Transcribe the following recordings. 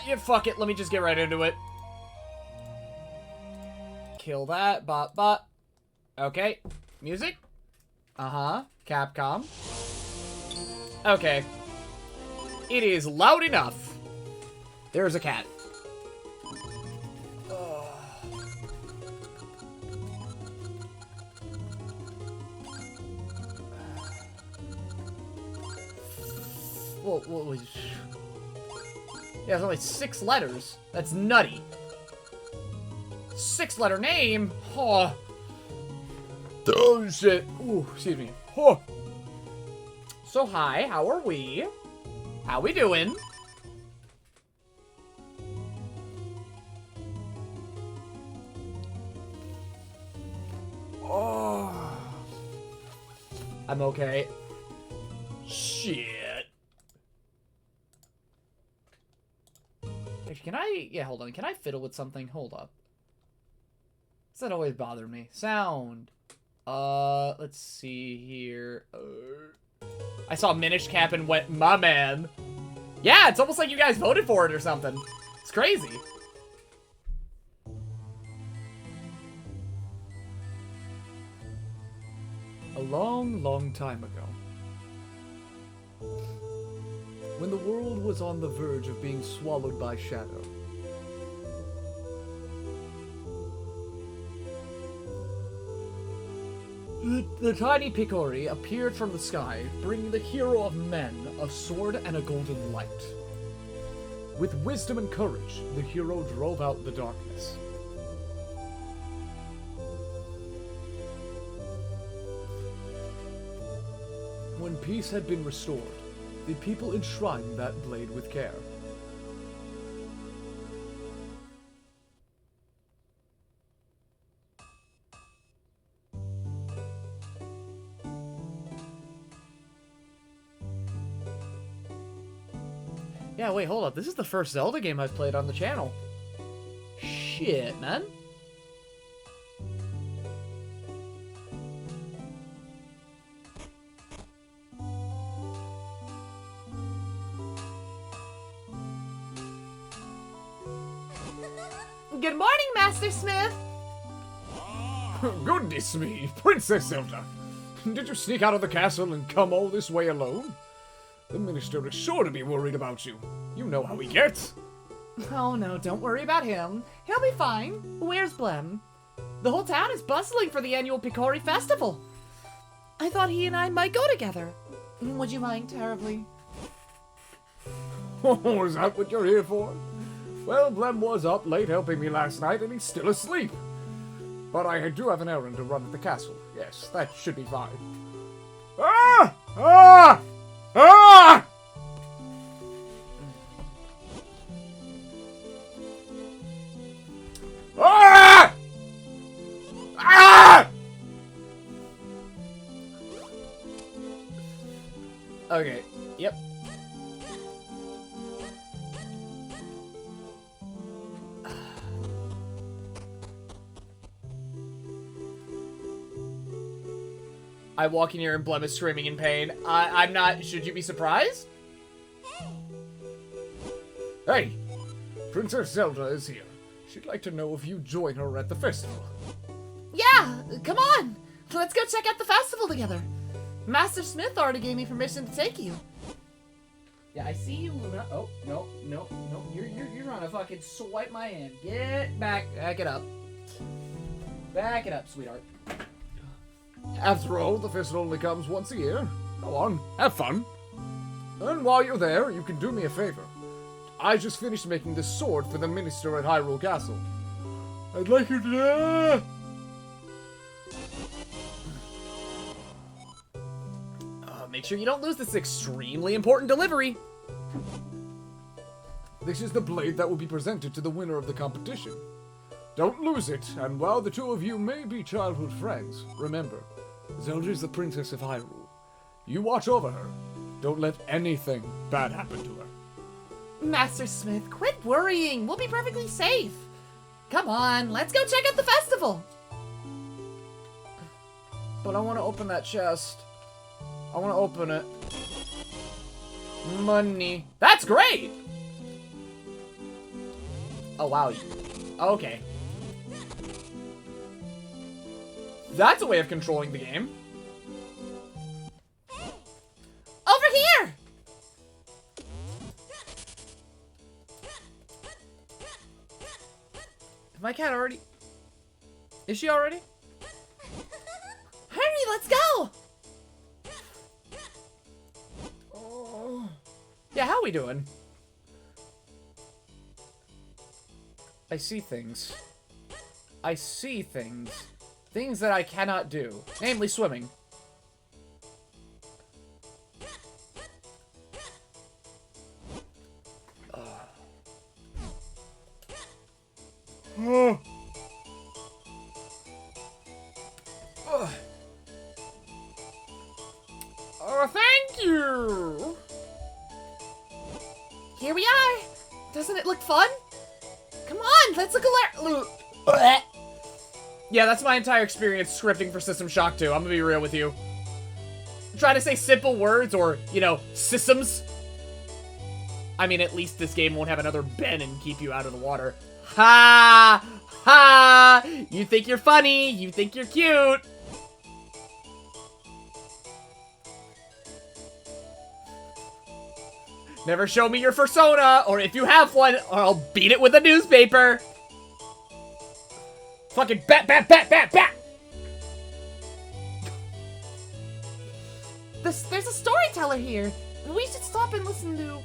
Yeah, fuck it. Let me just get right into it. Kill that. Bot. Okay. Music? Uh-huh. Capcom. Okay. It is loud enough. There's a cat. Well, yeah, it's only 6 letters. That's nutty. 6-letter name? Oh. Oh, shit. Ooh, excuse me. Oh. So, hi, how are we? How we doing? Oh. I'm okay. Shit. Can I... Yeah, hold on. Can I fiddle with something? Hold up. Does that always bother me? Sound. Let's see here. I saw Minish Cap and went, my man. Yeah, it's almost like you guys voted for it or something. It's crazy. A long, long time ago, when the world was on the verge of being swallowed by shadow, the tiny Picori appeared from the sky, bringing the hero of men a sword and a golden light. With wisdom and courage, the hero drove out the darkness. When peace had been restored, the people enshrined that blade with care. Yeah, wait, hold up. This is the first Zelda game I've played on the channel. Shit, man. Good morning, Master Smith! Goodness me, Princess Zelda! Did you sneak out of the castle and come all this way alone? The minister is sure to be worried about you. You know how he gets. Oh no, don't worry about him. He'll be fine. Where's Blem? The whole town is bustling for the annual Picori Festival. I thought he and I might go together. Would you mind terribly? Oh, is that what you're here for? Well, Blem was up late helping me last night, and he's still asleep. But I do have an errand to run at the castle. Yes, that should be fine. Ah! Ah! Ah! Ah! Ah! Okay, yep. I walk in here and Blem is screaming in pain. I'm not... Should you be surprised? Hey! Princess Zelda is here. She'd like to know if you join her at the festival. Yeah! Come on! Let's go check out the festival together. Master Smith already gave me permission to take you. Yeah, I see you, Luna. Oh, no. You're trying to fucking swipe my hand. Get back. Back it up. Back it up, sweetheart. After all, the festival only comes once a year. Go on, have fun. And while you're there, you can do me a favor. I just finished making this sword for the minister at Hyrule Castle. I'd like you to... make sure you don't lose this extremely important delivery. This is the blade that will be presented to the winner of the competition. Don't lose it, and while the two of you may be childhood friends, remember, Zelda is the Princess of Hyrule. You watch over her. Don't let anything bad happen to her. Master Smith, quit worrying. We'll be perfectly safe. Come on, let's go check out the festival. But I want to open that chest. I want to open it. Money. That's great! Oh, wow. Okay. That's a way of controlling the game. Over here! Is my cat already? Is she already? Hurry, let's go! Oh. Yeah, how are we doing? I see things. I see things. Things that I cannot do. Namely, swimming. Oh. Oh, thank you! Here we are! Doesn't it look fun? Come on, let's look alert. Yeah, that's my entire experience scripting for System Shock 2. I'm gonna be real with you. Try to say simple words or, you know, systems. I mean, at least this game won't have another Ben and keep you out of the water. Ha! Ha! You think you're funny, you think you're cute. Never show me your persona, or if you have one, or I'll beat it with a newspaper. Fucking bat, bat, bat, bat, bat! There's a storyteller here. We should stop and listen to...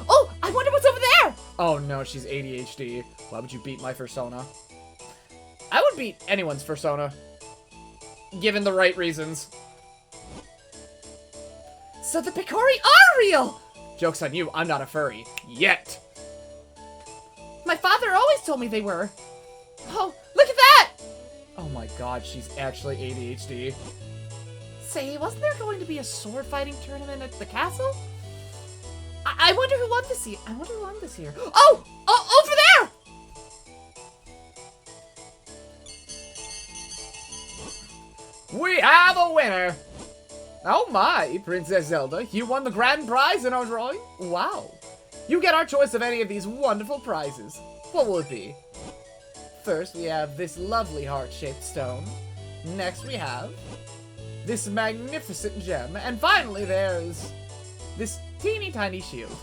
Oh, I wonder what's over there! Oh no, she's ADHD. Why would you beat my persona? I would beat anyone's persona. Given the right reasons. So the Picori are real! Joke's on you, I'm not a furry. Yet. My father always told me they were. Oh, look at that! Oh my god, she's actually ADHD. Say, wasn't there going to be a sword fighting tournament at the castle? I wonder who won this year. Oh! Oh, over there! We have a winner! Oh my, Princess Zelda, you won the grand prize in our drawing? Wow. You get our choice of any of these wonderful prizes. What will it be? First, we have this lovely heart-shaped stone. Next, we have this magnificent gem. And finally, there's this teeny tiny shield.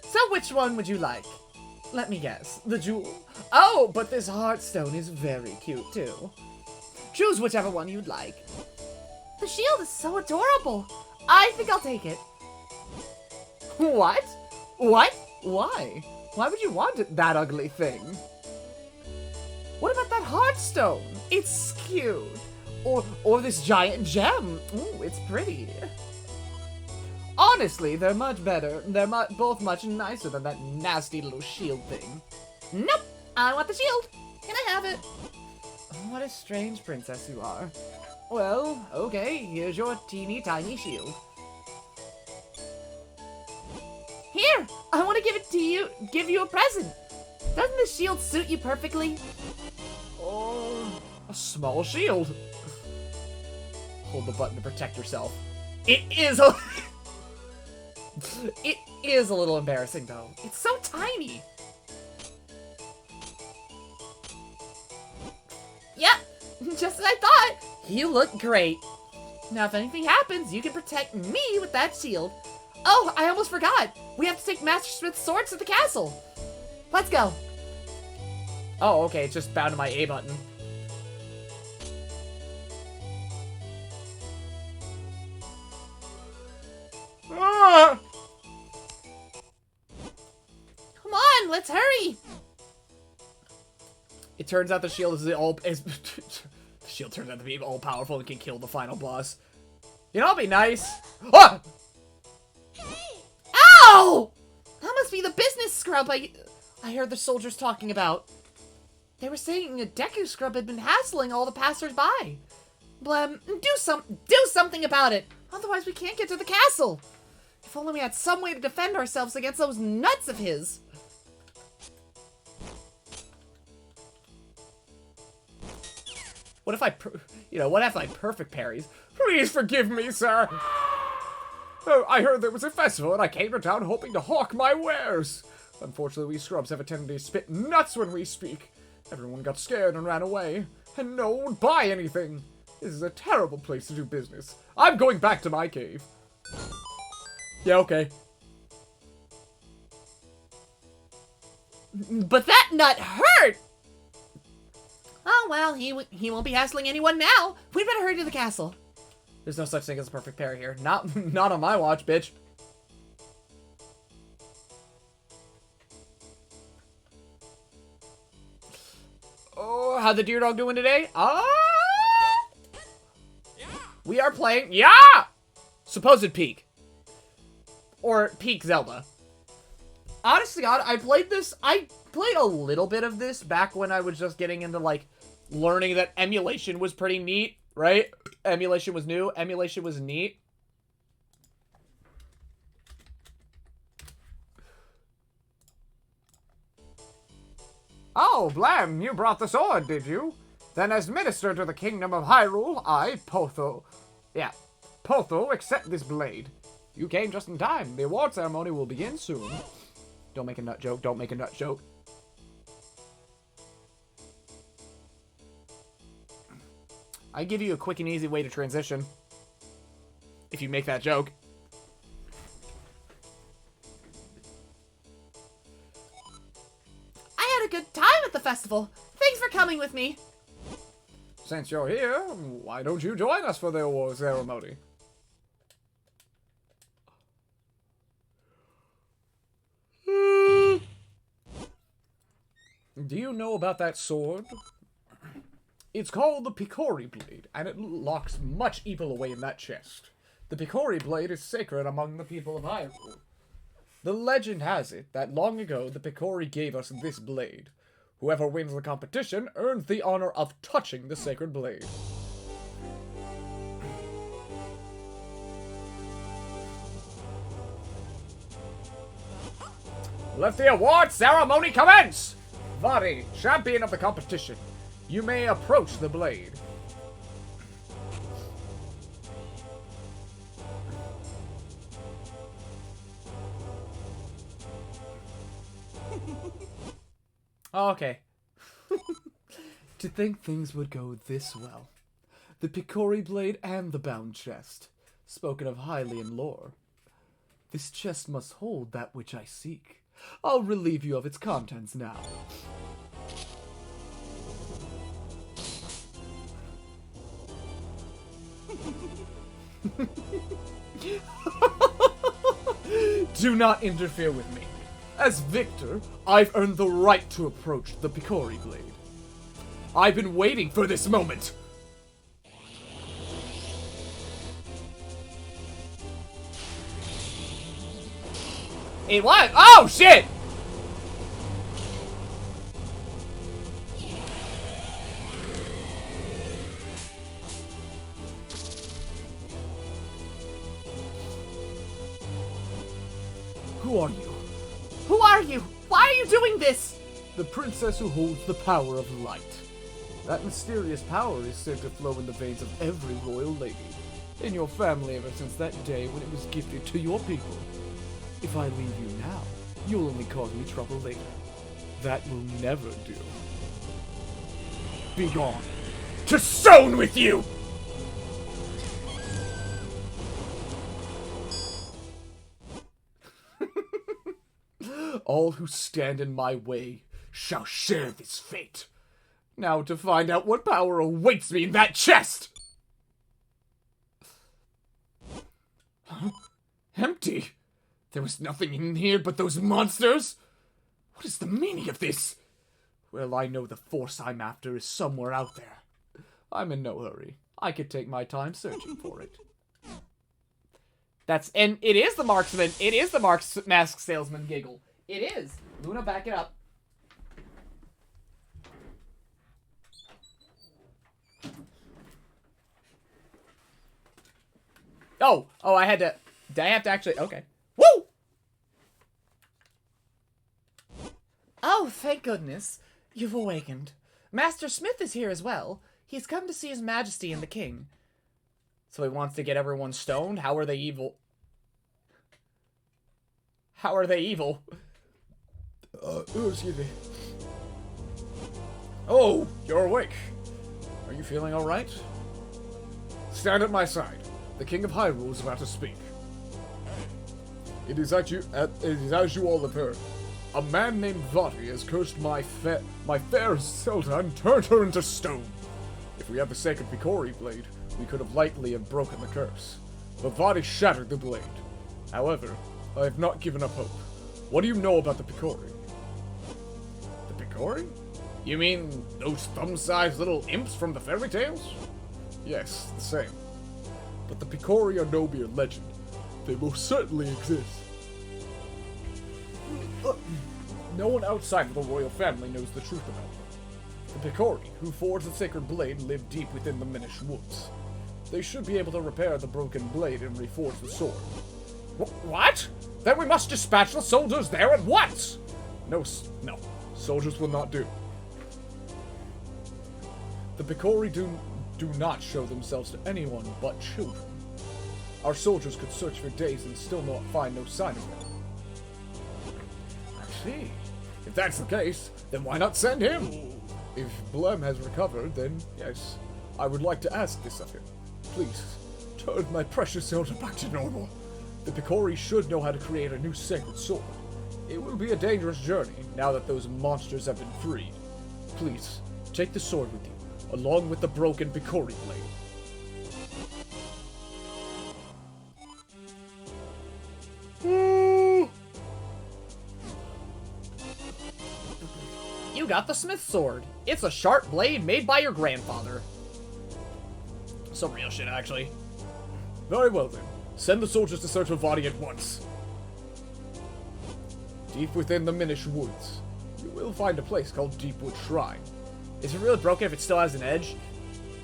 So which one would you like? Let me guess. The jewel? Oh, but this heart stone is very cute, too. Choose whichever one you'd like. The shield is so adorable. I think I'll take it. What? What? Why? Why would you want it, that ugly thing? What about that heartstone? It's cute. Or this giant gem. Ooh, it's pretty. Honestly, they're much better. They're both much nicer than that nasty little shield thing. Nope. I want the shield. Can I have it? What a strange princess you are. Well, okay, here's your teeny tiny shield. Here! I want to give it to you, give you a present. Doesn't this shield suit you perfectly? Oh, a small shield. Hold the button to protect yourself. It is a... It is a little embarrassing, though. It's so tiny. Yep, just as I thought. You look great. Now, if anything happens, you can protect me with that shield. Oh, I almost forgot. We have to take Master Smith's sword to the castle. Let's go. Oh, okay, it's just bound to my A button. Ah! Come on, let's hurry. It turns out the shield is the shield turns out to be all-powerful and can kill the final boss. You know, it'll be nice. Ah! Hey! Ow! That must be the business scrub I heard the soldiers talking about. They were saying a Deku scrub had been hassling all the passers-by. Blem, do something about it. Otherwise, we can't get to the castle. If only we had some way to defend ourselves against those nuts of his. What if I perfect parries? Please forgive me, sir. Oh, I heard there was a festival and I came to town hoping to hawk my wares. Unfortunately, we scrubs have a tendency to spit nuts when we speak. Everyone got scared and ran away, and no one would buy anything. This is a terrible place to do business. I'm going back to my cave. Yeah, okay. But that nut hurt! Oh, well, he won't be hassling anyone now. We'd better hurry to the castle. There's no such thing as a perfect pair here. Not on my watch, bitch. Oh, how the deer dog doing today? We are playing, supposed Peak. Or Peak Zelda. Honest to God, I played a little bit of this back when I was just getting into, like, learning that emulation was pretty neat, right? Emulation was new. Emulation was neat. Oh, Blem, you brought the sword, did you? Then as minister to the kingdom of Hyrule, I, Potho, accept this blade. You came just in time. The award ceremony will begin soon. Don't make a nut joke. Don't make a nut joke. I give you a quick and easy way to transition. If you make that joke. I had a good time at the festival. Thanks for coming with me. Since you're here, why don't you join us for the award ceremony? Do you know about that sword? It's called the Picori Blade, and it locks much evil away in that chest. The Picori Blade is sacred among the people of Hyrule. The legend has it that long ago the Picori gave us this blade. Whoever wins the competition earns the honor of touching the sacred blade. Let the award ceremony commence! Vari, champion of the competition, you may approach the blade. Okay. To think things would go this well. The Picori blade and the bound chest, spoken of highly in lore. This chest must hold that which I seek. I'll relieve you of its contents now. Do not interfere with me. As victor, I've earned the right to approach the Picori blade. I've been waiting for this moment. It what? Oh, shit! Who are you? Who are you? Why are you doing this? The princess who holds the power of light. That mysterious power is said to flow in the veins of every royal lady. In your family ever since that day when it was gifted to your people. If I leave you now, you'll only cause me trouble later. That will never do. Be gone. To stone with you! All who stand in my way shall share this fate. Now to find out what power awaits me in that chest! Huh? Empty? There was nothing in here but those monsters? What is the meaning of this? Well, I know the force I'm after is somewhere out there. I'm in no hurry. I could take my time searching for it. And it is the marksman. It is the mask salesman giggle. It is. Luna, back it up. Oh, I had to... Did I have to actually... Okay. Woo! Oh, thank goodness. You've awakened. Master Smith is here as well. He's come to see His Majesty and the King. So he wants to get everyone stoned? How are they evil? How are they evil? Excuse me. Oh, you're awake. Are you feeling alright? Stand at my side. The King of Hyrule is about to speak. It is as you all have heard. A man named Vati has cursed my fair Zelda and turned her into stone. If we had the sacred Picori blade, we could have likely have broken the curse. But Vati shattered the blade. However, I have not given up hope. What do you know about the Picori? The Picori? You mean those thumb-sized little imps from the fairy tales? Yes, the same. But the Picori are no mere legend. They most certainly exist. No one outside of the royal family knows the truth about them. The Picori, who forged the sacred blade, live deep within the Minish woods. They should be able to repair the broken blade and reforge the sword. What? Then we must dispatch the soldiers there at once! No. Soldiers will not do. The Picori do not show themselves to anyone but children. Our soldiers could search for days and still not find no sign of them. I see. If that's the case, then why not send him? If Blem has recovered, then yes, I would like to ask this of him. Please, turn my precious Zelda back to normal. The Picori should know how to create a new sacred sword. It will be a dangerous journey now that those monsters have been freed. Please, take the sword with you, along with the broken Picori blade. You got the Smith Sword. It's a sharp blade made by your grandfather. Some real shit, actually. Very well, then. Send the soldiers to search for Vati at once. Deep within the Minish woods, you will find a place called Deepwood Shrine. Is it really broken if it still has an edge?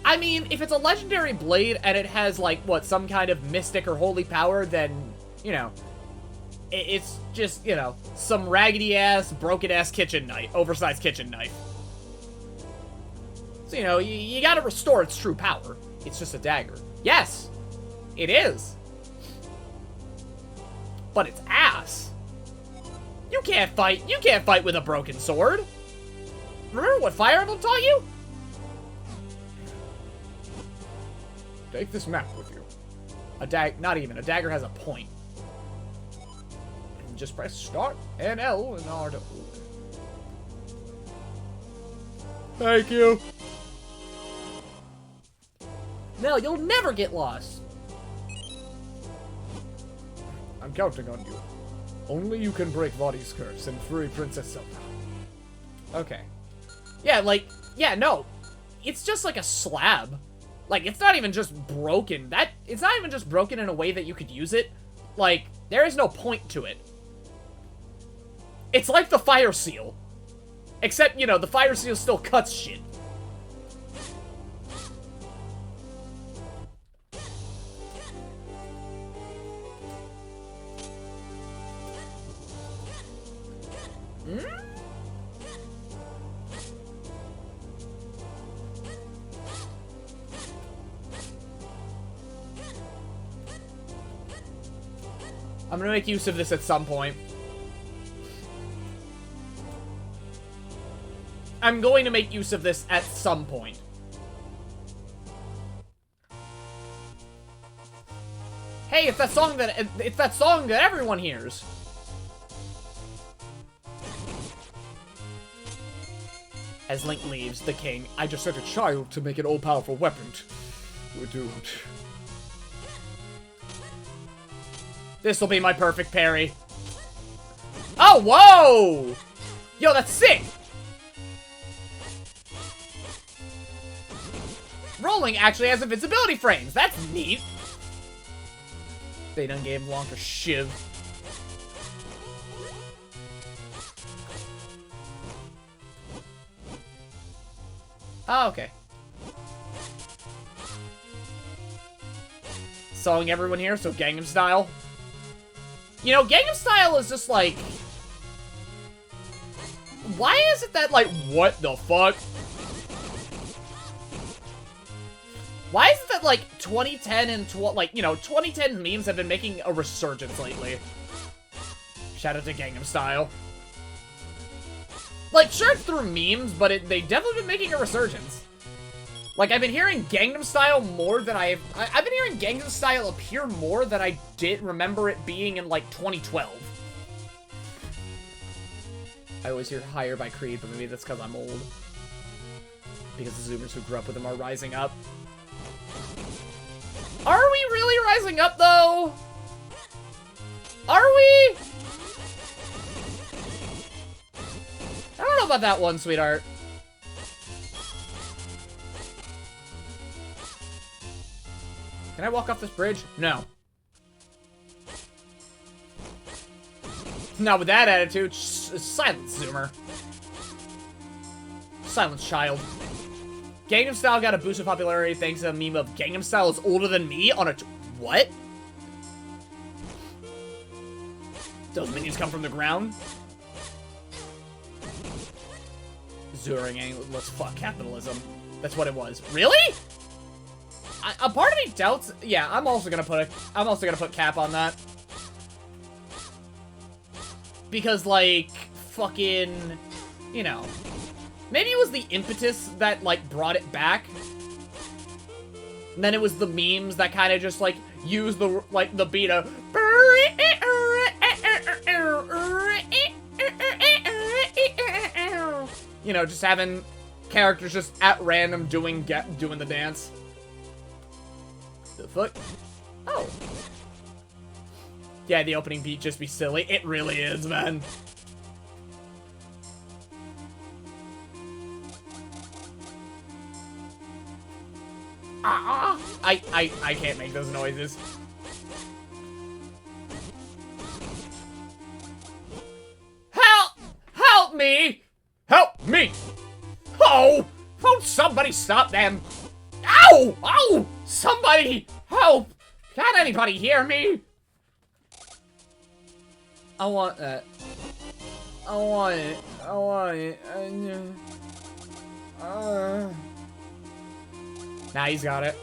I mean, if it's a legendary blade and it has, like, what, some kind of mystic or holy power, then, you know, it's just, you know, some raggedy-ass, broken-ass kitchen knife, oversized kitchen knife. So, you know, you gotta restore its true power. It's just a dagger. Yes! It is! But it's ass! You can't fight with a broken sword! Remember what Fire Emblem taught you? Take this map with you. Not even. A dagger has a point. Just press start and L in order to... Thank you. No, you'll never get lost. I'm counting on you. Only you can break Vati's curse and free Princess Zelda. Okay. Yeah, like, yeah, no. It's just like a slab. Like, it's not even just broken. It's not even just broken in a way that you could use it. Like, there is no point to it. It's like the Fire Seal. Except, you know, the Fire Seal still cuts shit. I'm gonna make use of this at some point. I'm going to make use of this at some point. Hey, it's that song that everyone hears. As Link leaves, the king, I just sent a child to make an all-powerful weapon. We're doomed. This'll be my perfect parry. Oh, whoa! Yo, that's sick! Rolling actually has invincibility frames. That's neat. They done gave him Blanca shiv. Oh, okay. Song everyone here, so Gangnam Style. You know, Gangnam Style is just like... Why is it that, like, what the fuck? Why is it that, like, 2010 and, 2010 memes have been making a resurgence lately? Shout out to Gangnam Style. Like, sure, it's through memes, but they definitely been making a resurgence. Like, I've been hearing Gangnam Style more than I've been hearing Gangnam Style appear more than I did remember it being in, like, 2012. I always hear higher by Creed, but maybe that's because I'm old. Because the Zoomers who grew up with him are rising up. Are we really rising up, though? Are we? I don't know about that one, sweetheart. Can I walk off this bridge? No. Not with that attitude. Silence, Zoomer. Silence, child. Gangnam Style got a boost of popularity thanks to a meme of Gangnam Style is older than me on a what? Those minions come from the ground? Zuring, let's fuck capitalism. That's what it was. Really? A part of me doubts. Yeah, I'm also gonna put cap on that. Because, like, fucking, you know, maybe it was the impetus that, like, brought it back. And then it was the memes that kind of just, like, used the, like, the beat of... You know, just having characters just at random doing the dance. The fuck? Oh. Yeah, the opening beat just be silly. It really is, man. I can't make those noises. Help me! Help me! Oh! Won't somebody stop them? Ow! Ow! Somebody help! Can't anybody hear me? I want that. I want it. I want it. Now he's got it.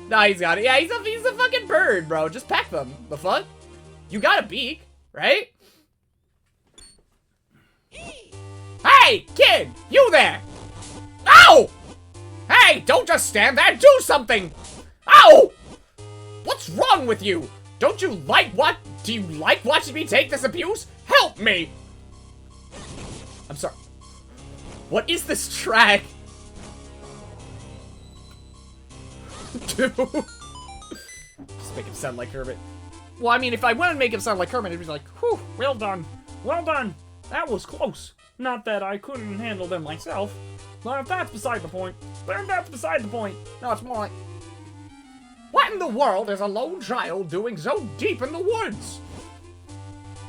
Nah, he's got it. Yeah, he's a fucking bird, bro. Just peck them. The fuck? You got a beak, right? Hey, kid! You there! Ow! Hey, don't just stand there. Do something! Ow! What's wrong with you? Don't you like what? Do you like watching me take this abuse? Help me! I'm sorry. What is this track? Dude. Just make him sound like Kermit. Well, I mean, if I want to make him sound like Kermit, it'd be like, whew, well done. Well done. That was close. Not that I couldn't handle them myself. But that's beside the point. But that's beside the point. No, it's more like, what in the world is a lone child doing so deep in the woods?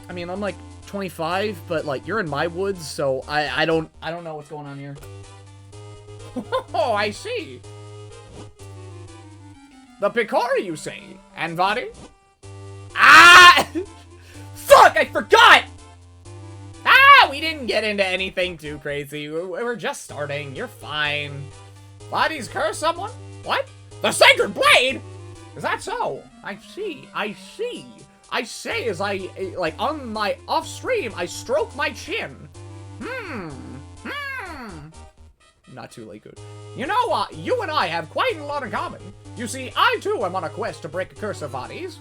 I mean, I'm like 25, but like you're in my woods, so I don't know what's going on here. Oh, I see. The Picori, you say, and Vadi? Ah! Fuck! I forgot. Ah! We didn't get into anything too crazy. We're just starting. You're fine. Vadi's cursed someone? What? The Sacred Blade? Is that so? I see. I see. I say as I, like, on my off-stream, I stroke my chin. Not too late, good. You know what? You and I have quite a lot in common. You see, I too am on a quest to break a curse of Vadi's.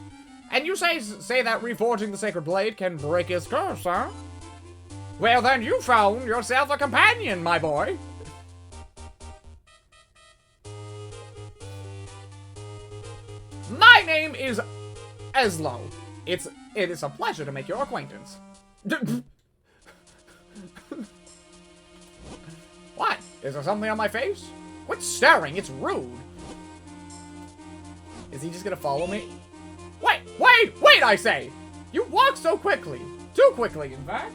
And you say that reforging the Sacred Blade can break his curse, huh? Well, then you found yourself a companion, my boy. My name is Eslo. It is a pleasure to make your acquaintance. What? Is there something on my face? Quit staring, it's rude. Is he just gonna follow me? Wait, I say! You walk so quickly. Too quickly, in fact.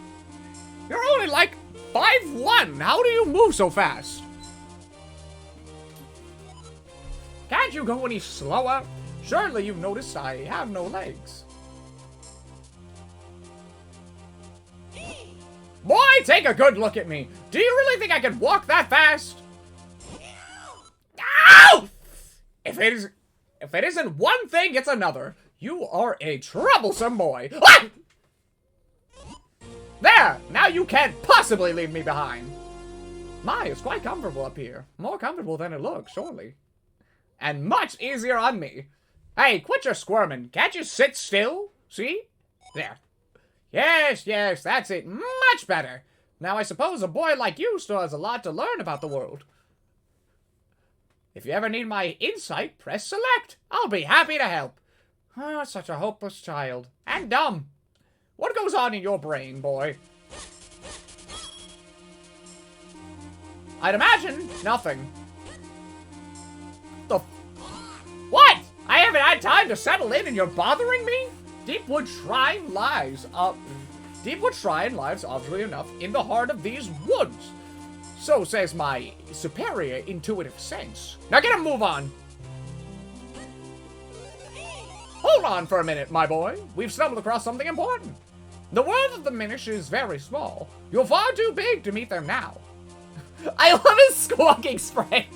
You're only like 5'1". How do you move so fast? Can't you go any slower? Surely you've noticed I have no legs. Boy, take a good look at me. Do you really think I can walk that fast? Ow! If it isn't one thing, it's another. You are a troublesome boy. Ah! There! Now you can't possibly leave me behind. My, it's quite comfortable up here. More comfortable than it looks, surely. And much easier on me. Hey, quit your squirming. Can't you sit still? See? There. Yes, yes, that's it. Much better. Now I suppose a boy like you still has a lot to learn about the world. If you ever need my insight, press select. I'll be happy to help. Oh, such a hopeless child. And dumb. What goes on in your brain, boy? I'd imagine nothing. What? I haven't had time to settle in and you're bothering me? Deepwood Shrine lies, obviously enough, in the heart of these woods. So says my superior intuitive sense. Now get a move on. Hold on for a minute, my boy. We've stumbled across something important. The world of the Minish is very small. You're far too big to meet them now. I love his squawking sprites.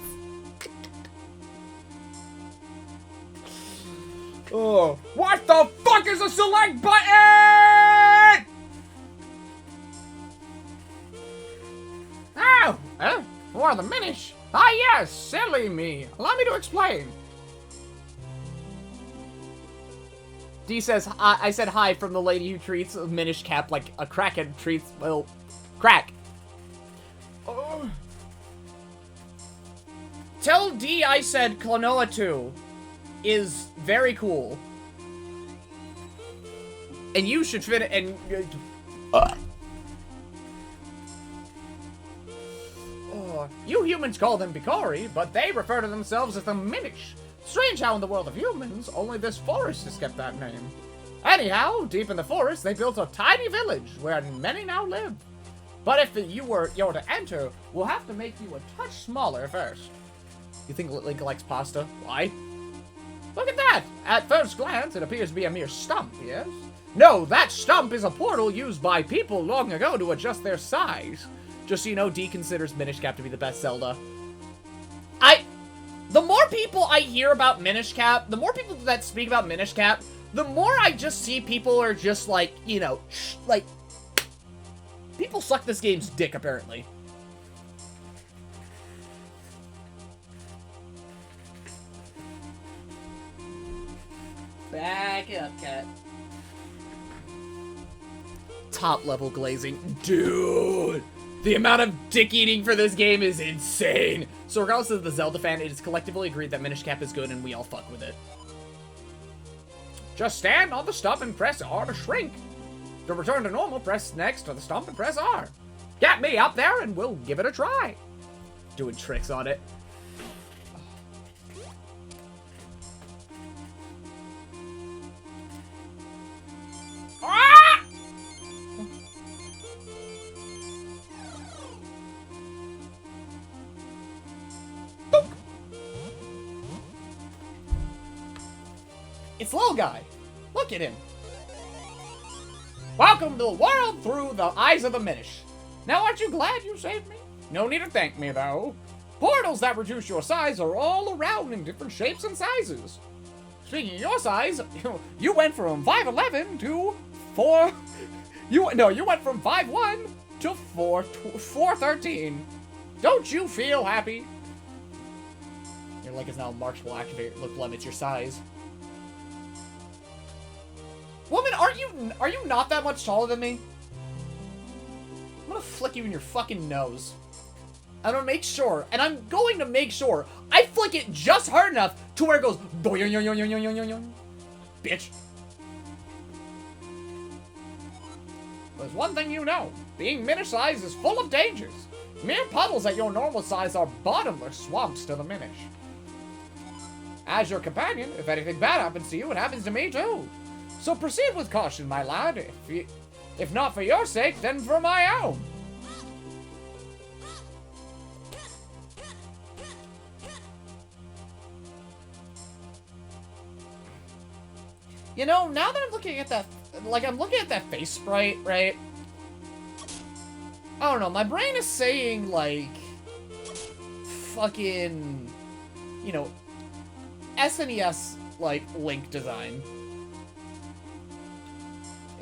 Oh, what the fuck is a select button? Oh, for the Minish. Ah, yes, silly me. Allow me to explain. D says, I said hi from the lady who treats a Minish Cap like a Kraken treats, well, crack. Oh. Tell D I said Klonoa 2 is very cool. And you should fit it, and... You humans call them Bikori, but they refer to themselves as the Minish. Strange how in the world of humans, only this forest has kept that name. Anyhow, deep in the forest, they built a tiny village where many now live. But if you're to enter, we'll have to make you a touch smaller first. You think Link likes pasta? Why? Look at that! At first glance, it appears to be a mere stump, yes? No, that stump is a portal used by people long ago to adjust their size. Just so you know, D considers Minish Cap to be the best Zelda. The more people I hear about Minish Cap, the more people that speak about Minish Cap, the more I just see people are just like, you know, like, people suck this game's dick, apparently. Back up, cat. Top level glazing. Dude! The amount of dick eating for this game is insane. So regardless of the Zelda fan, it is collectively agreed that Minish Cap is good and we all fuck with it. Just stand on the stump and press R to shrink. To return to normal, press next to the stump and press R. Get me up there and we'll give it a try. Doing tricks on it. Ah! It's little guy. Look at him. Welcome to the world through the eyes of the Minish. Now aren't you glad you saved me? No need to thank me though. Portals that reduce your size are all around in different shapes and sizes. Speaking of your size, you went from 5'11 to 4... You went from 5'1 to 4'13. Don't you feel happy? Your leg is now marked will activate. Look, Blem, it's your size. Woman, are you not that much taller than me? I'm gonna flick you in your fucking nose. I'm gonna make sure, and I'm going to make sure I flick it just hard enough to where it goes bitch. There's one thing you know, being Minish size is full of dangers. Mere puddles at your normal size are bottomless swamps to the Minish. As your companion, if anything bad happens to you, it happens to me too. So proceed with caution, my lad. If not for your sake, then for my own. You know, now that I'm looking at that, like, I'm looking at that face sprite, right? I don't know, my brain is saying, like, fucking, you know, SNES, like, Link design.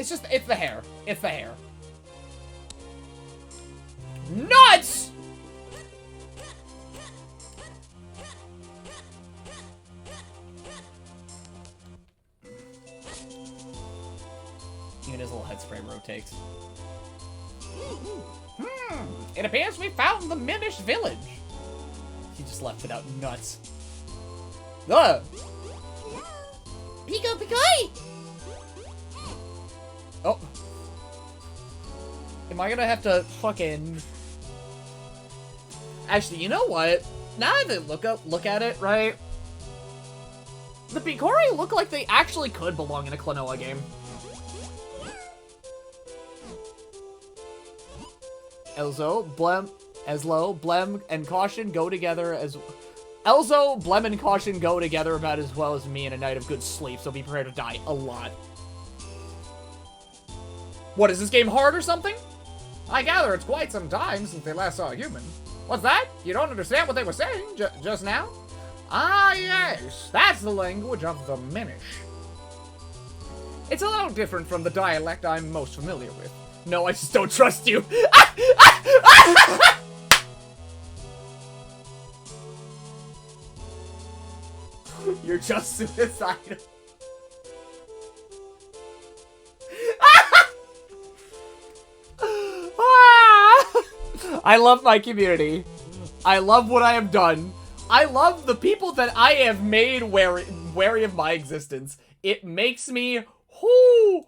It's the hair. It's the hair. Nuts! Even his little head spray rotates. It appears we found the Minish village. He just left without nuts. Ugh! Pico Picoi! Oh. Am I gonna have to fucking... Actually, you know what? Now that I look at it, right? The Picori look like they actually could belong in a Klonoa game. Eslo, Blem, and Caution go together as... Elzo, Blem, and Caution go together about as well as me in a night of good sleep, so be prepared to die a lot. What, is this game hard or something? I gather it's quite some time since they last saw a human. What's that? You don't understand what they were saying just now? Ah, yes. That's the language of the Minish. It's a little different from the dialect I'm most familiar with. No, I just don't trust you. You're just suicidal. I love my community. I love what I have done. I love the people that I have made wary of my existence. It makes me oh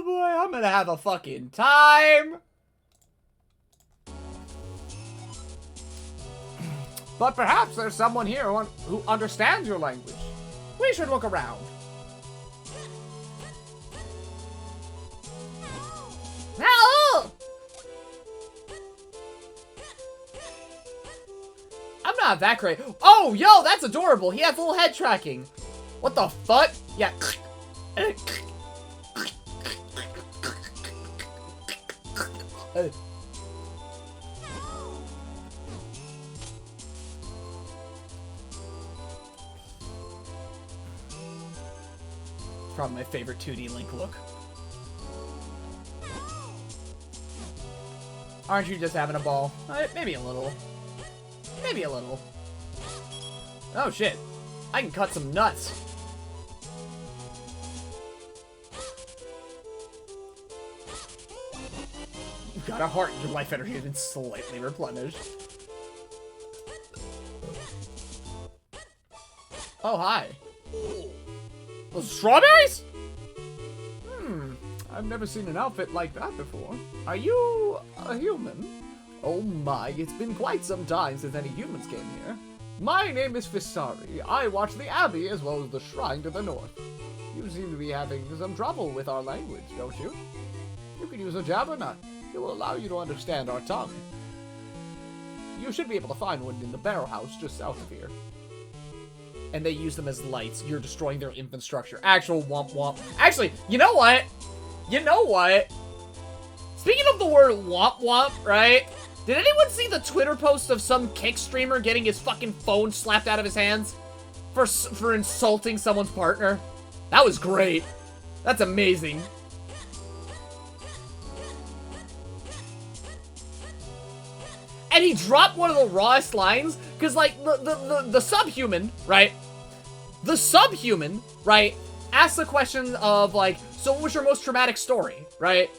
boy, I'm gonna have a fucking time. But perhaps there's someone here who understands your language. We should look around. Hello! I'm not that great. Oh, yo, that's adorable. He has little head tracking. What the fuck? Yeah. Probably my favorite 2D Link look. Aren't you just having a ball? Maybe a little. Maybe a little. Oh shit. I can cut some nuts. You've got a heart. Your life energy has been slightly replenished. Oh, hi. Those strawberries? I've never seen an outfit like that before. Are you a human? Oh my, it's been quite some time since any humans came here. My name is Fisari. I watch the Abbey as well as the shrine to the north. You seem to be having some trouble with our language, don't you? You can use a Jabbernut. It will allow you to understand our tongue. You should be able to find one in the barrel house just south of here. And they use them as lights. You're destroying their infrastructure. Actual womp womp. Actually, you know what? You know what? Speaking of the word womp womp, right? Did anyone see the Twitter post of some kick streamer getting his fucking phone slapped out of his hands for insulting someone's partner? That was great. That's amazing. And he dropped one of the rawest lines, because, like, the subhuman, right? The subhuman, right, asked the question of, like, so what was your most traumatic story, right?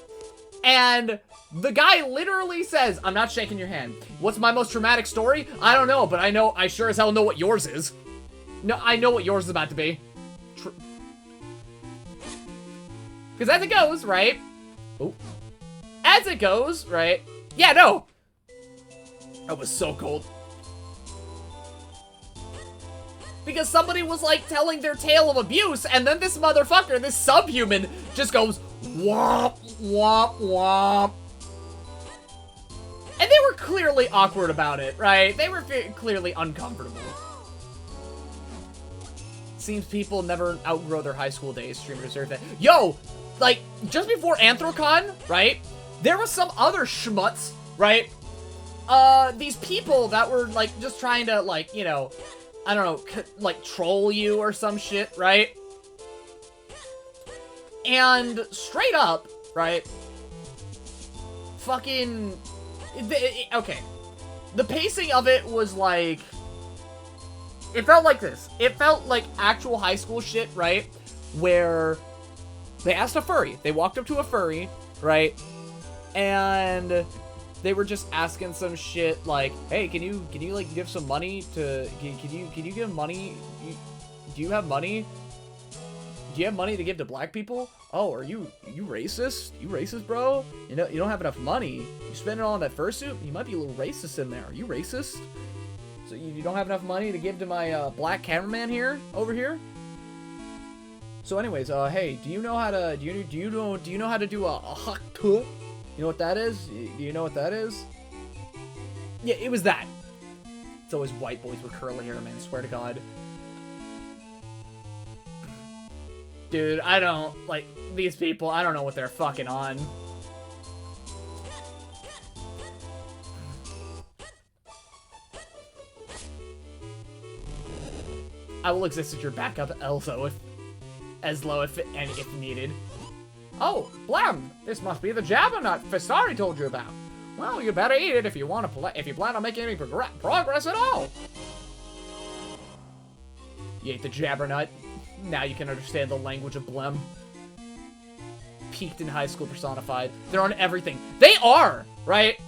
And the guy literally says, I'm not shaking your hand. What's my most traumatic story? I don't know, but I sure as hell know what yours is. No, I know what yours is about to be. Because as it goes, right? Oh. As it goes, right? Yeah, no. That was so cold. Because somebody was, like, telling their tale of abuse, and then this motherfucker, this subhuman, just goes, womp, womp, womp. And they were clearly awkward about it, right? They were clearly uncomfortable. Seems people never outgrow their high school days, streamers deserve that. Yo, like, just before Anthrocon, right? There was some other schmutz, right? These people that were, like, just trying to, like, you know, I don't know, like, troll you or some shit, right? And straight up, right? Fucking... Okay. The pacing of it was like... It felt like this. It felt like actual high school shit, right? Where they asked a furry. They walked up to a furry, right? And they were just asking some shit like, "Hey, can you like give some money to can you give money? Do you have money? Do you have money to give to black people? Oh, are you racist? You racist, bro? You know you don't have enough money. You spend it all on that fursuit? You might be a little racist in there. Are you racist? So you don't have enough money to give to my black cameraman here over here?" So anyways, hey, do you know how to do you know how to do a haku? You know what that is? Do you know what that is? Yeah, it was that. It's always white boys with curly hair, man. Swear to God. Dude, I don't, like, these people, I don't know what they're fucking on. I will exist as your backup Elzo if needed. Oh, Blem! This must be the Jabba nut Fisari told you about. Well, you better eat it if you want to if you plan on making any progress at all. You ate the Jabba nut. Now you can understand the language of Blem. Peaked in high school personified. They're on everything. They are, right?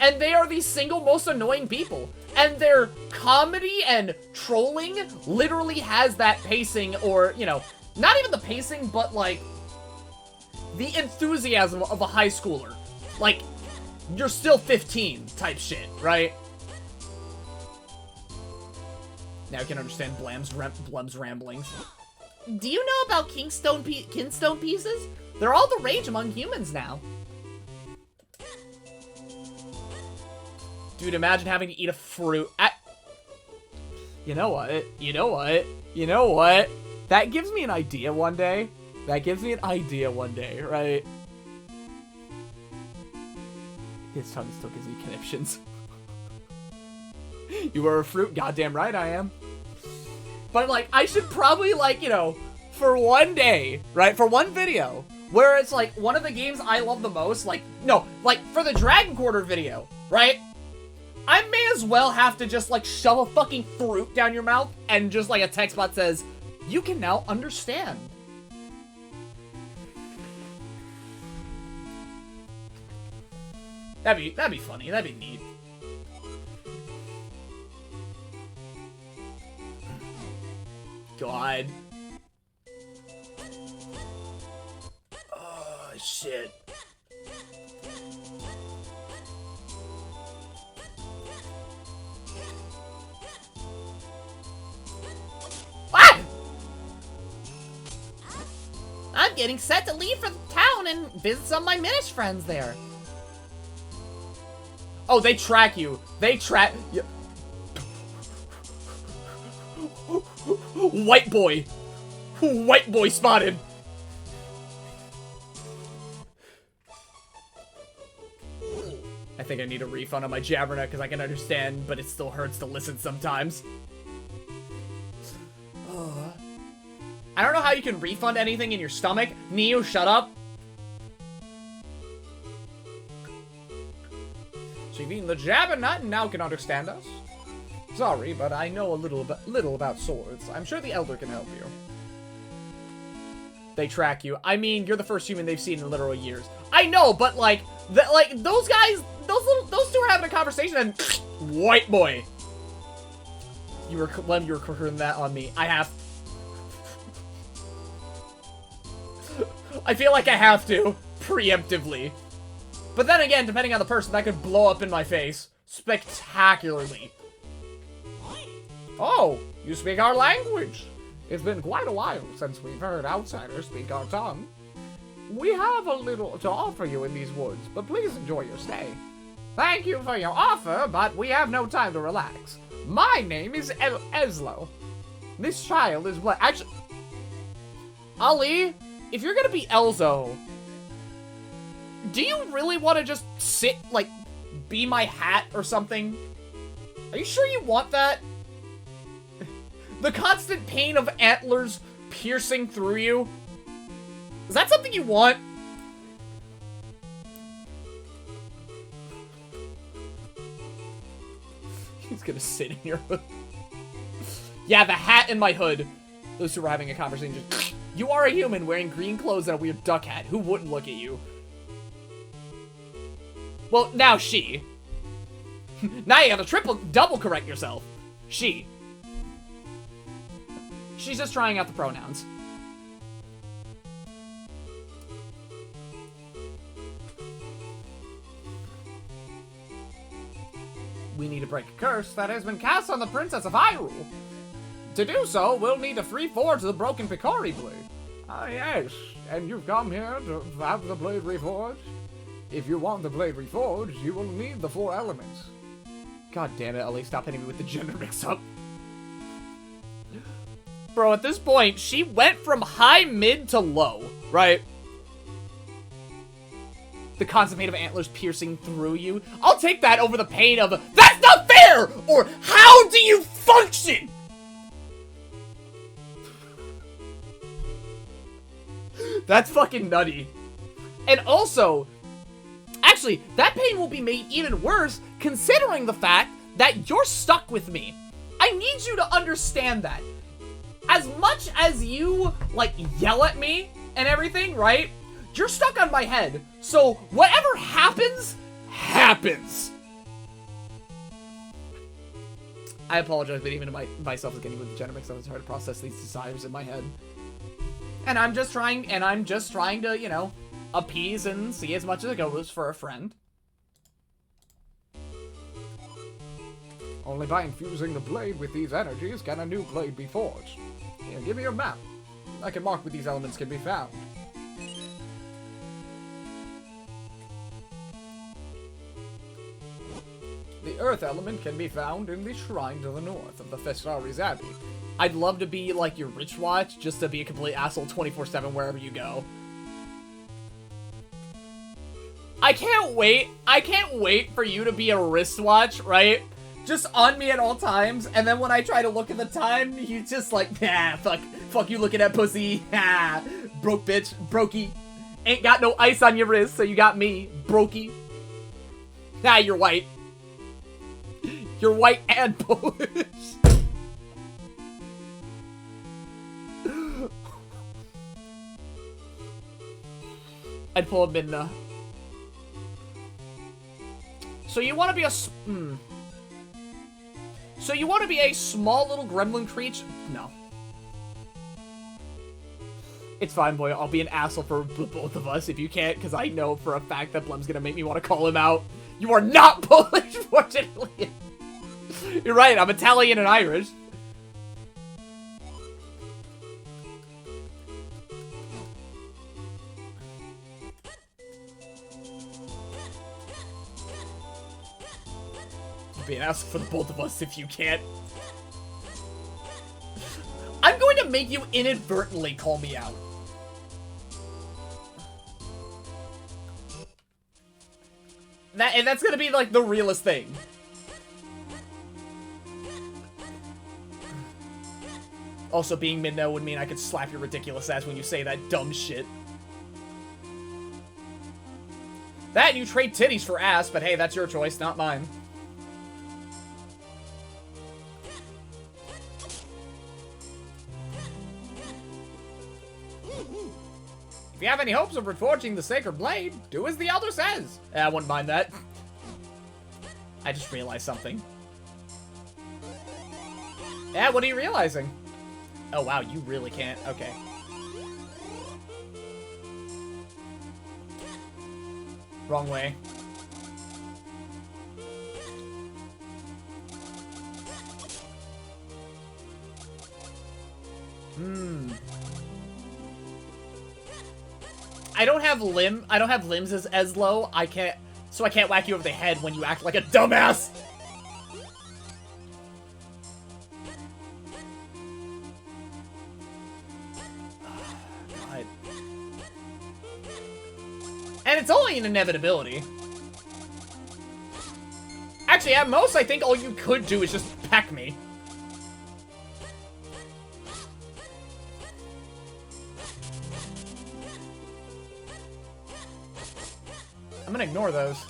And they are the single most annoying people. And their comedy and trolling literally has that pacing, or, you know, not even the pacing, but, like, the enthusiasm of a high schooler. Like, you're still 15 type shit, right? Now you can understand Blem's ramblings. Do you know about kinstone pieces? They're all the rage among humans now. Dude, imagine having to eat a fruit. You know what? You know what? You know what? That gives me an idea one day. That gives me an idea one day, right? His tongue still gives me conniptions. You are a fruit? Goddamn right I am. But, like, I should probably, like, you know, for one day, right? For one video, where it's, like, one of the games I love the most, like, no, like, for the Dragon Quarter video, right? I may as well have to just, like, shove a fucking fruit down your mouth and just, like, a text bot says, "You can now understand." That'd be funny. That'd be neat. God. Oh, shit. Ah! I'm getting set to leave for the town and visit some of my Minish friends there. Oh, they track you. They track... Yeah. White boy. White boy spotted. I think I need a refund on my Jabbernet because I can understand, but it still hurts to listen sometimes. I don't know how you can refund anything in your stomach. Neo, shut up. So you've eaten the Jabbernet and now can understand us? Sorry, but I know a little about swords. I'm sure the Elder can help you. They track you. I mean, you're the first human they've seen in literal years. I know, but like, those guys, those two are having a conversation and white boy. You were recording that on me. I have. I feel like I have to preemptively. But then again, depending on the person, that could blow up in my face spectacularly. Oh, you speak our language. It's been quite a while since we've heard outsiders speak our tongue. We have a little to offer you in these woods, but please enjoy your stay. Thank you for your offer, but we have no time to relax. My name is Eslo. This child is what? Actually, Ali, if you're gonna be Elzo, do you really want to just sit, like, be my hat or something? Are you sure you want that? The constant pain of antlers piercing through you. Is that something you want? He's gonna sit in your hood. Yeah, the hat and my hood. Those two were having a conversation. You are a human wearing green clothes and a weird duck hat. Who wouldn't look at you? Well, now she. Now you have to double correct yourself. She. She's just trying out the pronouns. We need to break a curse that has been cast on the Princess of Hyrule. To do so, we'll need to reforge the broken Picori blade. Ah, yes. And you've come here to have the blade reforged? If you want the blade reforged, you will need the 4 elements. God damn it, Ellie, stop hitting me with the gender mix-up. Bro, at this point, she went from high, mid to low, right? The constant pain of antlers piercing through you. I'll take that over the pain of, that's not fair! Or, how do you function? That's fucking nutty. And also, actually, that pain will be made even worse considering the fact that you're stuck with me. I need you to understand that. As much as you, like, yell at me and everything, right? You're stuck on my head. So, whatever happens, happens. I apologize, but even myself is getting with the gender mix up. It's hard to process these desires in my head. And I'm just trying to, you know, appease and see as much as it goes for a friend. Only by infusing the blade with these energies can a new blade be forged. Here, give me your map. I can mark where these elements can be found. The earth element can be found in the shrine to the north of the Festari's Abbey. I'd love to be like your Rich Watch, just to be a complete asshole 24/7 wherever you go. I can't wait for you to be a wristwatch, right? Just on me at all times, and then when I try to look at the time, you just like, nah, fuck you looking at pussy, ha, broke bitch, brokey, ain't got no ice on your wrist, so you got me, brokey. Nah, you're white. You're white and Polish. I'd pull a Midna. So you want to be a So you want to be a small little gremlin creature? No. It's fine, boy. I'll be an asshole for both of us if you can't, because I know for a fact that Blem's gonna make me want to call him out. You are not Polish, fortunately. You're right, I'm Italian and Irish. Be an asshole for the both of us if you can't. I'm going to make you inadvertently call me out. And that's gonna be like the realest thing. Also, being Midna would mean I could slap your ridiculous ass when you say that dumb shit. That and you trade titties for ass, but hey, that's your choice, not mine. If you have any hopes of reforging the Sacred Blade, do as the Elder says. I wouldn't mind that. I just realized something. Yeah, what are you realizing? Oh, wow, you really can't. Okay. Wrong way. I don't have limbs as low. So I can't whack you over the head when you act like a dumbass. God. And it's only an inevitability. Actually, at most, I think all you could do is just peck me. I'm gonna ignore those.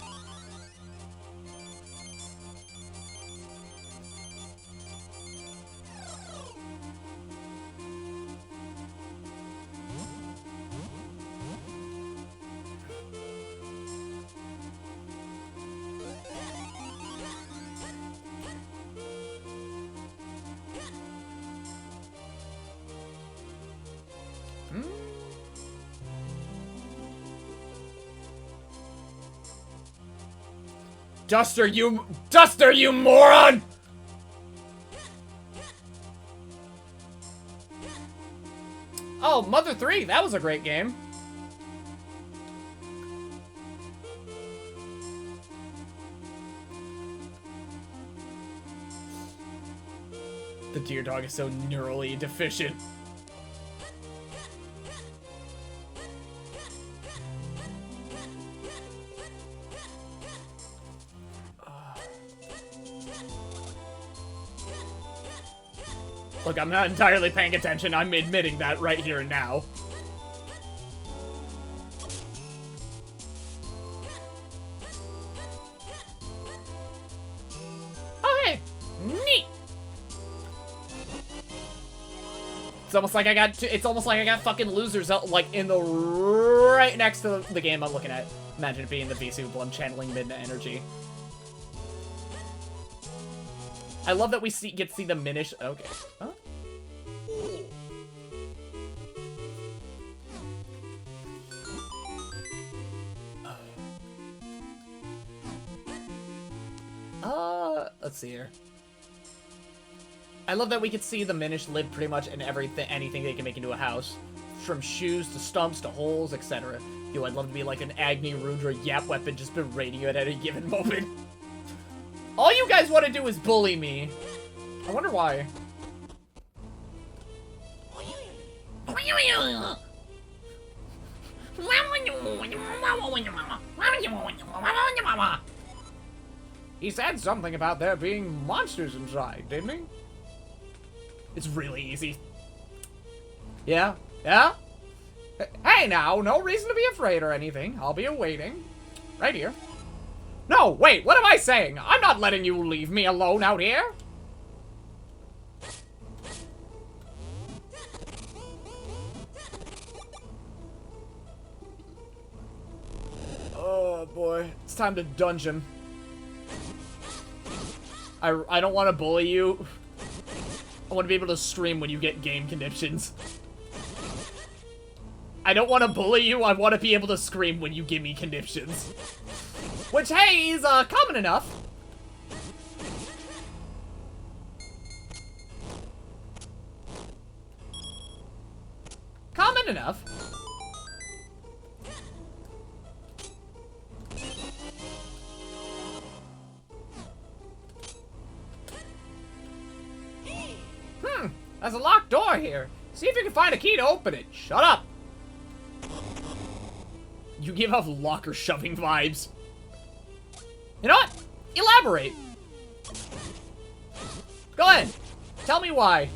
Duster, you moron! Oh, Mother 3, that was a great game. The deer dog is so neurally deficient. Look, I'm not entirely paying attention. I'm admitting that right here and now. Oh, hey! Neat! It's almost like I got fucking losers like in the right next to the game I'm looking at. Imagine it being the VC Blem channeling Midnight Energy. I love that we get to see the Minish. Okay. Huh? Let's see here. I love that we could see the Minish live pretty much in anything they can make into a house. From shoes to stumps to holes, etc. Yo, I'd love to be like an Agni Rudra Yap weapon just berating you at any given moment. All you guys want to do is bully me. I wonder why. He said something about there being monsters inside, didn't he? It's really easy. Yeah? Yeah? Hey now, no reason to be afraid or anything. I'll be awaiting. Right here. No, wait, what am I saying? I'm not letting you leave me alone out here. Oh boy, it's time to dungeon. I don't want to bully you. I want to be able to scream when you get game conditions. I don't want to bully you, I want to be able to scream when you give me conditions. Which, hey, is common enough. Common enough. There's a locked door here. See if you can find a key to open it. Shut up. You give off locker shoving vibes. You know what? Elaborate. Go ahead. Tell me why.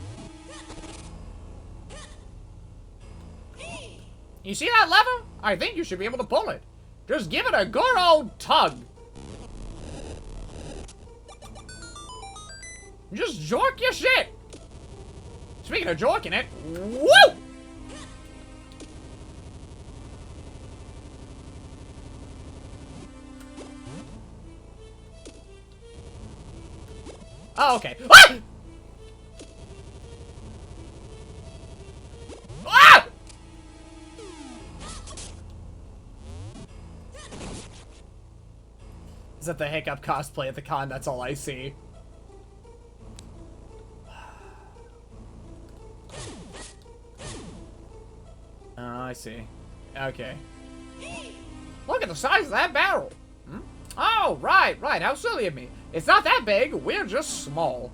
You see that lever? I think you should be able to pull it. Just give it a good old tug. Just jork your shit. Speaking of jorking it, woo! Oh, okay. Ah! Ah! Is that the Hiccup cosplay at the con? That's all I see. Oh, I see. Okay. Look at the size of that barrel. Hmm? Oh, right. How silly of me. It's not that big. We're just small.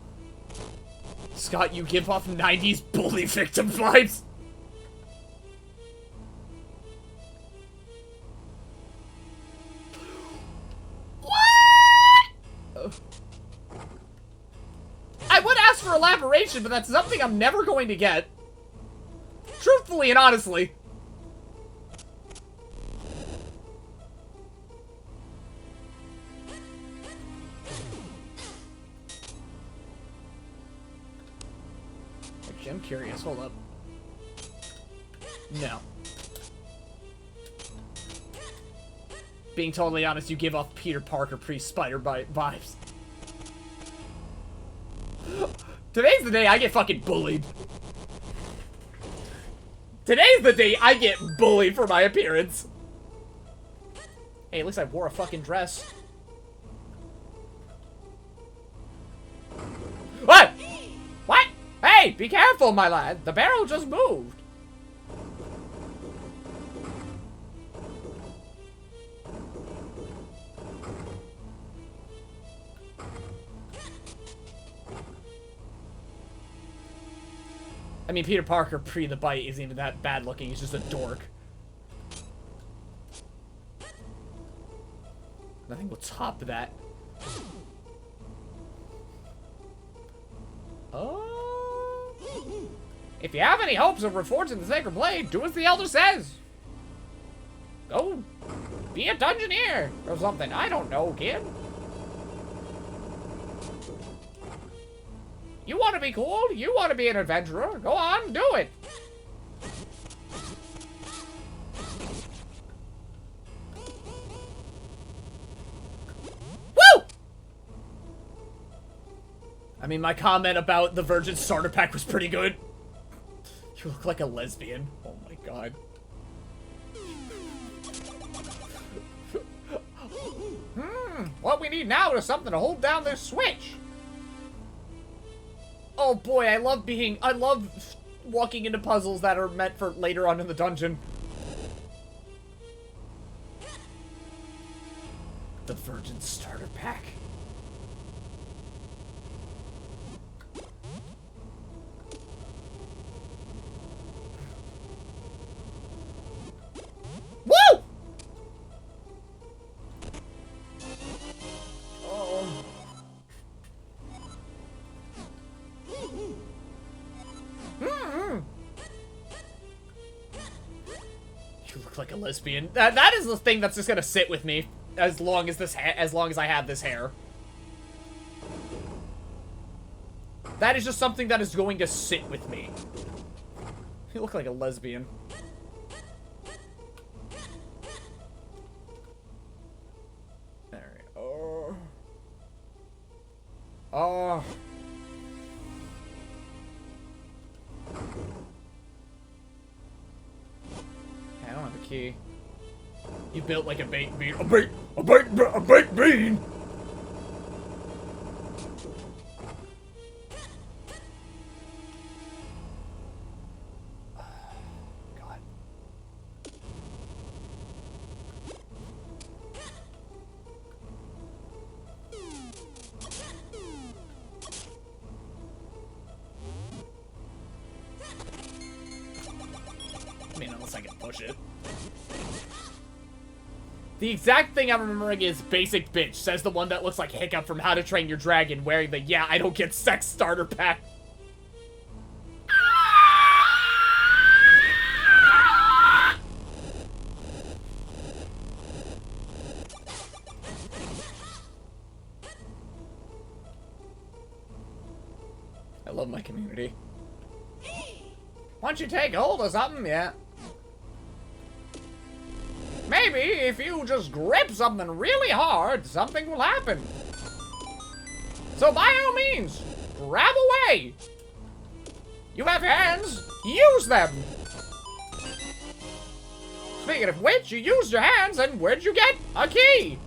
Scott, you give off 90s bully victim vibes. What? I would ask for elaboration, but that's something I'm never going to get. Truthfully and honestly. Actually, I'm curious. Hold up. No. Being totally honest, you give off Peter Parker pre-Spider-Bite vibes. Today's the day I get fucking bullied. Today's the day I get bullied for my appearance. Hey, at least I wore a fucking dress. What? What? Hey, be careful, my lad. The barrel just moved. I mean, Peter Parker pre the bite isn't even that bad looking. He's just a dork. Nothing will top that. Oh. If you have any hopes of reforging the Sacred Blade, do as the Elder says. Go be a dungeoneer or something. I don't know, kid. You want to be cool? You want to be an adventurer? Go on, do it. Woo! I mean, my comment about the Virgin Starter Pack was pretty good. You look like a lesbian. Oh my god. What we need now is something to hold down this switch. Oh boy, I love walking into puzzles that are meant for later on in the dungeon. The Virgin Starter Pack. Woo! Oh. You look like a lesbian. That is the thing that's just gonna sit with me as long as I have this hair. That is just something that is going to sit with me. You look like a lesbian. Alright. Oh. Oh. I don't have a key. You built like a baked bean. A baked bean! God. I mean, unless I can push it. The exact thing I'm remembering is basic bitch, says the one that looks like Hiccup from How to Train Your Dragon wearing the yeah, I don't get sex starter pack. I love my community. Why don't you take hold of something? Yeah. Maybe if you just grip something really hard, something will happen. So by all means, grab away. You have hands, use them. Speaking of which, you used your hands, and where'd you get a key?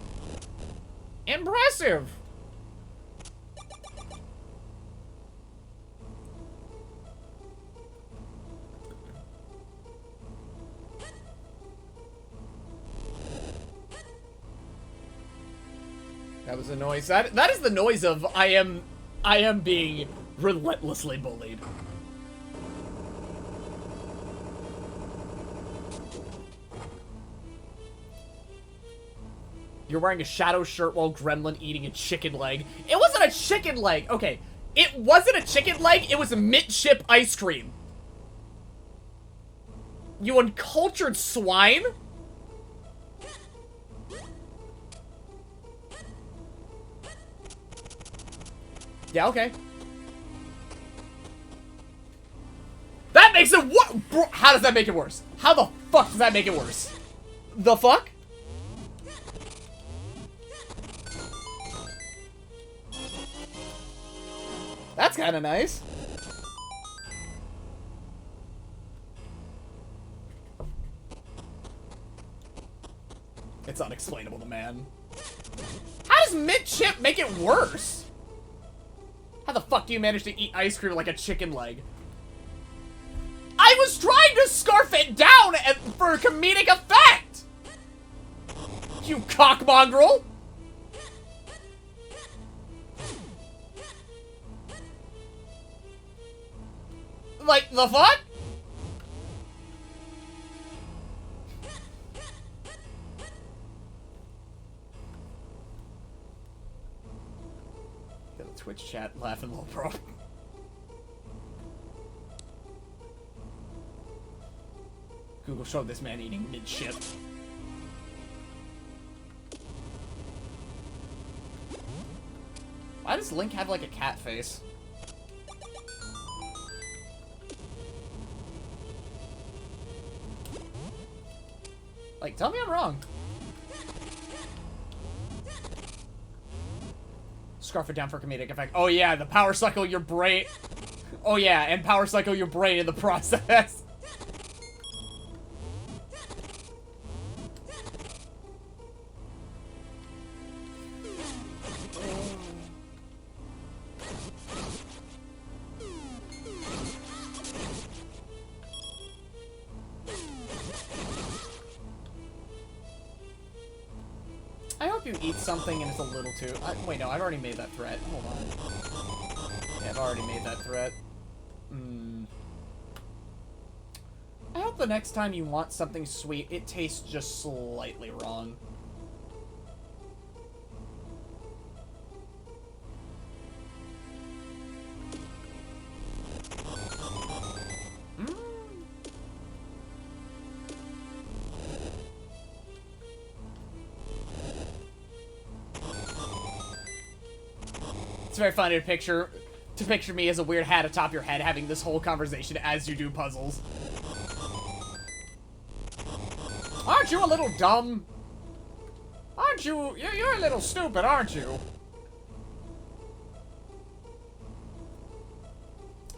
Impressive. That was a noise. That is the noise of I am being relentlessly bullied. You're wearing a shadow shirt while Gremlin eating a chicken leg. It wasn't a chicken leg. Okay, it wasn't a chicken leg. It was a midship ice cream. You uncultured swine. Yeah, okay. makes it what? Bro, how does that make it worse? How the fuck does that make it worse? The fuck? That's kind of nice. It's unexplainable to man. How does mid-chip make it worse? How the fuck do you manage to eat ice cream like a chicken leg? I was trying to scarf it down for comedic effect! You cockmongrel! Like, the fuck? Got a Twitch chat laughing, little bro. Google showed this man eating mid-ship. Why does Link have, like, a cat face? Like, tell me I'm wrong. Scarf it down for comedic effect. Oh yeah, the power cycle your brain. Oh yeah, and power cycle your brain in the process. I hope you eat something and it's a little too... wait, no, I've already made that threat. Hold on. Yeah, I've already made that threat. I hope the next time you want something sweet, it tastes just slightly wrong. It's very funny to picture me as a weird hat atop your head having this whole conversation as you do puzzles. Aren't you a little dumb? Aren't you? You're a little stupid, aren't you?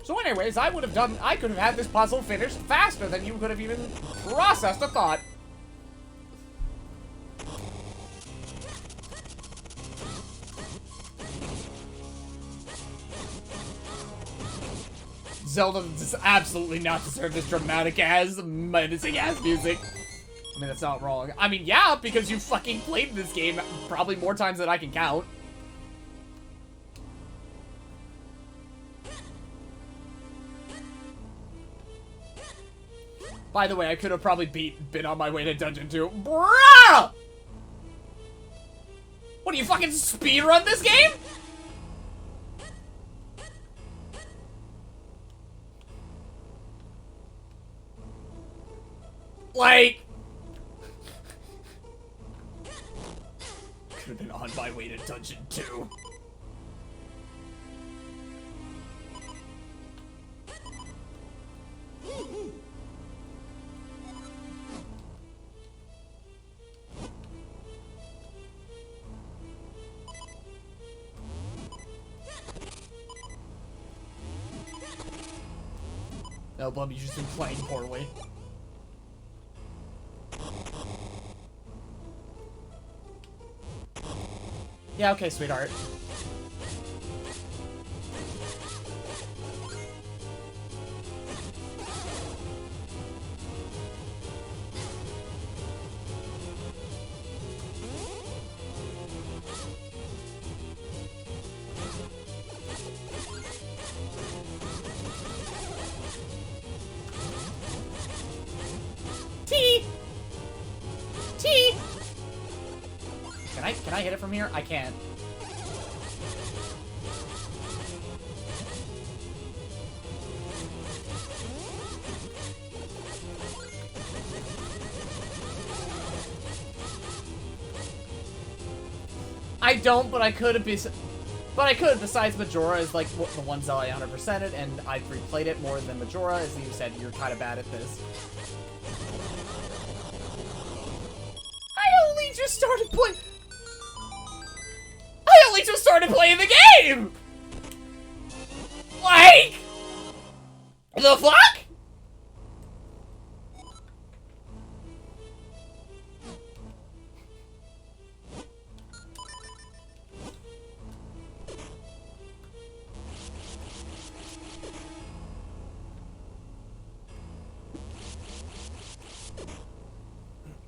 So anyways, I could have had this puzzle finished faster than you could have even processed a thought. Zelda does absolutely not deserve this dramatic ass, menacing ass music. I mean, that's not wrong. I mean, yeah, because you fucking played this game probably more times than I can count. By the way, I could have probably been on my way to Dungeon 2. Bruh! What, do you fucking speedrun this game? Like... could have been on my way to Dungeon 2. No, Blum, you've just been playing poorly. Yeah, okay, sweetheart. T! T! Can I hit it from here? I can't. I don't, but I could have been. But I could, besides Majora is like the one Zelda I 100%ed, and I've replayed it more than Majora, as you said, you're kind of bad at this. I only just started playing the game! Like, the fuck?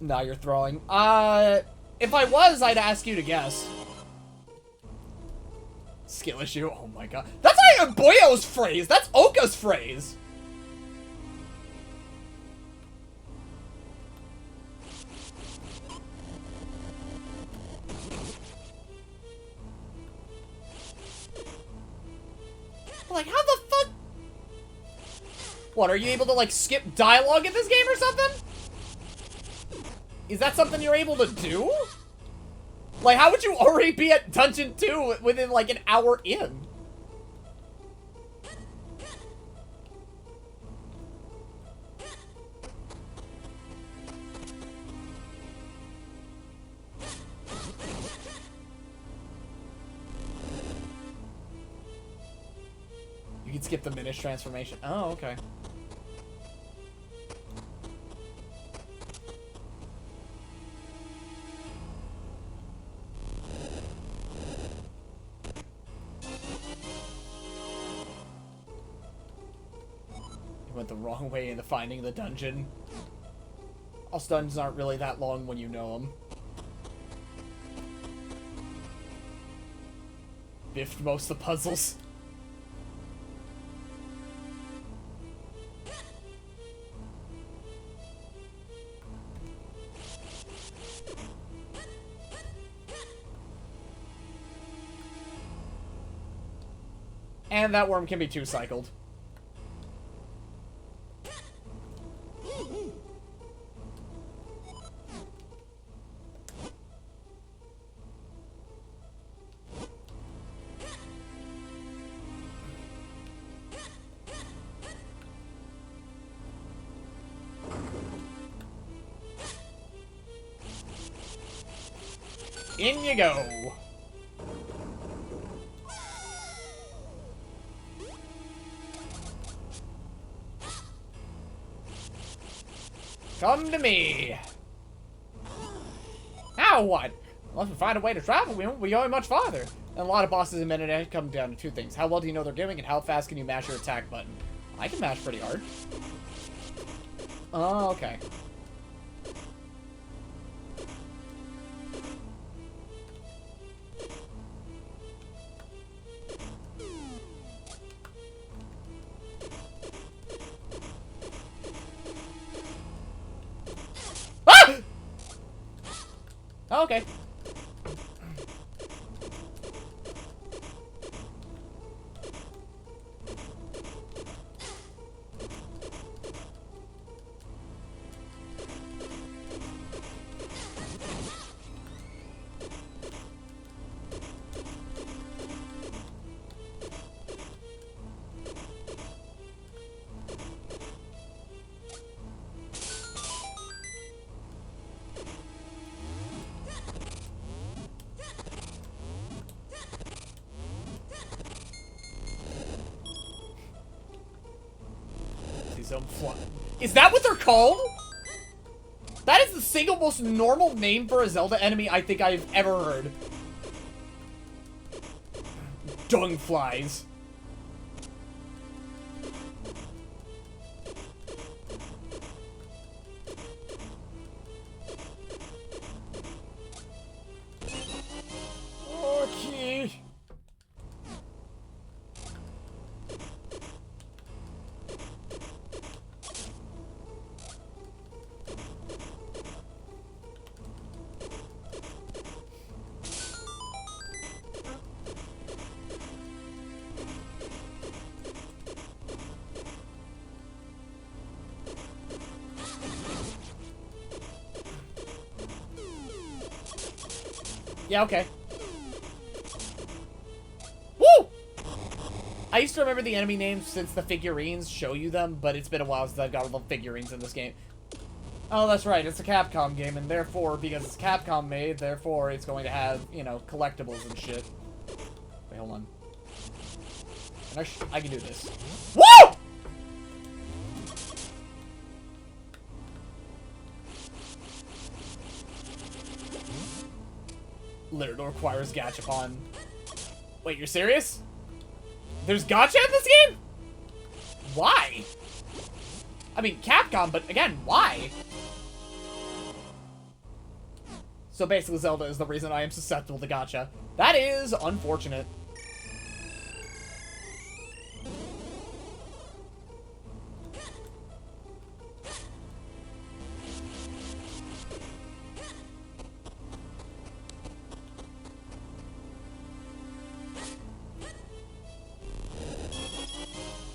Now you're throwing. If I was, I'd ask you to guess. Skill issue? Oh my god. That's not even Boyo's phrase! That's Oka's phrase! Like, how the fuck? What, are you able to, like, skip dialogue in this game or something? Is that something you're able to do? Like, how would you already be at Dungeon 2 within, like, an hour in? You can skip the Minish transformation. Oh, okay. Went the wrong way into finding the dungeon. Also, dungeons aren't really that long when you know them. Biffed most of the puzzles. And that worm can be two-cycled. In you go. Come to me. Now what? Unless we find a way to travel, we won't be going much farther. And a lot of bosses in Meta come down to two things. How well do you know they're doing, and how fast can you mash your attack button? I can mash pretty hard. Oh, okay. Okay. Is that what they're called? That is the single most normal name for a Zelda enemy I think I've ever heard. Dung flies. Okay. Yeah, okay. I used to remember the enemy names since the figurines show you them, but it's been a while since I've got all the figurines in this game. Oh, that's right, it's a Capcom game, and therefore, because it's Capcom made, therefore it's going to have, you know, collectibles and shit. Wait, hold on. I can do this. Woo! Literally requires Gachapon. Wait, you're serious? There's gacha in this game? Why? I mean, Capcom, but again, why? So basically, Zelda is the reason I am susceptible to gacha. That is unfortunate.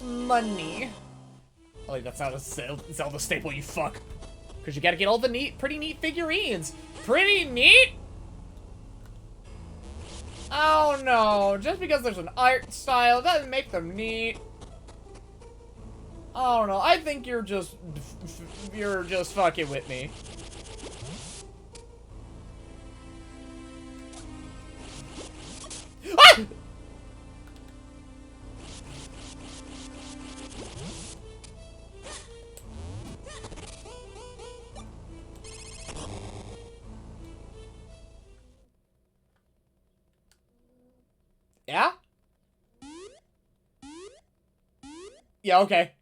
Money. Oh, wait, that's not a Zelda staple, you fuck. Because you gotta get all the pretty neat figurines. Pretty neat? Oh no, just because there's an art style doesn't make them neat. Oh no, I think you're just fucking with me. Ah! Yeah? Yeah, okay.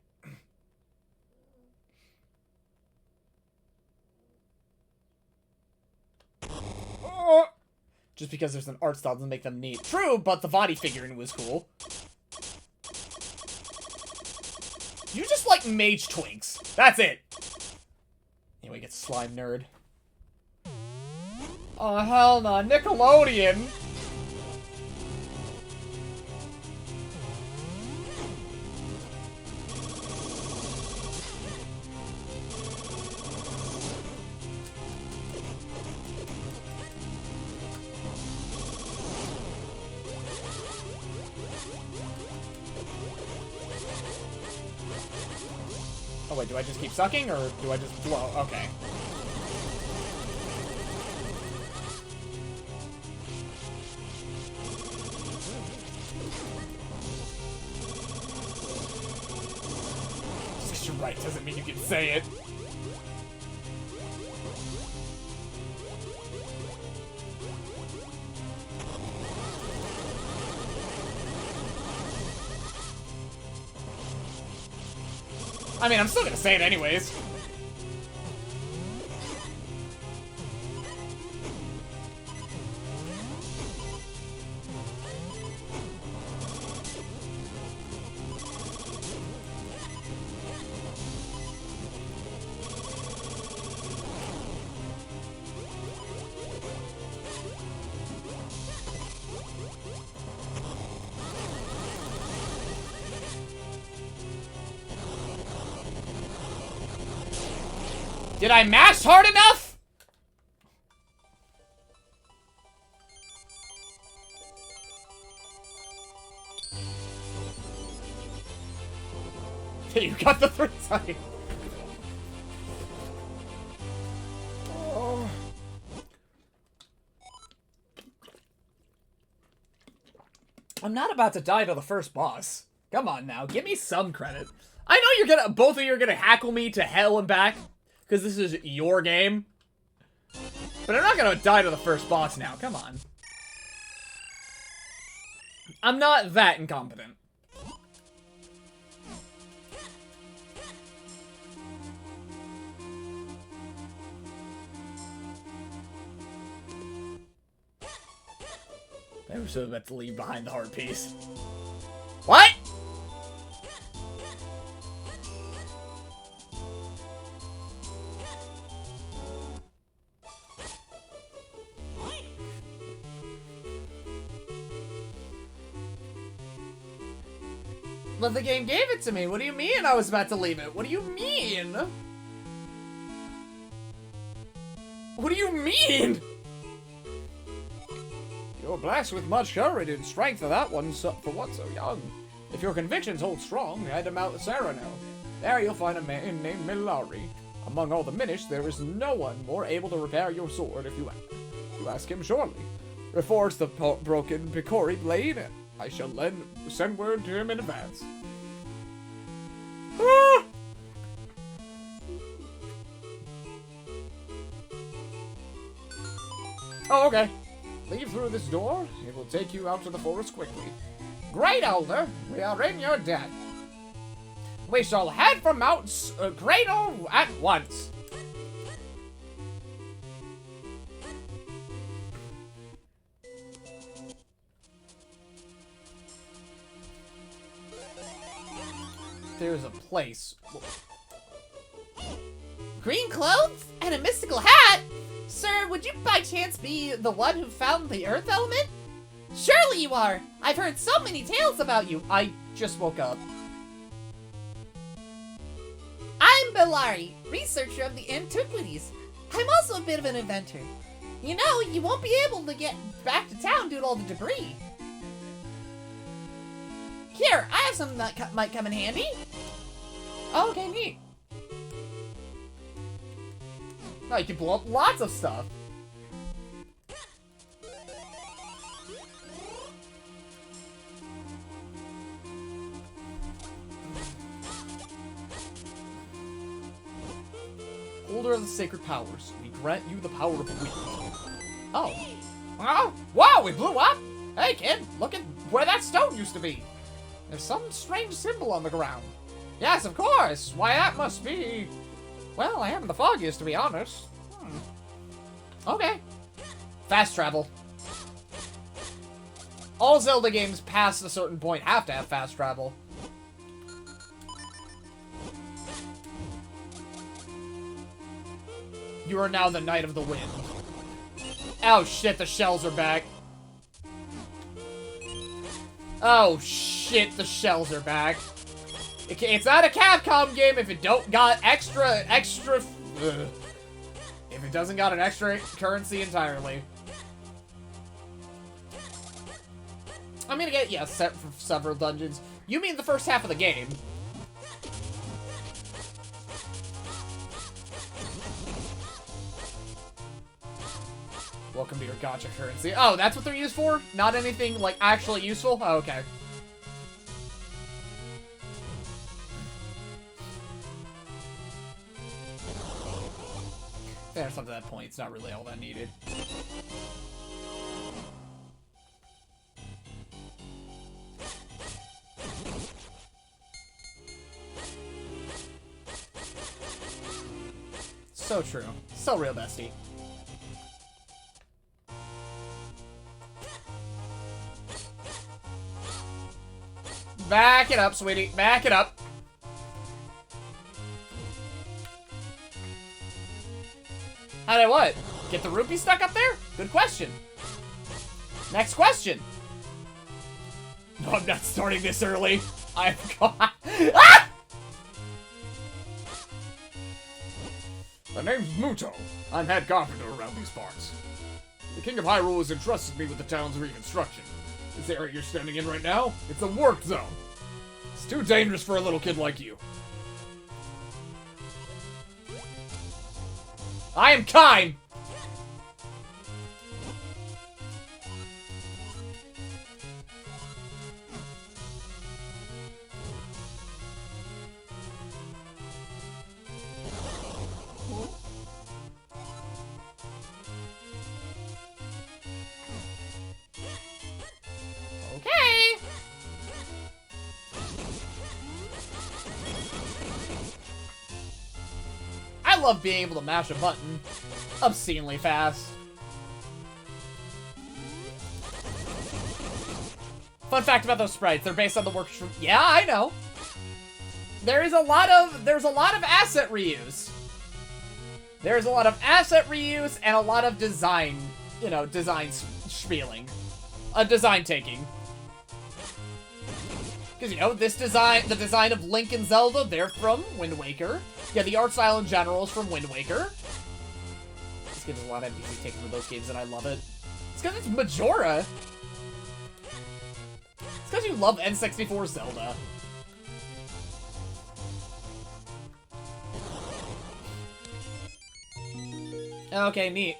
Just because there's an art style doesn't make them neat. True, but the body figurine was cool. You just like mage twinks. That's it. Anyway, get slime nerd. Oh, hell no. Nickelodeon. Oh wait, do I just keep sucking, or do I just blow? Okay. Just 'cause you're right doesn't mean you can say it. I mean, I'm still gonna say it anyways. Did I mash hard enough? Hey, you got the 3 times. Oh. I'm not about to die to the first boss. Come on now, give me some credit. I know both of you are gonna hackle me to hell and back, because this is your game. But I'm not gonna die to the first boss now, come on. I'm not that incompetent. I was so about to leave behind the hard piece. What? But the game gave it to me. What do you mean I was about to leave it? What do you mean? What do you mean? You're blessed with much courage and strength for that one, for one so young. If your convictions hold strong, head to Mount Sereno. There you'll find a man named Milari. Among all the Minish, there is no one more able to repair your sword if you ask him shortly. Reforge the broken Picori blade. I shall send word to him in advance. Ah! Oh, okay. Leave through this door. It will take you out to the forest quickly. Great Elder, we are in your debt. We shall head for Mount Grado at once. There's a place. Green clothes and a mystical hat? Sir, would you by chance be the one who found the earth element? Surely you are! I've heard so many tales about you. I just woke up. I'm Belari, researcher of the antiquities. I'm also a bit of an inventor. You know, you won't be able to get back to town due to all the debris. Here, I have something that might come in handy. Oh, okay, neat. Oh, you can blow up lots of stuff. Holder of the sacred powers, we grant you the power of the wind. Oh. Oh, wow, we blew up? Hey, kid, look at where that stone used to be. There's some strange symbol on the ground. Yes, of course. Why, that must be... Well, I haven't the foggiest, to be honest. Okay. Fast travel. All Zelda games past a certain point have to have fast travel. You are now the Knight of the Wind. Oh shit, the shells are back. Oh shit, the shells are back. It's not a Capcom game if it don't got extra... Ugh. If it doesn't got an extra currency entirely. I'm gonna get, yeah, set for several dungeons. You mean the first half of the game. Welcome to your gacha currency. Oh, that's what they're used for? Not anything, like, actually useful? Oh, okay. There's up to that point, it's not really all that needed. So true. So real, bestie. Back it up, sweetie. Back it up. How did I what? Get the rupee stuck up there? Good question. Next question. No, I'm not starting this early. I've got... Ah! The name's Muto. I'm head carpenter around these parts. The King of Hyrule has entrusted me with the town's reconstruction. This area you're standing in right now, it's a work zone. It's too dangerous for a little kid like you. I am kind! Okay! I love being able to mash a button obscenely fast. Fun fact about those sprites, they're based on the works from... Yeah, I know. There's a lot of asset reuse. There's a lot of asset reuse and a lot of design, you know, design spieling. Design taking. Because, you know, this design, the design of Link and Zelda, they're from Wind Waker. Yeah, the art style in general is from Wind Waker. This game has a lot of NPC taken from those games, and I love it. It's because it's Majora. It's because you love N64 Zelda. Okay, neat.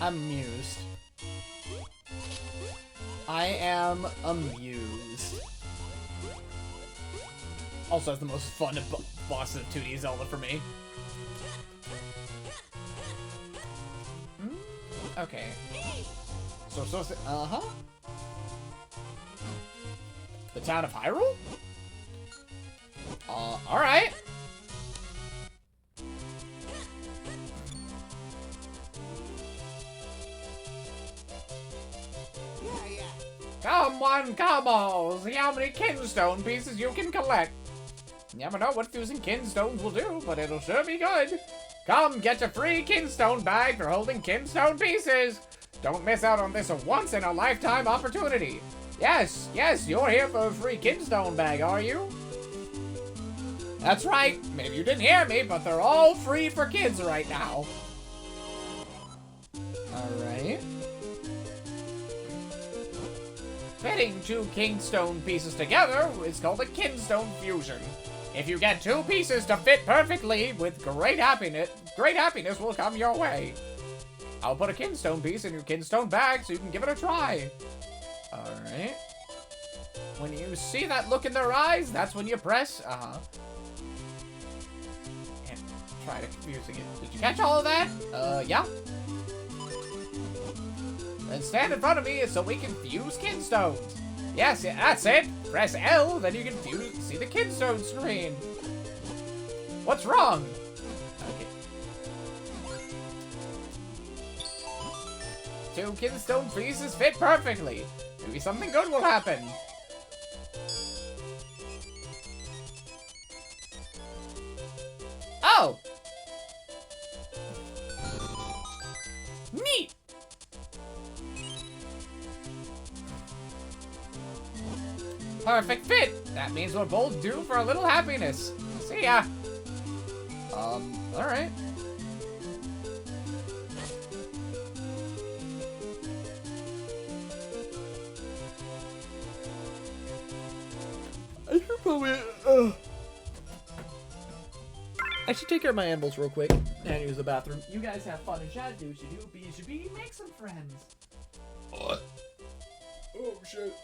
Amused. I am amused. Also has the most fun boss of 2D Zelda for me. Okay. Uh-huh. The town of Hyrule? Alright. Come on, come on! See how many kinstone pieces you can collect. You never know what fusing kinstones will do, but it'll sure be good. Come, get your free kinstone bag for holding kinstone pieces. Don't miss out on this once-in-a-lifetime opportunity. Yes, you're here for a free kinstone bag, are you? That's right. Maybe you didn't hear me, but they're all free for kids right now. Alright. Fitting two kinstone pieces together is called a kinstone fusion. If you get two pieces to fit perfectly, with great happiness will come your way. I'll put a kinstone piece in your kinstone bag so you can give it a try. Alright. When you see that look in their eyes, that's when you press, and try to confusing it. Did you catch all of that? Yeah. Then stand in front of me so we can fuse kinstones. Yes, that's it. Press L, then you can see the kinstone screen. What's wrong? Okay. Two kinstone pieces fit perfectly. Maybe something good will happen. Oh! Neat! Perfect fit! That means we're both due for a little happiness. See ya! Alright. I should probably, I should take care of my animals real quick and use the bathroom. You guys have fun and chat, do should do, be should be, make some friends. Oh, shit.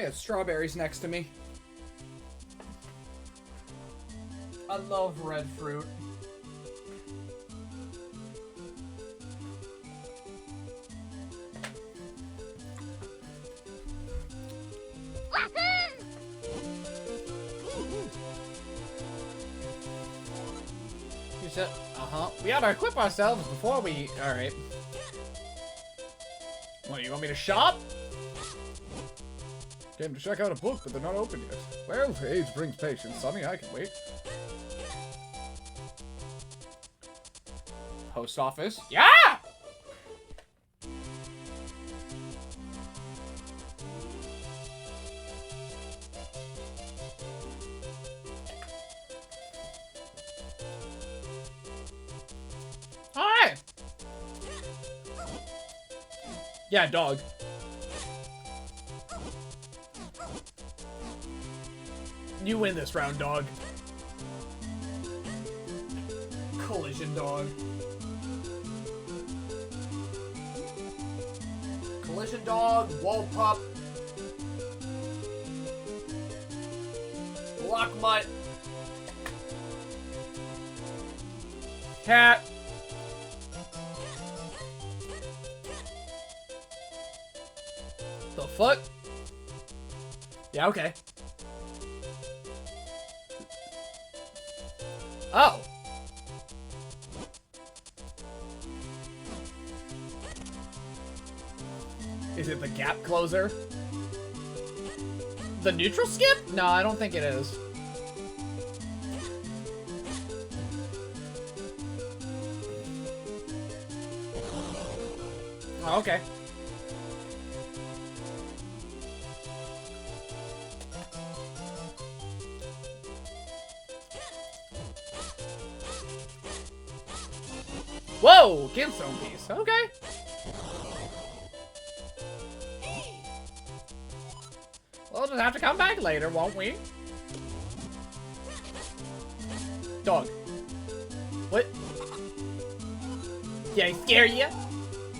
I have strawberries next to me. I love red fruit. You said, we gotta equip ourselves before we. Alright. What, you want me to shop? Came to check out a book, but they're not open yet. Well, age brings patience, Sonny. I can wait. Post office. Yeah! Alright. Yeah, dog. You win this round, dog. Collision dog. Collision dog, wall pup. Block mutt. Cat. The fuck? Yeah, okay. Oh. Is it the gap closer? The neutral skip? No, I don't think it is. Oh, okay. Whoa! Kinstone piece. Okay. We'll just have to come back later, won't we? Dog. What? Did I scare you?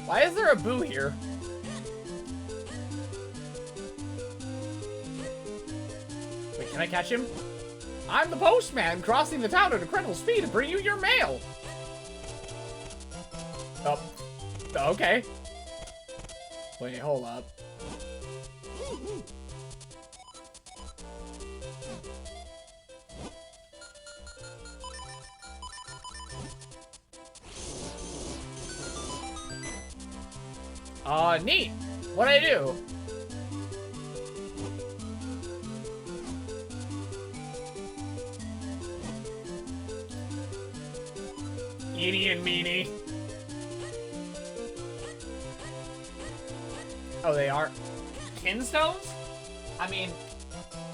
Why is there a boo here? Wait, can I catch him? I'm the postman, crossing the town at incredible speed to bring you your mail. Oh. Okay. Wait, hold up. Neat. What'd I do? Eeny and meeny. Oh, they are kinstones? I mean,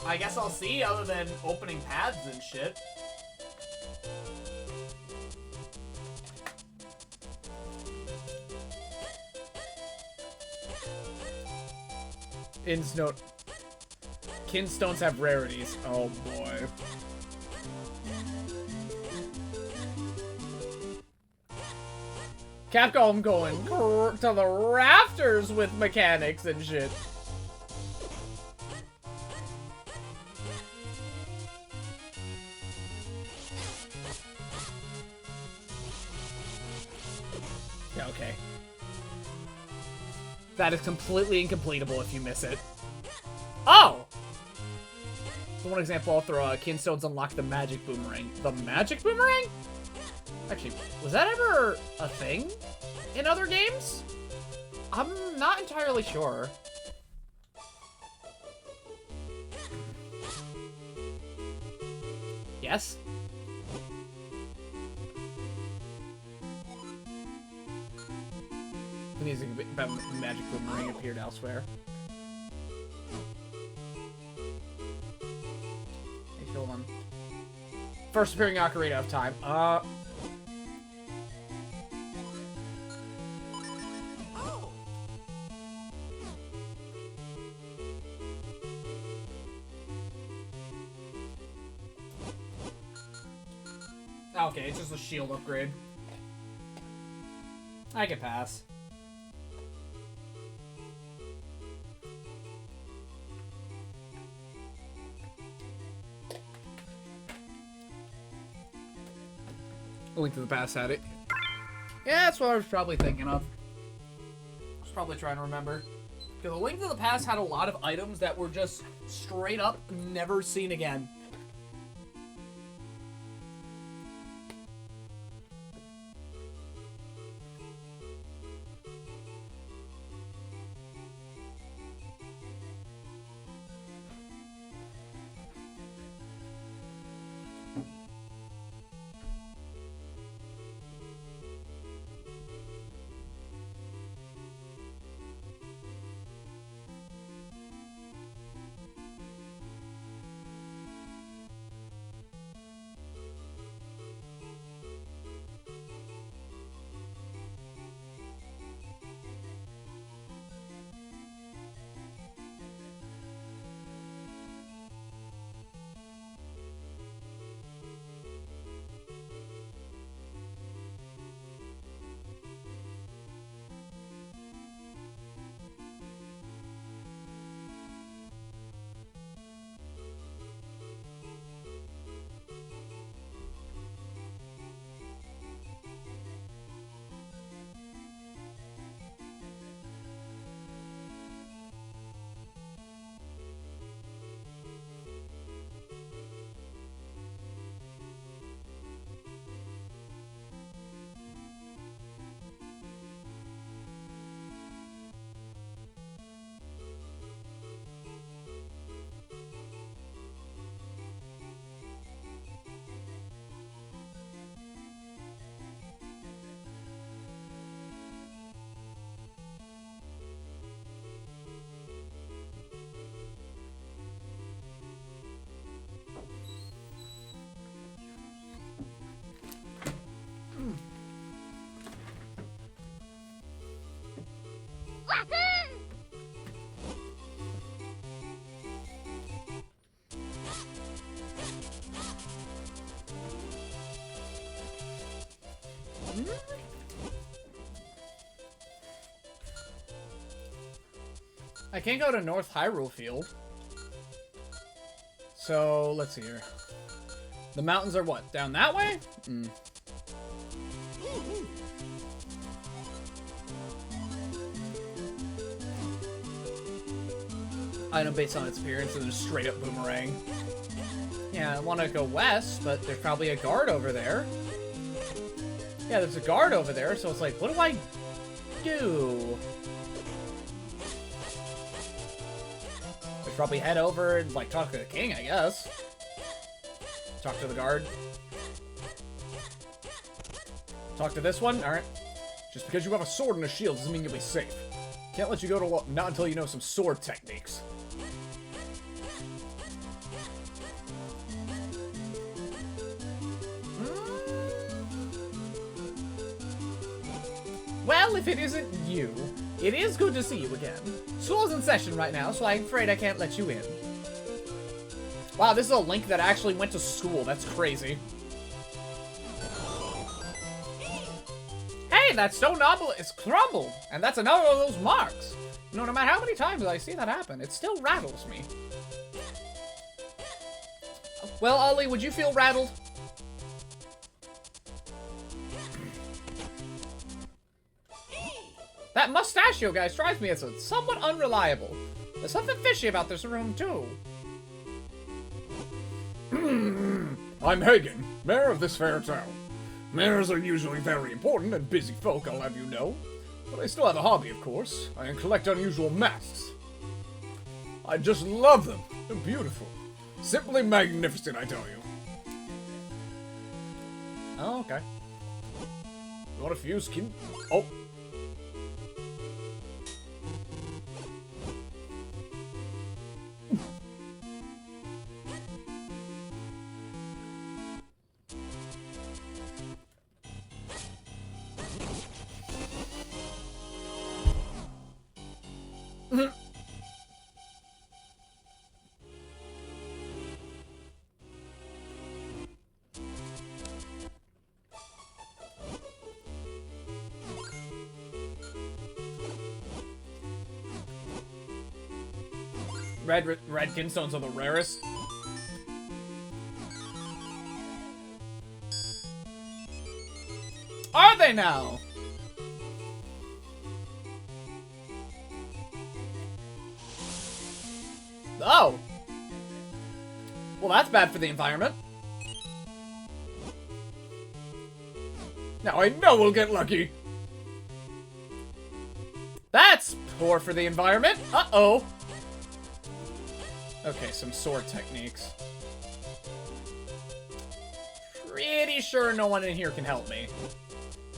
I guess I'll see other than opening paths and shit. Insnote. Kinstones have rarities. Oh boy. Capcom going to the rafters with mechanics and shit. Yeah, okay. That is completely incompletable if you miss it. Oh! For one example, I'll throw Kinstones unlock the magic boomerang. The magic boomerang? Actually, was that ever a thing in other games? I'm not entirely sure. Yes? The music about magic boomerang appeared elsewhere. Hey, hold on. First appearing Ocarina of Time. Okay, it's just a shield upgrade. I can pass. A Link to the Past had it. Yeah, that's what I was probably thinking of. I was probably trying to remember. Because A Link to the Past had a lot of items that were just straight up never seen again. I can't go to North Hyrule Field. So, let's see here. The mountains are what? Down that way? Mm. Item based on its appearance and then straight up boomerang. Yeah, I want to go west, but there's probably a guard over there. Yeah, there's a guard over there, so it's like, what do I do? I should probably head over and, like, talk to the king, I guess. Talk to the guard. Talk to this one? Alright. Just because you have a sword and a shield doesn't mean you'll be safe. Can't let you go to not until you know some sword techniques. Well, if it isn't you, it is good to see you again. School's in session right now, so I'm afraid I can't let you in. Wow, this is a Link that actually went to school. That's crazy. Hey, that stone knob is crumbled, and that's another of those marks. No matter how many times I see that happen, it still rattles me. Well, Ollie, would you feel rattled? That mustachio guy strikes me as somewhat unreliable. There's something fishy about this room, too. I'm Hagen, mayor of this fair town. Mayors are usually very important and busy folk, I'll have you know. But I still have a hobby, of course. I collect unusual masks. I just love them. They're beautiful. Simply magnificent, I tell you. Oh, okay. You want a few skin? Oh. Red Kinstones are the rarest. are they now? Oh. Well, that's bad for the environment. Now I know we'll get lucky. That's poor for the environment. Uh-oh. Okay, some sword techniques. Pretty sure no one in here can help me.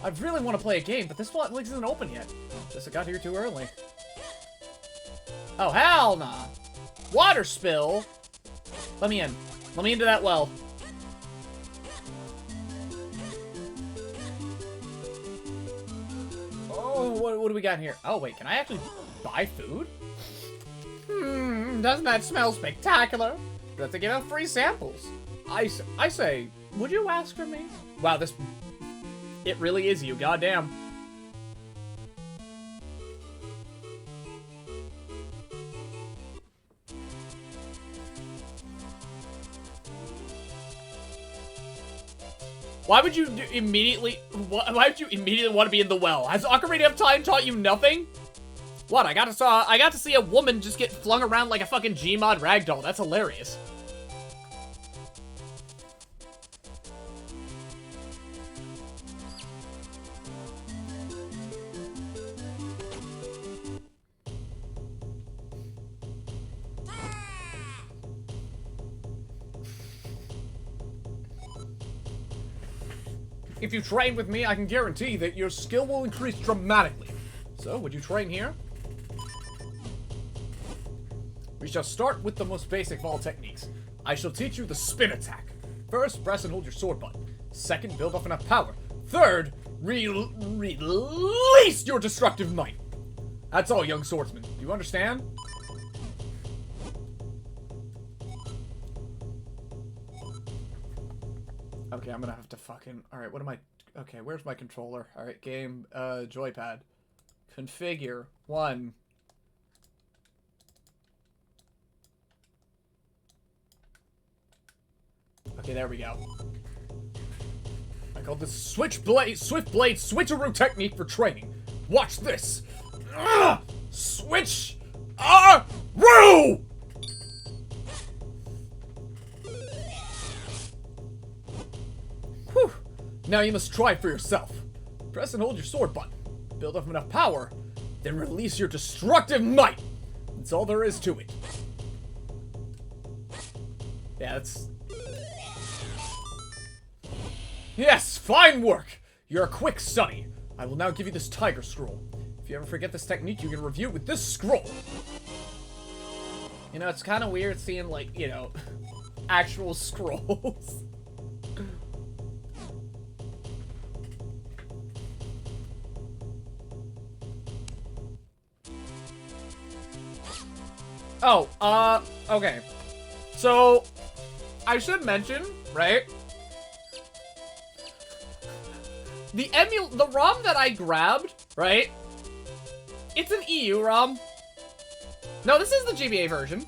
I really want to play a game, but this one isn't open yet. Guess I got here too early. Oh, hell nah. Water spill? Let me in. Let me into that well. Oh, what do we got here? Oh, wait, can I actually buy food? Doesn't that smell spectacular? Do I have to give out free samples? I say, would you ask for me? Wow, this... It really is you, goddamn. Why would you immediately... Why would you immediately want to be in the well? Has Ocarina of Time taught you nothing? What, I got to see a woman just get flung around like a fucking Gmod ragdoll. That's hilarious. If you train with me, I can guarantee that your skill will increase dramatically. So, would you train here? We shall start with the most basic of all techniques. I shall teach you the spin attack. First, press and hold your sword button. Second, build up enough power. Third, release your destructive might. That's all, young swordsman. Do you understand? Okay, I'm gonna have to fucking... Alright, what am I... Okay, where's my controller? Alright, game, joypad. Configure. 1. Okay, there we go. I call this swift blade switcheroo technique for training. Watch this. Switch-a-roo! Whew. Now you must try for yourself. Press and hold your sword button. Build up enough power, then release your destructive might. That's all there is to it. Yeah, that's... Yes, fine work! You're a quick study. I will now give you this tiger scroll. If you ever forget this technique, you can review it with this scroll. You know, it's kind of weird seeing, like, you know, actual scrolls. Oh, okay. So, I should mention, right? The ROM that I grabbed, right? It's an EU ROM. No, this is the GBA version.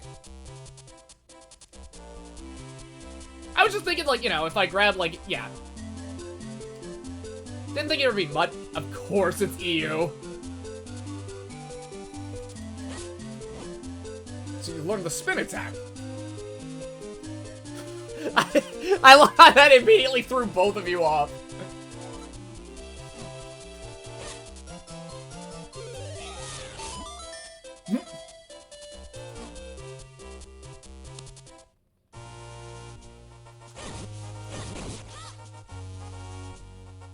I was just thinking, like, you know, if I grab, like, yeah. Didn't think it would be much. Of course it's EU. So you learn the spin attack. I love how that immediately threw both of you off.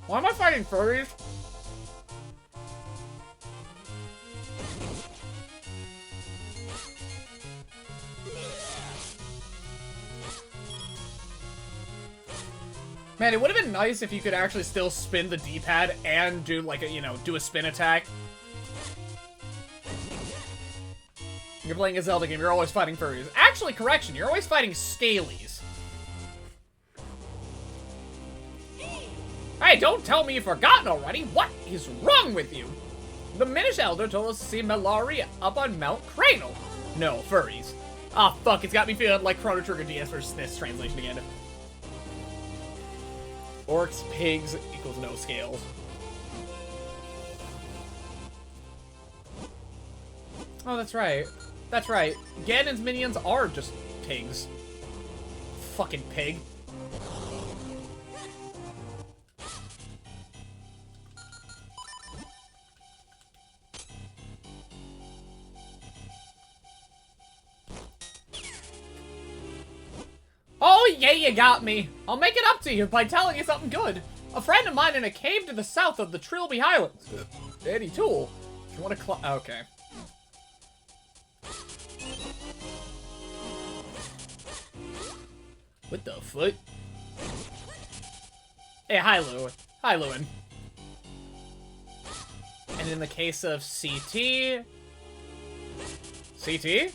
Why am I fighting furries? Man, it would have been nice if you could actually still spin the D-pad and do, like, a, you know, do a spin attack. You're playing a Zelda game, you're always fighting furries. Actually, correction, you're always fighting scalies. Hey, don't tell me you've forgotten already. What is wrong with you? The Minish Elder told us to see Malaria up on Mount Cranal. No, furries. Ah, fuck, it's got me feeling like Chrono Trigger DS versus SNES translation again. Orcs, pigs, equals no scales. Oh, that's right. That's right. Ganon's minions are just pigs. Fucking pig. Oh, yeah, you got me. I'll make it up to you by telling you something good. A friend of mine in a cave to the south of the Trilby Highlands. Eddie Tool. If you want to okay. What the foot? Hey, hi, Lou. Hi, Lewin. And in the case of CT... CT?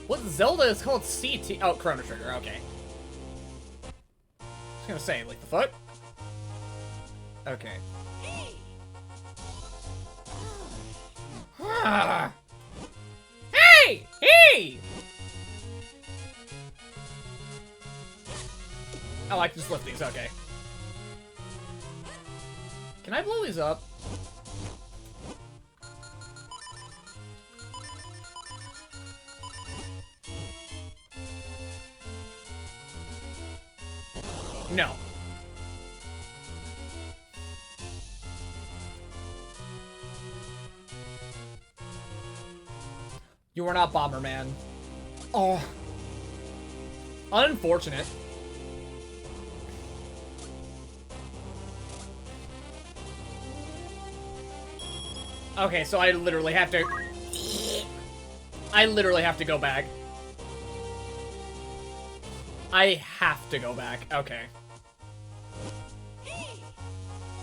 What Zelda is called CT? Oh, Chrono Trigger, okay. I was gonna say, like the foot? Okay. Hey! Hey! Oh, I can just lift these, okay. Can I blow these up? No. You are not Bomberman. Oh. Unfortunate. Okay, so I literally have to... I literally have to go back. I have to go back. Okay.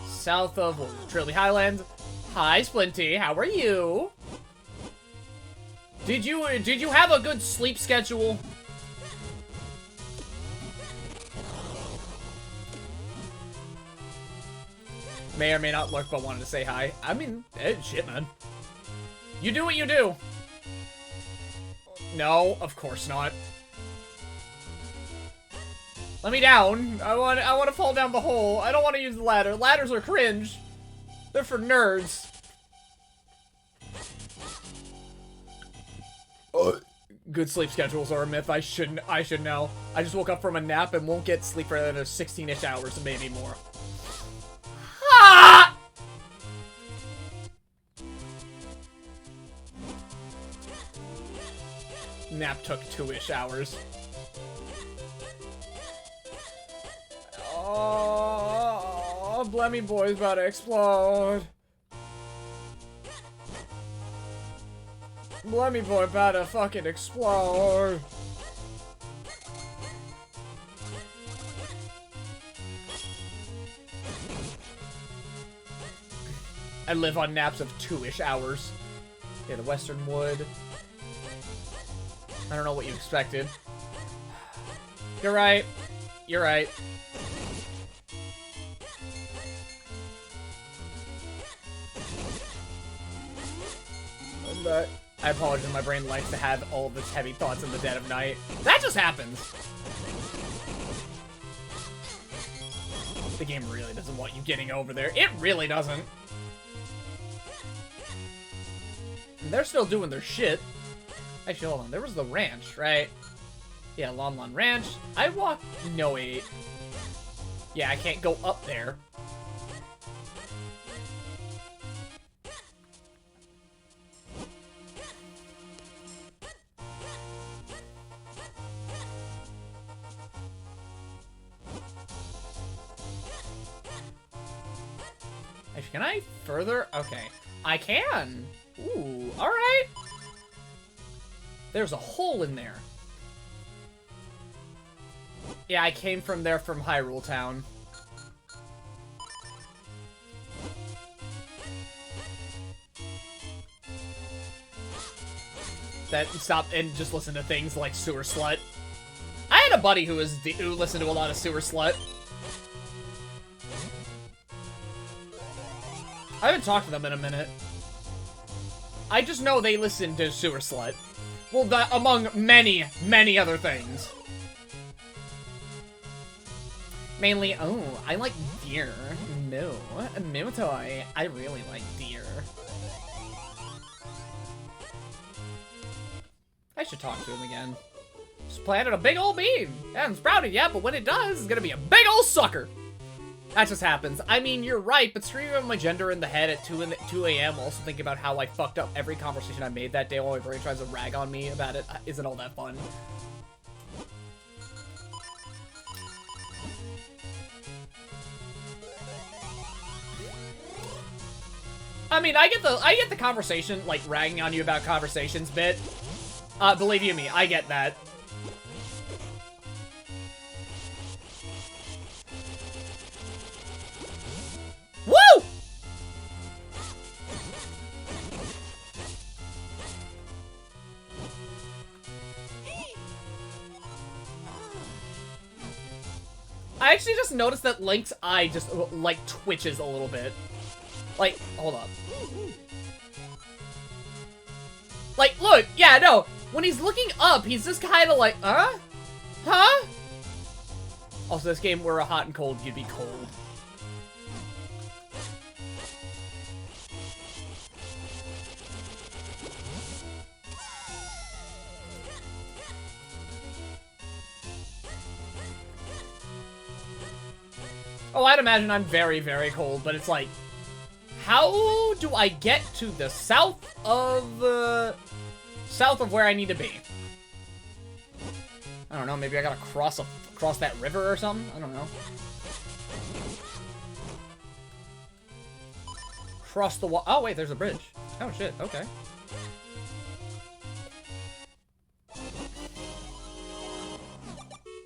South of Trilby Highlands. Hi, Splinty. How are you? Did you have a good sleep schedule? May or may not look, but wanted to say hi. I mean, shit, man. You do what you do. No, of course not. Let me down. I want to fall down the hole. I don't want to use the ladder. Ladders are cringe. They're for nerds. Good sleep schedules are a myth. I should know. I just woke up from a nap and won't get sleep for another 16-ish hours, maybe more. Ah! Nap took 2-ish hours. Oh, Blemmy Boy's about to explode. Blemmy Boy about to fucking explode. I live on naps of 2-ish hours. Yeah, the Western Wood. I don't know what you expected. You're right. You're right. But I apologize, my brain likes to have all of its heavy thoughts in the dead of night. That just happens! The game really doesn't want you getting over there. It really doesn't. And they're still doing their shit. Actually, hold on. There was the ranch, right? Yeah, Lon Lon Ranch. I walked... No, wait. Yeah, I can't go up there. Actually, can I further? Okay. I can! Ooh, alright! There's a hole in there. Yeah, I came from there from Hyrule Town. Stop and just listen to things like Sewer Slut. I had a buddy who listened to a lot of Sewer Slut. I haven't talked to them in a minute. I just know they listen to Sewer Slut. Well, among many, many other things. Mainly, oh, I like deer. Moo. Moo toy. I really like deer. I should talk to him again. Just planted a big old bean. It hasn't sprouted yet, but when it does, it's gonna be a big old sucker. That just happens. I mean, you're right, but screaming about my gender in the head at 2 a.m. also thinking about how I fucked up every conversation I made that day while my brain tries to rag on me about it isn't all that fun. I mean, I get the conversation, like, ragging on you about conversations bit. Believe you me, I get that. Woo! I actually just noticed that Link's eye just, like, twitches a little bit. Like, hold up. Like, look, yeah, no. When he's looking up, he's just kind of like, huh? Huh? Also, this game were a hot and cold, you'd be cold. Oh, I'd imagine I'm very, very cold, but it's like, how do I get to the south of where I need to be? I don't know, maybe I gotta cross that river or something? I don't know. Cross the wall. Oh, wait, there's a bridge. Oh, shit, okay.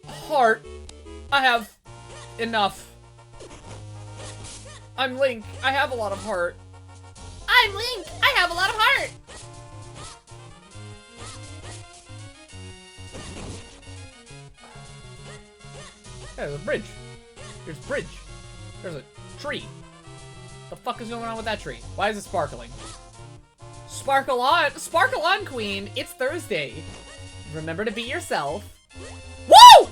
Heart. I have enough. I'm Link. I have a lot of heart. I'm Link. I have a lot of heart. Yeah, there's a bridge. There's a bridge. There's a tree. The fuck is going on with that tree? Why is it sparkling? Sparkle on, queen. It's Thursday. Remember to be yourself. Woo!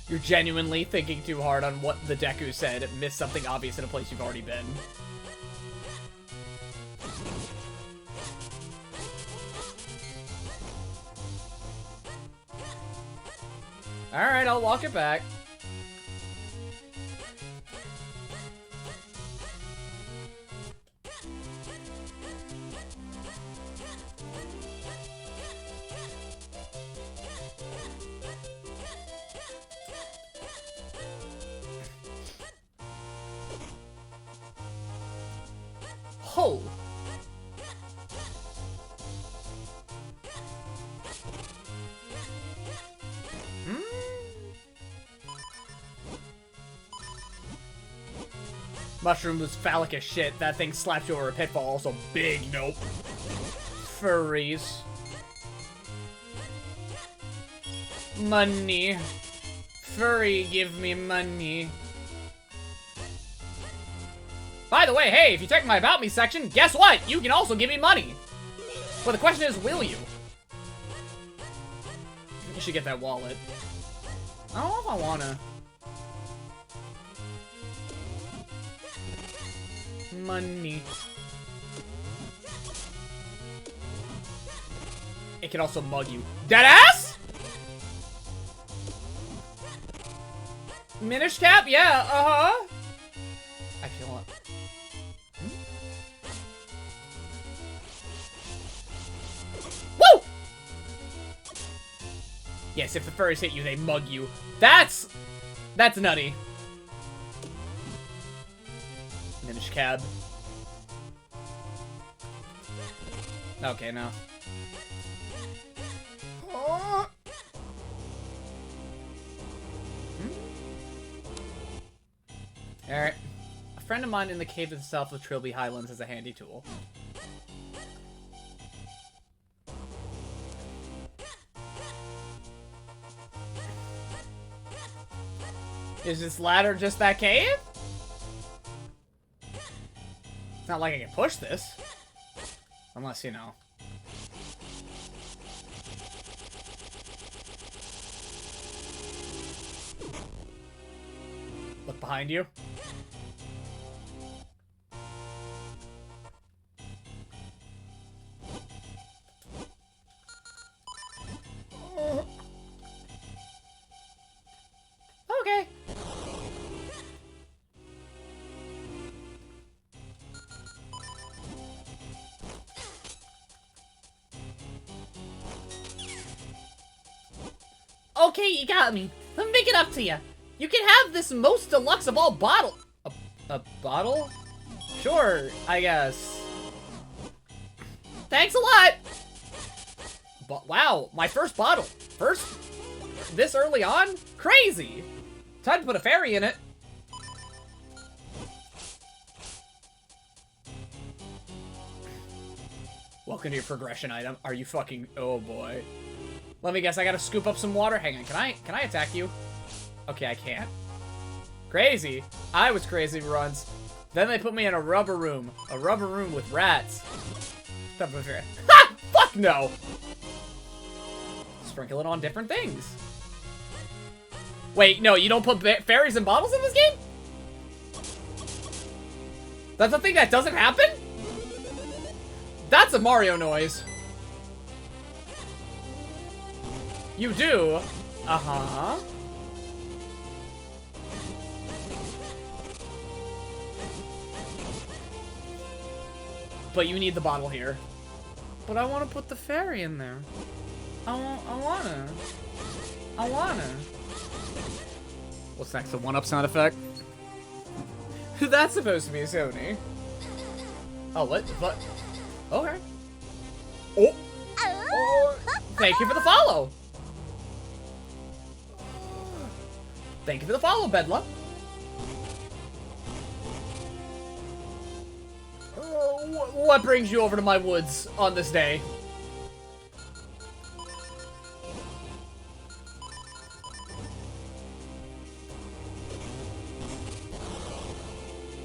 You're genuinely thinking too hard on what the Deku said. Missed something obvious in a place you've already been. Alright, I'll walk it back. Oh. Mushroom was phallic as shit. That thing slapped you over a pitfall. Also big, nope. Furries. Money. Furry, give me money. By the way, hey, if you check my About Me section, guess what? You can also give me money. But the question is, will you? You should get that wallet. I don't know if I wanna. Money. It can also mug you. Deadass? Minish cap? Yeah, uh-huh. Actually, hold on. Woo! Yes, if the furries hit you, they mug you. That's nutty. Minish cab. Okay, no. Oh. Alright. A friend of mine in the cave to the south of Trilby Highlands has a handy tool. Is this ladder just that cave? It's not like I can push this. Unless, you know. behind you. Okay. Okay, you got me. Let me make it up to you. You can have this most deluxe of all bottle. A bottle? Sure, I guess. Thanks a lot. But wow, my first bottle. First, this early on? Crazy. Time to put a fairy in it. Welcome to your progression item. Are you fucking... Oh boy. Let me guess, I gotta scoop up some water. Hang on, can I attack you? Okay, I can't. Crazy. I was crazy runs. Then they put me in a rubber room. A rubber room with rats. Ha! Fuck no! Sprinkle it on different things. Wait, no, you don't put fairies in bottles in this game? That's a thing that doesn't happen? That's a Mario noise. You do? Uh-huh. But you need the bottle here. But I want to put the fairy in there. I wanna. What's next? The one-up sound effect? That's supposed to be Sony. Oh, what? Okay. Oh. Thank you for the follow. Thank you for the follow, Bedla. What brings you over to my woods on this day?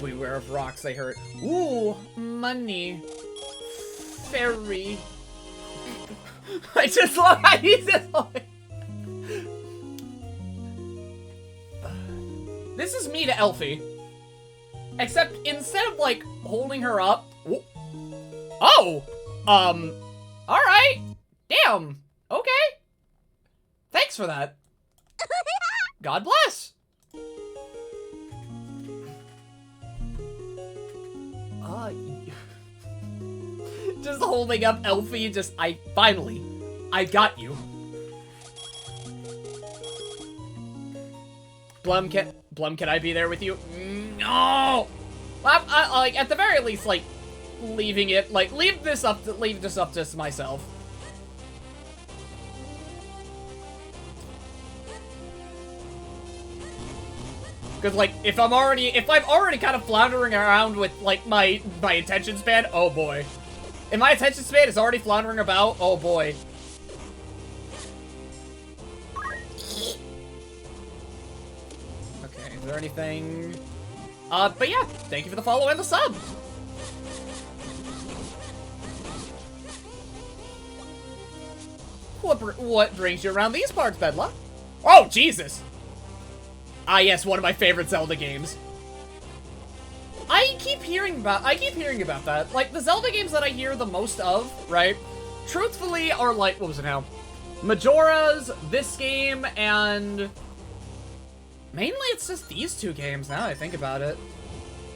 Beware of rocks, they hurt. Ooh, money. Fairy. I just love how he's just like... This is me to Elfie. Except instead of, like, holding her up... Oh! Alright. Damn. Okay. Thanks for that. God bless. Just holding up Elfie, just, finally, I got you. Blem, can I be there with you? No! I like, at the very least, like, leaving it, like, leave this up to myself. Because, like, if I'm already kind of floundering around with, like, my attention span, oh boy. If my attention span is already floundering about, oh boy. Okay, is there anything? But yeah, thank you for the follow and the sub. What brings you around these parts, Bedla? Oh, Jesus! Ah, yes, one of my favorite Zelda games. I keep hearing about that. Like, the Zelda games that I hear the most of, right, truthfully are like, what was it now? Majora's, this game, and... mainly it's just these two games now I think about it.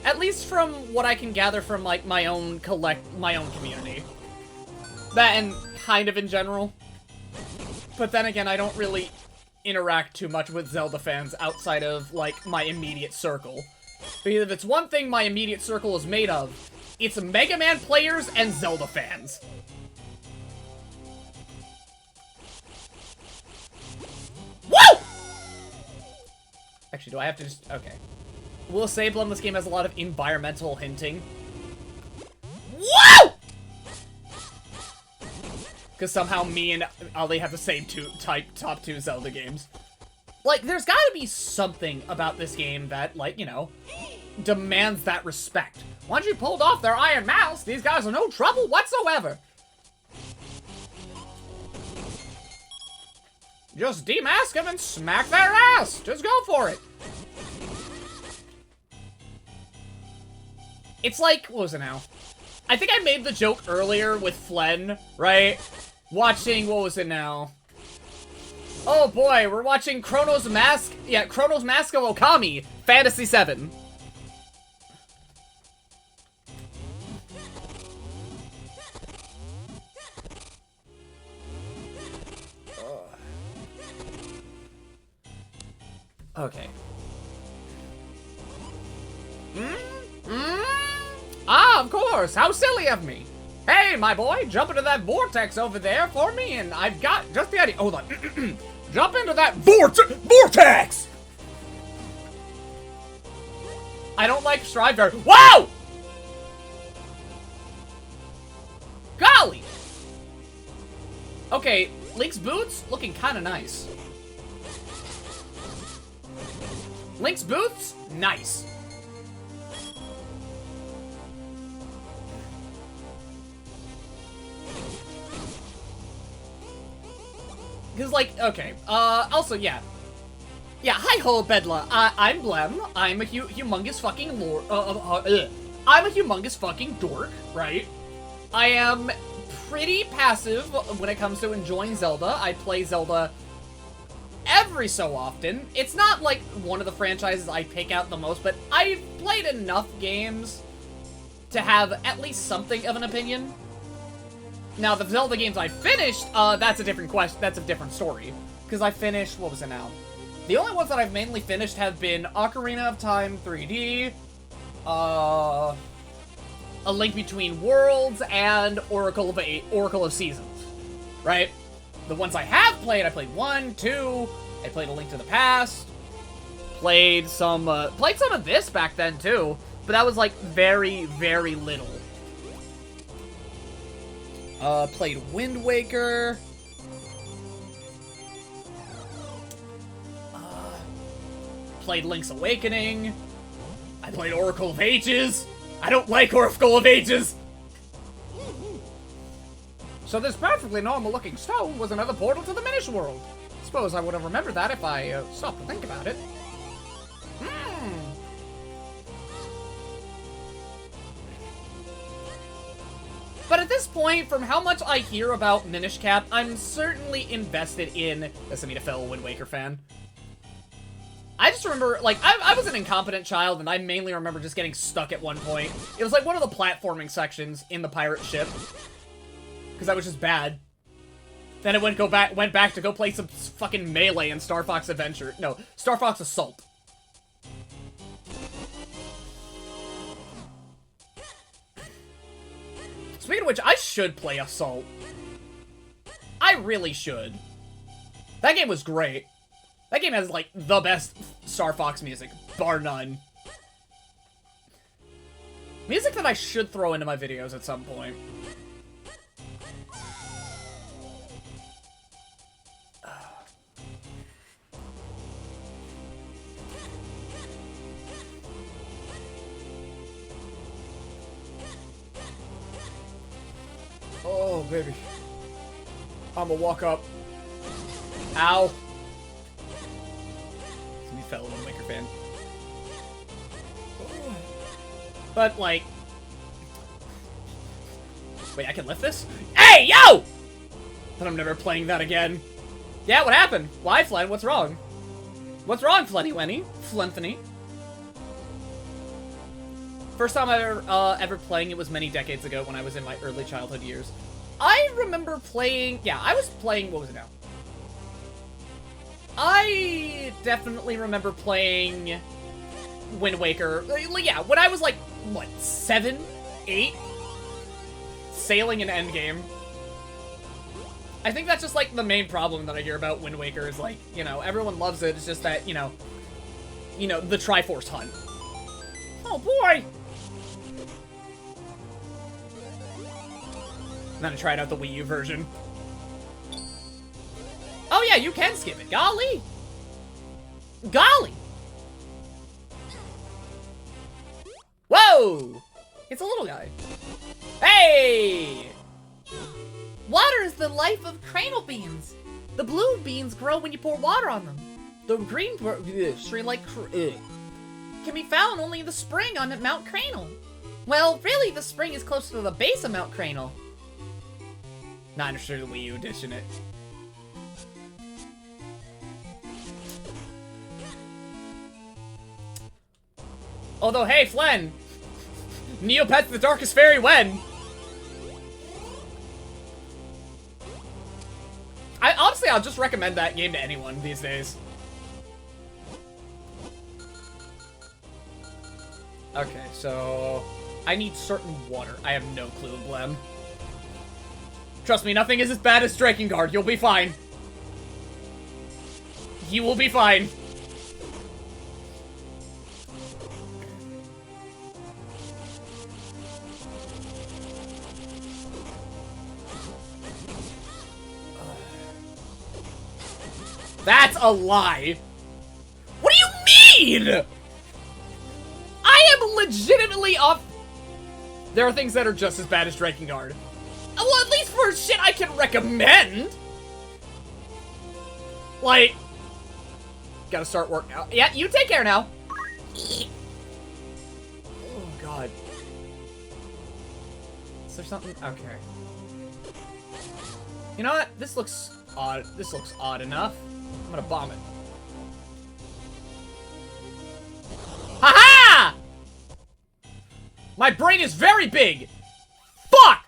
At least from what I can gather from, like, my own community. That and kind of in general. But then again, I don't really interact too much with Zelda fans outside of, like, my immediate circle. Because if it's one thing my immediate circle is made of, it's Mega Man players and Zelda fans. Woo! Actually, do I have to just... okay. We'll say, Blem, this game has a lot of environmental hinting. Woo! Because somehow me and Ali have the same top two Zelda games. Like, there's gotta be something about this game that, like, you know, demands that respect. Once you pulled off their iron mouths, these guys are no trouble whatsoever. Just demask them and smack their ass. Just go for it. It's like, what was it now? I think I made the joke earlier with Flen, right? Watching, what was it now? Oh boy, we're watching Chrono's Mask of Okami, Fantasy 7. Okay. Ah, of course! How silly of me! Hey, my boy, jump into that vortex over there for me, and I've got just the idea. Hold on. Jump into that vortex! I don't like Strive very— Wow! Golly! Okay, Link's boots looking kind of nice. Link's boots? Nice. Because, like, okay, also, yeah. Yeah, hi-ho, Bedla. I'm Blem. I'm a humongous fucking lord. I'm a humongous fucking dork, right? I am pretty passive when it comes to enjoying Zelda. I play Zelda every so often. It's not, like, one of the franchises I pick out the most, but I've played enough games to have at least something of an opinion. Now, the Zelda games I finished, that's a different question. That's a different story. Because I finished, what was it now? The only ones that I've mainly finished have been Ocarina of Time 3D, A Link Between Worlds, and Oracle of Seasons, right? The ones I have played, I played 1, 2, I played A Link to the Past, played some of this back then too, but that was like very, very little. Played Wind Waker. Played Link's Awakening. I played Oracle of Ages. I don't like Oracle of Ages. So this perfectly normal looking stone was another portal to the Minish world. Suppose I would have remembered that if I stopped to think about it. But at this point, from how much I hear about Minish Cap, I'm certainly invested in a fellow Wind Waker fan. I just remember, like, I was an incompetent child, and I mainly remember just getting stuck at one point. It was like one of the platforming sections in the pirate ship. Because I was just bad. Then it went back to go play some fucking Melee in Star Fox Adventure. No, Star Fox Assault. Speaking of which, I should play Assault. I really should. That game was great. That game has, like, the best Star Fox music, bar none. Music that I should throw into my videos at some point. Oh, baby. I'ma walk up. Ow. It's me, fellow Wind Waker fan. But, like... Wait, I can lift this? Hey, yo! But I'm never playing that again. Yeah, what happened? Why, Flen? What's wrong? What's wrong, Flenny-Wenny? Flenthony? First time I ever playing it was many decades ago when I was in my early childhood years. I remember playing... Yeah, I was playing... What was it now? I definitely remember playing Wind Waker. Yeah, when I was like, what, 7? 8? Sailing in Endgame. I think that's just like the main problem that I hear about Wind Waker is like, you know, everyone loves it. It's just that, you know, the Triforce hunt. Oh boy! And then I tried out the Wii U version. Oh yeah, you can skip it. Golly! Golly! Whoa! It's a little guy. Hey! Water is the life of cranial beans. The blue beans grow when you pour water on them. The green can be found only in the spring on Mount Cranial. Well, really, the spring is closer to the base of Mount Cranel. Not interested in the Wii U edition it. Although, hey, Flen! Neopets the Darkest Fairy when? Honestly, I'll just recommend that game to anyone these days. Okay, so... I need certain water. I have no clue, Blem. Trust me, nothing is as bad as Drakengard. You'll be fine. You will be fine. That's a lie. What do you mean? I am legitimately up. There are things that are just as bad as Drakengard. Well, at least for shit I can recommend. Like, gotta start working out. Yeah, you take care now. Oh, God. Is there something? Okay. You know what? This looks odd. This looks odd enough. I'm gonna bomb it. Ha-ha! My brain is very big! Fuck!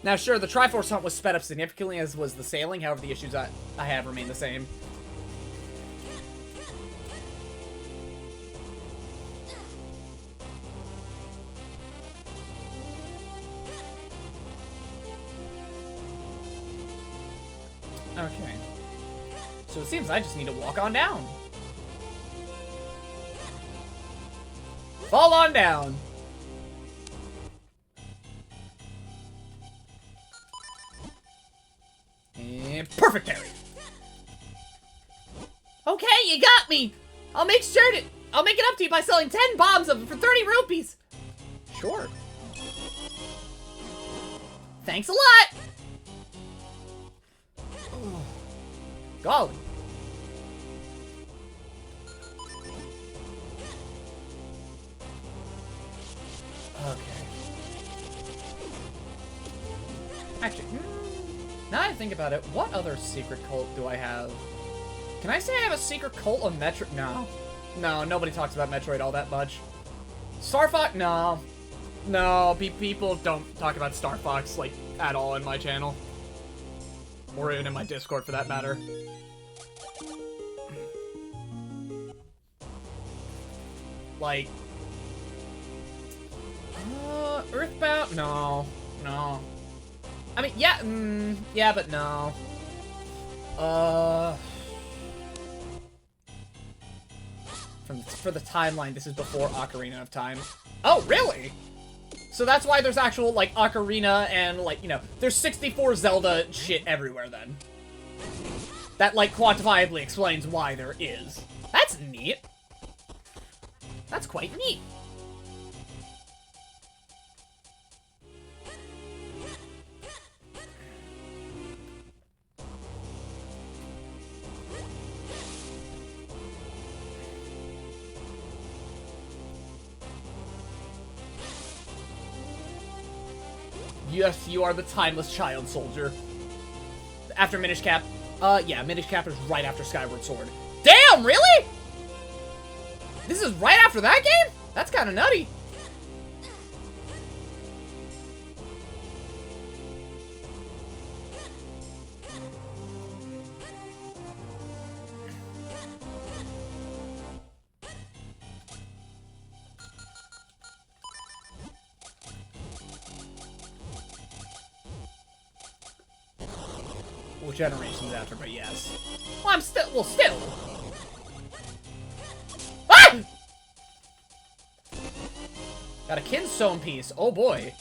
Now sure, the Triforce hunt was sped up significantly, as was the sailing, however the issues I have remain the same. Okay. So it seems I just need to walk on down. Fall on down. And perfect area. Okay, you got me. I'll make it up to you by selling 10 bombs of them for 30 rupees. Sure. Thanks a lot. Golly. Okay. Actually, now I think about it, what other secret cult do I have? Can I say I have a secret cult of Metroid? No. No, nobody talks about Metroid all that much. Star Fox? No. No, people don't talk about Star Fox, like, at all in my channel. Or even in my Discord, for that matter. Like... Earthbound? No. No. I mean, yeah, yeah, but no. For the timeline, this is before Ocarina of Time. Oh, really? So that's why there's actual, like, Ocarina and, like, you know, there's 64 Zelda shit everywhere, then. That, like, quantifiably explains why there is. That's neat. That's quite neat. Yes, you are the timeless child soldier. After Minish Cap. Yeah, Minish Cap is right after Skyward Sword. Damn, really? This is right after that game? That's kind of nutty. Well, generations after, but yes. Well, I'm still, well, still. Ah! Got a Kinstone piece. Oh boy.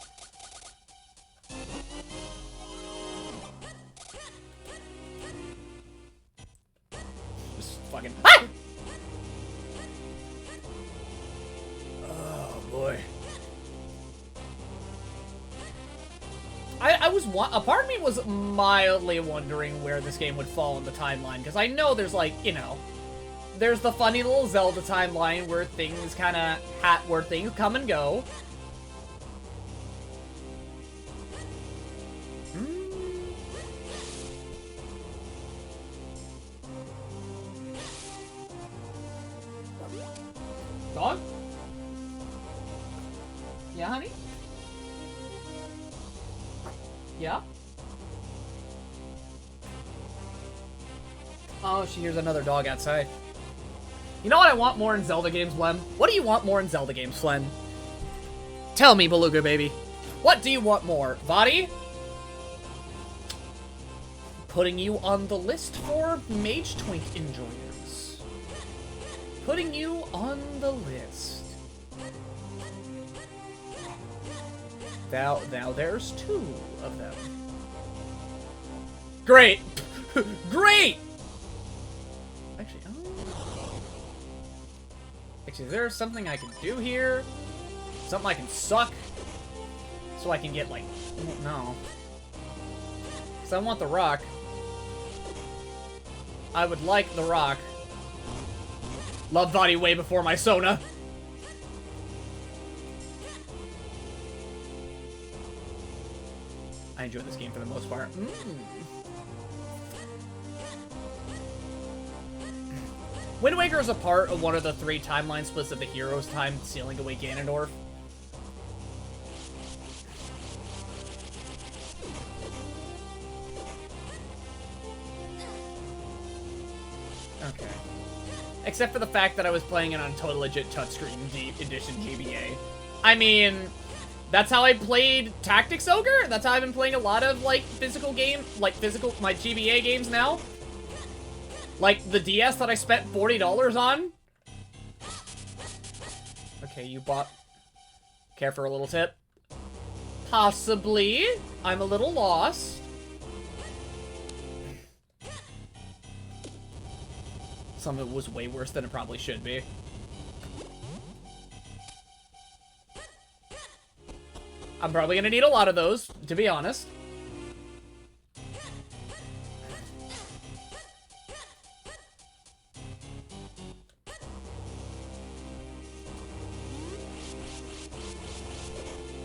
Just fucking. Ah! Oh boy. A part of me was mildly wondering where this game would fall in the timeline, because I know there's, like, you know, there's the funny little Zelda timeline where things where things come and go. Dog? Yeah, honey? Yeah? Oh, she hears another dog outside. You know what I want more in Zelda games, Blem? What do you want more in Zelda games, Flen? Tell me, Beluga baby. What do you want more? Vadi? Putting you on the list for Mage Twink enjoyers. Putting you on the list. Now there's 2 of them. Great! Great! Actually, is there something I can do here? Something I can suck? So I can get, like... No. Because I want the rock. I would like the rock. Love Vadi way before my Sona. I enjoy this game for the most part. Wind Waker is a part of one of the 3 timeline splits of the hero's time sealing away Ganondorf. Okay. Except for the fact that I was playing it on total legit touchscreen edition GBA. I mean, that's how I played Tactics Ogre. That's how I've been playing a lot of, like, my GBA games now. Like, the DS that I spent $40 on. Okay, you bought... Care for a little tip? Possibly. I'm a little lost. Some of it was way worse than it probably should be. I'm probably gonna need a lot of those, to be honest.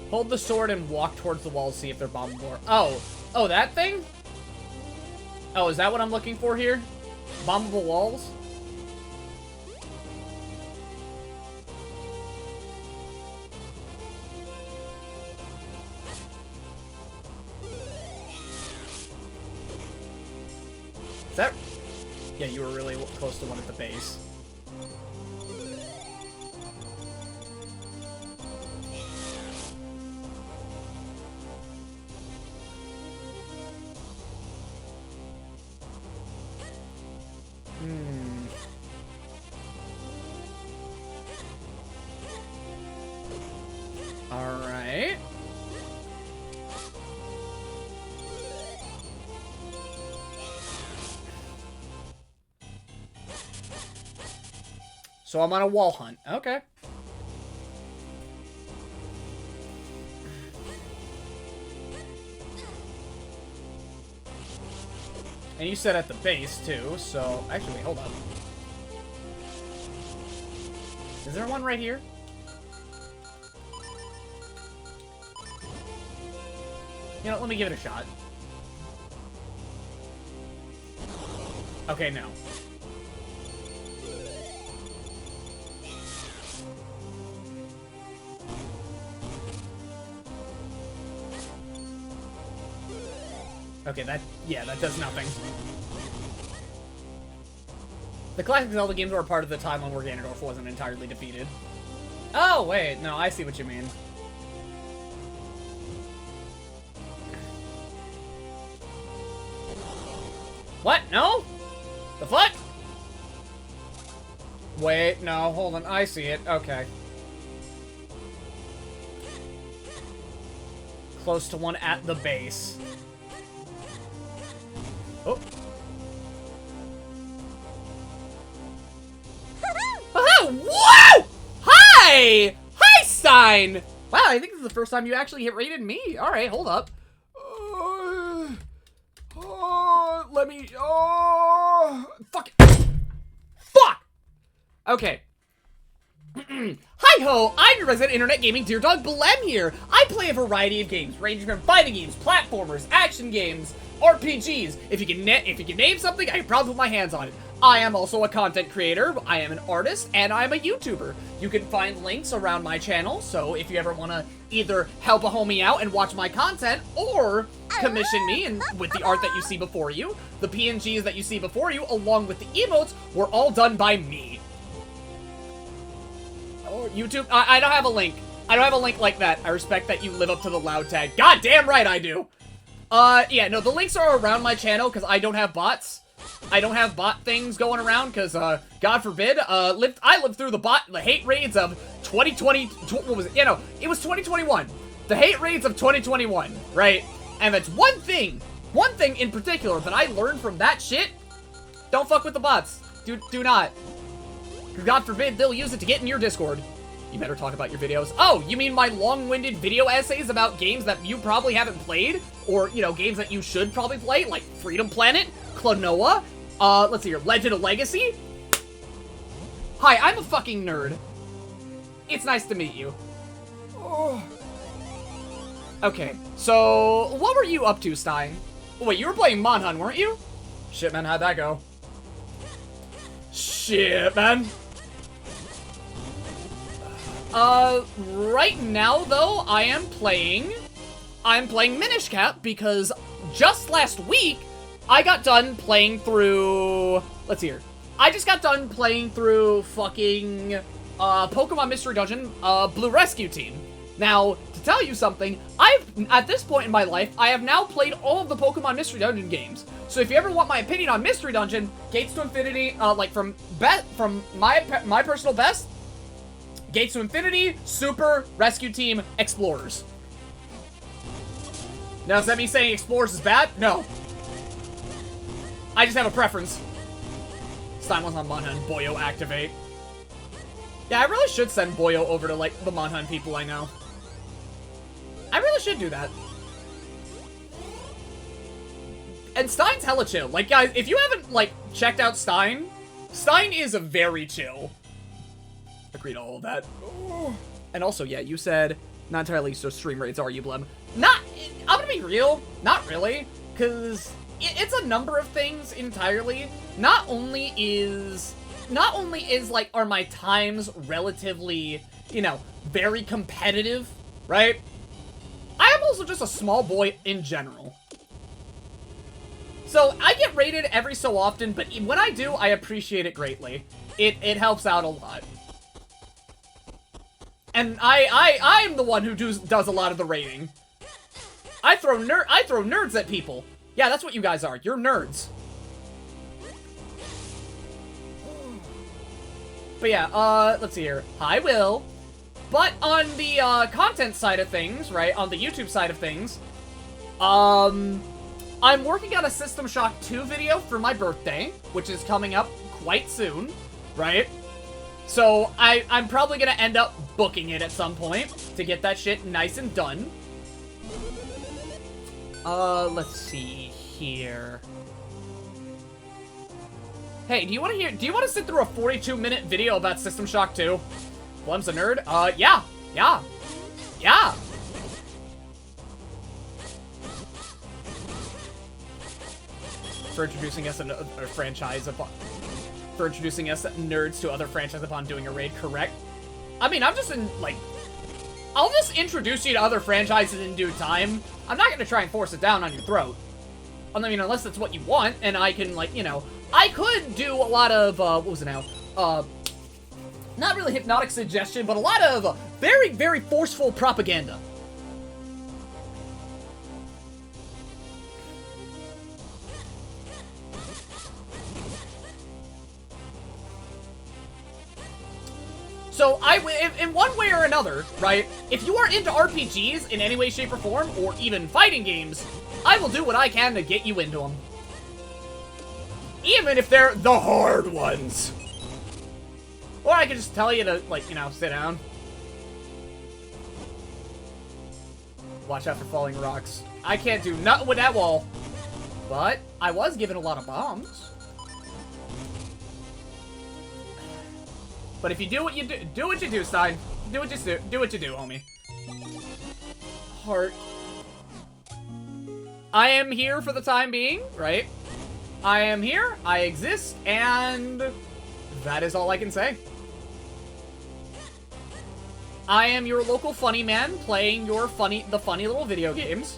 Hold the sword and walk towards the wall to see if they're bombable. Oh, that thing? Oh, is that what I'm looking for here? Bombable walls? Is that... Yeah, you were really close to one at the base. Alright. So I'm on a wall hunt. Okay. And you said at the base, too, so... Actually, wait, hold up. Is there one right here? You know, let me give it a shot. Okay, no. Okay, that does nothing. The classic Zelda games were a part of the timeline where Ganondorf wasn't entirely defeated. Oh, wait, no, I see what you mean. What? No? The fuck? Wait, no, hold on, I see it, okay. Close to one at the base. Oh. Oh, whoa! Hi! Hi, Stein! Wow, I think this is the first time you actually hit rated me. Alright, hold up. Let me... Fuck it. Fuck! Okay. Hi-ho! I'm your resident internet gaming dear dog Blem here! I play a variety of games, ranging from fighting games, platformers, action games, RPGs. If you can name something, I can probably put my hands on it. I am also a content creator, I am an artist, and I'm a YouTuber. You can find links around my channel, so if you ever want to either help a homie out and watch my content, or commission me and with the art that you see before you, the PNGs that you see before you, along with the emotes, were all done by me. Oh, YouTube, I don't have a link. I don't have a link like that. I respect that you live up to the loud tag. God damn right I do. Yeah, no, the links are around my channel because I don't have bots. I don't have bot things going around because, God forbid, I lived through the hate raids of 2020, what was it? You know, it was 2021. The hate raids of 2021, right? And that's one thing in particular that I learned from that shit. Don't fuck with the bots. Do not. God forbid they'll use it to get in your Discord. You better talk about your videos. Oh, you mean my long-winded video essays about games that you probably haven't played? Or, you know, games that you should probably play, like Freedom Planet, Klonoa, let's see here, Legend of Legacy? Hi, I'm a fucking nerd. It's nice to meet you. Oh. Okay, so, what were you up to, Stein? Wait, you were playing Monhun, weren't you? Shit, man, how'd that go? Shit, man. Right now, though, I'm playing Minish Cap because just last week, I got done playing through, let's see here. I just got done playing through fucking, Pokemon Mystery Dungeon, Blue Rescue Team. Now, to tell you something, at this point in my life, I have now played all of the Pokemon Mystery Dungeon games. So if you ever want my opinion on Mystery Dungeon, Gates to Infinity, like from my personal best, Gates to Infinity, Super, Rescue Team, Explorers. Now, does that mean saying Explorers is bad? No. I just have a preference. Stein was on Monhun. Boyo activate. Yeah, I really should send Boyo over to, like, the Monhun people I know. I really should do that. And Stein's hella chill. Like, guys, if you haven't, like, checked out Stein is a very chill. Agreed to all of that. And also, yeah, you said not entirely so stream rates are you, Blem? Not, I'm gonna be real, not really, because it's a number of things entirely. Not only is, like, are my times relatively, you know, very competitive, right? I am also just a small boy in general. So, I get rated every so often, but when I do, I appreciate it greatly. It helps out a lot. And I'm the one who does a lot of the rating. I throw nerds at people. Yeah, that's what you guys are. You're nerds. But yeah, let's see here. Hi, Will. But on the content side of things, right, on the YouTube side of things, I'm working on a System Shock 2 video for my birthday, which is coming up quite soon, right? So, I'm probably gonna end up booking it at some point to get that shit nice and done. Let's see here. Hey, do you want to sit through a 42-minute video about System Shock 2? Blem's a nerd? Yeah. For introducing us a franchise upon... For introducing us nerds to other franchises upon doing a raid, correct? I mean, I'm just in, like... I'll just introduce you to other franchises in due time. I'm not gonna try and force it down on your throat. I mean, unless that's what you want, and I can, like, you know... I could do a lot of, what was it now? Not really hypnotic suggestion, but a lot of very, very forceful propaganda. So, in one way or another, right, if you are into RPGs in any way, shape, or form, or even fighting games, I will do what I can to get you into them. Even if they're the hard ones. Or I could just tell you to, like, you know, sit down. Watch out for falling rocks. I can't do nothing with that wall. But I was given a lot of bombs. But if you do what you do what you do, Stein. Do what you do, homie. Heart. I am here for the time being, right? I am here, I exist, and that is all I can say. I am your local funny man playing the funny little video games.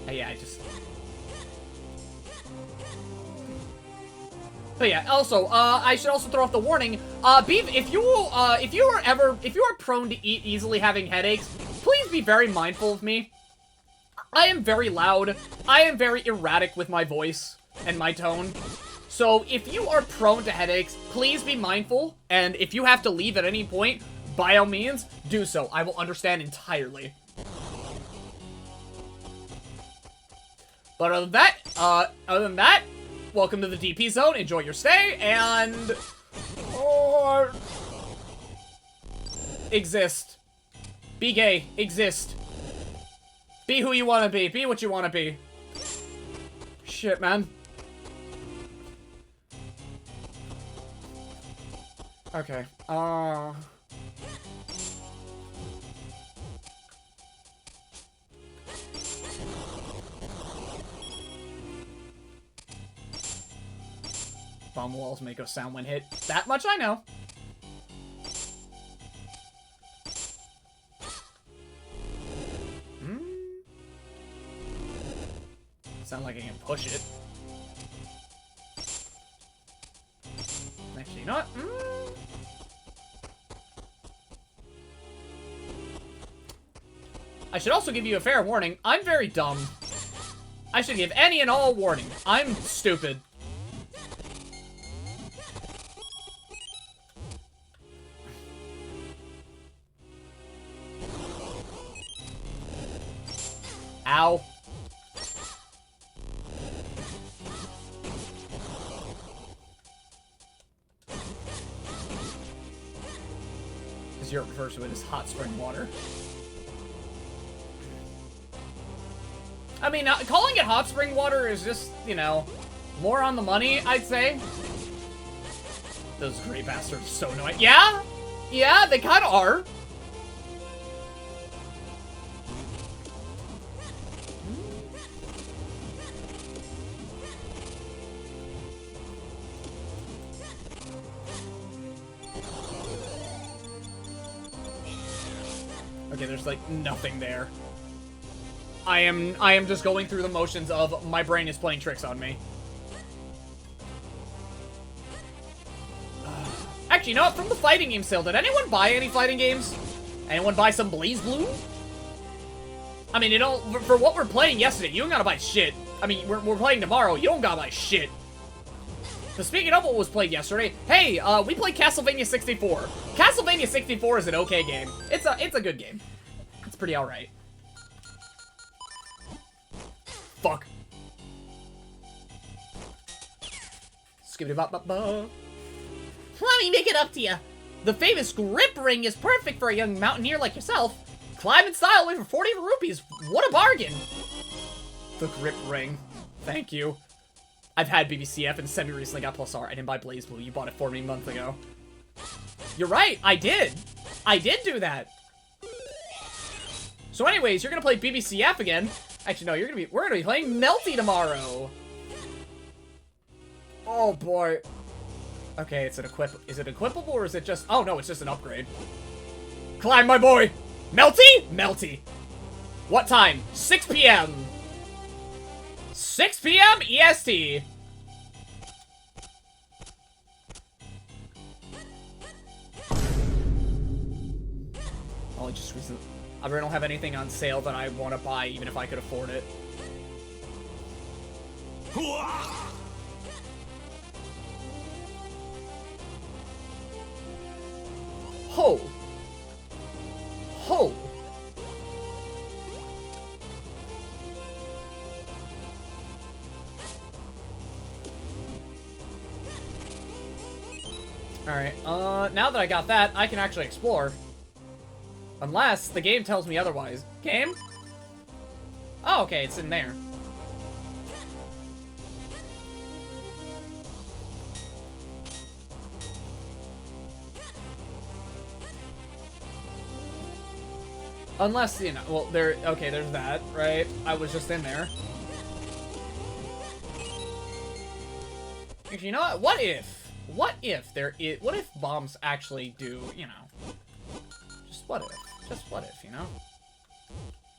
Yeah, But yeah, also, I should also throw off the warning. Beef, if you are prone to eat easily having headaches, please be very mindful of me. I am very loud. I am very erratic with my voice and my tone. So if you are prone to headaches, please be mindful. And if you have to leave at any point, by all means, do so. I will understand entirely. But other than that, welcome to the DP zone. Enjoy your stay and exist. Be gay. Exist. Be who you want to be. Be what you want to be. Shit, man. Okay. Bomb walls make a sound when hit. That much I know. Sound like I can push it. Actually, you know what? I should also give you a fair warning. I'm very dumb. I should give any and all warning. I'm stupid. Ow. Because Europe refers to it as hot spring water. I mean, calling it hot spring water is just, you know, more on the money, I'd say. Those gray bastards are so annoying. Yeah? Yeah, they kind of are. Okay, there's like nothing there. I am just going through the motions of my brain is playing tricks on me. Actually, you know what? From the fighting game sale, did anyone buy any fighting games? Anyone buy some BlazBlue? I mean, you know, for what we're playing yesterday, you don't gotta buy shit. I mean, we're playing tomorrow, you don't gotta buy shit. So speaking of what was played yesterday, hey, we played Castlevania 64. Castlevania 64 is an okay game. It's a good game. It's pretty alright. Fuck. Skibbity-bop-bop-bop. Let me make it up to you. The famous grip ring is perfect for a young mountaineer like yourself. Climb in style away for 40 rupees. What a bargain. The grip ring. Thank you. I've had BBCF and semi-recently got Plus R. I didn't buy BlazBlue. You bought it for me a month ago. You're right. I did. I did do that. So anyways, you're gonna play BBCF again. Actually, no, we're gonna be playing Melty tomorrow. Oh boy. Okay, is it equipable or is it just... Oh no, it's just an upgrade. Climb, my boy! Melty? Melty. What time? 6 p.m. 6 p.m. EST. Only just recently... I really don't have anything on sale that I want to buy, even if I could afford it. Ho! Ho! Alright, now that I got that, I can actually explore. Unless the game tells me otherwise. Game? Oh, okay, it's in there. Unless, you know, well, okay, there's that, right? I was just in there. If you know what? What if bombs actually do, you know? Just what if, you know?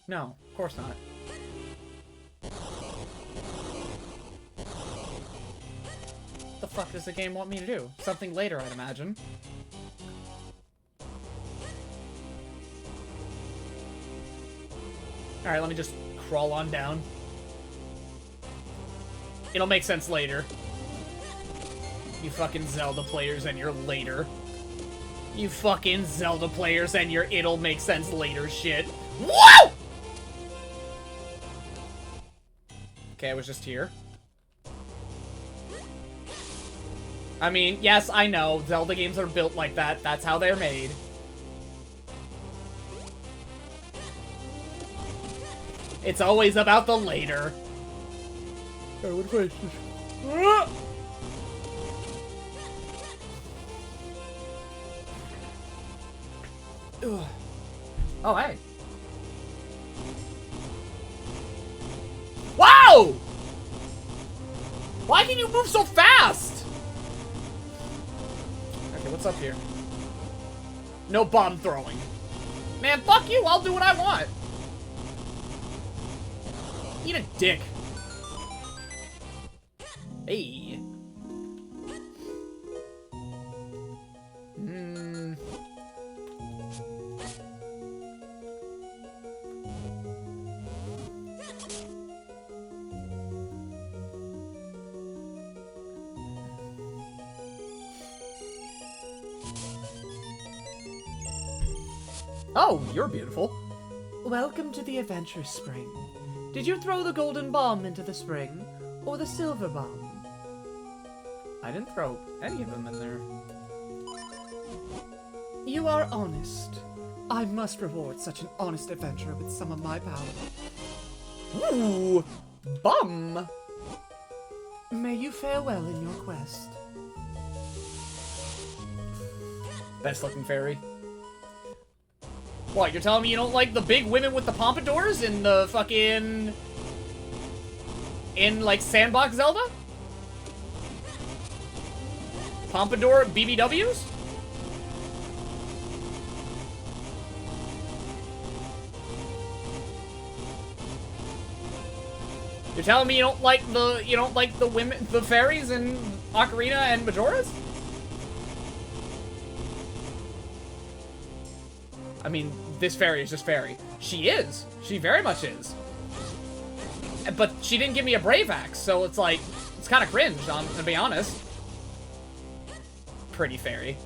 No, of course not. What the fuck does the game want me to do? Something later, I'd imagine. Alright, let me just crawl on down. It'll make sense later. You fucking Zelda players and your later. You fucking Zelda players and your it'll make sense later shit. Whoa! Okay, I was just here. I mean, yes, I know. Zelda games are built like that. That's how they're made. It's always about the later. Oh, what face this? Oh, hey. Wow! Why can you move so fast? Okay, what's up here? No bomb throwing. Man, fuck you, I'll do what I want. Eat a dick. Hey. Oh, you're beautiful. Welcome to the Adventure Spring. Did you throw the golden bomb into the spring, or the silver bomb? I didn't throw any of them in there. You are honest. I must reward such an honest adventurer with some of my power. Ooh! Bum! May you fare well in your quest. Best looking fairy. What, you're telling me you don't like the big women with the pompadours in the fucking... in, like, Sandbox Zelda? Pompadour BBWs? You're telling me you don't like the women, the fairies in Ocarina and Majora's? I mean, this fairy is just fairy. She is. She very much is. But she didn't give me a Brave Axe, so it's like, it's kind of cringe, to be honest. Pretty fairy.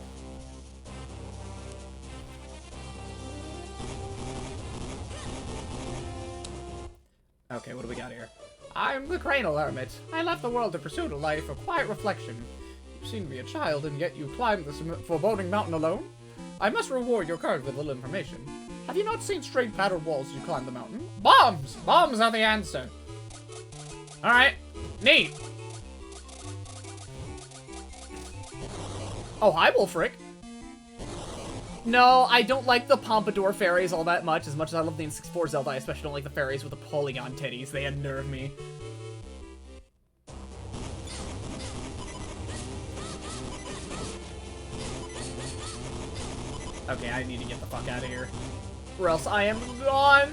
Okay, what do we got here? I'm the Cranial Hermit. I left the world to pursue a life of quiet reflection. You seem to be a child, and yet you climbed this foreboding mountain alone? I must reward your card with a little information. Have you not seen straight battered walls as you climb the mountain? Bombs! Bombs are the answer. Alright. Neat. Oh, hi, Wolfric. No, I don't like the Pompadour fairies all that much as I love the N64 Zelda. I especially don't like the fairies with the polygon titties. They unnerve me. Okay, I need to get the fuck out of here. Or else I am gone!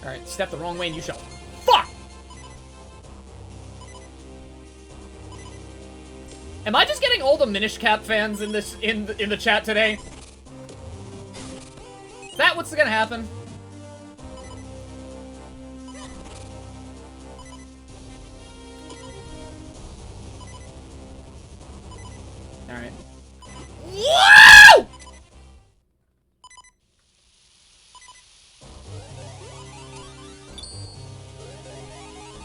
Alright, step the wrong way and you shall. Fuck! Am I just getting all the Minish Cap fans in this in the chat today? Is that what's gonna happen? Alright. Whoa!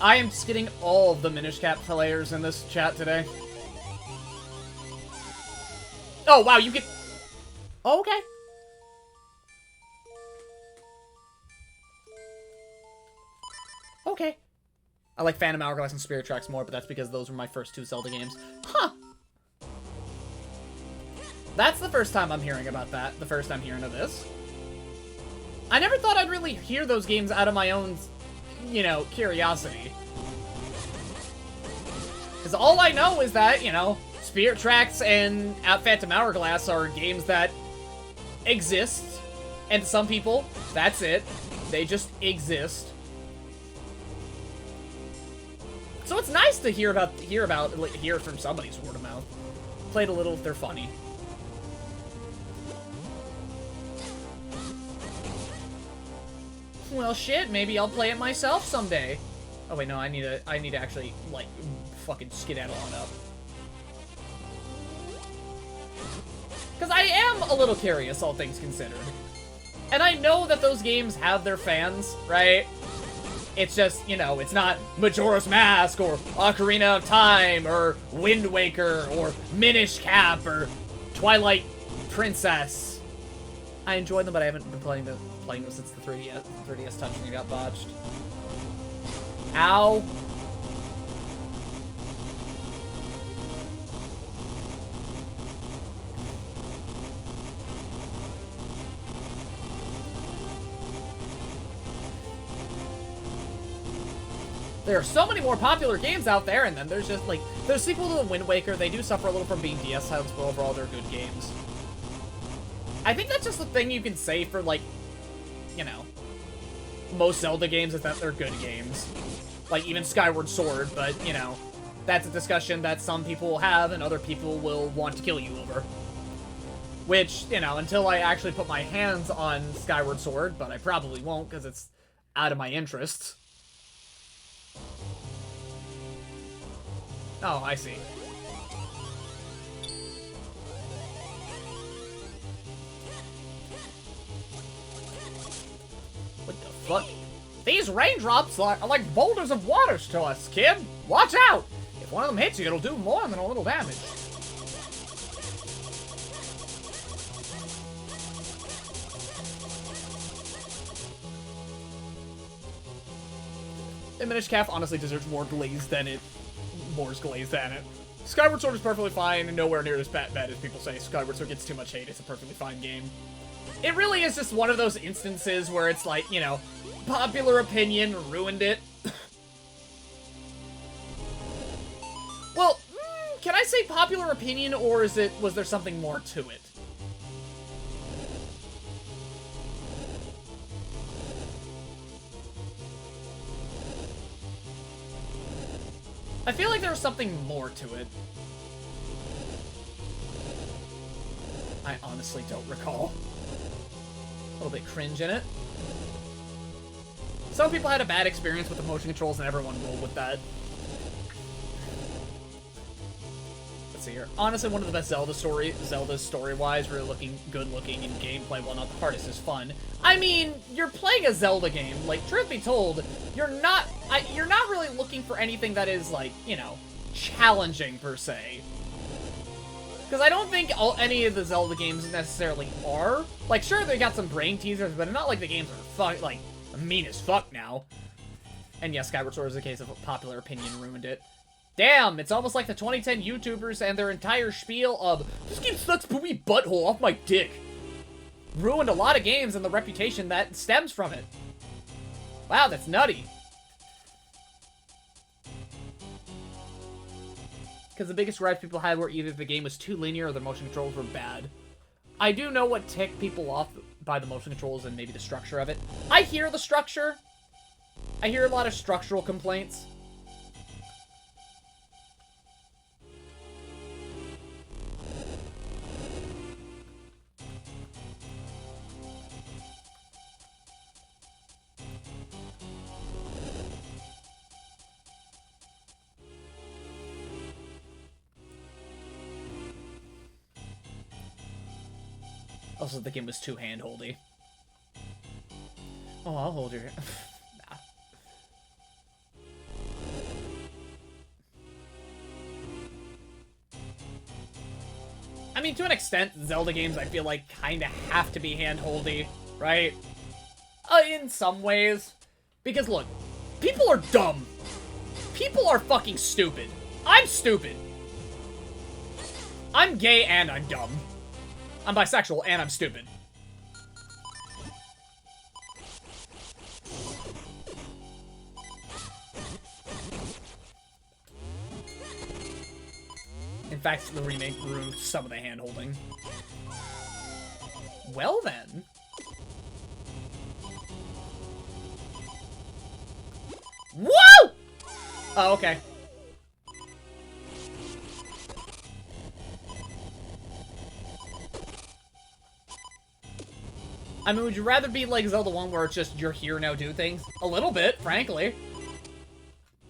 I am just getting all of the Minish Cap players in this chat today. Oh, wow, you get... Oh, okay. Okay. I like Phantom Hourglass and Spirit Tracks more, but that's because those were my first 2 Zelda games. Huh. That's the first time I'm hearing about that. The first time hearing of this. I never thought I'd really hear those games out of my own, you know, curiosity. Because all I know is that, you know, Spirit Tracks and Phantom Hourglass are games that exist. And to some people, that's it. They just exist. So it's nice to hear from somebody's word of mouth. Played a little, they're funny. Well, shit, maybe I'll play it myself someday. Oh wait, no, I need to actually, like, fucking skedaddle on up. Because I am a little curious, all things considered. And I know that those games have their fans, right? It's just, you know, it's not Majora's Mask, or Ocarina of Time, or Wind Waker, or Minish Cap, or Twilight Princess. I enjoy them, but I haven't been playing them since the 3DS touchscreen got botched. Ow. There are so many more popular games out there, and then there's just, like, there's a sequel to the Wind Waker. They do suffer a little from being DS titles, but overall they're good games. I think that's just the thing you can say for, like, you know, most Zelda games, is that they're good games. Like, even Skyward Sword, but, you know, that's a discussion that some people will have and other people will want to kill you over. Which, you know, until I actually put my hands on Skyward Sword, but I probably won't because it's out of my interests. Oh, I see. What the fuck? These raindrops are like boulders of water to us, kid. Watch out! If one of them hits you, it'll do more than a little damage. And Minish Cap honestly deserves more glaze than it... More's glaze than it. Skyward Sword is perfectly fine and nowhere near as bad as people say. Skyward Sword gets too much hate. It's a perfectly fine game. It really is just one of those instances where it's like, you know, popular opinion ruined it. Well, can I say popular opinion, or was there something more to it? I feel like there was something more to it. I honestly don't recall. A little bit cringe in it. Some people had a bad experience with the motion controls and everyone rolled with that. Let's see here. Honestly, one of the best Zelda's story-wise, really good looking, and gameplay, while not the hardest, is fun. I mean, you're playing a Zelda game. Like, truth be told, you're not really looking for anything that is, like, you know, challenging, per se. Because I don't think any of the Zelda games necessarily are. Like, sure, they got some brain teasers, but not like the games are, like, mean as fuck now. And yes, Skyward Sword is a case of popular opinion ruined it. Damn, it's almost like the 2010 YouTubers and their entire spiel of, "This game sucks poopy butthole off my dick," ruined a lot of games and the reputation that stems from it. Wow, that's nutty. Because the biggest gripes people had were either the game was too linear or the motion controls were bad. I do know what ticked people off by the motion controls and maybe the structure of it. I hear the structure. I hear a lot of structural complaints. Also, the game was too hand-holdy. Oh, I'll hold your... Nah. I mean, to an extent, Zelda games I feel like kind of have to be hand-holdy, right? In some ways. Because look, people are dumb. People are fucking stupid. I'm stupid. I'm gay and I'm dumb. I'm bisexual and I'm stupid. In fact, the remake removed some of the hand-holding. Well then. Whoa! Oh, okay. I mean, would you rather be like Zelda 1 where it's just you're here now do things? A little bit, frankly.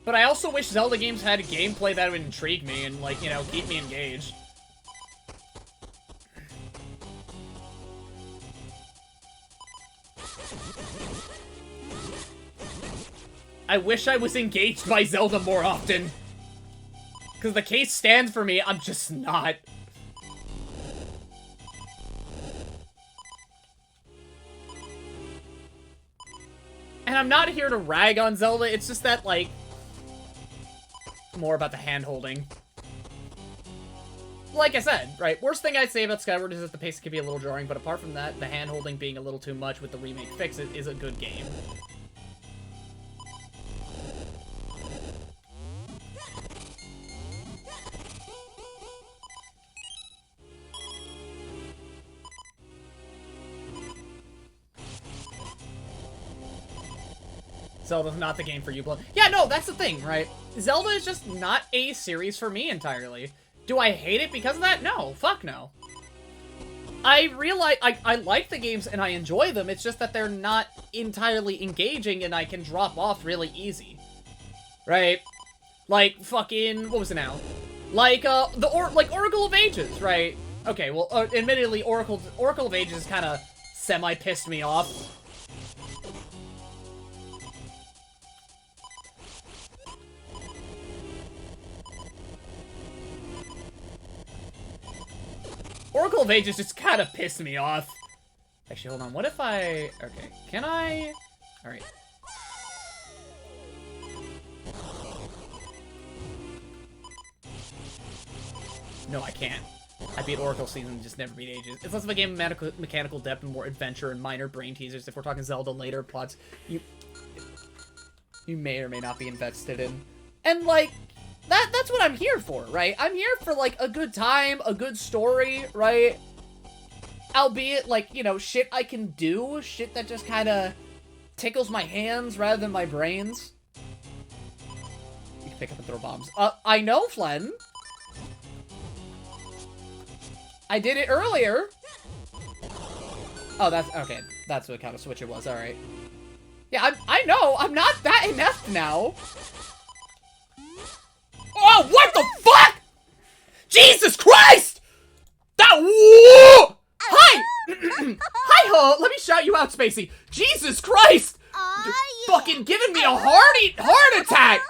But I also wish Zelda games had a gameplay that would intrigue me and, like, you know, keep me engaged. I wish I was engaged by Zelda more often. Because the case stands for me, I'm just not. And I'm not here to rag on Zelda, it's just that, like, more about the hand-holding. Like I said, right, worst thing I'd say about Skyward is that the pace can be a little jarring, but apart from that, the hand-holding being a little too much with the remake fix it is a good game. Zelda's not the game for you, Blem. Yeah, no, that's the thing, right? Zelda is just not a series for me entirely. Do I hate it because of that? No, fuck no. I realize I like the games and I enjoy them, it's just that they're not entirely engaging and I can drop off really easy. Right? Like, fucking, what was it now? Like, Oracle of Ages, right? Okay, well, admittedly, Oracle of Ages kind of semi-pissed me off. Oracle of Ages just kind of pissed me off. Actually, hold on. What if I... Okay, can I... Alright. No, I can't. I beat Oracle Season, just never beat Ages. It's less of a game of mechanical depth and more adventure and minor brain teasers. If we're talking Zelda later plots, you may or may not be invested in. And, like... That's what I'm here for, right? I'm here for, like, a good time, a good story, right? Albeit, like, you know, shit I can do, shit that just kind of tickles my hands rather than my brains. You can pick up and throw bombs. I know, Flen. I did it earlier. Oh, that's, okay. That's what kind of switch it was, alright. Yeah, I know, I'm not that inept now. Oh, what the fuck? Jesus Christ! That whoa! Hi! Hi ho! Let me shout you out, Spacey. Jesus Christ! Fucking giving me a heart attack!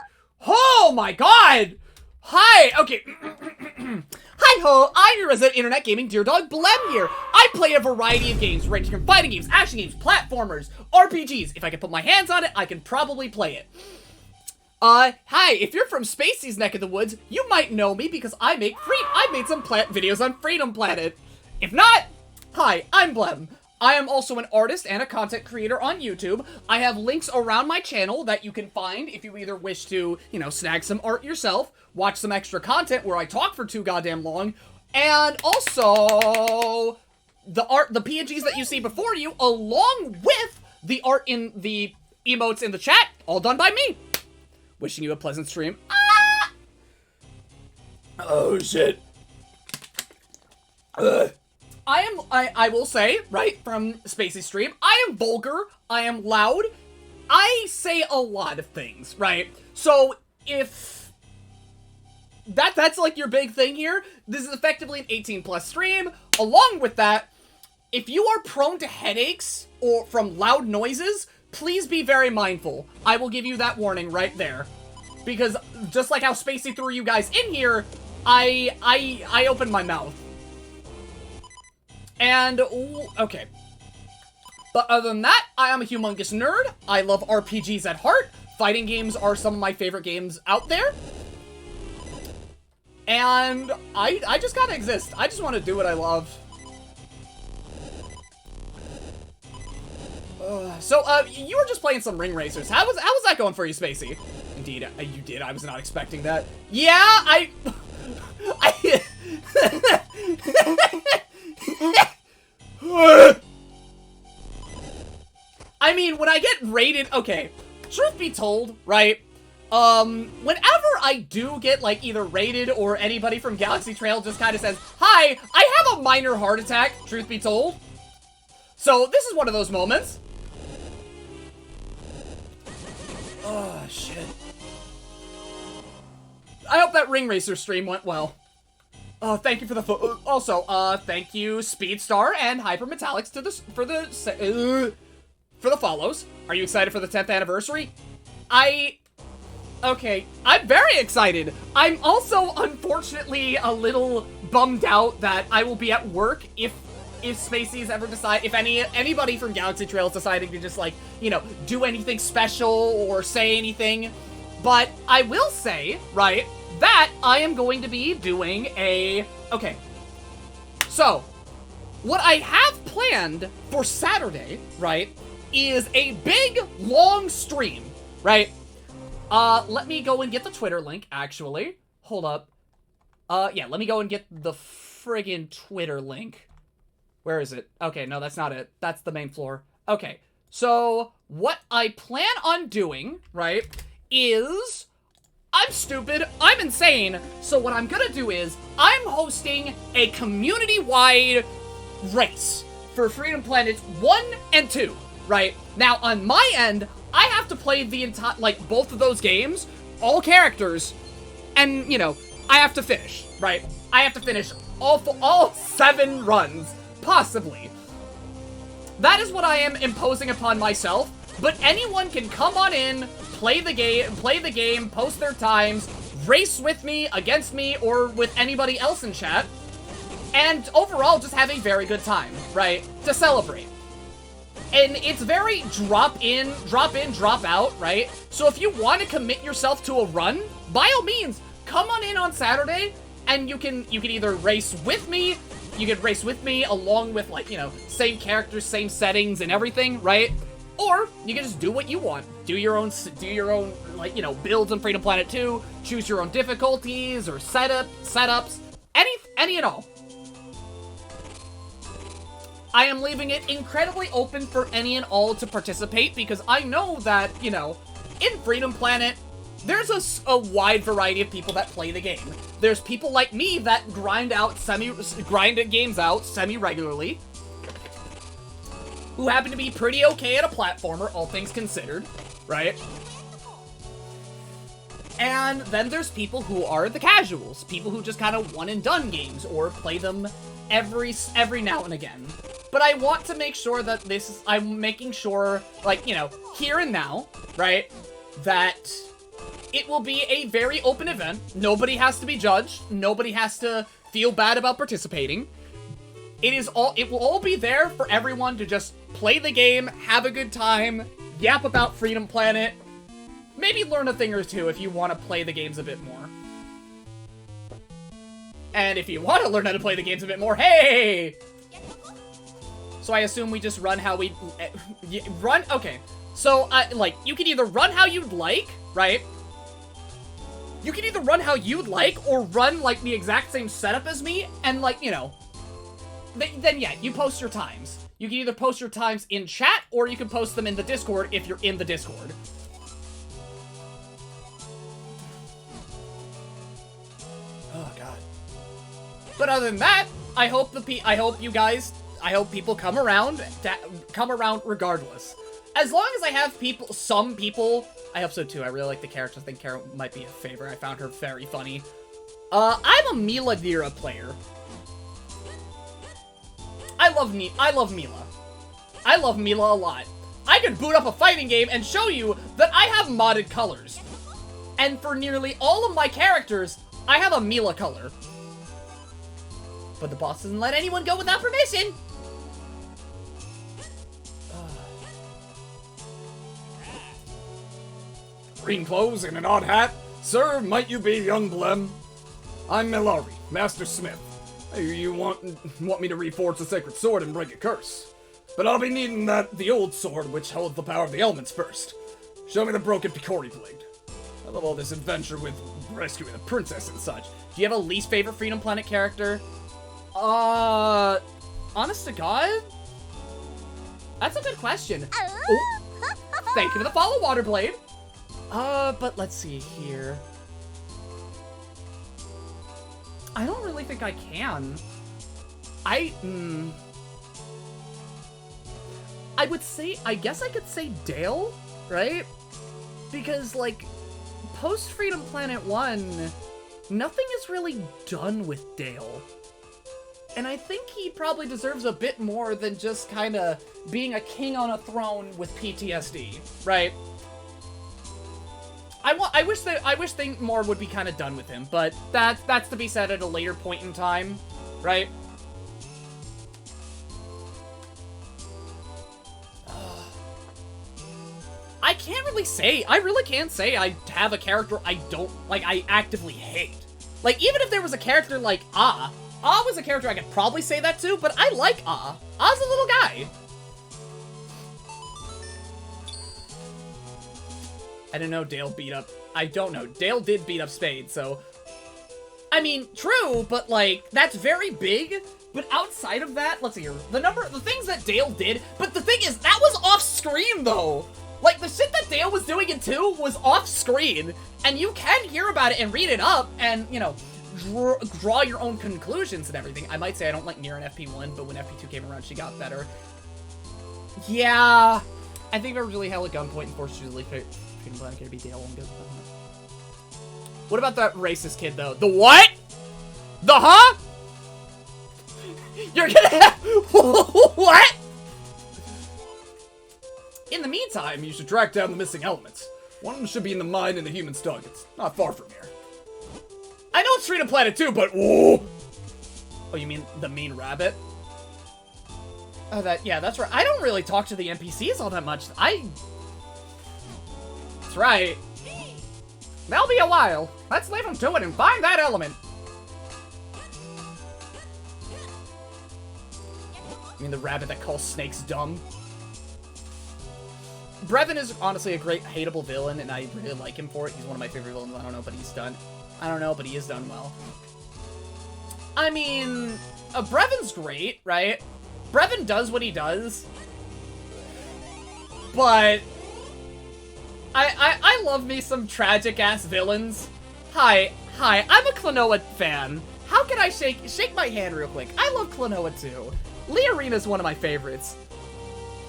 Oh my god! Hi, okay. Hi ho! I'm your resident internet gaming dear dog Blem here. I play a variety of games, ranging from fighting games, action games, platformers, RPGs. If I can put my hands on it, I can probably play it. Hi, if you're from Spacey's neck of the woods, you might know me because I made some videos on Freedom Planet. If not, hi, I'm Blem. I am also an artist and a content creator on YouTube. I have links around my channel that you can find if you either wish to, you know, snag some art yourself, watch some extra content where I talk for too goddamn long, and also the PNGs that you see before you, along with the art in the emotes in the chat, all done by me. Wishing you a pleasant stream. Ah! Oh, shit. I will say, right, from Spacey's stream, I am vulgar, I am loud, I say a lot of things, right? So, if that's like your big thing here, this is effectively an 18+ stream. Along with that, if you are prone to headaches or from loud noises, please be very mindful. I will give you that warning right there. Because just like how Spacey threw you guys in here, I opened my mouth. And, ooh, okay. But other than that, I am a humongous nerd. I love RPGs at heart. Fighting games are some of my favorite games out there. And I just gotta exist. I just want to do what I love. So, you were just playing some ring racers. How was that going for you, Spacey? Indeed, you did. I was not expecting that. Yeah, I mean, when I get rated, okay, truth be told, right, whenever I do get, like, either rated or anybody from Galaxy Trail just kind of says, hi, I have a minor heart attack, truth be told. So, this is one of those moments. Oh, shit. I hope that Ring Racer stream went well. Thank you for the also, thank you Speedstar and Hyper Metallics for the follows. Are you excited for the 10th anniversary? Okay, I'm very excited. I'm also, unfortunately, a little bummed out that I will be at work if Spacey's ever decide, if anybody from Galaxy Trail is deciding to just, like, you know, do anything special or say anything. But I will say, right, that I am going to be doing okay. So, what I have planned for Saturday, right, is a big, long stream, right? Let me go and get the Twitter link, actually. Hold up. Yeah, let me go and get the friggin' Twitter link. Where is it? Okay, no, that's not it. That's the main floor. Okay, so what I plan on doing, right, is... I'm stupid, I'm insane, so what I'm gonna do is, I'm hosting a community-wide race for Freedom Planets 1 and 2, right? Now, on my end, I have to play the entire, like, both of those games, all characters, and, you know, I have to finish, right? I have to finish all 7 runs. Possibly. That is what I am imposing upon myself, but anyone can come on in, play the game, post their times, race with me, against me, or with anybody else in chat, and overall just have a very good time, right? To celebrate. And it's very drop in, drop out, right? So if you want to commit yourself to a run, by all means, come on in on Saturday, and you can either race with me. You can race with me along with, like, you know, same characters, same settings and everything, right? Or you can just do what you want. Do your own, like, you know, builds on Freedom Planet 2. Choose your own difficulties or setups. Any and all. I am leaving it incredibly open for any and all to participate because I know that, you know, in Freedom Planet, there's a wide variety of people that play the game. There's people like me that grind games out semi-regularly, who happen to be pretty okay at a platformer, all things considered, right? And then there's people who are the casuals, people who just kind of one-and-done games, or play them every now and again. But I want to make sure that I'm making sure, like, you know, here and now, right, that it will be a very open event. Nobody has to be judged. Nobody has to feel bad about participating. It will all be there for everyone to just play the game, have a good time, yap about Freedom Planet, maybe learn a thing or two if you want to play the games a bit more. And if you want to learn how to play the games a bit more, hey! So I assume we just run how we... run? Okay. So, like, you can either run how you'd like, right? You can either run how you'd like, or run, like, the exact same setup as me, and, like, you know... Then, yeah, you post your times. You can either post your times in chat, or you can post them in the Discord if you're in the Discord. Oh, God. But other than that, I hope people come around regardless. As long as I have some people, I hope so too. I really like the character. I think Kara might be a favorite. I found her very funny. I'm a Mila Nira player. I love Mila. I love Mila a lot. I could boot up a fighting game and show you that I have modded colors. And for nearly all of my characters, I have a Mila color. But the boss doesn't let anyone go without permission! Green clothes and an odd hat? Sir, might you be young Blem? I'm Melari, Master Smith. You want me to reforge the sacred sword and break a curse. But I'll be needing the old sword, which holds the power of the elements first. Show me the broken Picori blade. I love all this adventure with rescuing the princess and such. Do you have a least favorite Freedom Planet character? Honest to God? That's a good question. Oh, thank you for the follow, Waterblade. But let's see here. I don't really think I can. I would say, I guess I could say Dale, right? Because, like, post-Freedom Planet 1, nothing is really done with Dale. And I think he probably deserves a bit more than just kind of being a king on a throne with PTSD, right? I wish more would be kind of done with him, but that's to be said at a later point in time, right? I can't really say. I really can't say I have a character I don't like. I actively hate. Like, even if there was a character like Ah was a character I could probably say that to, but I like Ah. Ah's a little guy. I didn't know Dale beat up... I don't know. Dale did beat up Spade, so... I mean, true, but, like, that's very big. But outside of that, let's see here. The things that Dale did... But the thing is, that was off-screen, though! Like, the shit that Dale was doing in 2 was off-screen. And you can hear about it and read it up and, you know, draw your own conclusions and everything. I might say I don't like Nier in FP1, but when FP2 came around, she got better. Yeah... I think if I really held a gunpoint and forced you to leave it... Freedom Planet could be Dale. I'm good. What about that racist kid, though? The what? The huh? You're gonna have... What? In the meantime, you should track down the missing elements. One of them should be in the mine in the human stomach. It's not far from here. I know it's Freedom Planet too, but... Oh, you mean the mean rabbit? Oh, yeah, that's right. I don't really talk to the NPCs all that much. That's right. That'll be a while. Let's leave him to it and find that element. I mean the rabbit that calls snakes dumb. Brevin is honestly a great hateable villain, and I really like him for it. He's one of my favorite villains. I don't know, but he is done well. I mean, Brevin's great, right? Brevin does what he does, but I love me some tragic-ass villains. Hi, I'm a Klonoa fan. How can I shake my hand real quick? I love Klonoa too. Leorena's one of my favorites.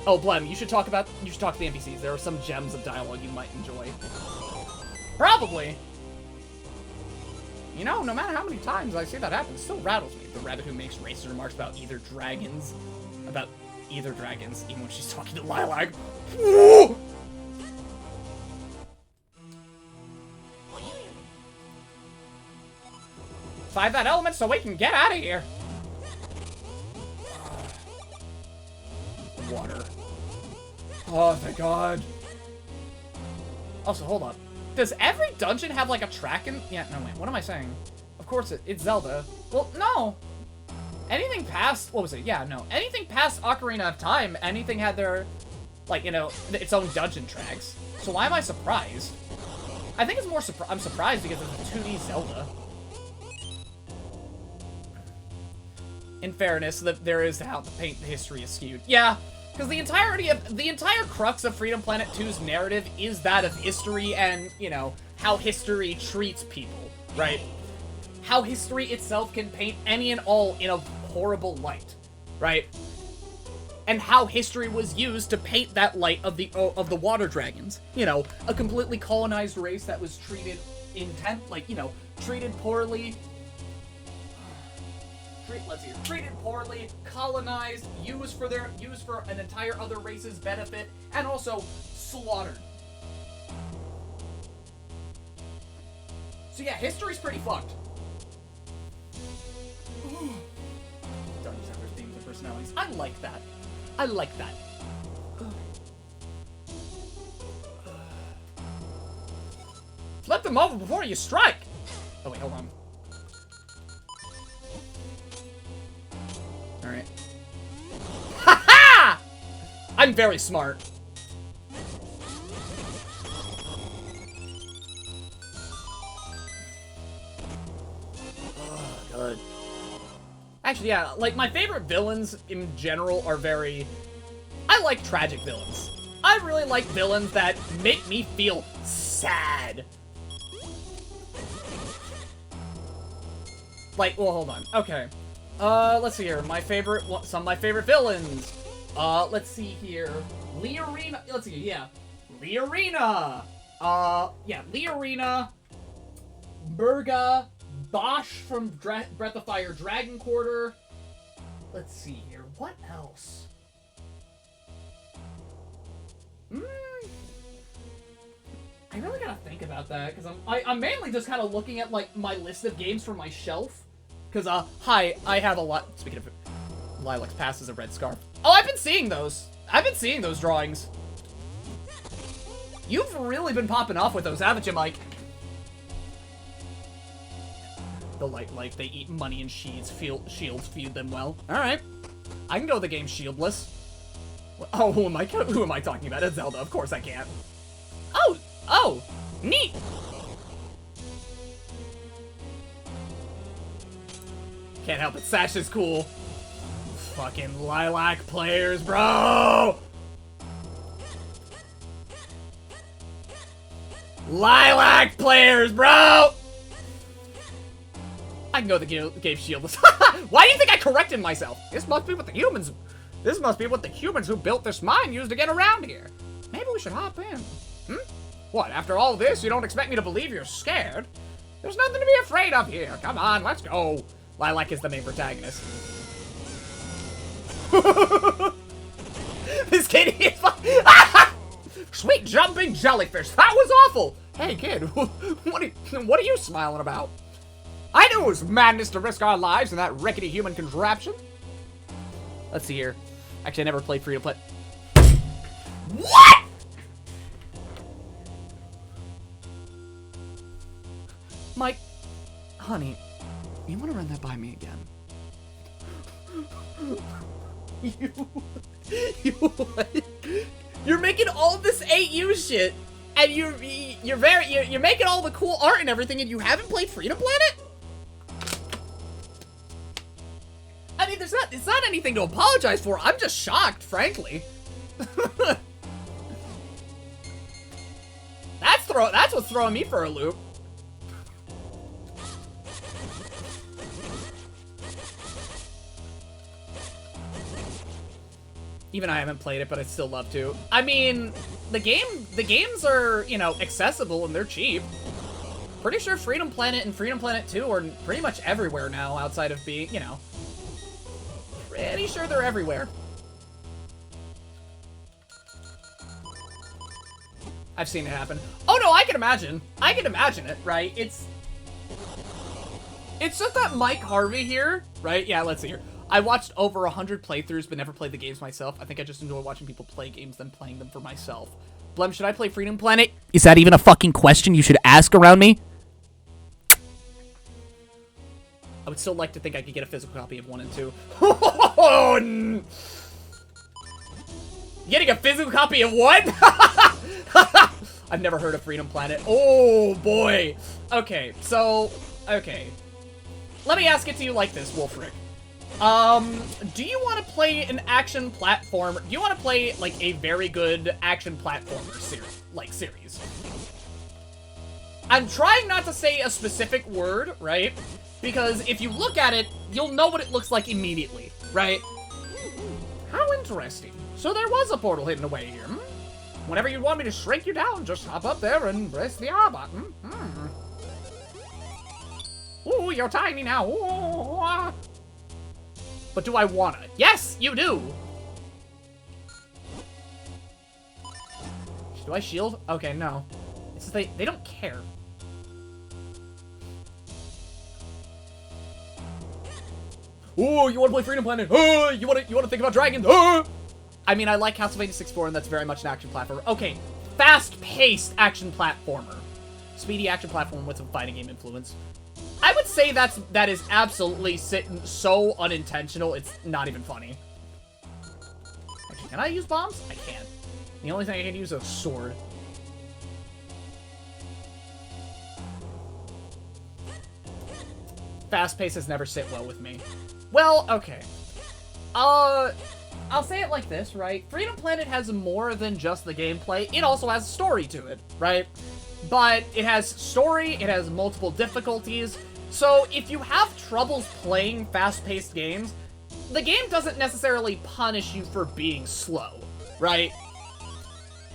Oh, Blem, you should talk to the NPCs. There are some gems of dialogue you might enjoy. Probably. You know, no matter how many times I see that happen, it still rattles me. The rabbit who makes racist remarks about either dragons, even when she's talking to Lilac. Find that element so we can get out of here. Water. Oh, thank God. Also, hold up. Does every dungeon have, like, a track in... Yeah, no, wait. What am I saying? Of course it's Zelda. Well, no. Anything past... What was it? Yeah, no. Anything past Ocarina of Time, anything had their, like, you know, its own dungeon tracks. So why am I surprised? I think it's more I'm surprised because it's a 2D Zelda. In fairness, there is how the paint history is skewed. Yeah, because the entire crux of Freedom Planet 2's narrative is that of history and, you know, how history treats people, right? How history itself can paint any and all in a horrible light, right? And how history was used to paint that light of the water dragons. You know, a completely colonized race that was treated treated poorly. Treated poorly, colonized, used for an entire other race's benefit, and also slaughtered. So yeah, history's pretty fucked. villains. I like that. I like that. Flip them over before you strike! Oh wait, hold on. Alright. Ha-ha! I'm very smart. Oh, God. Actually, yeah, like, my favorite villains in general are very... I like tragic villains. I really like villains that make me feel sad. Like, well, hold on. Okay. Let's see here. Some of my favorite villains. Let's see here. Leorina. Let's see, yeah. Leorina. Yeah, Leorina. Burga. Bosch from Breath of Fire Dragon Quarter. Let's see here. What else? I really gotta think about that, because I'm mainly just kind of looking at, like, my list of games from my shelf. Because, hi, I have a lot... Speaking of... Lilac passes a red scarf. Oh, I've been seeing those. I've been seeing those drawings. You've really been popping off with those, haven't you, Mike? The like they eat money and shields feed them well. Alright. I can go the game shieldless. Oh, who am I talking about? It's Zelda, of course I can. Oh, neat! Can't help it, Sash is cool. Fucking Lilac players, bro! Lilac players, bro! I can go the game shieldless. Why do you think I corrected myself? This must be what the humans who built this mine used to get around here. Maybe we should hop in. What, after all this, you don't expect me to believe you're scared? There's nothing to be afraid of here. Come on, let's go. Lilac is the main protagonist. This kid is Sweet jumping jellyfish. That was awful. Hey, kid, what are you smiling about? I knew it was madness to risk our lives in that rickety human contraption. Let's see here. Actually, I never played free-to-play. What?! Mike, honey, you want to run that by me again? You're making all this 8U shit, and you're making all the cool art and everything, and you haven't played Freedom Planet? I mean, it's not anything to apologize for. I'm just shocked, frankly. That's what's throwing me for a loop. Even I haven't played it, but I'd still love to. I mean, the games are, you know, accessible and they're cheap. Pretty sure Freedom Planet and Freedom Planet 2 are pretty much everywhere now, outside of being, you know. Pretty sure they're everywhere. I've seen it happen. Oh no, I can imagine. I can imagine it, right? It's just that Mike Harvey here, right? Yeah, let's see here. I watched over 100 playthroughs, but never played the games myself. I think I just enjoy watching people play games than playing them for myself. Blem, should I play Freedom Planet? Is that even a fucking question you should ask around me? I would still like to think I could get a physical copy of 1 and 2. Getting a physical copy of 1? I've never heard of Freedom Planet. Oh, boy. Okay, so... Okay. Let me ask it to you like this, Wolfric. Do you want to play an action platformer? Do you want to play, like, a very good action platformer series? I'm trying not to say a specific word, right? Because if you look at it, you'll know what it looks like immediately, right? How interesting. So there was a portal hidden away here, hmm? Whenever you want me to shrink you down, just hop up there and press the R button. Ooh, you're tiny now. Ooh, ah. But do I wanna? Yes, you do! Do I shield? Okay, no. It's just they don't care. oh, you want to play Freedom Planet? Oh, you want to think about dragons? Oh. I mean, I like Castlevania 64, and that's very much an action platformer. Okay, fast-paced action platformer. Speedy action platform with some fighting game influence. I would say that is absolutely so unintentional, it's not even funny. Actually, can I use bombs? I can't. The only thing I can use is a sword. Fast paces never sit well with me. Well, okay. I'll say it like this, right? Freedom Planet has more than just the gameplay. It also has a story to it, right? But it has story, it has multiple difficulties. So if you have troubles playing fast-paced games, the game doesn't necessarily punish you for being slow, right?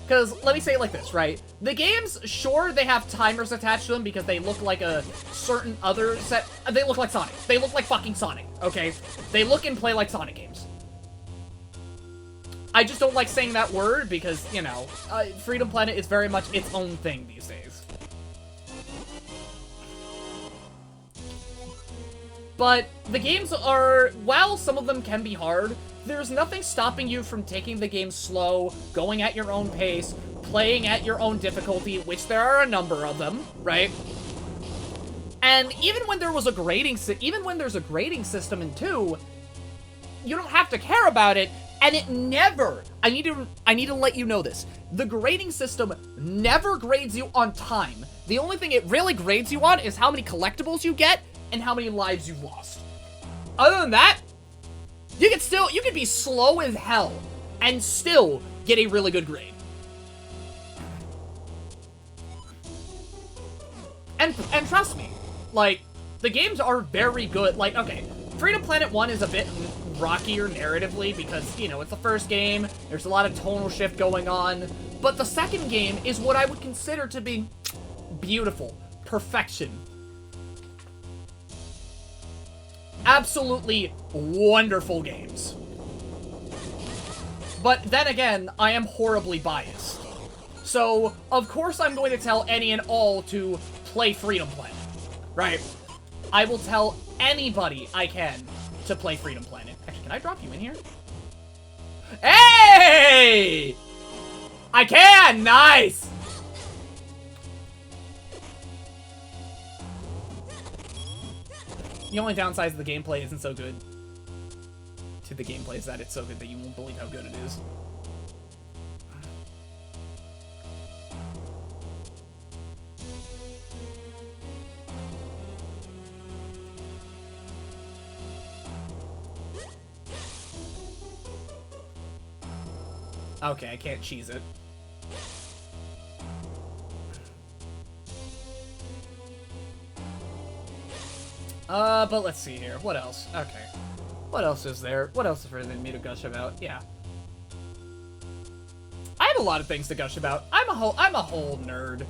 Because, let me say it like this, right? The games, sure, they have timers attached to them because they look like a certain other set. They look like Sonic. They look like fucking Sonic, okay? They look and play like Sonic games. I just don't like saying that word because, you know, Freedom Planet is very much its own thing these days. But the games are, while some of them can be hard, there's nothing stopping you from taking the game slow, going at your own pace, playing at your own difficulty, which there are a number of them, right? And even when there was a grading, even when there's a grading system in 2, you don't have to care about it, and it never, I need to let you know this, the grading system never grades you on time. The only thing it really grades you on is how many collectibles you get and how many lives you've lost. Other than that, you can be slow as hell and still get a really good grade. And trust me, like, the games are very good. Like, okay, Freedom Planet 1 is a bit rockier narratively because, you know, it's the first game, there's a lot of tonal shift going on, but the second game is what I would consider to be beautiful. Perfection. Absolutely wonderful games. But then again, I am horribly biased. So, of course I'm going to tell any and all to play Freedom Planet, right? I will tell anybody I can to play Freedom Planet. Actually, can I drop you in here? Hey! I can! Nice! The only downside is the gameplay isn't so good. To the gameplay is that it's so good that you won't believe how good it is. Okay, I can't cheese it. But let's see here. What else? Okay. What else is there? What else is for me to gush about? Yeah. I have a lot of things to gush about. I'm a whole nerd.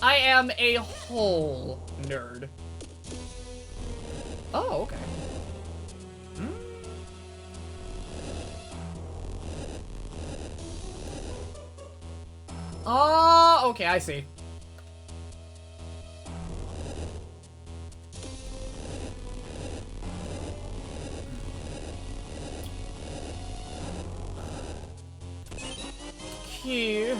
I am a whole nerd. Oh, okay. Oh, okay, I see. Key.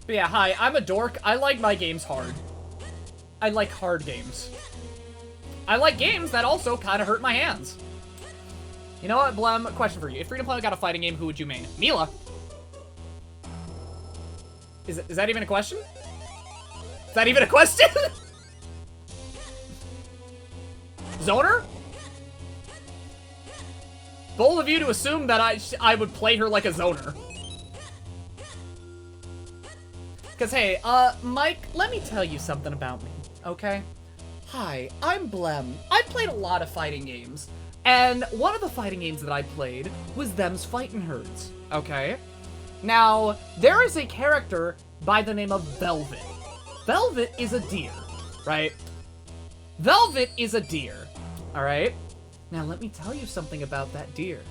But yeah, hi, I'm a dork. I like my games hard. I like hard games. I like games that also kind of hurt my hands. You know what, Blem? Question for you. If Freedom Planet got a fighting game, who would you main? Mila. Is that even a question? Is that even a question? Zoner? Bold of you to assume that I would play her like a zoner. Because, hey, Mike, let me tell you something about me, okay? Hi, I'm Blem. I've played a lot of fighting games. And one of the fighting games that I played was Them's Fightin' Herds, okay? Now, there is a character by the name of Velvet. Velvet is a deer, right? Velvet is a deer, alright? Now, let me tell you something about that deer.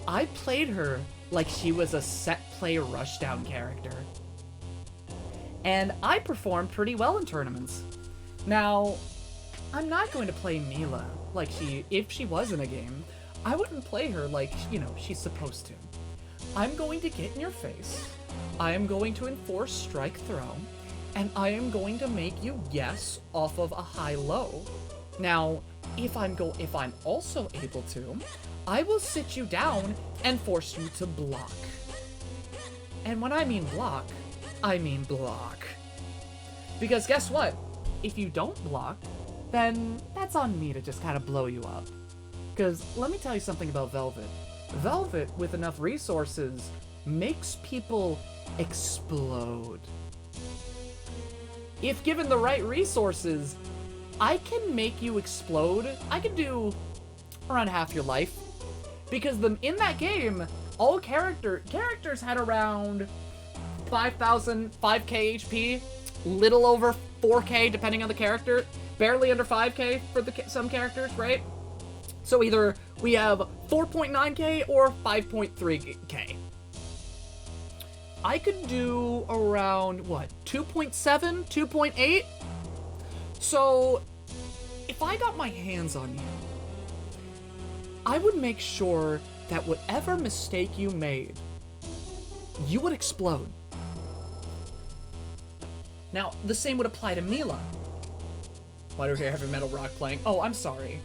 I played her like she was a set play rushdown character. and I perform pretty well in tournaments. Now, I'm not going to play Mila like if she was in a game. I wouldn't play her like, you know, she's supposed to. I'm going to get in your face. I am going to enforce strike throw, and I am going to make you guess off of a high-low. Now, if I'm also able to, I will sit you down and force you to block. And when I mean block, I mean block. Because guess what? If you don't block, then that's on me to just kind of blow you up. Because let me tell you something about Velvet. Velvet, with enough resources, makes people explode. If given the right resources, I can make you explode. I can do around half your life. Because in that game, all characters had around 5,000, 5k HP, little over 4k depending on the character, barely under 5k for some characters, right? So either we have 4.9k or 5.3k. I could do around, what, 2.7, 2.8? So, if I got my hands on you, I would make sure that whatever mistake you made, you would explode. Now, the same would apply to Mila. Why do we have a Metal Rock playing? Oh, I'm sorry.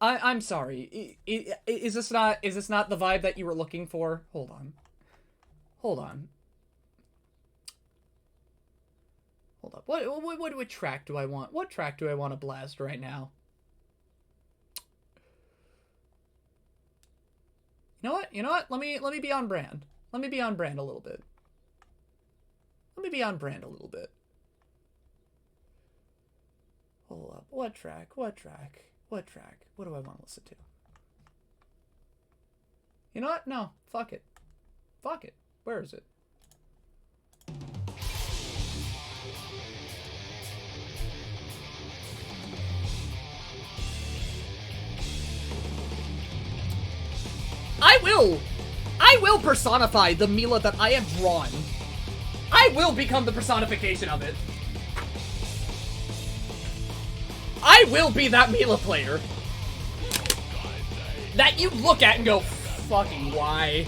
I'm sorry. Is this not the vibe that you were looking for? Hold on. What track do I want? What track do I want to blast right now? You know what? Let me be on brand. Let me be on brand a little bit. Hold up. What track? What do I want to listen to? You know what? No. Fuck it. Where is it? I will personify the Mila that I have drawn. I will become the personification of it. I will be that Mila player that you look at and go, fucking why?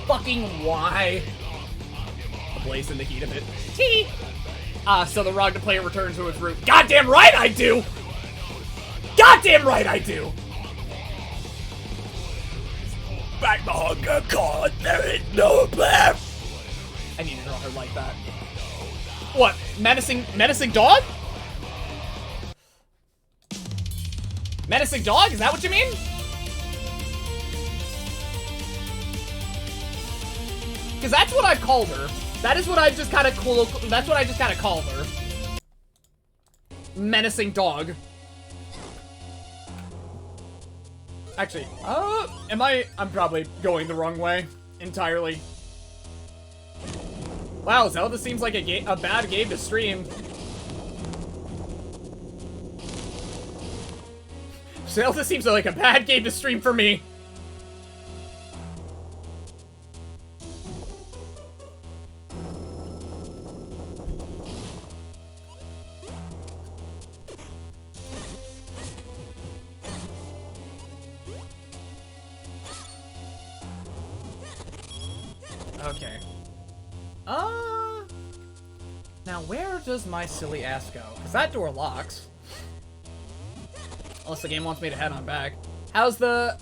Fucking why? Ablaze in the heat of it. Tee! So the Ragna player returns to its root. Goddamn right I do! Goddamn right I do! Back the hunger card, there is no Blem! I need to draw her like that. What? Menacing dog? Menacing dog? Is that what you mean? Because that's what I've called her. That is what I've just kind of that's what I just kind of called her. Menacing dog. Actually, I'm probably going the wrong way entirely. Wow, Zelda seems like a bad game to stream. Zelda seems like a bad game to stream for me. Okay. Now where does my silly ass go? Because that door locks. Unless the game wants me to head on back. How's the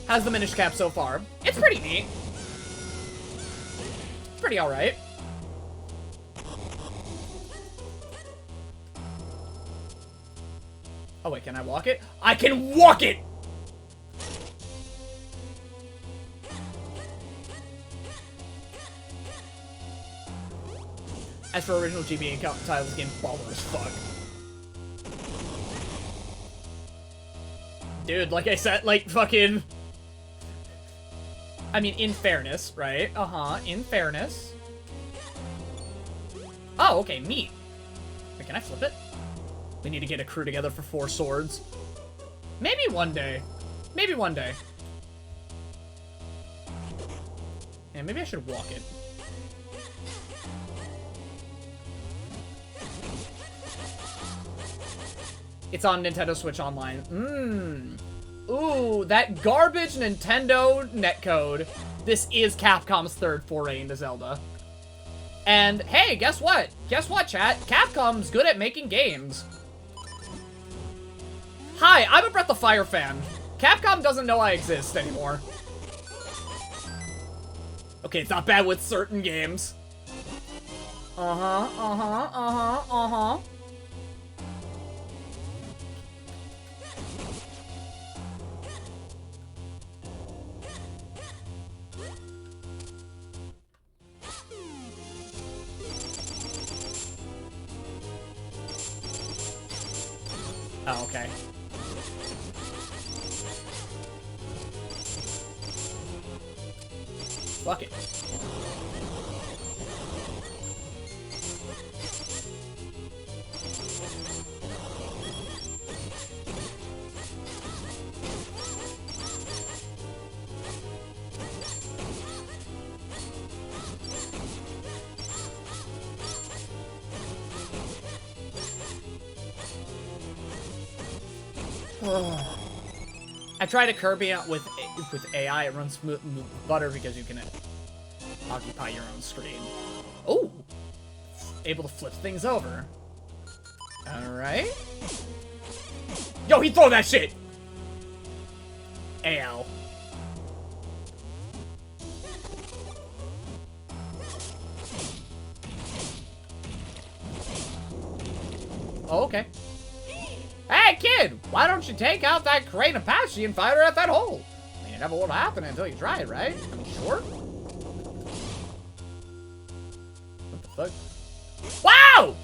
Minish Cap so far? It's pretty neat. It's pretty alright. Oh wait, can I walk it? I can walk it! As for original GBA titles, this game baller as fuck. Dude, like I said, like, fucking... I mean, in fairness, right? In fairness. Oh, okay, neat. Wait, can I flip it? We need to get a crew together for 4 swords. Maybe one day. Maybe one day. Yeah, maybe I should walk it. It's on Nintendo Switch Online. Ooh, that garbage Nintendo netcode. This is Capcom's third foray into Zelda. And, hey, guess what? Guess what, chat? Capcom's good at making games. Hi, I'm a Breath of Fire fan. Capcom doesn't know I exist anymore. Okay, it's not bad with certain games. Oh, okay. Fuck it. I tried a Kirby out with AI. It runs butter because you can occupy your own screen. Oh, able to flip things over. All right. Yo, he throw that shit. AL. Oh, okay. Hey, kid! Why don't you take out that crane Apache and fire her at that hole? I mean, it never would happen until you try it, right? I mean, sure? What the fuck? Wow!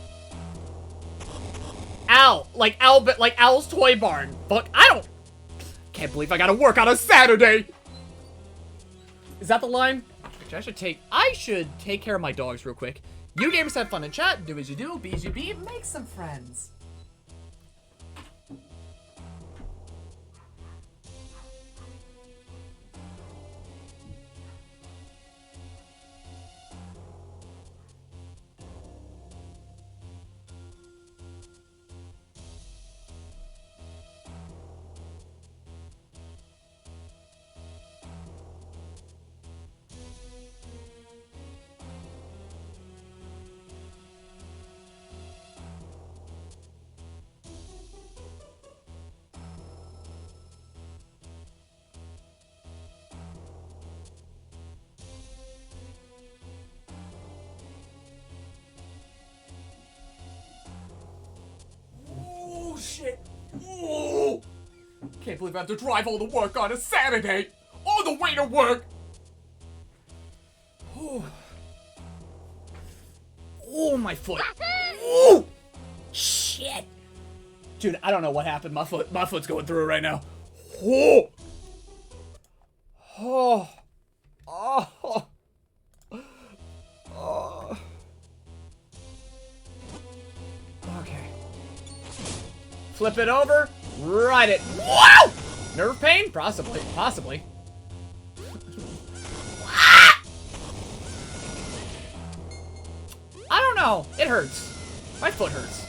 Al! Like Al's Toy Barn. Fuck, can't believe I gotta work on a Saturday! Is that the line? I should take care of my dogs real quick. You gamers have fun in chat. Do as you do, be as you be, make some friends. Shit. Ooh. Can't believe I have to drive all the work on a Saturday. All the way to work. Oh, my foot. Ooh. Shit. Dude, I don't know what happened. My foot's going through it right now. Oh. Oh. Oh. Oh. Okay. Flip it over, ride it. Wow! Nerve pain? Possibly. I don't know. It hurts. My foot hurts.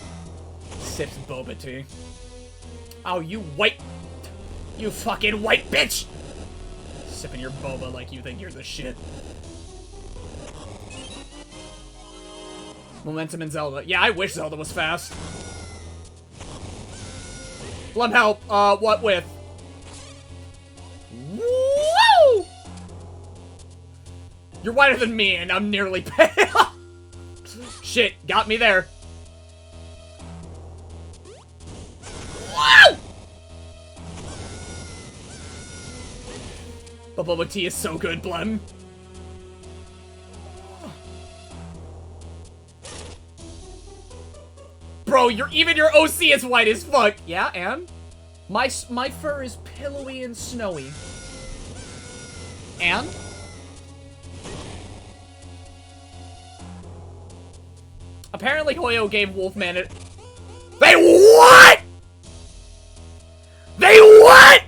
Sips boba tea. Oh, you fucking white bitch! Sipping your boba like you think you're the shit. Momentum in Zelda. Yeah, I wish Zelda was fast. Blem, help. What with? Woo! You're whiter than me, and I'm nearly pale. Shit, got me there. Woo! Bubble tea is so good, Blem. Bro, even your OC is white as fuck. Yeah, and? My fur is pillowy and snowy. And? Apparently Hoyo gave Wolfman it. They what? They what?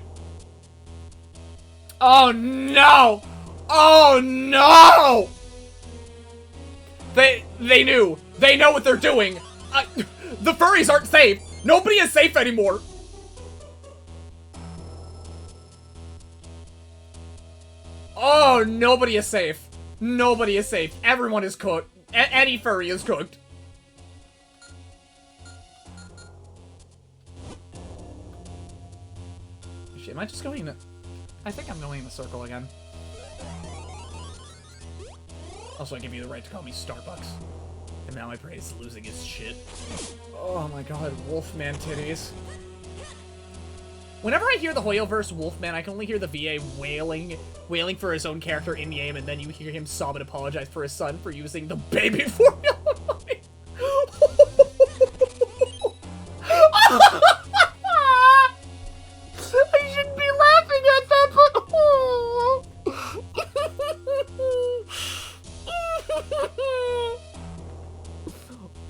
Oh no! Oh no! They knew. They know what they're doing. The furries aren't safe. Nobody is safe anymore. Oh, nobody is safe. Nobody is safe. Everyone is cooked. Any furry is cooked. Shit, am I just going in I think I'm going in a circle again. Also, I give you the right to call me Starbucks. And now my prey is losing his shit. Oh my god, Wolfman titties. Whenever I hear the Hoyoverse Wolfman, I can only hear the VA wailing for his own character in game, and then you hear him sob and apologize for his son for using the baby formula. I shouldn't be laughing at that, but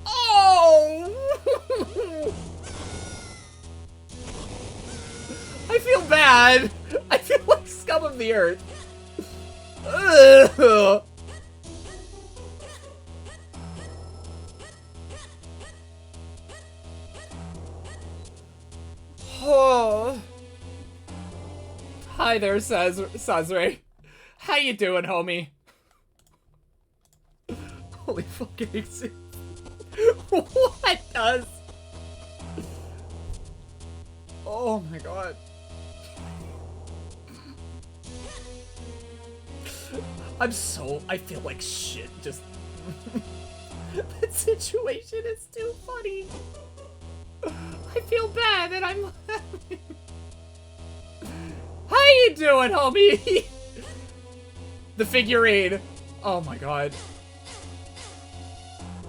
oh! I feel bad. I feel like scum of the earth. Ugh. Oh. Hi there, Sazre. How you doing, homie? Holy fucking shit. What does? Oh my god. I feel like shit, just... That situation is too funny. I feel bad that I'm laughing. How you doing, homie? The figurine. Oh my god.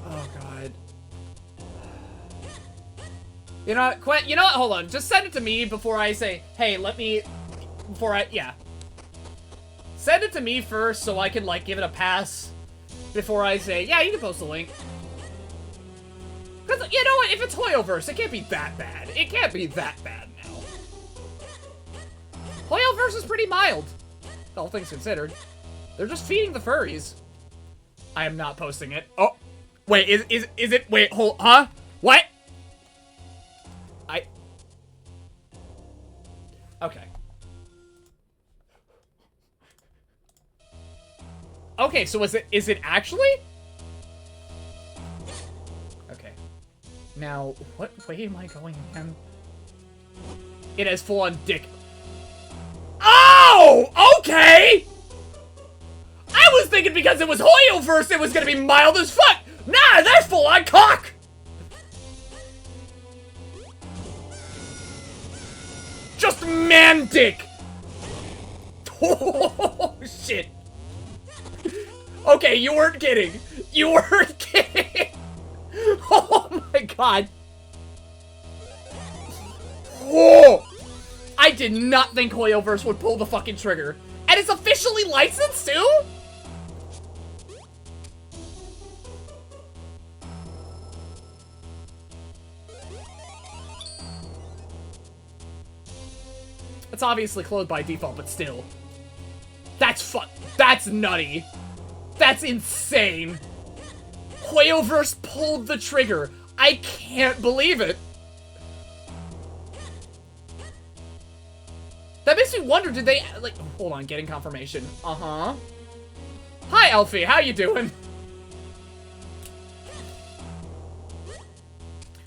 Oh god. You know what, you know what, hold on. Just send it to me before I say, hey, yeah. Send it to me first so I can, like, give it a pass before I say, yeah, you can post the link. Because, you know what, if it's Hoyoverse, it can't be that bad. It can't be that bad now. Hoyoverse is pretty mild, all things considered. They're just feeding the furries. I am not posting it. Oh, wait, is it, wait, hold, huh? What? Okay. Okay, so is it actually? Okay. Now, what way am I going again? It has full-on dick. Oh! Okay! I was thinking because it was Hoyoverse it was gonna be mild as fuck! Nah, that's full-on cock! Just man dick! Oh, shit. Okay, you weren't kidding. You weren't kidding. Oh my god. Oh! I did not think Hoyoverse would pull the fucking trigger. And it's officially licensed too? It's obviously closed by default, but still. That's nutty. That's insane. Hoyoverse pulled the trigger. I can't believe it. That makes me wonder, did they, like, hold on, getting confirmation. Uh-huh. Hi, Elfie, how you doing?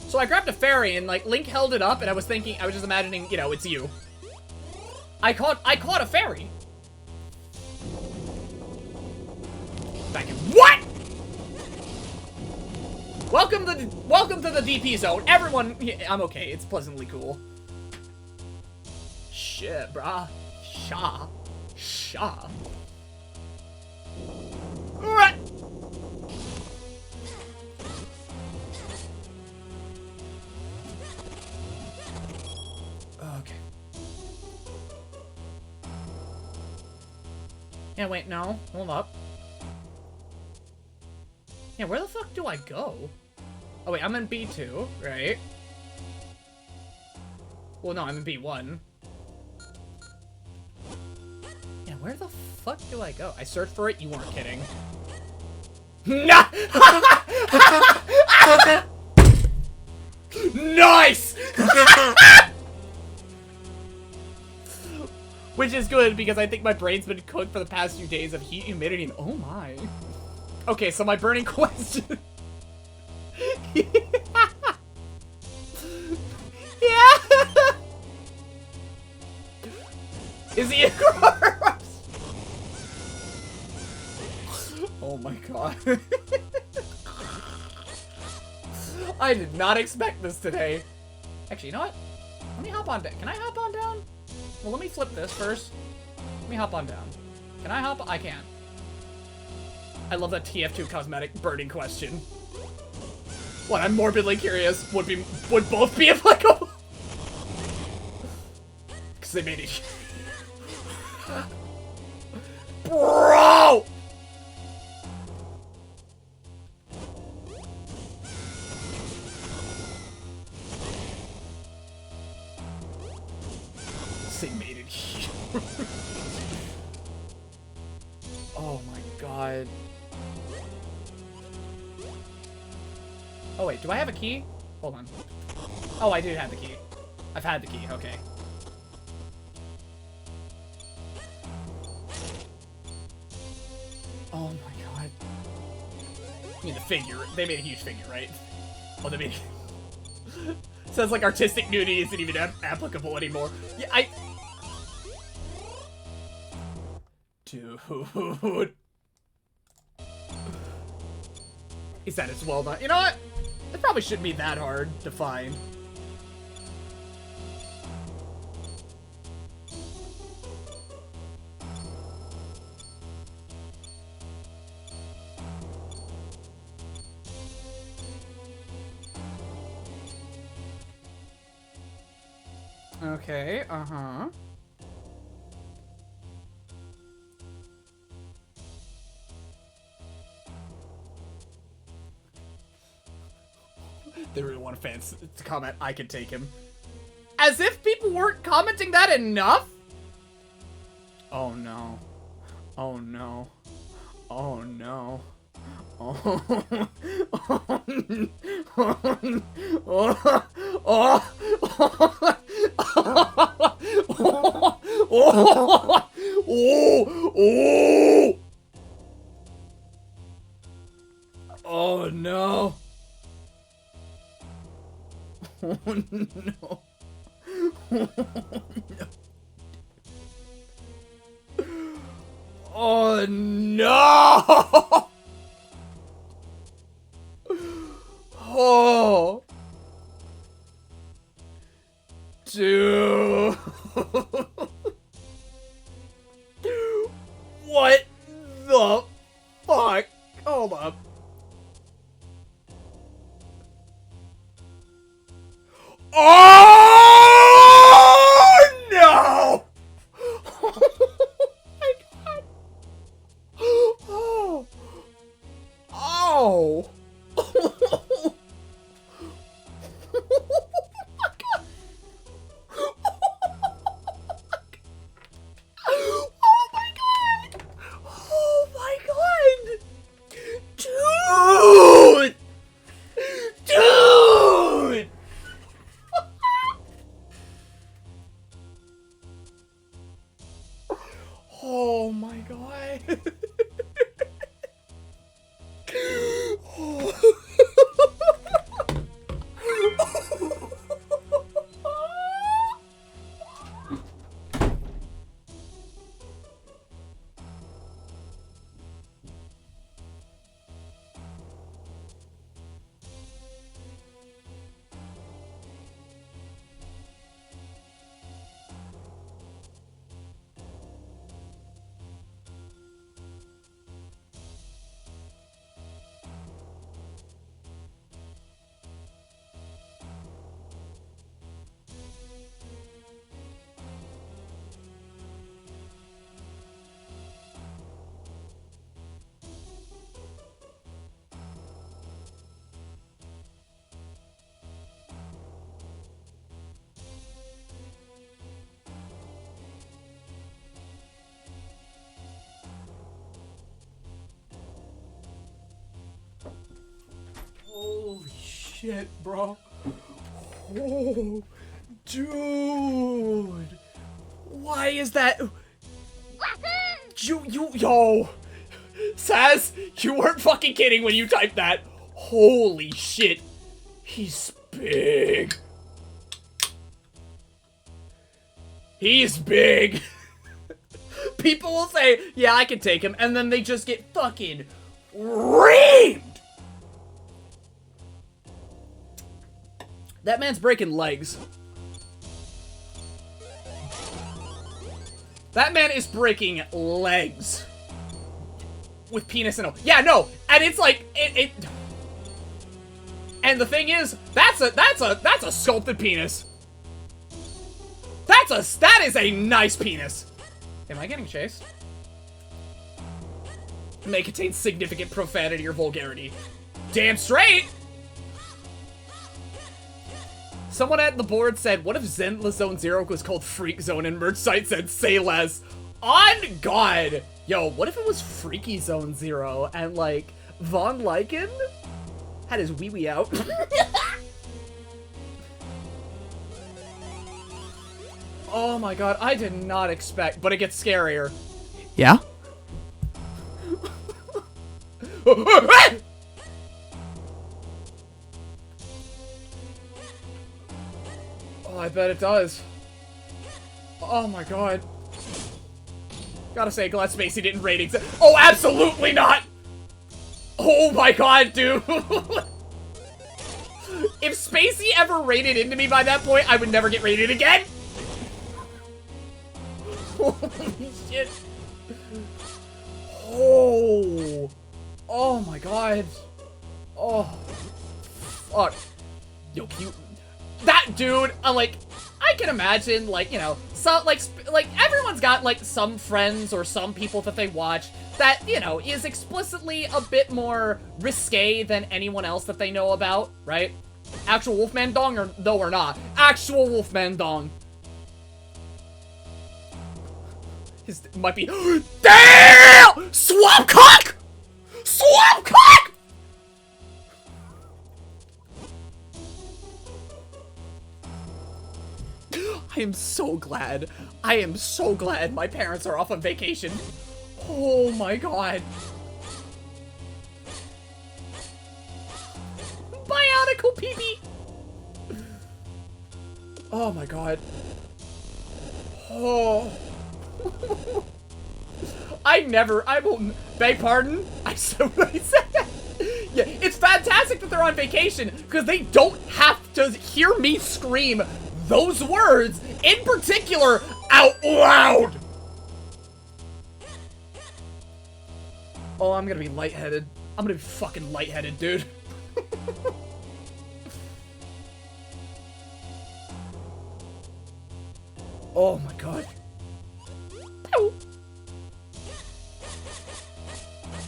So I grabbed a fairy and, like, Link held it up and I was just imagining, you know, it's you. I caught a fairy. Back in what? Welcome to the DP zone. Everyone, I'm okay. It's pleasantly cool. Shit, brah. Sha. Right. Okay. Yeah, wait, no. Hold up. Yeah, where the fuck do I go? Oh, wait, I'm in B2, right? Well, no, I'm in B1. Yeah, where the fuck do I go? I searched for it, you weren't kidding. Nah! Nice! Which is good, because I think my brain's been cooked for the past few days of heat, humidity, and oh my. Okay, so my burning question. Yeah. Is he Oh my god. I did not expect this today. Actually, you know what? Let me hop on down. Can I hop on down? Well, let me flip this first. Let me hop on down. Can I hop? I can. I love that TF2 cosmetic burning question. What I'm morbidly curious would both be applicable. Because they made it. Bro! They made it here. Oh my god. Oh wait, do I have a key? Hold on. Oh, I do have the key. I've had the key, okay. Oh my god. I mean the figure. They made a huge figure, right? Oh, they made Sounds like artistic nudity isn't even applicable anymore. Yeah, Dude. Is that it's well done? You know what? It probably shouldn't be that hard to find. Okay, uh-huh. They really want fans to comment, I can take him. As if people weren't commenting that enough? Oh no. Oh no. Oh no. Oh. Oh no. Oh no. Oh no. Oh. Dude. What the fuck? Hold up. Oh no! Oh my god! Oh! Oh! Oh my god! Oh my god! Oh my god! Dude! Dude! Oh my god. Holy shit, bro. Oh, dude. Why is that? Yo. Saz, you weren't fucking kidding when you typed that. Holy shit. He's big. He's big. People will say, yeah, I can take him, and then they just get fucking reamed. That man's breaking legs. That man is breaking legs. With penis and all. Yeah, no, and it's like, and the thing is, that's a sculpted penis. That is a nice penis. Am I getting chased? May contain significant profanity or vulgarity. Damn straight! Someone at the board said, what if Zenless Zone Zero was called Freak Zone and merch site said say less? On God! Yo, what if it was Freaky Zone Zero and like Von Lycan had his wee wee out? Oh my God, I did not expect, but it gets scarier. Yeah? Oh, I bet it does. Oh my God. Gotta say, glad Spacey didn't rate it. Oh, absolutely not! Oh my God, dude! If Spacey ever rated into me by that point, I would never get rated again! Holy shit. Oh. Oh my God. Oh. Fuck. Yo, cute. That dude, like, I can imagine, like, you know, so, like everyone's got, like, some friends or some people that they watch that, you know, is explicitly a bit more risque than anyone else that they know about, right? Actual Wolfman Dong or not? Actual Wolfman Dong. His might be. Damn! Swamp cock! Swamp cock! I am so glad. I am so glad my parents are off on vacation. Oh my God. Bionicle peepee. Oh my God. Oh. I will beg pardon. I said what I said. Yeah, it's fantastic that they're on vacation because they don't have to hear me scream those words in particular out loud. Oh, I'm gonna be lightheaded. I'm gonna be fucking lightheaded, dude. Oh my God. Pew.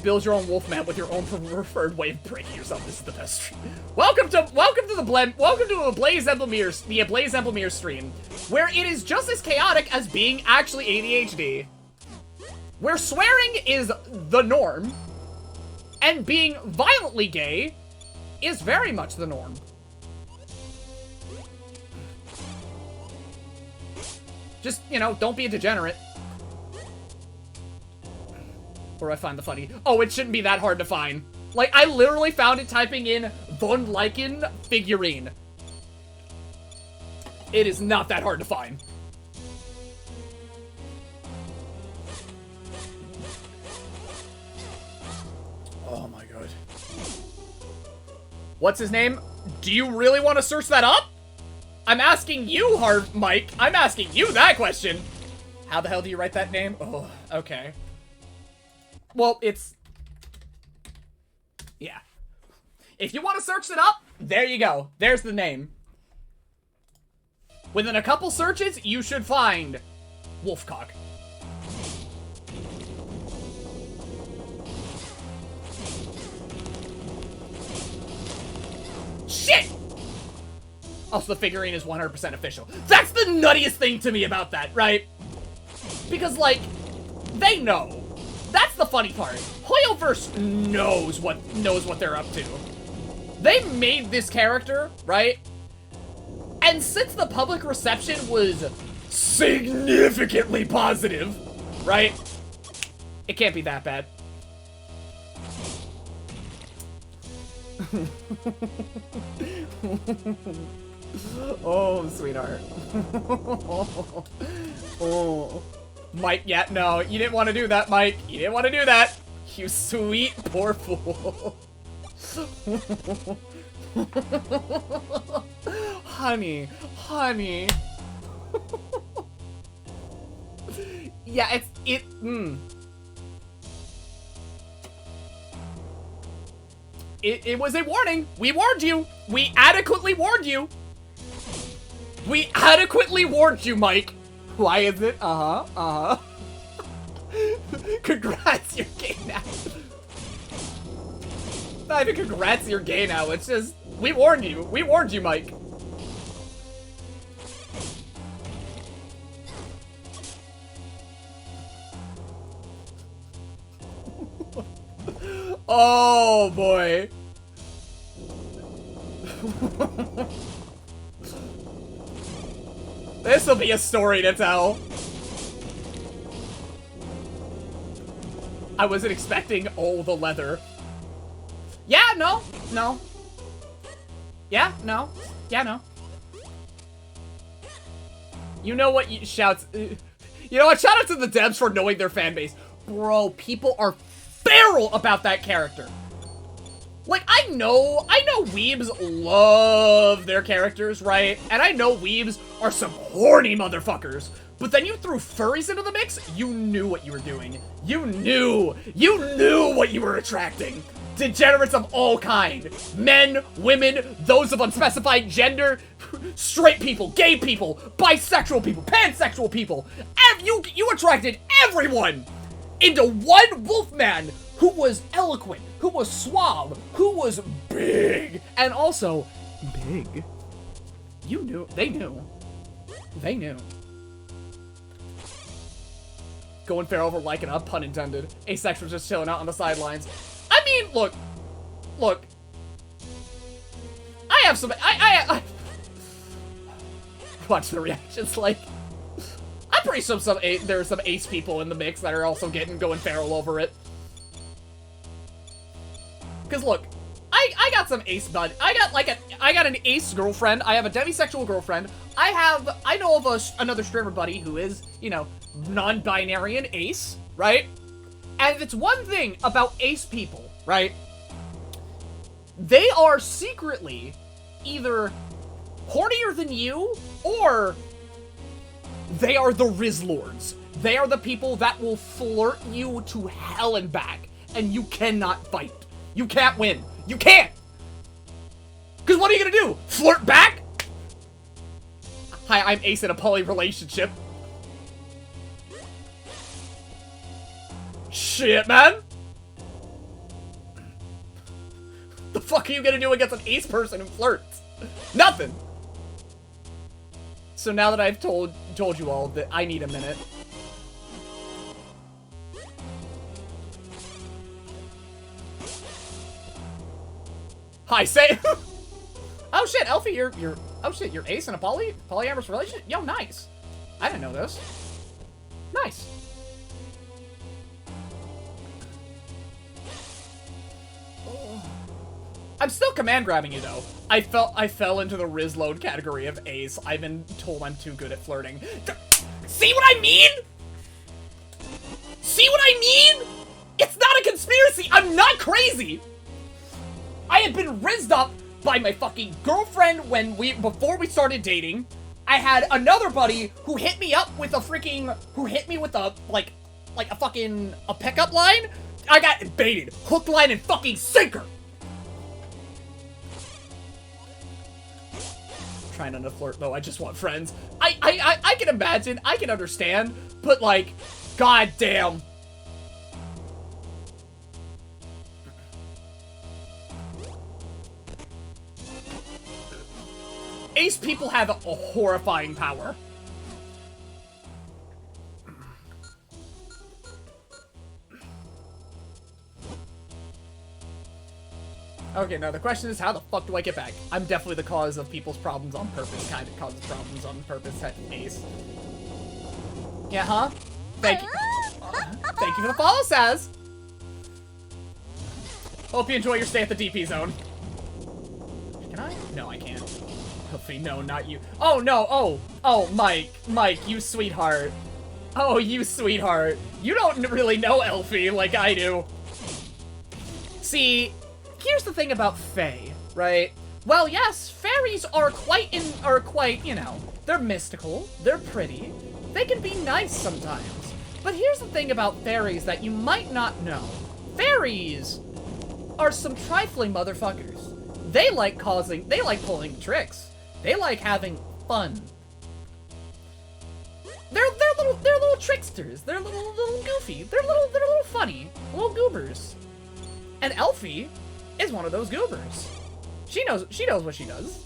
Build your own Wolfman with your own preferred way of breaking yourself. This is the best. Welcome to the Blem-Blem-vods stream, where it is just as chaotic as being actually ADHD. Where swearing is the norm, and being violently gay is very much the norm. Just, you know, don't be a degenerate. Where do I find the funny? Oh, it shouldn't be that hard to find. Like, I literally found it typing in Von Lycan figurine. It is not that hard to find. Oh my God. What's his name? Do you really want to search that up? I'm asking you, Mike. I'm asking you that question. How the hell do you write that name? Oh, okay. Well, it's... yeah. If you want to search it up, there you go. There's the name. Within a couple searches, you should find Wolfcock. Shit! Also, the figurine is 100% official. That's the nuttiest thing to me about that, right? Because, like, they know. That's the funny part. Hoyoverse knows what they're up to. They made this character, right? And since the public reception was significantly positive, right? It can't be that bad. Oh, sweetheart. Oh. Mike, yeah, no, you didn't want to do that, Mike. You didn't want to do that. You sweet, poor fool. Honey, honey. Yeah, It was a warning. We warned you. We adequately warned you. We adequately warned you, Mike. Why is it? Congrats, you're gay now. Not even congrats, you're gay now. It's just, we warned you. We warned you, Mike. Oh, boy. This'll be a story to tell. I wasn't expecting all the leather. Yeah, no. Yeah, no. Yeah, no. You know what shouts... You know what? Shout out to the devs for knowing their fan base. Bro, people are feral about that character. Like, I know weebs love their characters, right? And I know weebs are some horny motherfuckers. But then you threw furries into the mix, you knew what you were doing. You knew what you were attracting. Degenerates of all kind. Men, women, those of unspecified gender, straight people, gay people, bisexual people, pansexual people. You attracted everyone into one wolfman who was eloquent, who was suave, who was big, and also big. You knew. They knew. They knew. Going fair over liking up, pun intended. Asexual just chilling out on the sidelines. I mean, look. I have some. I watch the reactions. Like, I'm pretty sure there's some ace people in the mix that are also going feral over it. Cause look, I got some ace bud. I got an ace girlfriend. I have a demisexual girlfriend. I know of another streamer buddy who is, you know, non-binary and ace, right? And if it's one thing about ace people, right? They are secretly either hornier than you, or they are the Riz Lords. They are the people that will flirt you to hell and back, and you cannot fight. You can't win. You can't! Because what are you gonna do? Flirt back? Hi, I'm Ace in a poly relationship. Shit, man! The fuck are you gonna do against an ace person who flirts? Nothing! So now that I've told you all that I need a minute. Hi, say. Oh shit, Elfie, you're oh shit, you're ace in a polyamorous relationship? Yo, nice. I didn't know this. Nice. I'm still command grabbing you though. I fell into the Riz load category of ace. I've been told I'm too good at flirting. See what I mean? See what I mean? It's not a conspiracy. I'm not crazy. I had been rizzed up by my fucking girlfriend before we started dating. I had another buddy who hit me up with a pickup line. I got baited. Hook, line, and fucking sinker. Trying not to flirt though, I just want friends. I can imagine, I can understand, but like, goddamn. Ace people have a horrifying power. Okay, now the question is, how the fuck do I get back? I'm definitely the cause of people's problems on purpose. Kind of causes problems on purpose, Ace. Yeah, huh? Thank you. Thank you for the follow, Saz. Hope you enjoy your stay at the DP zone. Can I? No, I can't. Hopefully, no, not you. Oh, no. Oh, Mike. Mike, you sweetheart. Oh, you sweetheart. You don't really know Elfie like I do. See, here's the thing about Fae, right? Well, yes, fairies are quite, you know, they're mystical, they're pretty, they can be nice sometimes. But here's the thing about fairies that you might not know. Fairies are some trifling motherfuckers. They like pulling tricks. They like having fun. They're little tricksters. They're little goofy. They're little funny. Little goobers. And Elfie is one of those goobers. She knows what she does.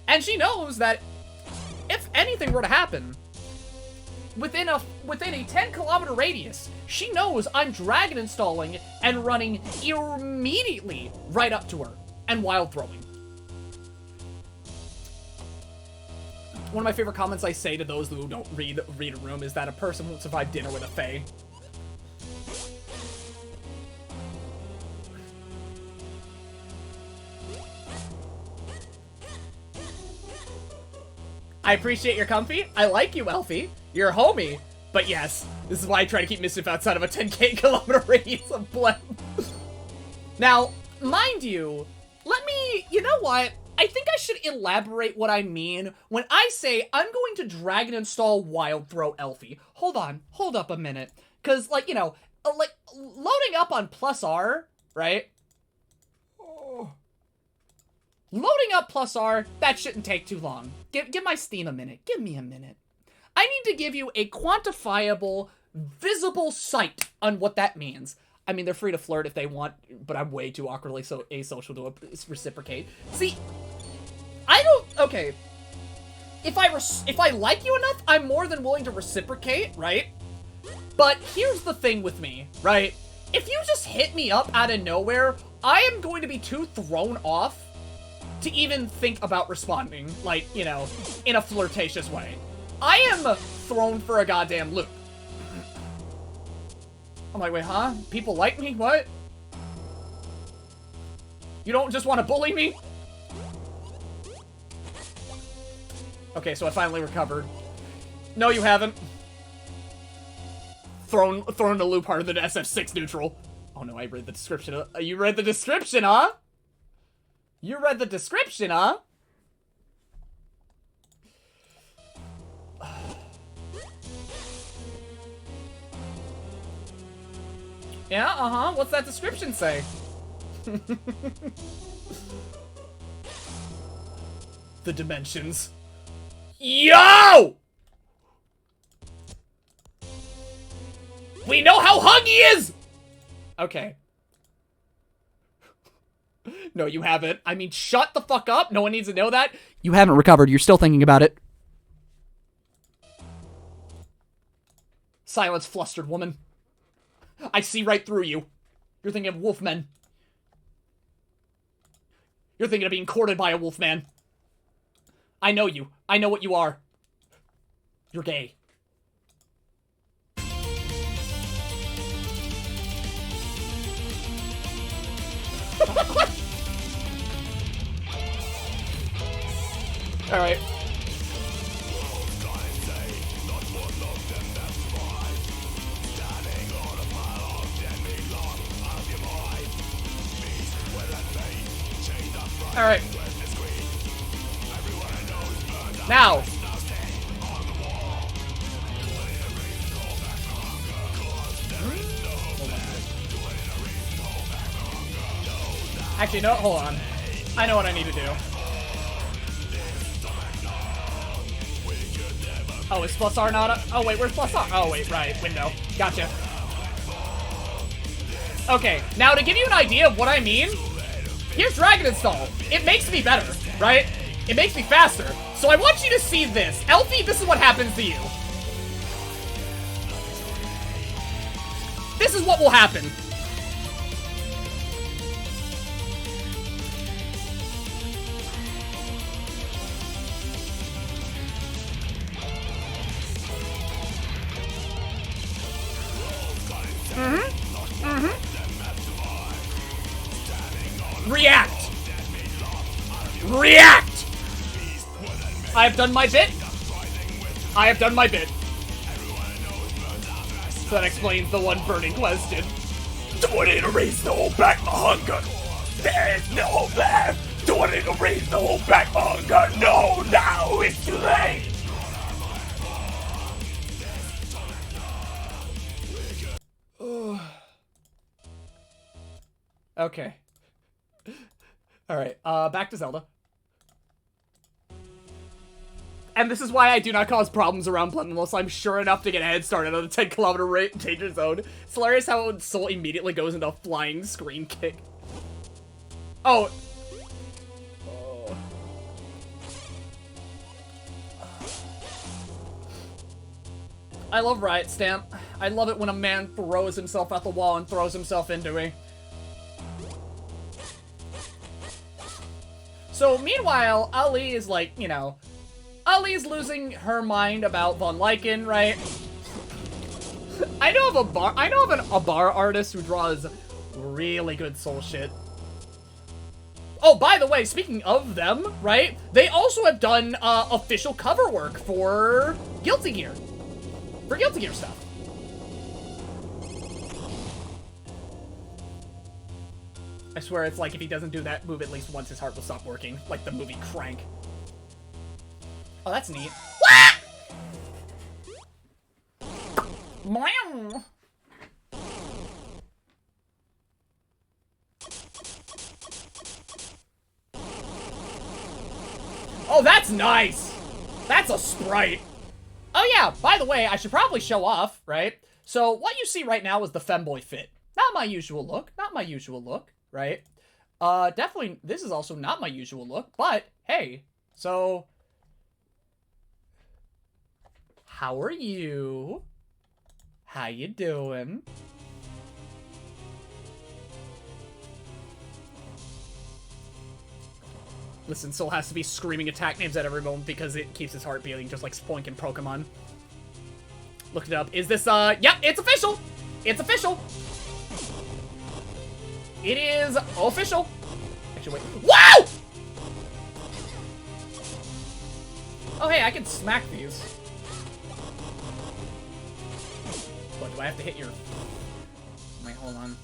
And she knows that if anything were to happen within a 10-kilometer radius, she knows I'm dragon installing and running immediately right up to her and wild throwing. One of my favorite comments I say to those who don't read a room is that a person won't survive dinner with a fae. I appreciate your comfy. I like you, Elfie. You're a homie. But yes, this is why I try to keep Mischief outside of a 10k-kilometer radius of Blem. Now, mind you, you know what? I think I should elaborate what I mean when I say I'm going to dragon install Wild Throw Elfie. Hold up a minute. Because, like, you know, like, loading up on +R, right? Loading up +R, that shouldn't take too long. Give my Steam a minute. Give me a minute. I need to give you a quantifiable, visible sight on what that means. I mean, they're free to flirt if they want, but I'm way too awkwardly asocial to reciprocate. See, okay. If I like you enough, I'm more than willing to reciprocate, right? But here's the thing with me, right? If you just hit me up out of nowhere, I am going to be too thrown off to even think about responding, like, you know, in a flirtatious way. I am thrown for a goddamn loop. I'm like, wait, huh? People like me? What? You don't just want to bully me? Okay, so I finally recovered. No, you haven't. Thrown in a loop harder than SF6 neutral. Oh no, I read the description. You read the description, huh? You read the description, huh? Yeah, uh-huh. What's that description say? The dimensions. Yo! We know how huggy is! Okay. No, you haven't. I mean, shut the fuck up. No one needs to know that. You haven't recovered. You're still thinking about it. Silence, flustered woman. I see right through you. You're thinking of wolfmen. You're thinking of being courted by a wolfman. I know you. I know what you are. You're gay. Alright. Alright. Now. Actually, no, hold on. I know what I need to do. Oh, is +R not a— oh, wait, where's +R? Oh, wait, right, window. Gotcha. Okay, now to give you an idea of what I mean, here's Dragon Install. It makes me better, right? It makes me faster. So I want you to see this. Elfie, this is what happens to you. This is what will happen. React! I have done my bit. I have done my bit. So that explains the one burning question. Do I need to raise the whole back my hunger? There is no hope left. Do I need to raise the whole back my hunger? No, now it's too late. Okay. Alright, back to Zelda. And this is why I do not cause problems around Blem unless I'm sure enough to get a head start on the 10-kilometer danger zone. It's hilarious how Soul immediately goes into a flying screen kick. Oh. I love Riot Stamp. I love it when a man throws himself at the wall and throws himself into me. So, meanwhile, Ali is like, you know, Ali's losing her mind about Von Lycan, right? I know of a bar artist who draws really good Soul shit. Oh, by the way, speaking of them, right? They also have done official cover work for Guilty Gear. For Guilty Gear stuff. I swear it's like if he doesn't do that move at least once, his heart will stop working. Like the movie Crank. Oh, that's neat. Meow. Oh, that's nice! That's a sprite. Oh yeah, by the way, I should probably show off, right? So, what you see right now is the femboy fit. Not my usual look. Not my usual look, right? Definitely, this is also not my usual look, but, hey, so... How are you? How you doing? Listen, Soul has to be screaming attack names at every moment because it keeps his heart beating, just like Spoink in Pokemon. Looked it up. Is this, yep, it's official! It's official! It is official! Actually, wait. Wow! Oh, hey, I can smack these. What, do I have to hit your... Wait, hold on.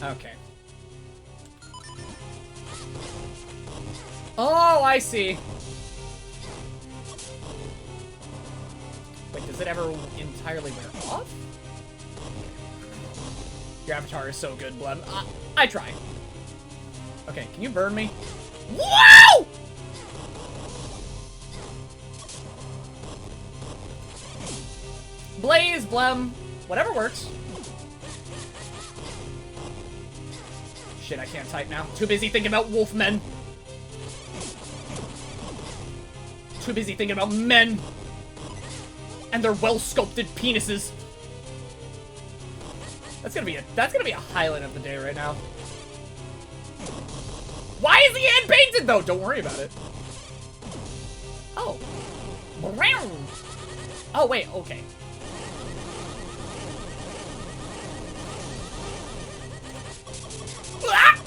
Okay. Oh, I see. Wait, does it ever entirely wear off? Your avatar is so good, Blem. I try. Okay, can you burn me? Wow! Blaze, Blem, whatever works. Shit, I can't type now. Too busy thinking about wolfmen. Too busy thinking about men. And their well-sculpted penises. That's gonna be a highlight of the day right now. Why is the hand painted though? Don't worry about it. Oh. Oh wait, okay. Ah!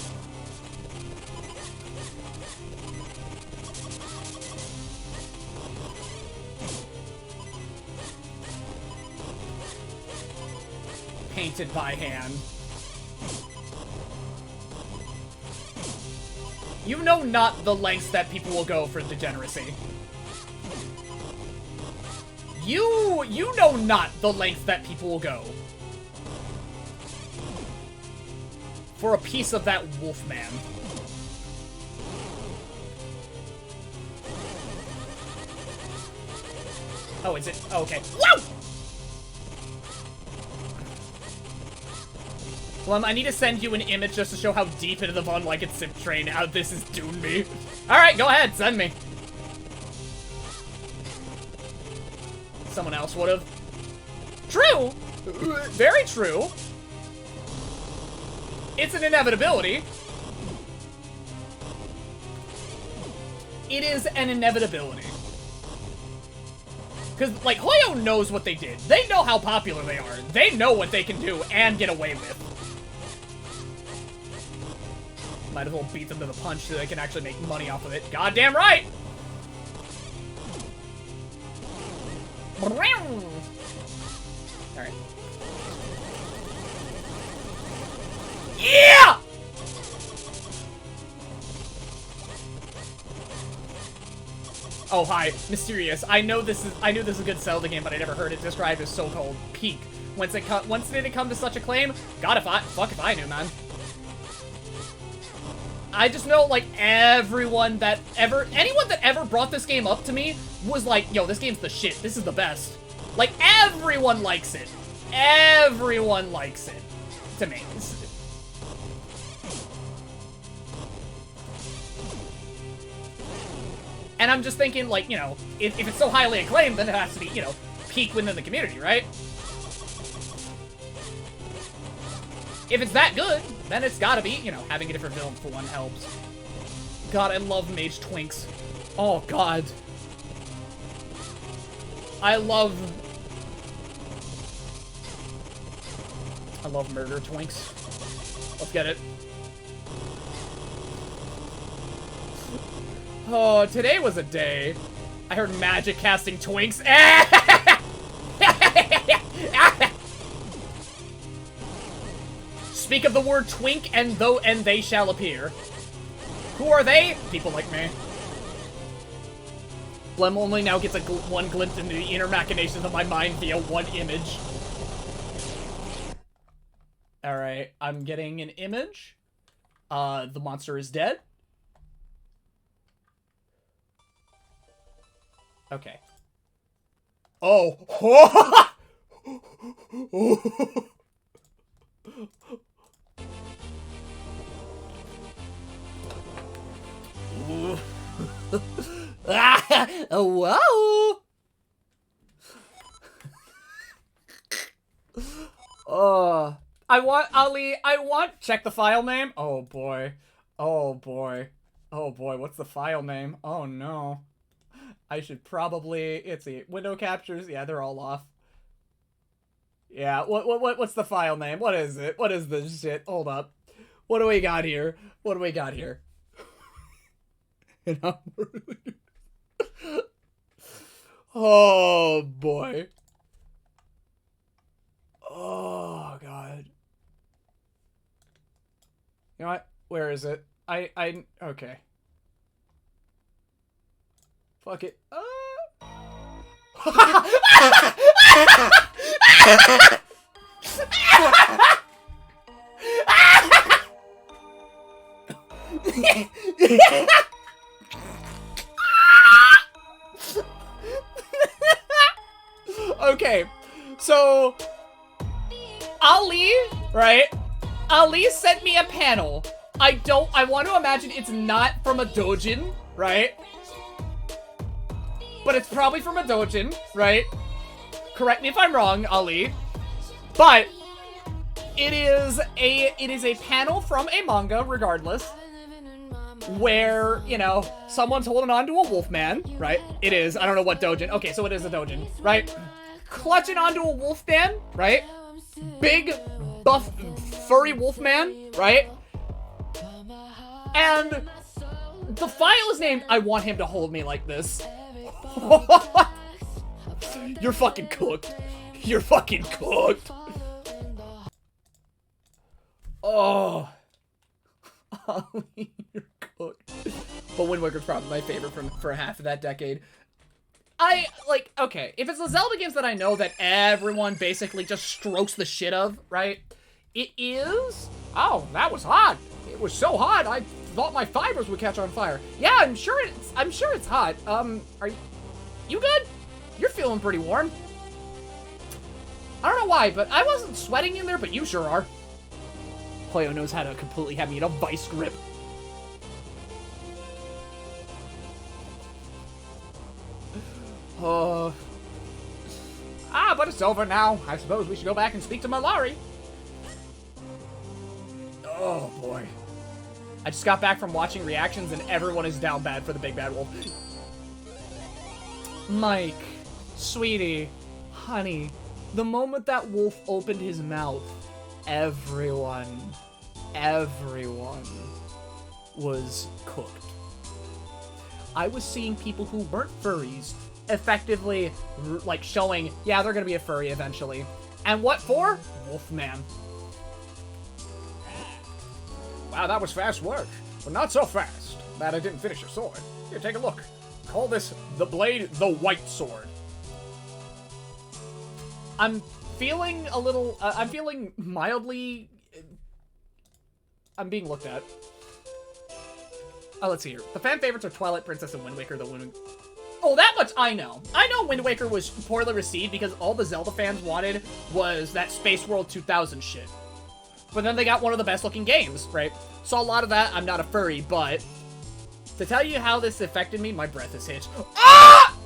Painted by hand. You know not the lengths that people will go for degeneracy. You know not the lengths that people will go for a piece of that wolf man. Oh, is it? Oh, okay. Whoa! Blem, I need to send you an image just to show how deep into the Von Lycan Sip train how this is doomed me. Alright, go ahead, send me. Someone else would've. True! Very true. It's an inevitability. It is an inevitability. Because, like, Hoyo knows what they did. They know how popular they are. They know what they can do and get away with. Might as well beat them to the punch so they can actually make money off of it. Goddamn right! Alright. Yeah! Oh, hi. Mysterious. I knew this is a good Zelda game, but I never heard it described as so-called Peak. Once did it come to such acclaim? God, fuck if I knew, man. I just know, like, anyone that ever brought this game up to me was like, yo, this game's the shit. This is the best. Like, everyone likes it. Everyone likes it. To me. And I'm just thinking, like, you know, if it's so highly acclaimed, then it has to be, you know, peak within the community, right? If it's that good, then it's gotta be, you know, having a different villain for one helps. God, I love Mage Twinks. Oh, God. I love Murder Twinks. Let's get it. Oh, today was a day. I heard magic casting Twinks. Speak of the word twink and they shall appear. Who are they? People like me. Blem only now gets one glimpse into the inner machinations of my mind via one image. Alright, I'm getting an image. The monster is dead. Okay. Oh! Whoa! I want, check the file name. Oh boy. Oh boy. Oh boy, what's the file name? Oh no. I should probably, let's see, window captures, yeah, they're all off. Yeah, what's the file name? What is it? What is this shit? Hold up. What do we got here? What do we got here? And I'm really... Oh, boy. Oh, God. You know what? Where is it? Okay. Fuck it. Okay, so Ali, right? Ali sent me a panel. I want to imagine it's not from a doujin, right? But it's probably from a doujin, right? Correct me if I'm wrong, Ali. But it is a panel from a manga, regardless, where, you know, someone's holding on to a wolf man, right? It is. I don't know what doujin. Okay, so it is a doujin, right? Clutching onto a wolf man, right? Big, buff, furry wolf man, right? And the file is named, I want him to hold me like this. You're fucking cooked. You're fucking cooked. Oh. You're cooked. But Wind Waker's probably my favorite for half of that decade. Okay, if it's the Zelda games that I know that everyone basically just strokes the shit of, right? It is... Oh, that was hot. It was so hot, I thought my fibers would catch on fire. Yeah, I'm sure it's hot. Are you good? You're feeling pretty warm. I don't know why, but I wasn't sweating in there, but you sure are. Poyo knows how to completely have me in a vice grip. But it's over now. I suppose we should go back and speak to Malari. Oh, boy. I just got back from watching reactions and everyone is down bad for the big bad wolf. Mike, sweetie, honey, the moment that wolf opened his mouth, everyone was cooked. I was seeing people who weren't furries effectively, like, showing, yeah, they're gonna be a furry eventually. And what for? Wolfman. Wow, that was fast work. But not so fast. That I didn't finish your sword. Here, take a look. Call this the blade, the white sword. I'm feeling a little, I'm feeling mildly, I'm being looked at. Oh, let's see here. The fan favorites are Twilight Princess and Wind Waker, Oh, that much I know. I know Wind Waker was poorly received because all the Zelda fans wanted was that Space World 2000 shit. But then they got one of the best looking games, right? So a lot of that, I'm not a furry, but to tell you how this affected me, my breath is hitched. Ah!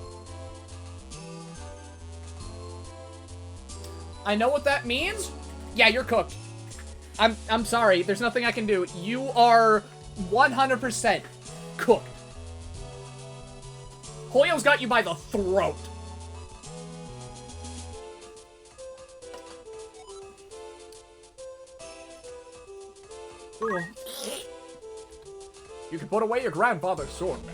I know what that means. Yeah, you're cooked. I'm sorry. There's nothing I can do. You are 100% cooked. Hoyo's got you by the throat. You can put away your grandfather's sword now.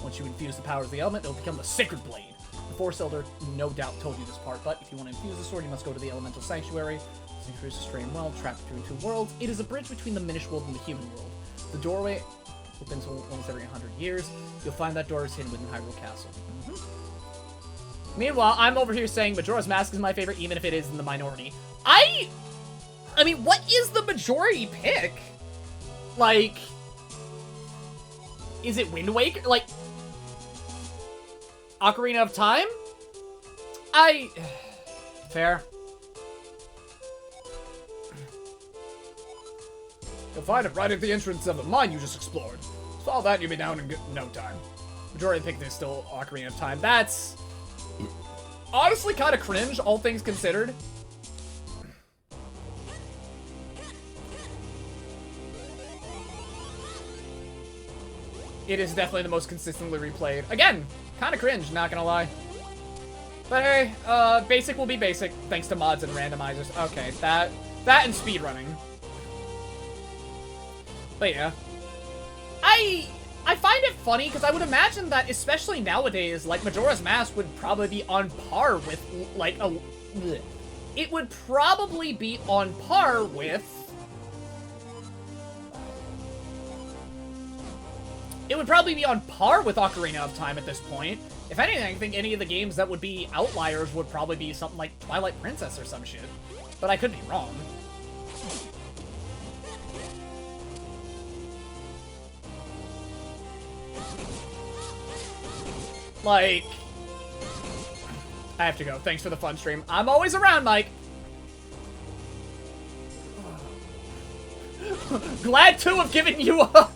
Once you infuse the power of the element, it'll become the Sacred Blade. The Force Elder no doubt told you this part, but if you want to infuse the sword, you must go to the Elemental Sanctuary. Sanctuary is a strange well trapped between two worlds. It is a bridge between the Minish world and the human world. The doorway opens almost every 100 years. You'll find that door is hidden within Hyrule Castle. Meanwhile, I'm over here saying Majora's Mask is my favorite, even if it is in the minority. I mean, what is the majority pick? Like, is it Wind Waker? Like, Ocarina of Time? Fair. You'll find it right at the entrance of the mine you just explored. Solve that and you'll be down in no time. Majority pick is still Ocarina of Time. That's honestly kind of cringe, all things considered. It is definitely the most consistently replayed. Again, kind of cringe, not gonna lie. But hey, basic will be basic, thanks to mods and randomizers. Okay, that and speedrunning. But yeah. I find it funny, because I would imagine that, especially nowadays, like, Majora's Mask would probably be on par with, like, it would probably be on par with... It would probably be on par with Ocarina of Time at this point. If anything, I think any of the games that would be outliers would probably be something like Twilight Princess or some shit. But I could be wrong. Like, I have to go. Thanks for the fun stream. I'm always around, Mike. Glad to have given you a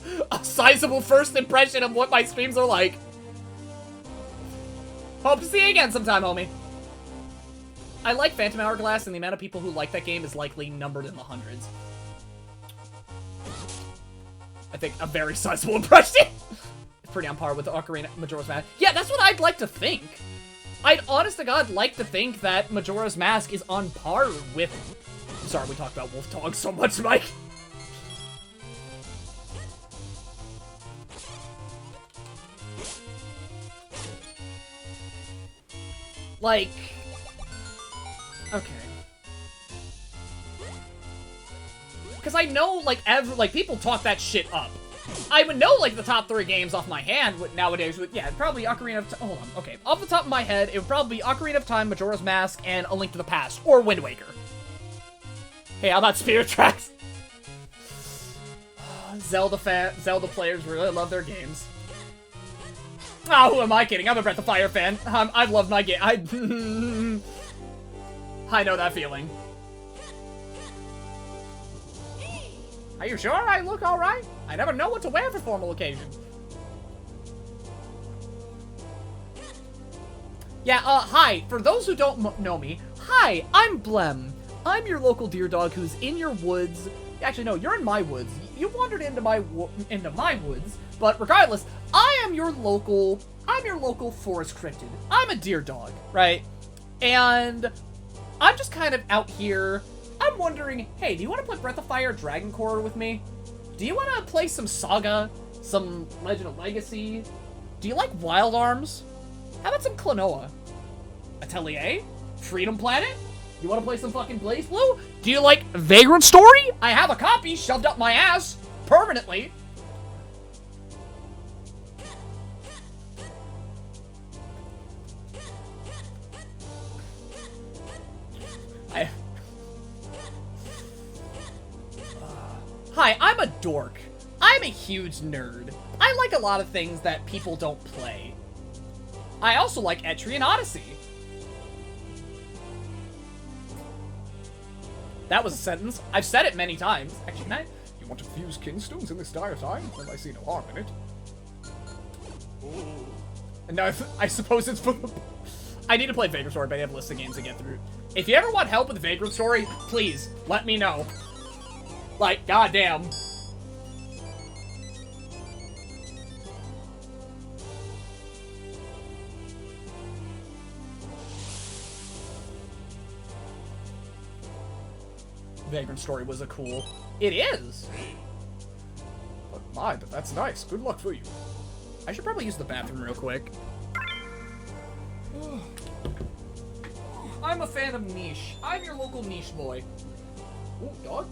sizable first impression of what my streams are like. Hope to see you again sometime, homie. I like Phantom Hourglass, and the amount of people who like that game is likely numbered in the hundreds. I think a very sizable impression. Pretty on par with the Ocarina Majora's Mask. Yeah, that's what I'd like to think. I'd honest to God like to think that Majora's Mask is on par with... I'm sorry, we talked about Wolf Dog so much, Mike. Like... Okay. Because I know, like, people talk that shit up. I would know, like, the top 3 games off my hand nowadays. Yeah, probably Ocarina of Time. Hold on. Okay. Off the top of my head, it would probably be Ocarina of Time, Majora's Mask, and A Link to the Past. Or Wind Waker. Hey, how about Spirit Tracks? Zelda players really love their games. Ah, who am I kidding? I'm a Breath of Fire fan. I've loved my game. I know that feeling. Are you sure I look alright? I never know what to wear for formal occasions. Yeah, hi. For those who don't know me, hi, I'm Blem. I'm your local deer dog who's in your woods. Actually, no, you're in my woods. You wandered into my woods, but regardless, I am your local forest cryptid. I'm a deer dog, right? And I'm just kind of out here. I'm wondering, hey, do you want to play Breath of Fire Dragon Core with me? Do you want to play some Saga? Some Legend of Legacy? Do you like Wild Arms? How about some Klonoa? Atelier? Freedom Planet? You want to play some fucking Blaze Blue? Do you like Vagrant Story? I have a copy shoved up my ass. Permanently. Hi, I'm a dork. I'm a huge nerd. I like a lot of things that people don't play. I also like Etrian Odyssey. That was a sentence. I've said it many times. Actually, can I? You want to fuse kinstones in this dire time? Then I see no harm in it. And now I suppose it's for the... I need to play Vagrant Story, but I have a list of games to get through. If you ever want help with Vagrant Story, please, let me know. Like, goddamn. Vagrant Story was a cool... It is! But that's nice. Good luck for you. I should probably use the bathroom real quick. I'm a fan of niche. I'm your local niche boy. Ooh, dog.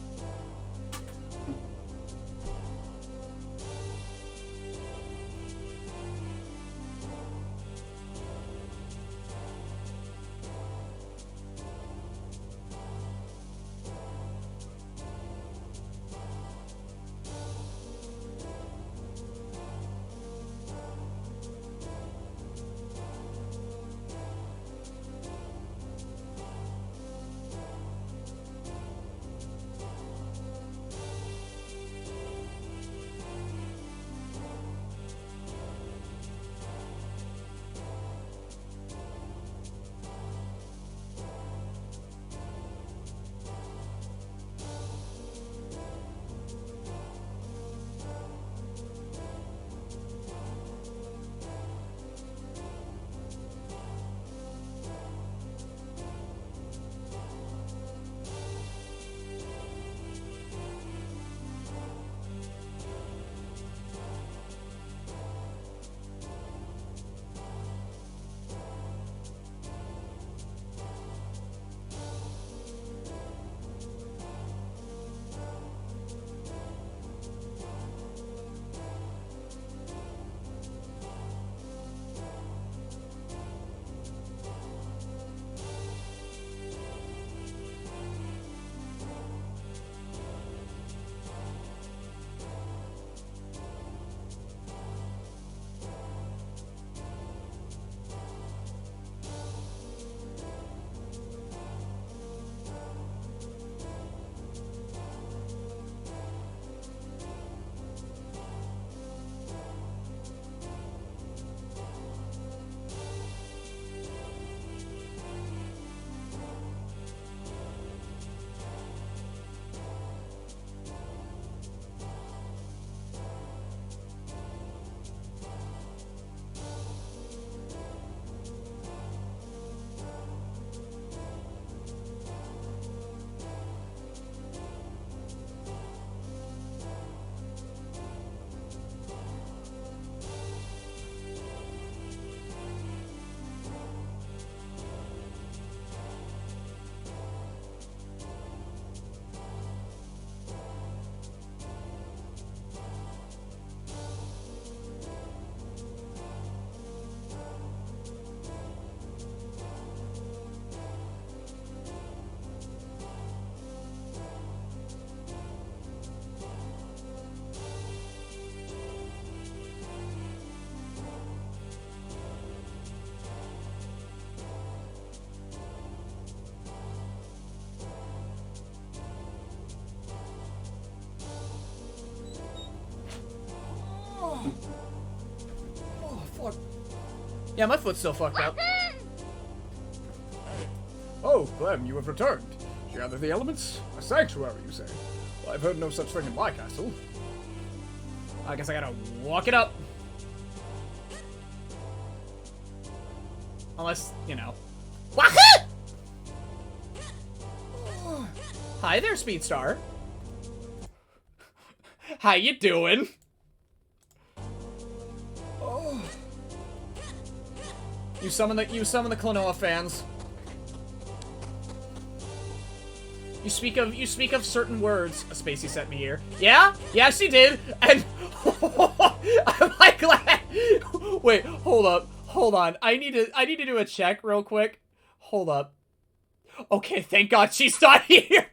Oh, fuck. Yeah, my foot's still fucked up. Oh, Blem, you have returned. Gather the elements? A sanctuary, you say? Well, I've heard no such thing in my castle. I guess I gotta walk it up. Unless, you know. Wahoo! Hi there, Speedstar. How you doing? Oh. You summon the Klonoa fans. You speak of certain words. Spacey sent me here. Yeah? Yeah, she did. And I'm like glad. Wait, hold up. Hold on. I need to do a check real quick. Hold up. Okay, thank God she's not here.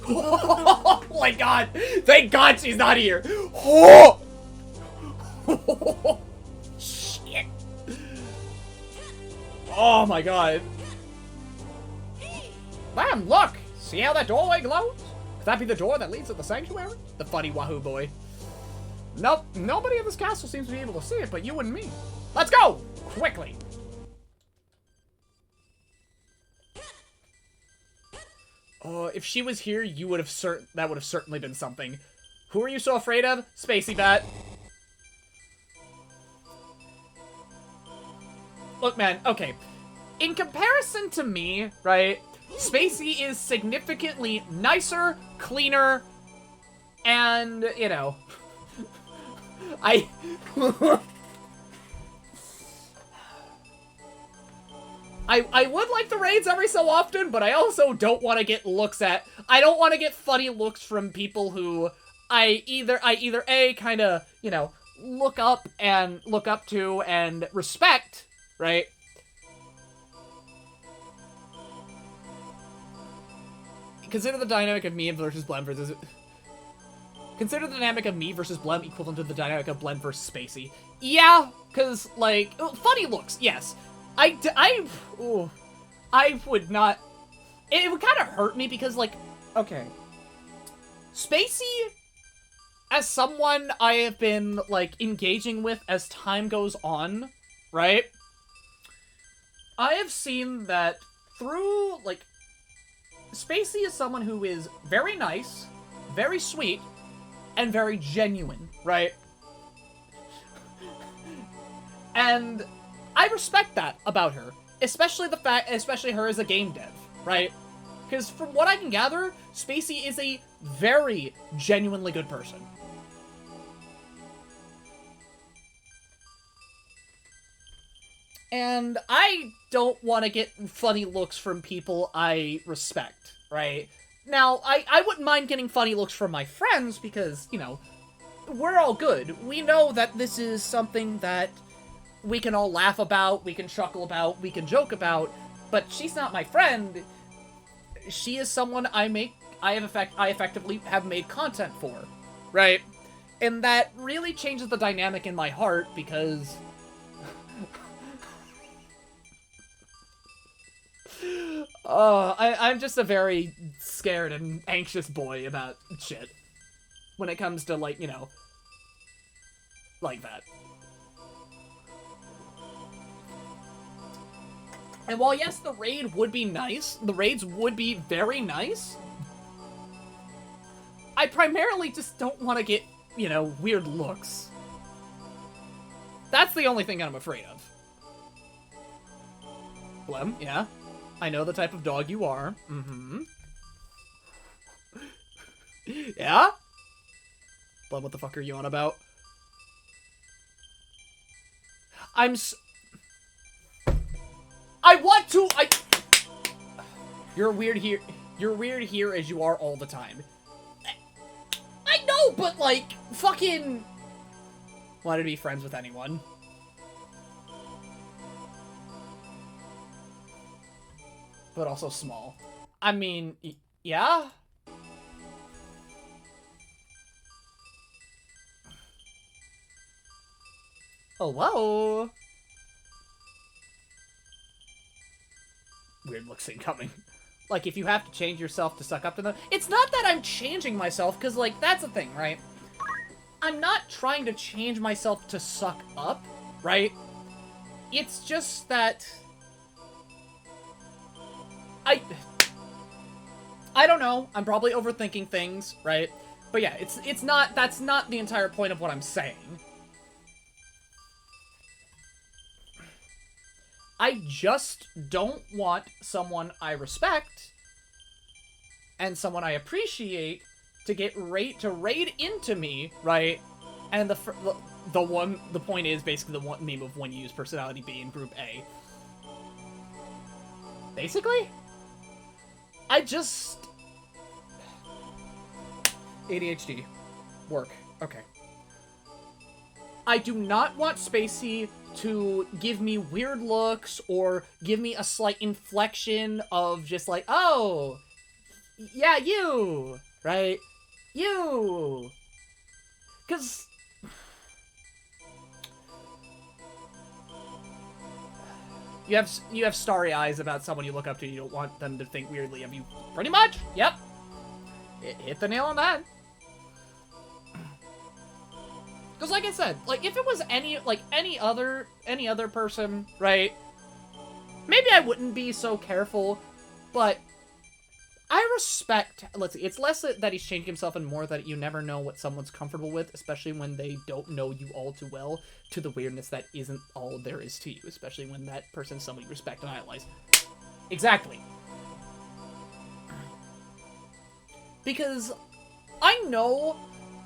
Oh my God. Thank God she's not here. Oh. Shit. Oh my God. Bam, look! See how that doorway glows? Could that be the door that leads to the sanctuary? The funny Wahoo boy. Nope, nobody in this castle seems to be able to see it but you and me. Let's go! Quickly! Oh, if she was here, that would have certainly been something. Who are you so afraid of? Spacey Bat. Look, man, okay. In comparison to me, right, Spacey is significantly nicer, cleaner, and, you know, I would like the raids every so often, but I also don't want to get I don't want to get funny looks from people who I either A, kind of, you know, look up to and respect, right? Consider the dynamic of me versus Blem versus... Consider the dynamic of me versus Blem equivalent to the dynamic of Blem versus Spacey. Yeah, because, like, funny looks, yes. I would not... It would kind of hurt me because, like, okay. Spacey, as someone I have been, like, engaging with as time goes on, right? I have seen that through, like... Spacey is someone who is very nice, very sweet, and very genuine, right? And I respect that about her, especially her as a game dev, right? Because from what I can gather, Spacey is a very genuinely good person. And I don't want to get funny looks from people I respect, right? Now, I wouldn't mind getting funny looks from my friends because, you know, we're all good. We know that this is something that we can all laugh about, we can chuckle about, we can joke about, but she's not my friend. She is someone I effectively have made content for, right? And that really changes the dynamic in my heart because... I'm just a very scared and anxious boy about shit. When it comes to, like, you know, like that. And while, yes, the raid would be nice, the raids would be very nice, I primarily just don't want to get, you know, weird looks. That's the only thing I'm afraid of. Blem, yeah? I know the type of dog you are. Mm-hmm. Yeah? Blem, what the fuck are you on about? I want to- You're weird here. You're weird here as you are all the time. I know, but, like, fucking... Wanted to be friends with anyone. But also small. I mean, yeah? Oh, whoa. Weird looks incoming. Like, if you have to change yourself to suck up to them. It's not that I'm changing myself, because, like, that's the thing, right? I'm not trying to change myself to suck up, right? It's just that... I don't know. I'm probably overthinking things, right? But yeah, that's not the entire point of what I'm saying. I just don't want someone I respect and someone I appreciate to raid into me, right? And the point is basically the one name of one you use personality B in group A. Basically, I just ADHD work. Okay. I do not want Spacey to give me weird looks or give me a slight inflection of just like, oh, yeah, you, right? You. Because you have starry eyes about someone you look up to. You don't want them to think weirdly of you. Pretty much. Yep. It hit the nail on the head. Because like I said, like if it was any other person, right? Maybe I wouldn't be so careful, but I respect, let's see, it's less that he's changed himself and more that you never know what someone's comfortable with, especially when they don't know you all too well, to the weirdness that isn't all there is to you, especially when that person's someone you respect and idolize. Exactly. Because I know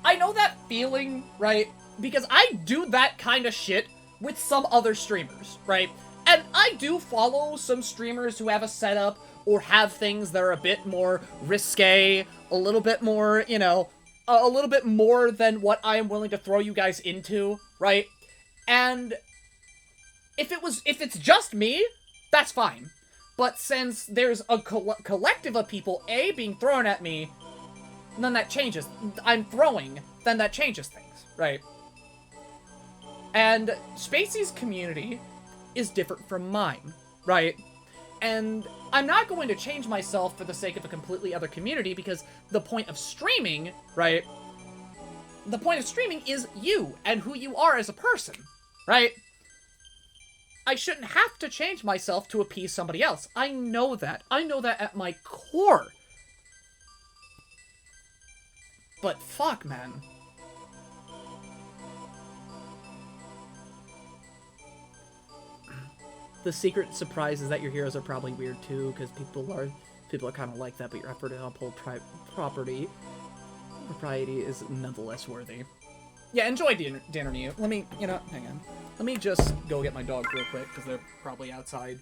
that feeling, right? Because I do that kind of shit with some other streamers, right? And I do follow some streamers who have a setup or have things that are a bit more risque, a little bit more, you know, a little bit more than what I am willing to throw you guys into, right? And if it's just me, that's fine. But since there's a collective of people, A, being thrown at me, then that changes. I'm throwing, then that changes things, right? And Spacey's community is different from mine, right? And I'm not going to change myself for the sake of a completely other community because the point of streaming, right? The point of streaming is you and who you are as a person, right? I shouldn't have to change myself to appease somebody else. I know that. I know that at my core. But fuck, man. The secret surprise is that your heroes are probably weird too, because people are kind of like that, but your effort to uphold propriety is nonetheless worthy. Yeah, enjoy dinner, Neo. Let me, hang on. Let me just go get my dog real quick, because they're probably outside.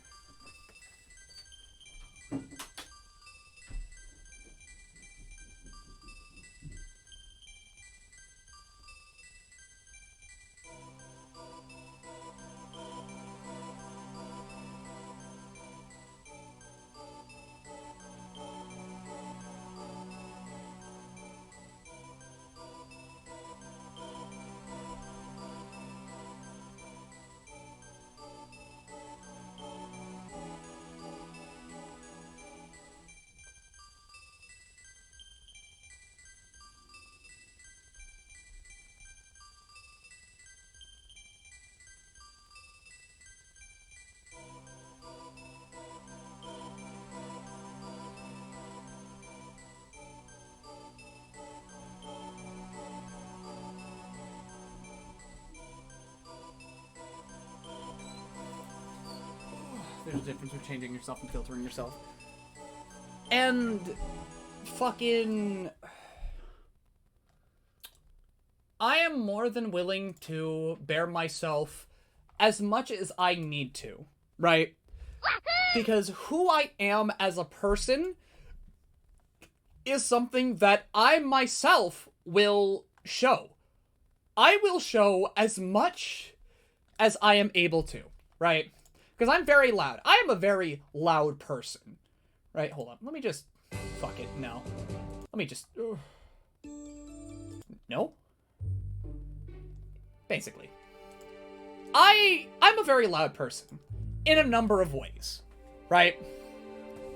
There's a difference between changing yourself and filtering yourself. And fucking... I am more than willing to bear myself as much as I need to, right? Because who I am as a person is something that I myself will show. I will show as much as I am able to, right? Because I'm very loud. I am a very loud person. Right? Hold on. Let me just... Fuck it. No. Let me just... No? Basically. I'm a very loud person. In a number of ways. Right?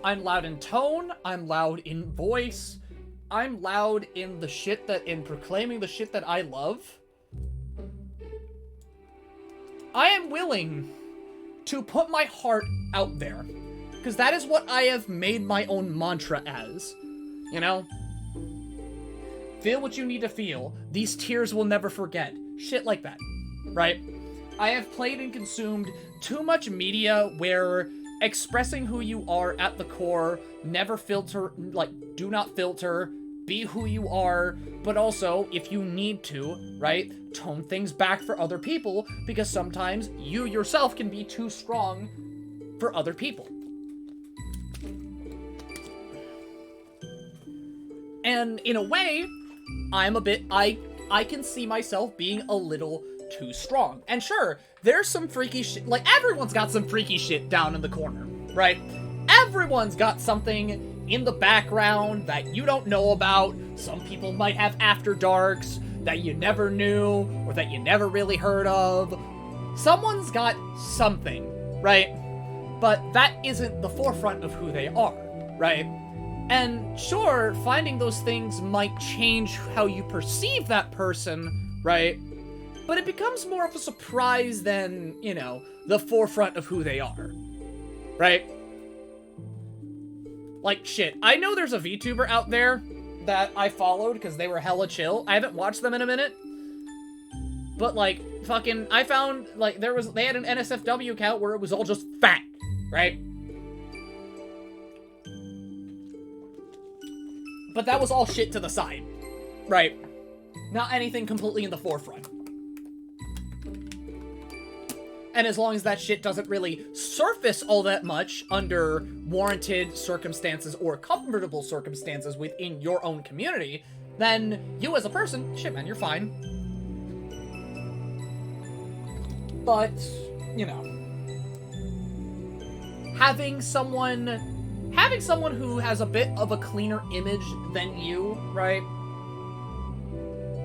I'm loud in tone. I'm loud in voice. I'm loud in the shit that... in proclaiming the shit that I love. I am willing to put my heart out there. Because that is what I have made my own mantra as. You know? Feel what you need to feel. These tears will never forget. Shit like that. Right? I have played and consumed too much media where expressing who you are at the core, never filter, like, do not filter, be who you are, but also, if you need to, right, tone things back for other people, because sometimes you yourself can be too strong for other people. And in a way, I can see myself being a little too strong. And sure, there's some freaky shit, like, everyone's got some freaky shit down in the corner, right? Everyone's got something in the background that you don't know about. Some people might have after darks that you never knew, or that you never really heard of. Someone's got something, right? But that isn't the forefront of who they are, right? And sure, finding those things might change how you perceive that person, right? But it becomes more of a surprise than, you know, the forefront of who they are, right? Like, shit, I know there's a VTuber out there that I followed because they were hella chill. I haven't watched them in a minute. But, like, fucking, I found, like, they had an NSFW account where it was all just fat, right? But that was all shit to the side, right? Not anything completely in the forefront. And as long as that shit doesn't really surface all that much under warranted circumstances or comfortable circumstances within your own community, then you as a person, shit man, you're fine. But, you know, having someone who has a bit of a cleaner image than you, right?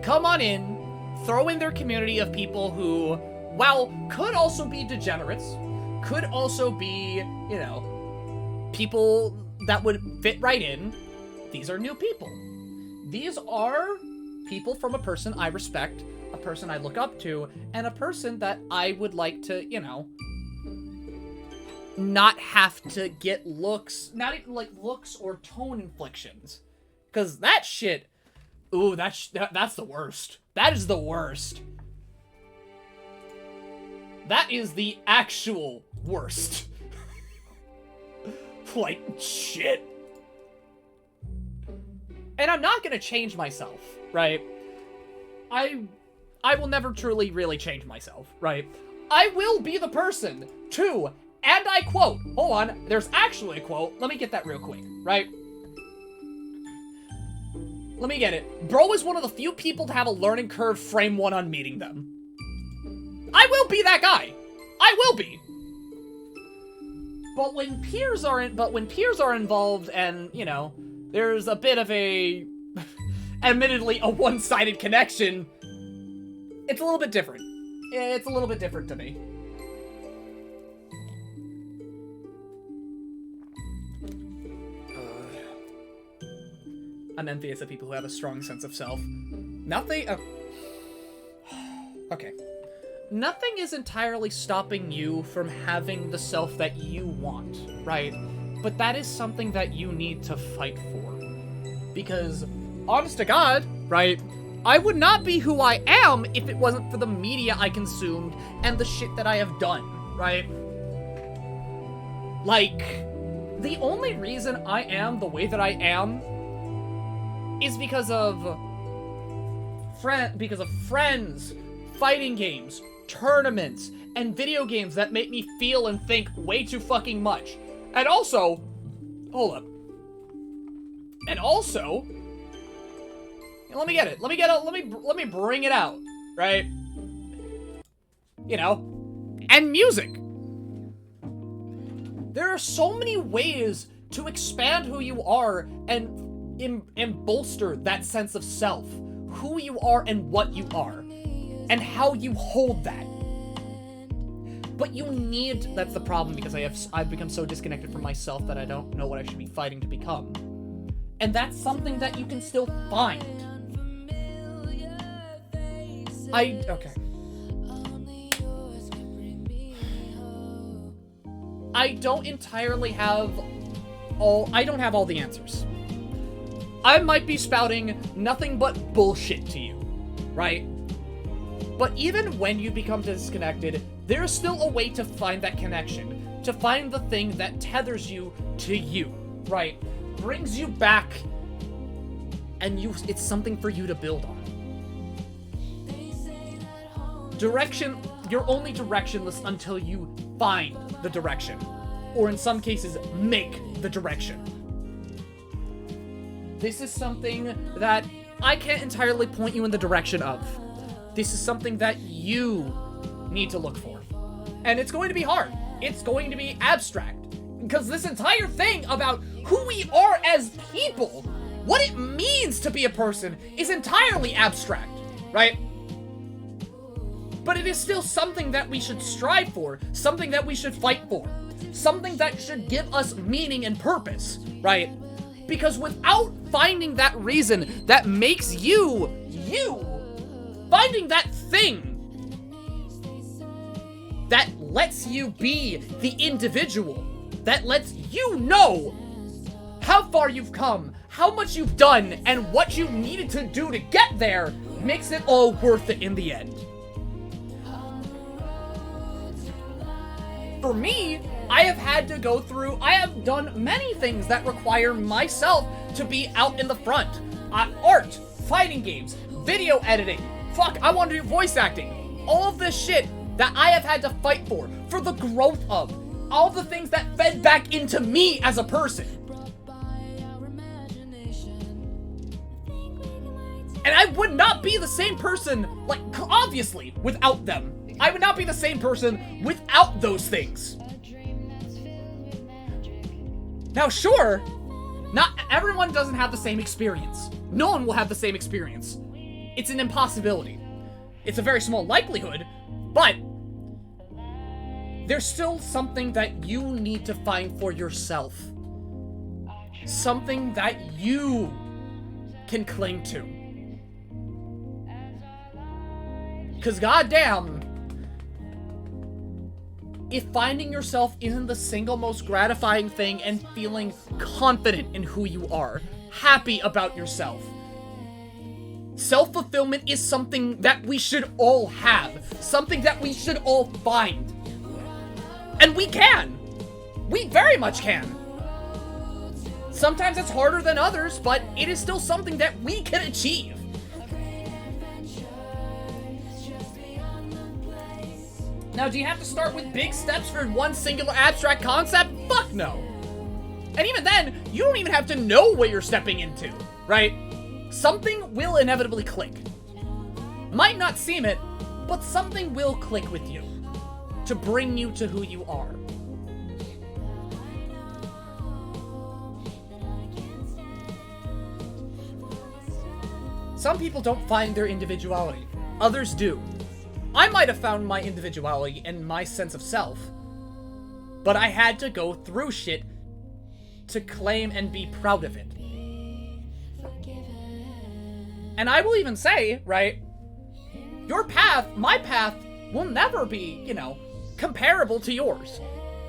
Come on in, throw in their community of people who, while could also be degenerates, could also be, you know, people that would fit right in. These are new people. These are people from a person I respect, a person I look up to, and a person that I would like to, you know, not have to get looks, not even like looks or tone inflictions. Because that shit, ooh, that's the worst. That is the worst. That is the actual worst. Like, shit. And I'm not gonna change myself, right? I will never truly really change myself, right? I will be the person to, and I quote, hold on, there's actually a quote, let me get that real quick, right? Let me get it. Bro is one of the few people to have a learning curve frame one on meeting them. I will be that guy. I will be. But when peers are involved and, you know, there's a bit of a admittedly a one-sided connection, it's a little bit different. It's a little bit different to me. I'm envious of people who have a strong sense of self. Nothing... okay. Nothing is entirely stopping you from having the self that you want, right? But that is something that you need to fight for. Because, honest to God, right, I would not be who I am if it wasn't for the media I consumed and the shit that I have done, right? Like, the only reason I am the way that I am is because of friends, fighting games, tournaments, and video games that make me feel and think way too fucking much. And also, hold up. And also, let me get it. Let me bring it out, right? You know, and music. There are so many ways to expand who you are and bolster that sense of self, who you are and what you are, and how you hold that. But you need, that's the problem, because I've become so disconnected from myself that I don't know what I should be fighting to become. And that's something that you can still find. Okay. I don't entirely have I don't have all the answers. I might be spouting nothing but bullshit to you, right? But even when you become disconnected, there's still a way to find that connection, to find the thing that tethers you to you, right? Brings you back and it's something for you to build on. Direction, you're only directionless until you find the direction, or in some cases, make the direction. This is something that I can't entirely point you in the direction of. This is something that you need to look for. And it's going to be hard. It's going to be abstract. Because this entire thing about who we are as people, what it means to be a person, is entirely abstract, right? But it is still something that we should strive for, something that we should fight for, something that should give us meaning and purpose, right? Because without finding that reason that makes you, finding that thing that lets you be the individual, that lets you know how far you've come, how much you've done, and what you needed to do to get there, makes it all worth it in the end. For me, I have done many things that require myself to be out in the front. Art, fighting games, video editing, I want to do voice acting. All of this shit that I have had to fight for the growth of. All the things that fed back into me as a person. And I would not be the same person, like, obviously, without them. I would not be the same person without those things. Now, sure, not everyone doesn't have the same experience. No one will have the same experience. It's an impossibility. It's a very small likelihood, but there's still something that you need to find for yourself. Something that you can cling to. Because goddamn, if finding yourself isn't the single most gratifying thing and feeling confident in who you are, happy about yourself, self-fulfillment is something that we should all have. Something that we should all find. And we can! We very much can! Sometimes it's harder than others, but it is still something that we can achieve. Now, do you have to start with big steps for one singular abstract concept? Fuck no! And even then, you don't even have to know what you're stepping into, right? Something will inevitably click. Might not seem it, but something will click with you to bring you to who you are. Some people don't find their individuality. Others do. I might have found my individuality and my sense of self, but I had to go through shit to claim and be proud of it. And I will even say, right, your path, my path, will never be, comparable to yours.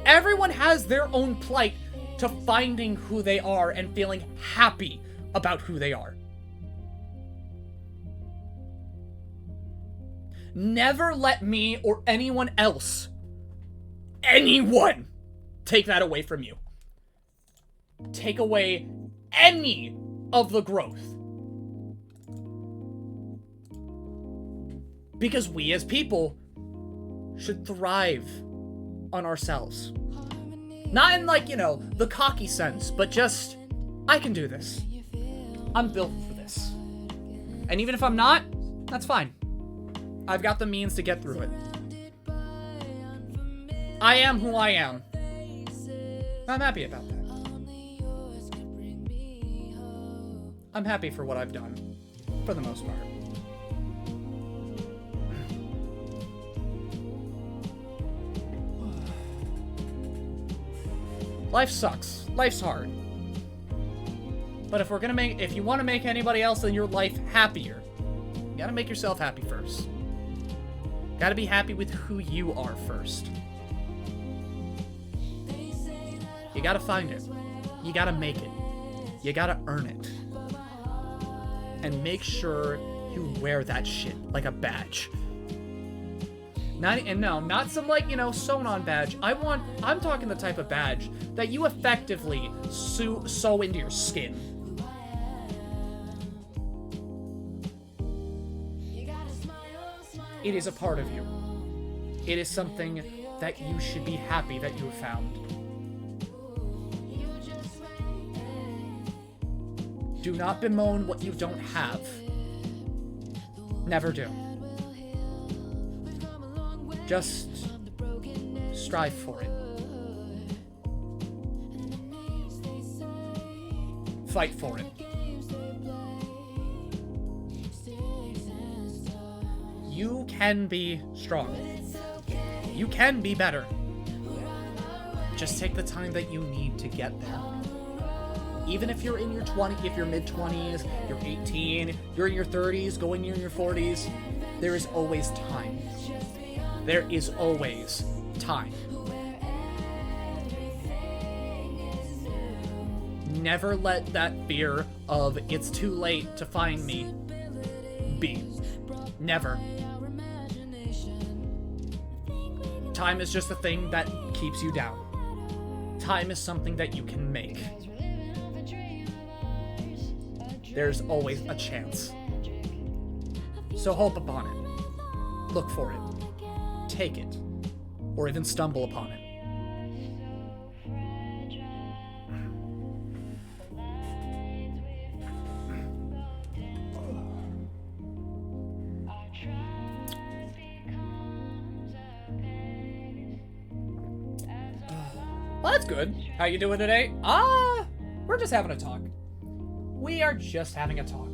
Everyone has their own plight to finding who they are and feeling happy about who they are. Never let me or anyone else, take that away from you. Take away any of the growth. Because we as people should thrive on ourselves. Not in the cocky sense, but just, I can do this. I'm built for this. And even if I'm not, that's fine. I've got the means to get through it. I am who I am. I'm happy about that. I'm happy for what I've done, for the most part. Life sucks. Life's hard. But if you want to make anybody else in your life happier, you gotta make yourself happy first. Gotta be happy with who you are first. You gotta find it. You gotta make it. You gotta earn it. And make sure you wear that shit like a badge. Not some sewn-on badge. I'm talking the type of badge that you effectively sew into your skin. It is a part of you. It is something that you should be happy that you have found. Do not bemoan what you don't have. Never do. Just strive for it. Fight for it. You can be strong. You can be better. Just take the time that you need to get there. Even if you're in your if you're mid-20s, you're 18, you're in your 30s, going near your 40s, there is always time. There is always time. Never let that fear of it's too late to find me be. Never. Time is just a thing that keeps you down. Time is something that you can make. There's always a chance. So hope upon it. Look for it. Take it. Or even stumble upon it. Well, that's good. How you doing today? We're just having a talk. We are just having a talk.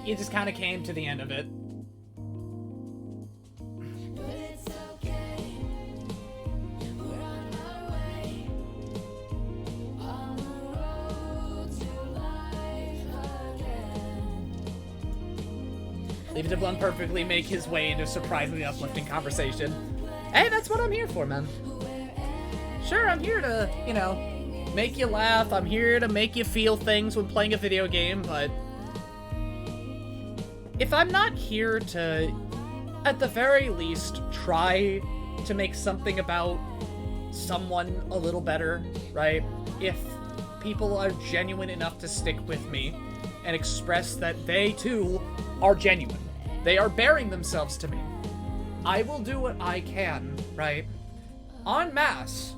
You just kind of came to the end of it. Leave it to Blem perfectly make his way into a surprisingly uplifting conversation. Hey, that's what I'm here for, man. Sure, I'm here to, you know, make you laugh. I'm here to make you feel things when playing a video game, but if I'm not here to, at the very least, try to make something about someone a little better, right? If people are genuine enough to stick with me and express that they, too, are genuine. They are bearing themselves to me. I will do what I can, right? En masse,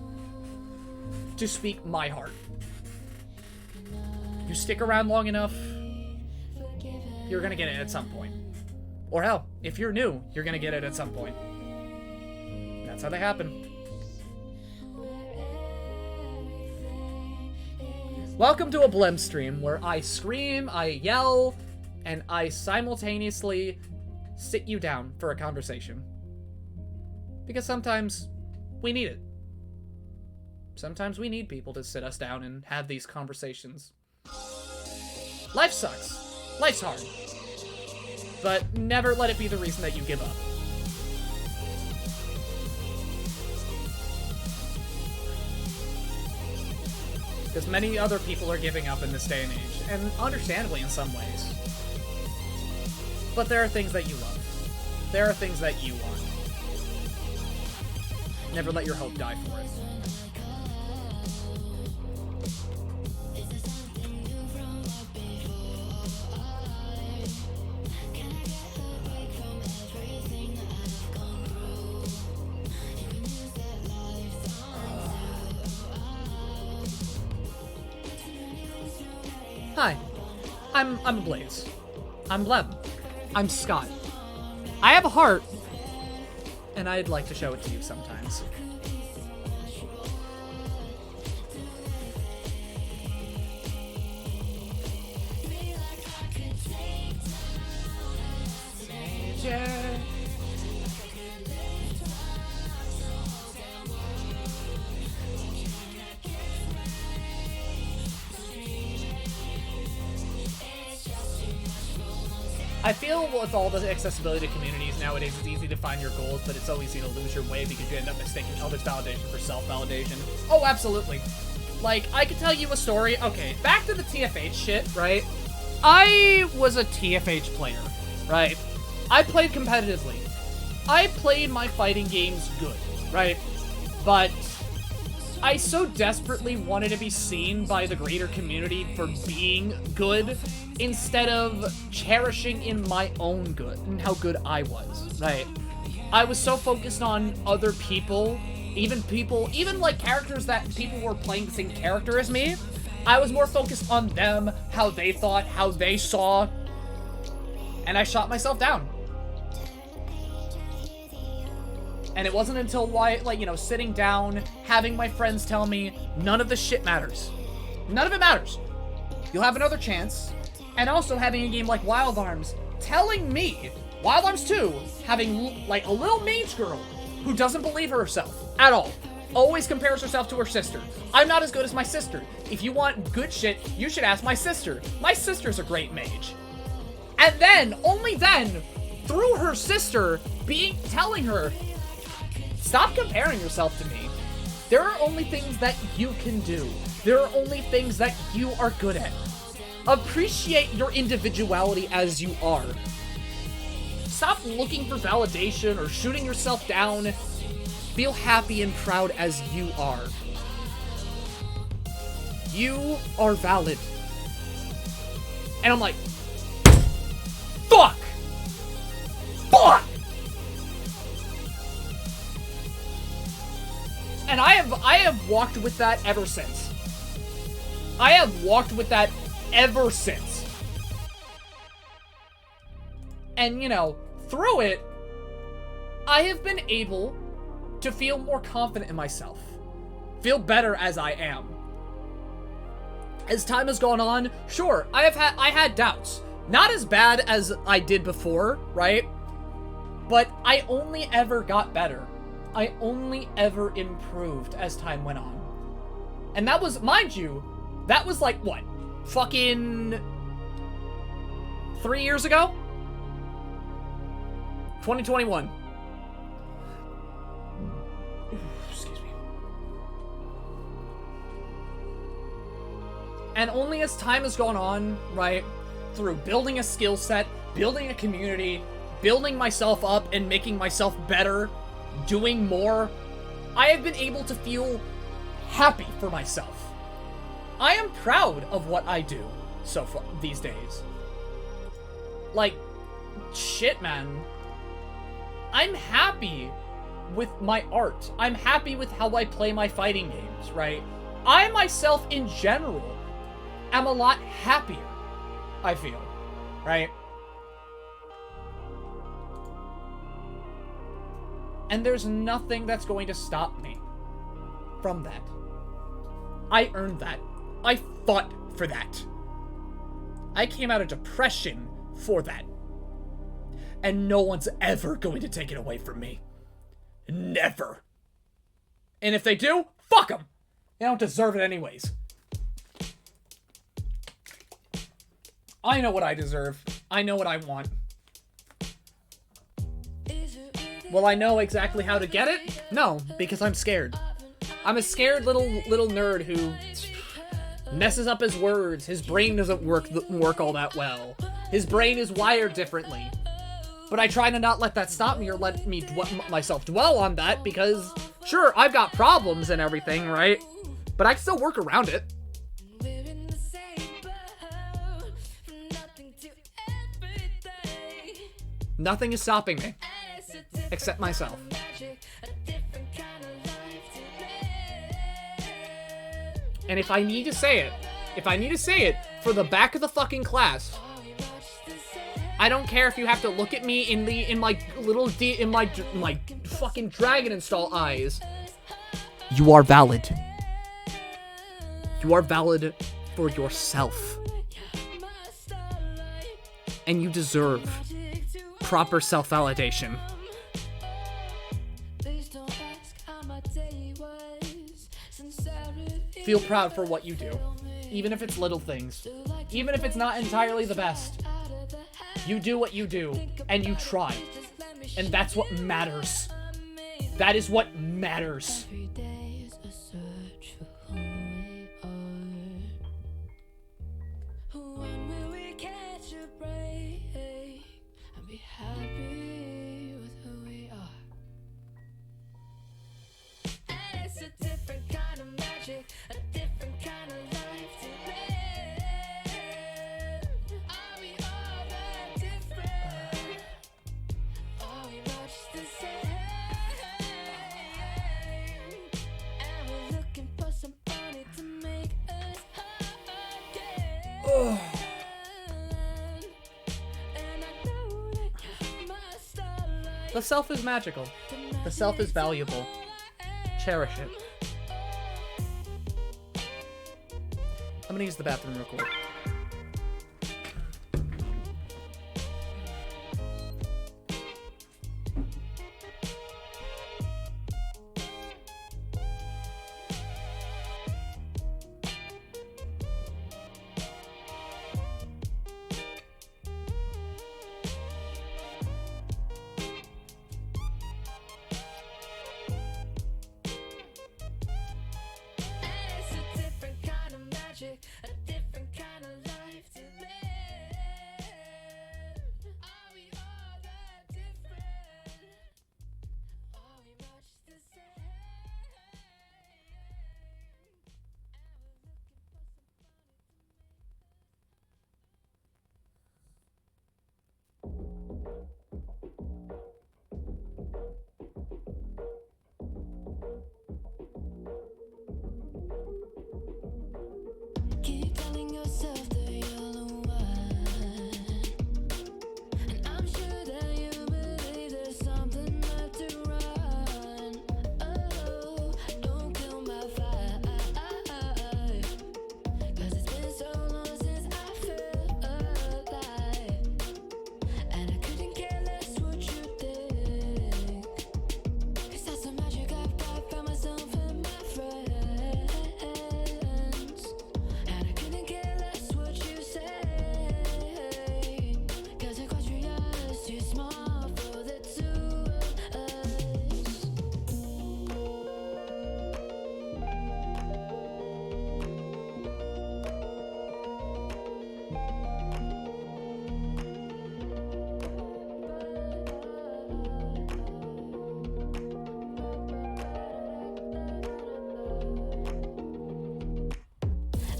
to speak my heart. You stick around long enough, you're gonna get it at some point. Or hell, if you're new, you're gonna get it at some point. That's how they happen. Welcome to a Blem stream where I scream, I yell, and I simultaneously sit you down for a conversation. Because sometimes we need it. Sometimes we need people to sit us down and have these conversations. Life sucks. Life's hard. But never let it be the reason that you give up. Because many other people are giving up in this day and age, and understandably in some ways. But there are things that you love. There are things that you want. Never let your hope die for it. Hi, I'm Blaze. I'm Blem. I'm Scott. I have a heart, and I'd like to show it to you sometimes. I feel with all the accessibility to communities nowadays, it's easy to find your goals, but it's so easy to lose your way because you end up mistaking others' validation for self-validation. Oh, absolutely. Like, I could tell you a story. Okay, back to the TFH shit, right? I was a TFH player, right? I played competitively. I played my fighting games good, right? But I so desperately wanted to be seen by the greater community for being good instead of cherishing in my own good and how good I was, right? I was so focused on other people, even like characters that people were playing the same character as me. I was more focused on them, how they thought, how they saw, and I shot myself down. And it wasn't until, like, you know, sitting down, having my friends tell me, none of this shit matters. None of it matters. You'll have another chance. And also having a game like Wild Arms telling me, Wild Arms 2, having, like, a little mage girl who doesn't believe herself at all. Always compares herself to her sister. I'm not as good as my sister. If you want good shit, you should ask my sister. My sister's a great mage. And then, only then, through her sister telling her, stop comparing yourself to me. There are only things that you can do. There are only things that you are good at. Appreciate your individuality as you are. Stop looking for validation or shooting yourself down. Feel happy and proud as you are. You are valid. And I'm like, fuck! Fuck! And I have walked with that ever since. I have walked with that ever since. And, you know, through it, I have been able to feel more confident in myself. Feel better as I am. As time has gone on, sure, I had doubts. Not as bad as I did before, right? But I only ever got better. I only ever improved as time went on. And that was, mind you, that was like, what? Fucking 3 years ago? 2021. Excuse me. And only as time has gone on, right, through building a skill set, building a community, building myself up and making myself better, doing more, I have been able to feel happy for myself. I am proud of what I do so far these days. Like, shit, man. I'm happy with my art. I'm happy with how I play my fighting games, right? I myself, in general, am a lot happier, I feel, right? And there's nothing that's going to stop me from that. I earned that. I fought for that. I came out of depression for that. And no one's ever going to take it away from me. Never. And if they do, fuck them. They don't deserve it anyways. I know what I deserve. I know what I want. Will I know exactly how to get it? No, because I'm scared. I'm a scared little nerd who messes up his words. His brain doesn't work all that well. His brain is wired differently. But I try to not let that stop me or let me myself dwell on that because, sure, I've got problems and everything, right? But I can still work around it. Nothing is stopping me. Except myself. And if I need to say it, for the back of the fucking class, I don't care if you have to look at me in my fucking dragon install eyes. You are valid. You are valid for yourself. And you deserve proper self-validation. Feel proud for what you do, even if it's little things, even if it's not entirely the best. You do what you do, and you try, and that's what matters. That is what matters. It's a different kind of The self is magical. The self is valuable. Cherish it. I'm gonna use the bathroom real quick. Keep telling yourself that you're the one, and I'm sure that you believe there's something left to run. Oh, don't kill my vibe, 'cause it's been so long since I felt alive, and I couldn't care less what you think, 'cause that's the magic I've got by myself and my friends. And I couldn't care less what you say, 'cause Equestria's too small for the two of us.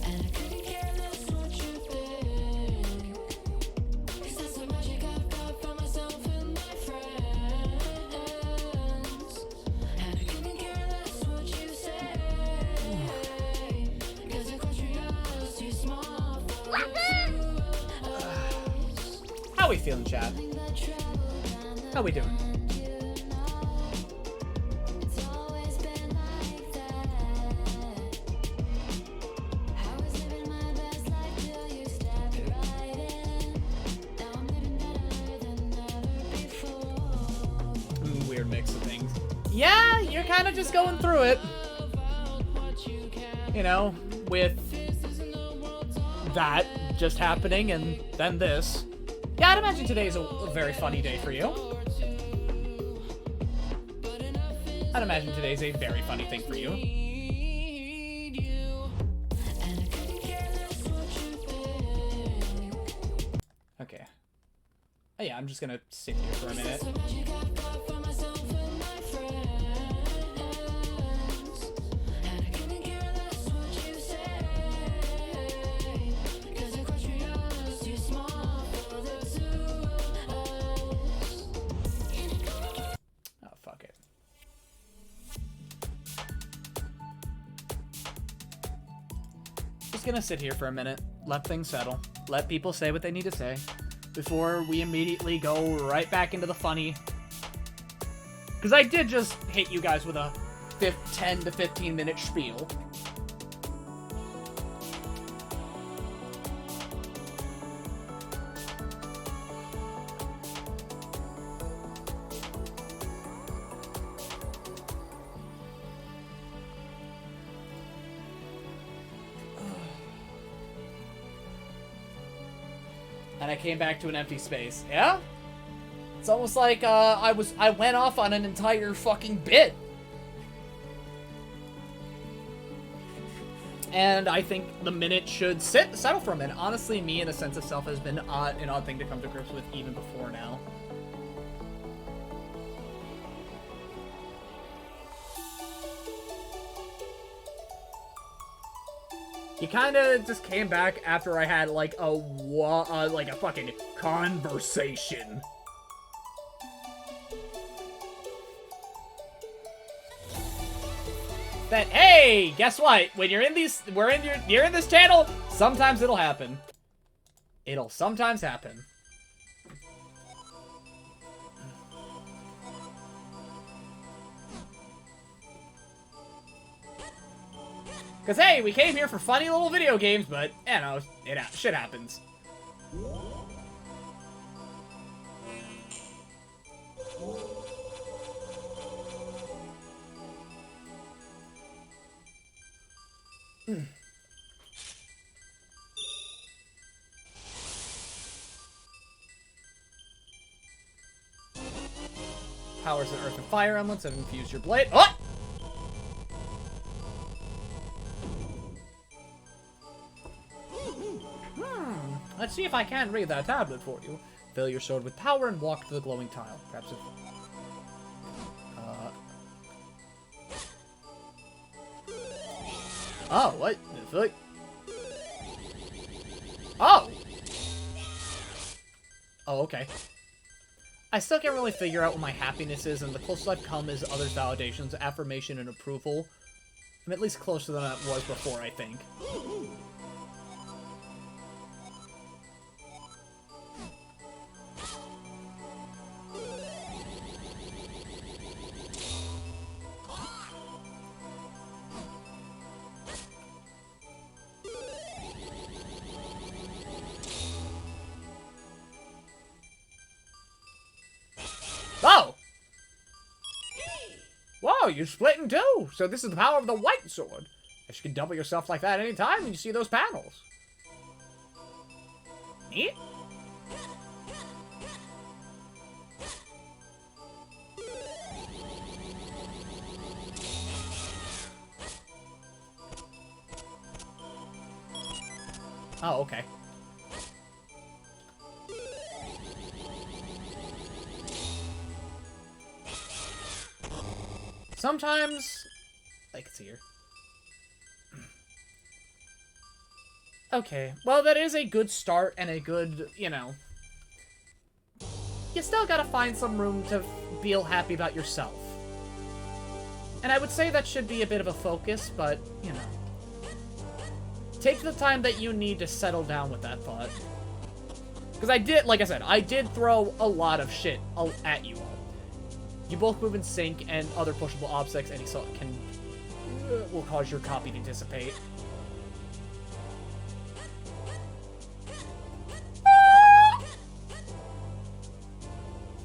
And I couldn't care less what you think, 'cause that's the magic I've got by myself and my friends. And I couldn't care less what you say, 'cause Equestria's too small for the two of us. How we feeling, chat? That travel down the How we doing? It's always been like that. I was living my best life till you stepped right in. Now I'm living better than ever before. Weird mix of things. Yeah, you're kind of just going through it. You know, with that just happening and then this. Yeah, I'd imagine today's a very funny day for you. I'd imagine today's a very funny thing for you. And I couldn't care less what you think. Okay. Oh, yeah, I'm just gonna sit here for a minute. The magic I've got by myself and my friends. And I couldn't care less what you say, 'cause Equestria's too small for the two of us. Oh, fuck it. Just gonna sit here for a minute, let things settle, let people say what they need to say, before we immediately go right back into the funny. Because I did just hit you guys with a 10 to 15 minute spiel. And I came back to an empty space. Yeah? It's almost like I went off on an entire fucking bit. And I think the minute should settle for a minute. Honestly, me and a sense of self has been an odd thing to come to grips with even before now. He kind of just came back after I had like a fucking conversation. That, hey, guess what? When you're in these, you're in this channel, sometimes it'll happen. It'll sometimes happen. Because, hey, we came here for funny little video games, but, you know, shit happens. Powers the earth and fire elements have infused your blade. Oh! Let's see if I can read that tablet for you. Fill your sword with power and walk to the glowing tile. Perhaps if... Oh, what the fuck? Oh! Oh, okay. I still can't really figure out what my happiness is, and the closest I've come is others' validations, affirmation, and approval. I'm at least closer than I was before, I think. Oh! Whoa, you split in two! So this is the power of the white sword. Guess you can double yourself like that anytime when you see those panels. Neat? Oh, okay. Sometimes... like it's here. Okay, well that is a good start and a good, you know... You still gotta find some room to feel happy about yourself. And I would say that should be a bit of a focus, but, you know... Take the time that you need to settle down with that thought. Because I did, like I said, I did throw a lot of shit at you all. You both move in sync, and other pushable objects any sort will cause your copy to dissipate.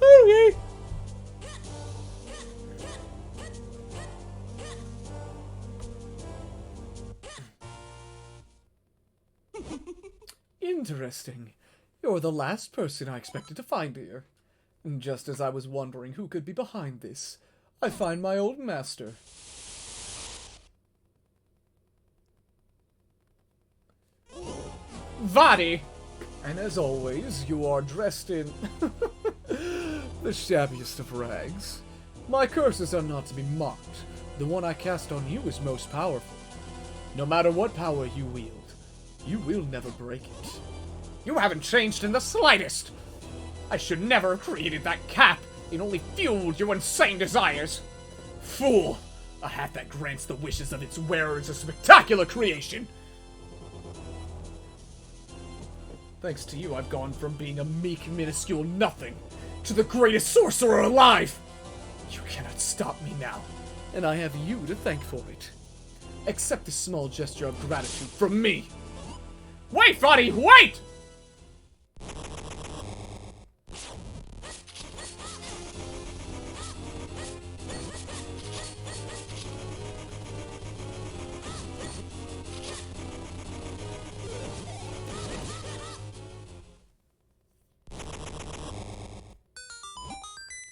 Okay. Interesting. You're the last person I expected to find here. Just as I was wondering who could be behind this, I find my old master. Vadi! And as always, you are dressed in the shabbiest of rags. My curses are not to be mocked. The one I cast on you is most powerful. No matter what power you wield, you will never break it. You haven't changed in the slightest! I should never have created that cap. It only fueled your insane desires. Fool! A hat that grants the wishes of its wearer is a spectacular creation. Thanks to you, I've gone from being a meek, minuscule nothing to the greatest sorcerer alive. You cannot stop me now, and I have you to thank for it. Accept this small gesture of gratitude from me. Wait, Vadi, wait!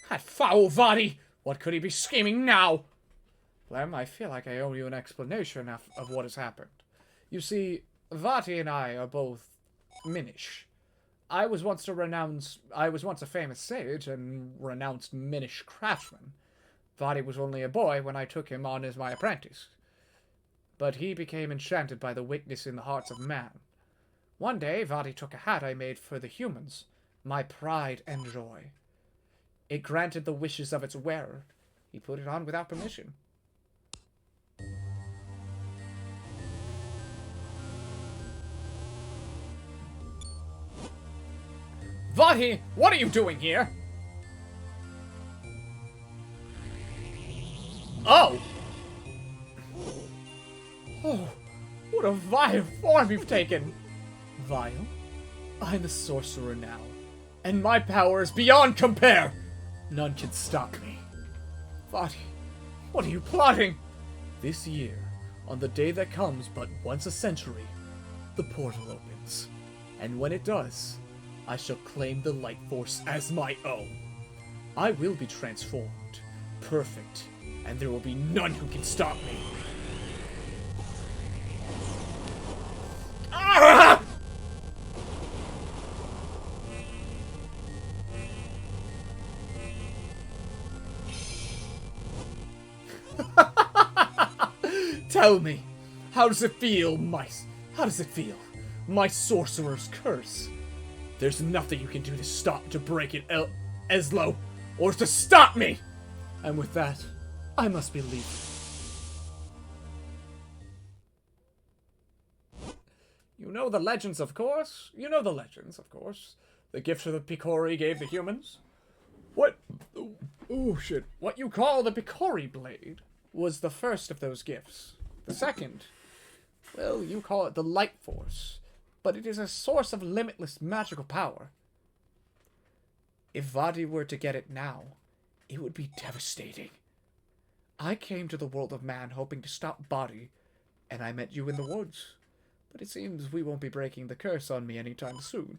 That foul Vadi! What could he be scheming now? Blem, I feel like I owe you an explanation of what has happened. You see, Vati and I are both Minish. I was once a famous sage and renounced Minish craftsman. Vati was only a boy when I took him on as my apprentice. But he became enchanted by the weakness in the hearts of man. One day, Vati took a hat I made for the humans, my pride and joy. It granted the wishes of its wearer. He put it on without permission. Vati, what are you doing here? Oh! Oh, a vile form you've taken! Vile? I'm a sorcerer now, and my power is beyond compare! None can stop me. Vati, what are you plotting? This year, on the day that comes but once a century, the portal opens. And when it does, I shall claim the light force as my own. I will be transformed, perfect, and there will be none who can stop me. Ah! Tell me, how does it feel, my sorcerer's curse? There's nothing you can do to break it, Eslo, or to stop me! And with that, I must be leaving. You know the legends, of course. The gift the Picori gave the humans. What? Oh, shit. What you call the Picori blade was the first of those gifts. The second, well, you call it the light force, but it is a source of limitless magical power. If Vadi were to get it now, it would be devastating. I came to the world of man hoping to stop Vadi, and I met you in the woods. But it seems we won't be breaking the curse on me anytime soon.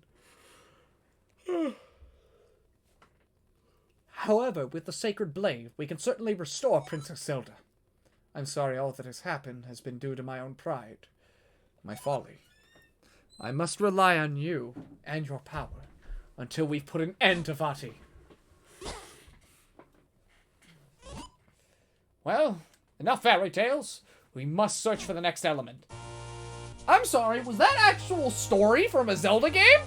However, with the sacred blade, we can certainly restore Princess Zelda. I'm sorry all that has happened has been due to my own pride, my folly. I must rely on you and your power until we've put an end to Vati. Well, enough fairy tales. We must search for the next element. I'm sorry, was that actual story from a Zelda game?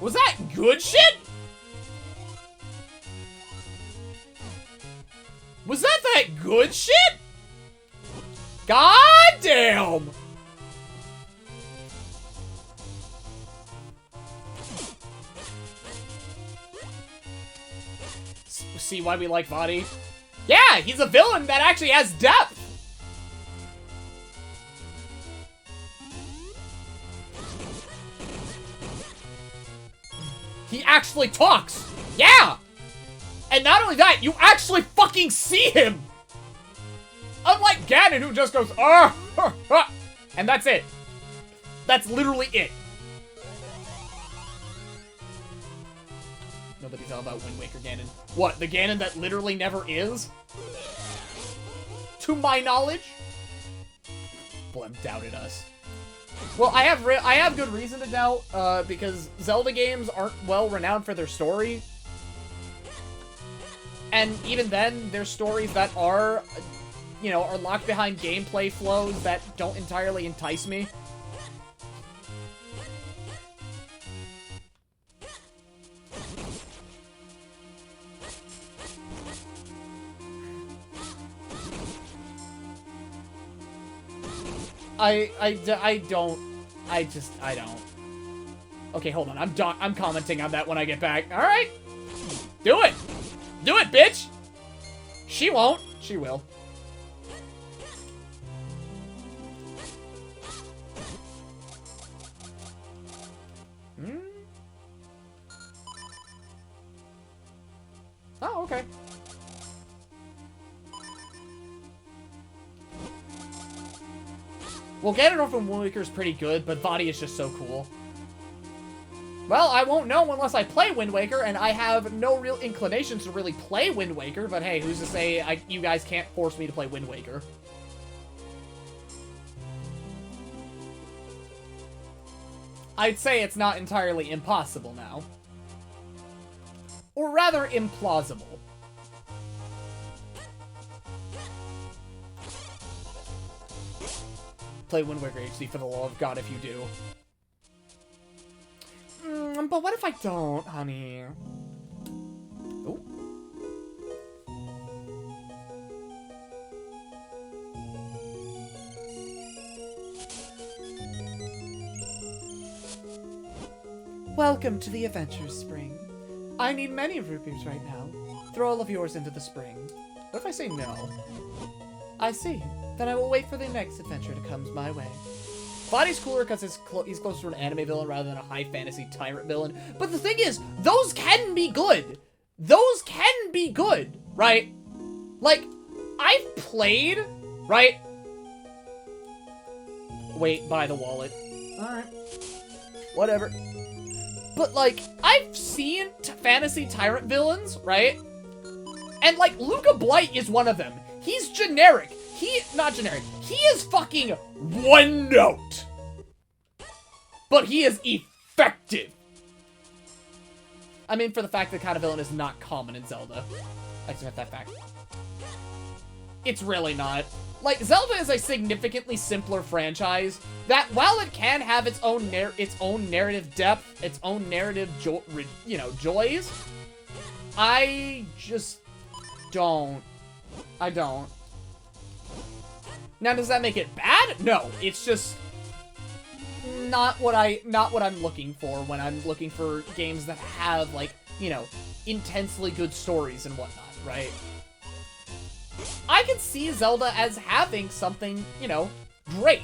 Was that good shit? Was that good shit? God damn! See why we like Vadi? Yeah, he's a villain that actually has depth! He actually talks! Yeah! And not only that, you actually fucking see him! Unlike Ganon, who just goes, and that's it. That's literally it. Nobody thought about Wind Waker Ganon. What, the Ganon that literally never is? To my knowledge? Blem doubted us. Well, I have good reason to doubt, because Zelda games aren't well renowned for their story. And even then, there's stories that are, you know, are locked behind gameplay flows that don't entirely entice me. I don't. Okay, hold on. I'm commenting on that when I get back. All right. Do it. Do it, bitch. She won't. She will. Hmm? Oh, okay. Well, Ganondorf from Wind Waker is pretty good, but Vadi is just so cool. Well, I won't know unless I play Wind Waker, and I have no real inclination to really play Wind Waker, but hey, who's to say you guys can't force me to play Wind Waker? I'd say it's not entirely impossible now. Or rather, implausible. Play Wind Waker HD for the love of God if you do. But what if I don't, honey? Ooh. Welcome to the Adventure Spring. I need many rupees right now. Throw all of yours into the spring. What if I say no? I see. then I will wait for the next adventure to come my way. Body's cooler because he's closer to an anime villain rather than a high fantasy tyrant villain. But the thing is, those can be good. Those can be good, right? Like, I've played, right? Wait, buy the wallet. Alright. Whatever. But, like, I've seen fantasy tyrant villains, right? And, like, Luca Blight is one of them. He's generic. Not generic. He is fucking one note. But he is effective. I mean, for the fact that kind of villain is not common in Zelda. I accept that fact. It's really not. Like, Zelda is a significantly simpler franchise that, while it can have its own narrative depth, its own narrative, joys, I just don't. I don't. Now, does that make it bad? No, it's just not what I'm looking for when I'm looking for games that have, like, intensely good stories and whatnot, right? I can see Zelda as having something, great.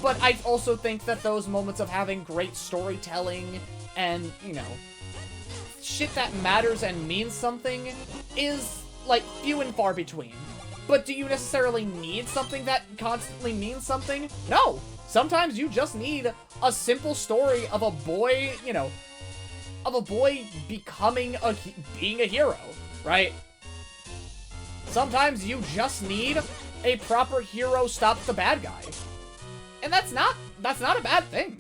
But I also think that those moments of having great storytelling and, shit that matters and means something is, like, few and far between. But do you necessarily need something that constantly means something? No! Sometimes you just need a simple story of a boy, being a hero, right? Sometimes you just need a proper hero stops the bad guy. And that's not a bad thing.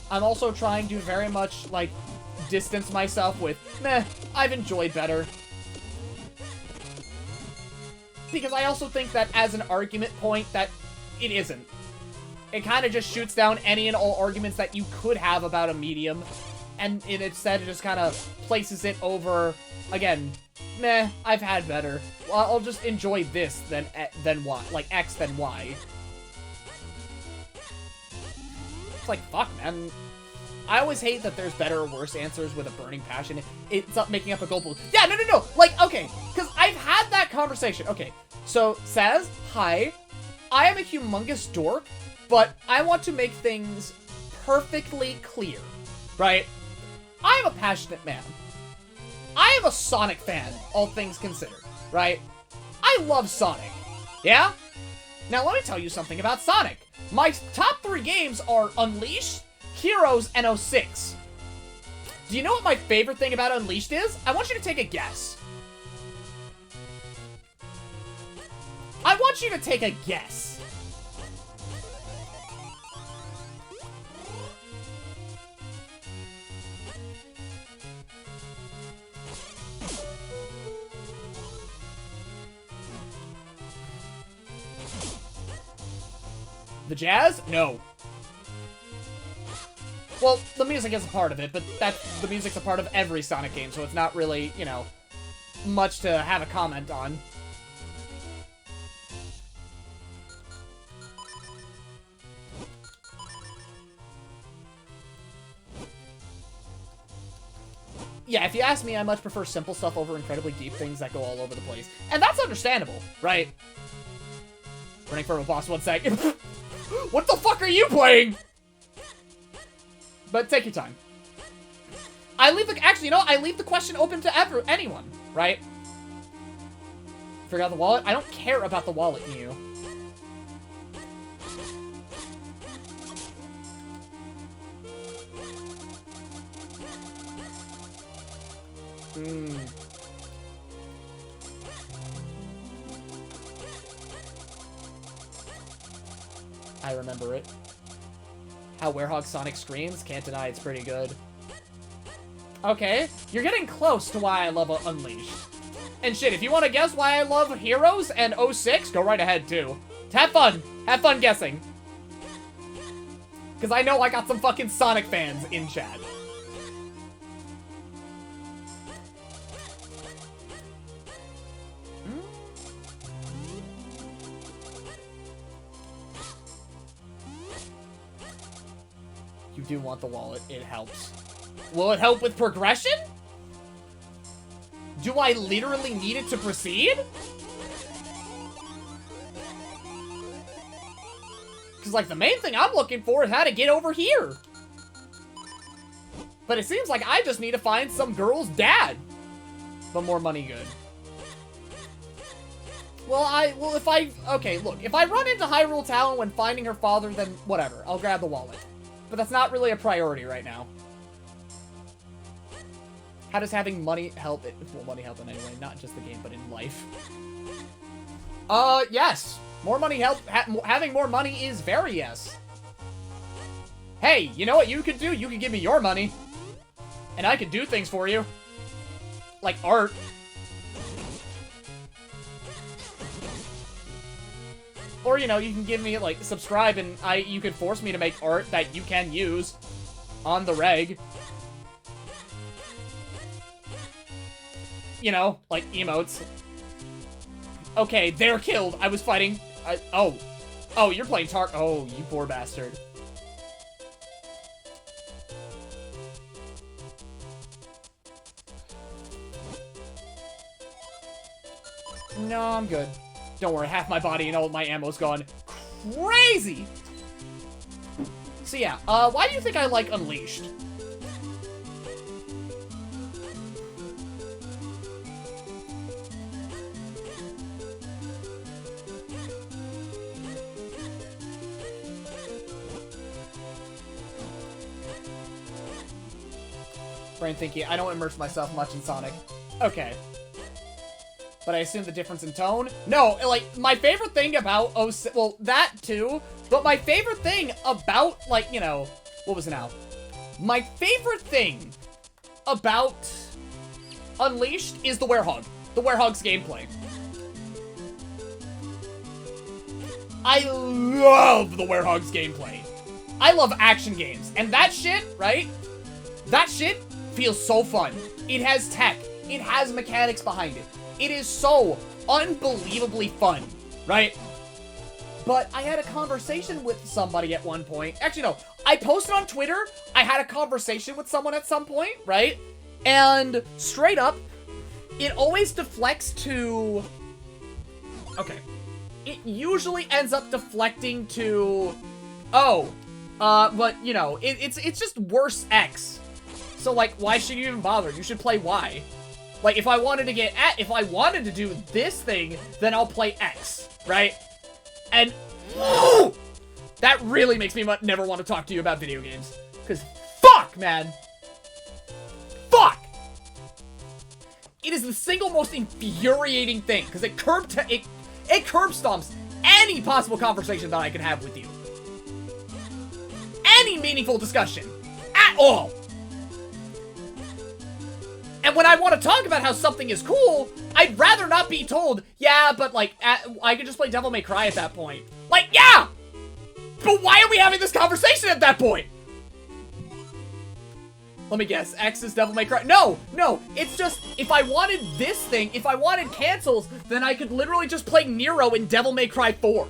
I'm also trying to very much, like, distance myself with, meh, I've enjoyed better. Because I also think that as an argument point that it isn't. It kind of just shoots down any and all arguments that you could have about a medium, and instead it just kind of places it over, again, meh, I've had better. Well, I'll just enjoy this than Y, like X than Y. It's like, fuck, man. I always hate that there's better or worse answers with a burning passion. It's not making up a goal. Yeah, no. Like, okay, because I've had that conversation. Okay, so, Saz, hi. I am a humongous dork, but I want to make things perfectly clear, right? I'm a passionate man. I am a Sonic fan, all things considered, right? I love Sonic, yeah? Now, let me tell you something about Sonic. My top 3 games are Unleashed, Heroes, and 06. Do you know what my favorite thing about Unleashed is? I want you to take a guess. I want you to take a guess. The jazz? No. Well, the music is a part of it, but the music's a part of every Sonic game, so it's not really, much to have a comment on. Yeah, if you ask me, I much prefer simple stuff over incredibly deep things that go all over the place. And that's understandable, right? Running for a boss 1 sec. What the fuck are you playing? But take your time. I leave the question open to anyone, right? Figure out the wallet? I don't care about the wallet, Mew. I remember it. How Werehog Sonic screams? Can't deny it's pretty good. Okay, you're getting close to why I love Unleashed. And shit, if you want to guess why I love Heroes and 06, go right ahead too. Have fun. Have fun guessing. Because I know I got some fucking Sonic fans in chat. You do want the wallet. It helps. Will it help with progression? Do I literally need it to proceed? Because, like, the main thing I'm looking for is how to get over here. But it seems like I just need to find some girl's dad. But more money good. Okay, look, if I run into Hyrule Town when finding her father, then whatever, I'll grab the wallet. But that's not really a priority right now. How does having money help it? Well, money help in any way, not just the game, but in life. Yes. More money help. Having more money is very yes. Hey, you know what you could do? You could give me your money. And I could do things for you. Like art. Or, you know, you can give me, like, subscribe and you could force me to make art that you can use on the reg. You know, like emotes. Okay, they're killed. I was fighting. Oh, you're playing Oh, you poor bastard. No, I'm good. Don't worry, half my body and all my ammo's gone. Crazy! So yeah, why do you think I like Unleashed? Brain thinking, I don't immerse myself much in Sonic. Okay. But I assume the difference in tone? No, like, my favorite thing about well, that too, but my favorite thing about, like, you know, what was it now? My favorite thing about Unleashed is the Werehog. The Werehog's gameplay. I love the Werehog's gameplay. I love action games. And that shit, right? That shit feels so fun. It has tech. It has mechanics behind it. It is so unbelievably fun, right? But I had a conversation with somebody at one point. Actually, no. I posted on Twitter. I had a conversation with someone at some point, right? And straight up, it always deflects to... Okay. It usually ends up deflecting to... Oh. But, you know, it's just worse X. So, like, why should you even bother? You should play Y. Like, if I wanted to do this thing, then I'll play X, right? And that really makes me never want to talk to you about video games. Because fuck, man. Fuck! It is the single most infuriating thing, because it curb stomps any possible conversation that I can have with you. Any meaningful discussion. At all. And when I want to talk about how something is cool, I'd rather not be told, yeah, but, like, I could just play Devil May Cry at that point. Like, yeah! But why are we having this conversation at that point? Let me guess, X is Devil May Cry. No, it's just, if I wanted this thing, if I wanted cancels, then I could literally just play Nero in Devil May Cry 4.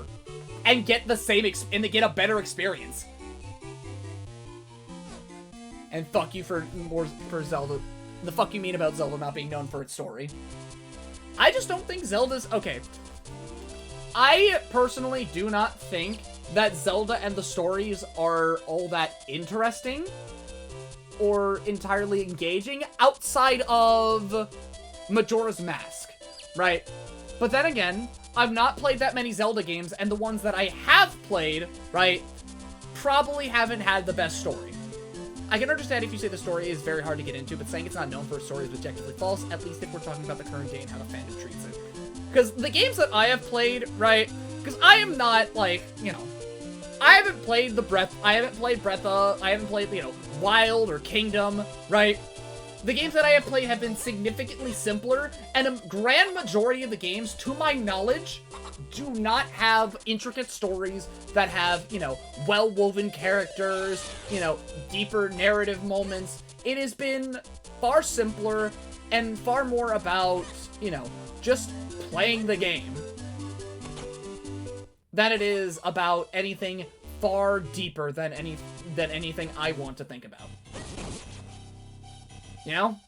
And get the same, and get a better experience. And fuck you for Zelda. The fuck you mean about Zelda not being known for its story? I just don't think Zelda's... Okay. I personally do not think that Zelda and the stories are all that interesting or entirely engaging outside of Majora's Mask, right? But then again, I've not played that many Zelda games, and the ones that I have played, right, probably haven't had the best story. I can understand if you say the story is very hard to get into, but saying it's not known for its story is objectively false, at least if we're talking about the current day and how the fandom treats it. Because the games that I have played, right, because I am not, like, you know, I haven't played I haven't played, you know, Wild or Kingdom, right? The games that I have played have been significantly simpler, and a grand majority of the games, to my knowledge, do not have intricate stories that have, you know, well-woven characters, you know, deeper narrative moments. It has been far simpler and far more about, you know, just playing the game than it is about anything far deeper than anything I want to think about. You know?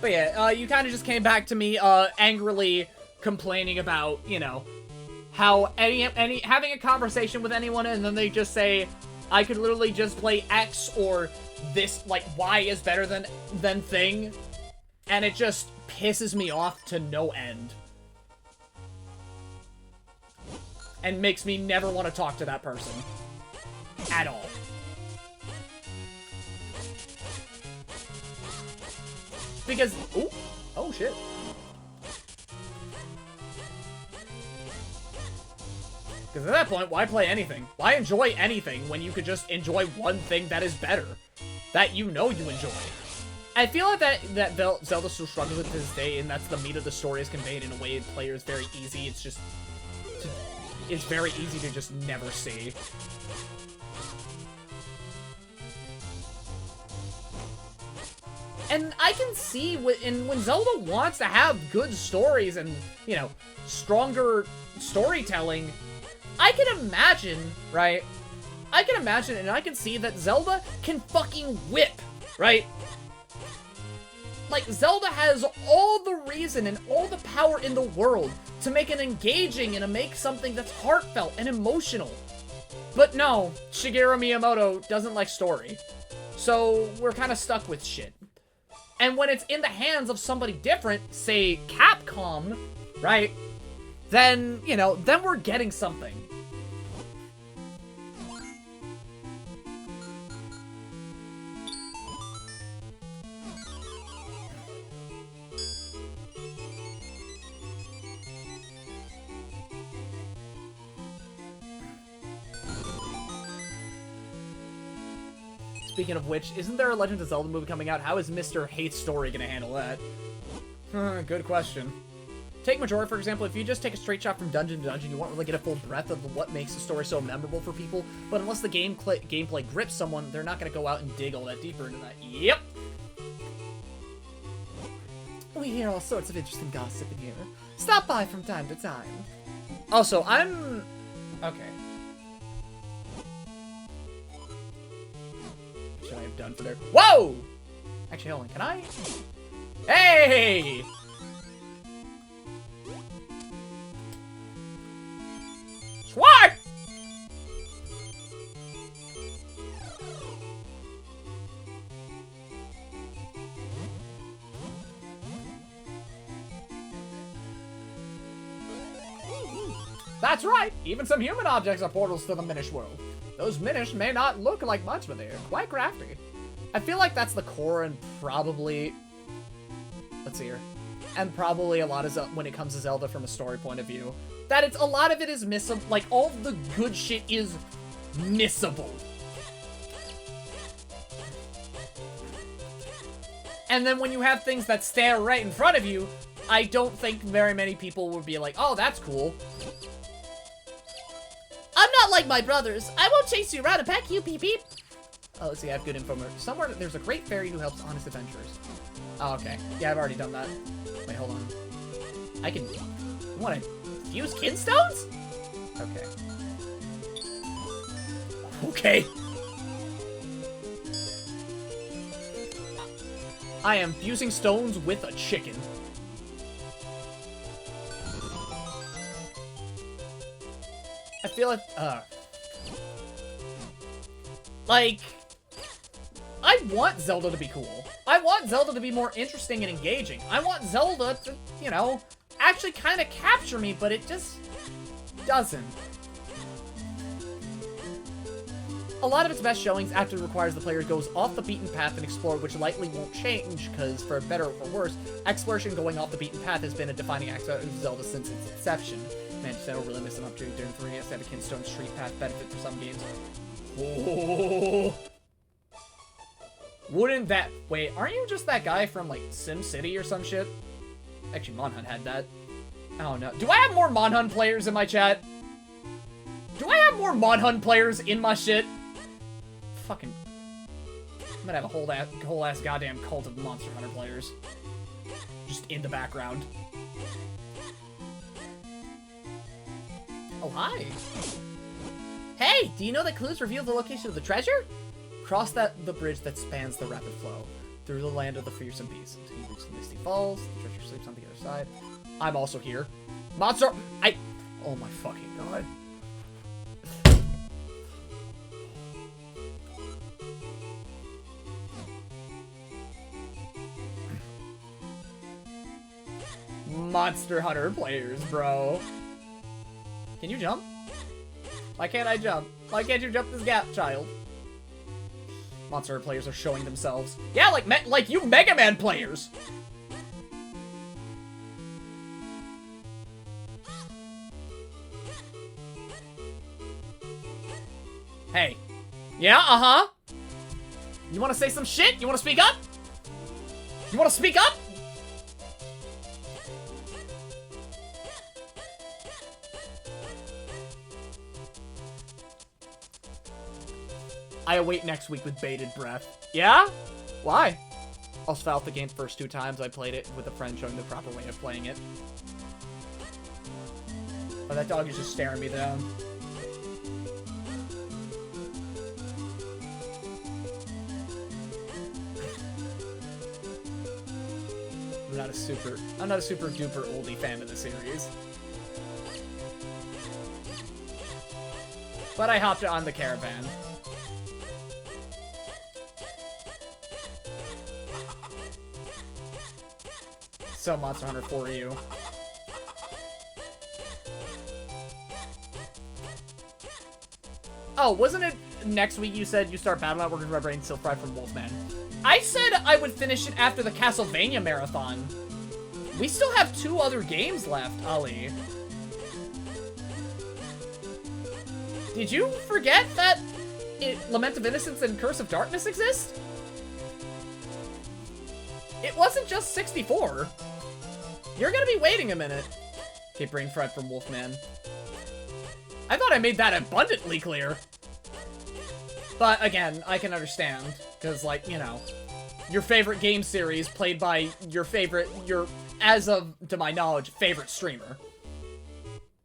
But yeah, you kind of just came back to me, angrily complaining about, you know, how having a conversation with anyone and then they just say, I could literally just play X or this, like, Y is better than thing. And it just pisses me off to no end. And makes me never want to talk to that person. At all. Because, ooh, oh shit. Because at that point, why play anything? Why enjoy anything when you could just enjoy one thing that is better? That you know you enjoy. I feel like that Zelda still struggles with this day, and that's the meat of the story is conveyed in a way the player is very easy. It's just, it's very easy to just never see. And I can see when Zelda wants to have good stories and, you know, stronger storytelling, I can imagine, right? I can imagine and I can see that Zelda can fucking whip, right? Like, Zelda has all the reason and all the power in the world to make it engaging and to make something that's heartfelt and emotional. But no, Shigeru Miyamoto doesn't like story. So we're kind of stuck with shit. And when it's in the hands of somebody different, say Capcom, right? Then, you know, then we're getting something. Speaking of which, isn't there a Legend of Zelda movie coming out? How is Mr. Hate's story gonna handle that? Good question. Take Majora, for example. If you just take a straight shot from dungeon to dungeon, you won't really get a full breadth of what makes the story so memorable for people. But unless the gameplay grips someone, they're not gonna go out and dig all that deeper into that. Yep! We hear all sorts of interesting gossip in here. Stop by from time to time. Also, I'm... Okay. Should I have done for there? Whoa! Actually, hold on. Can I? Hey! Swat! That's right! Even some human objects are portals to the Minish world. Those Minish may not look like much, but they're quite crafty. I feel like that's the core and probably... Let's see here. And probably a lot of when it comes to Zelda from a story point of view. That it's a lot of it is missable. Like, all the good shit is missable. And then when you have things that stare right in front of you, I don't think very many people would be like, oh, that's cool. I'm not like my brothers. I won't chase you around and peck you, peep peep. Oh, let's see, I have good info. Somewhere there's a great fairy who helps honest adventurers. Oh, okay. Yeah, I've already done that. Wait, hold on. I can... You want to fuse kinstones? Okay. Okay. I am fusing stones with a chicken. I feel like, I want Zelda to be cool. I want Zelda to be more interesting and engaging. I want Zelda to, you know, actually kind of capture me, but it just doesn't. A lot of its best showings after it requires the player goes off the beaten path and explore, which likely won't change, because for better or for worse, exploration going off the beaten path has been a defining aspect of Zelda since its inception. Man, just never really missed an opportunity during 3DS to have a Kinstone Street Path benefit for some games. Oh. Wouldn't that... Wait, aren't you just that guy from, like, SimCity or some shit? Actually, Monhunt had that. Oh, no. Do I have more Monhunt players in my chat? Do I have more Monhunt players in my shit? Fucking... I'm gonna have a whole ass goddamn cult of Monster Hunter players. Just in the background. Oh, hi. Hey, do you know that clues reveal the location of the treasure? Cross the bridge that spans the rapid flow. through the land of the fearsome beast. Until you reach the misty falls, the treasure sleeps on the other side. I'm also here. Monster! Oh my fucking god. Monster Hunter players, bro. Can you jump? Why can't I jump? Why can't you jump this gap, child? Monster Hunter players are showing themselves. Yeah, like you Mega Man players. Hey. Yeah, uh-huh. You wanna say some shit? You wanna speak up? You wanna speak up? I await next week with bated breath. Yeah? Why? I'll spell out the game first 2 times. I played it with a friend showing the proper way of playing it. Oh, that dog is just staring me down. I'm not a super duper oldie fan of the series. But I hopped on the caravan. So Monster Hunter for you. Oh, wasn't it next week you said you start Battle Network with my brain still fried from Wolfman? I said I would finish it after the Castlevania marathon. We still have 2 other games left, Ali. Did you forget that Lament of Innocence and Curse of Darkness exist? It wasn't just 64. You're gonna be waiting a minute. Okay, brain fried from Wolfman. I thought I made that abundantly clear. But again, I can understand. Because, like, you know, your favorite game series played by your as of, to my knowledge, favorite streamer.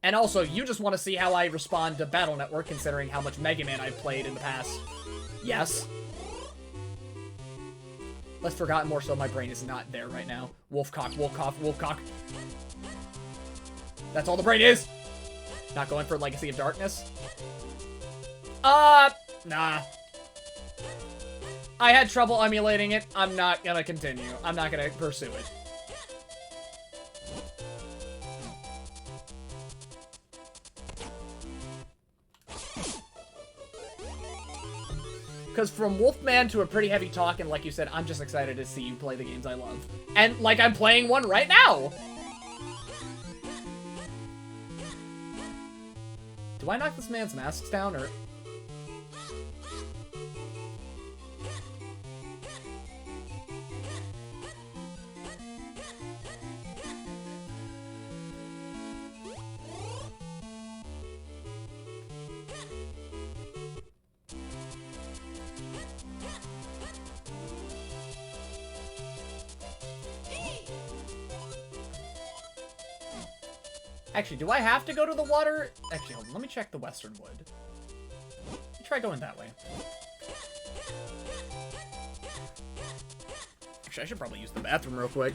And also, you just want to see how I respond to Battle Network, considering how much Mega Man I've played in the past. Yes. Let's forgotten more so my brain is not there right now. Wolfcock, Wolfcock, Wolfcock. That's all the brain is! Not going for Legacy of Darkness? Nah. I had trouble emulating it. I'm not gonna continue. I'm not gonna pursue it. Because from Wolfman to a pretty heavy talk, and like you said, I'm just excited to see you play the games I love. And like I'm playing one right now! Do I knock this man's masks down, or... Actually, do I have to go to the water? Actually, hold on. Let me check the Western Wood. Let me try going that way. Actually, I should probably use the bathroom real quick.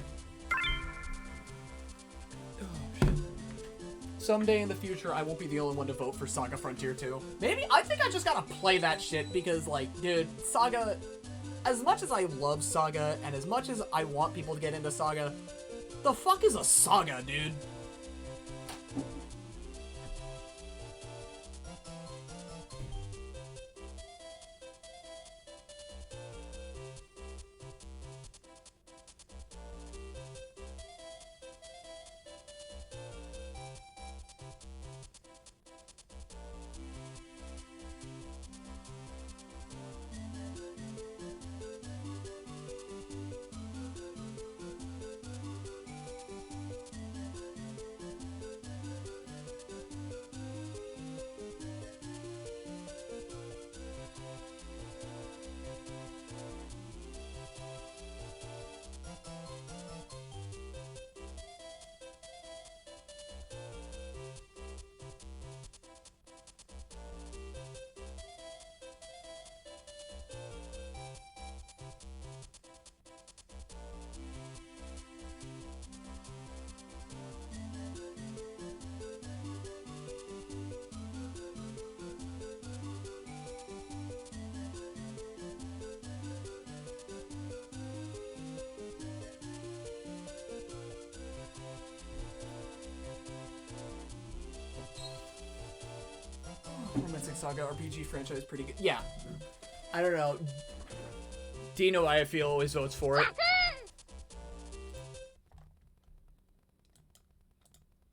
Oh, shit. Someday in the future, I won't be the only one to vote for Saga Frontier 2. Maybe, I think I just gotta play that shit because, like, dude, Saga... As much as I love Saga, and as much as I want people to get into Saga, the fuck is a Saga, dude? Romancing Saga RPG franchise is pretty good. Yeah. I don't know. Dino, I feel, always votes for it.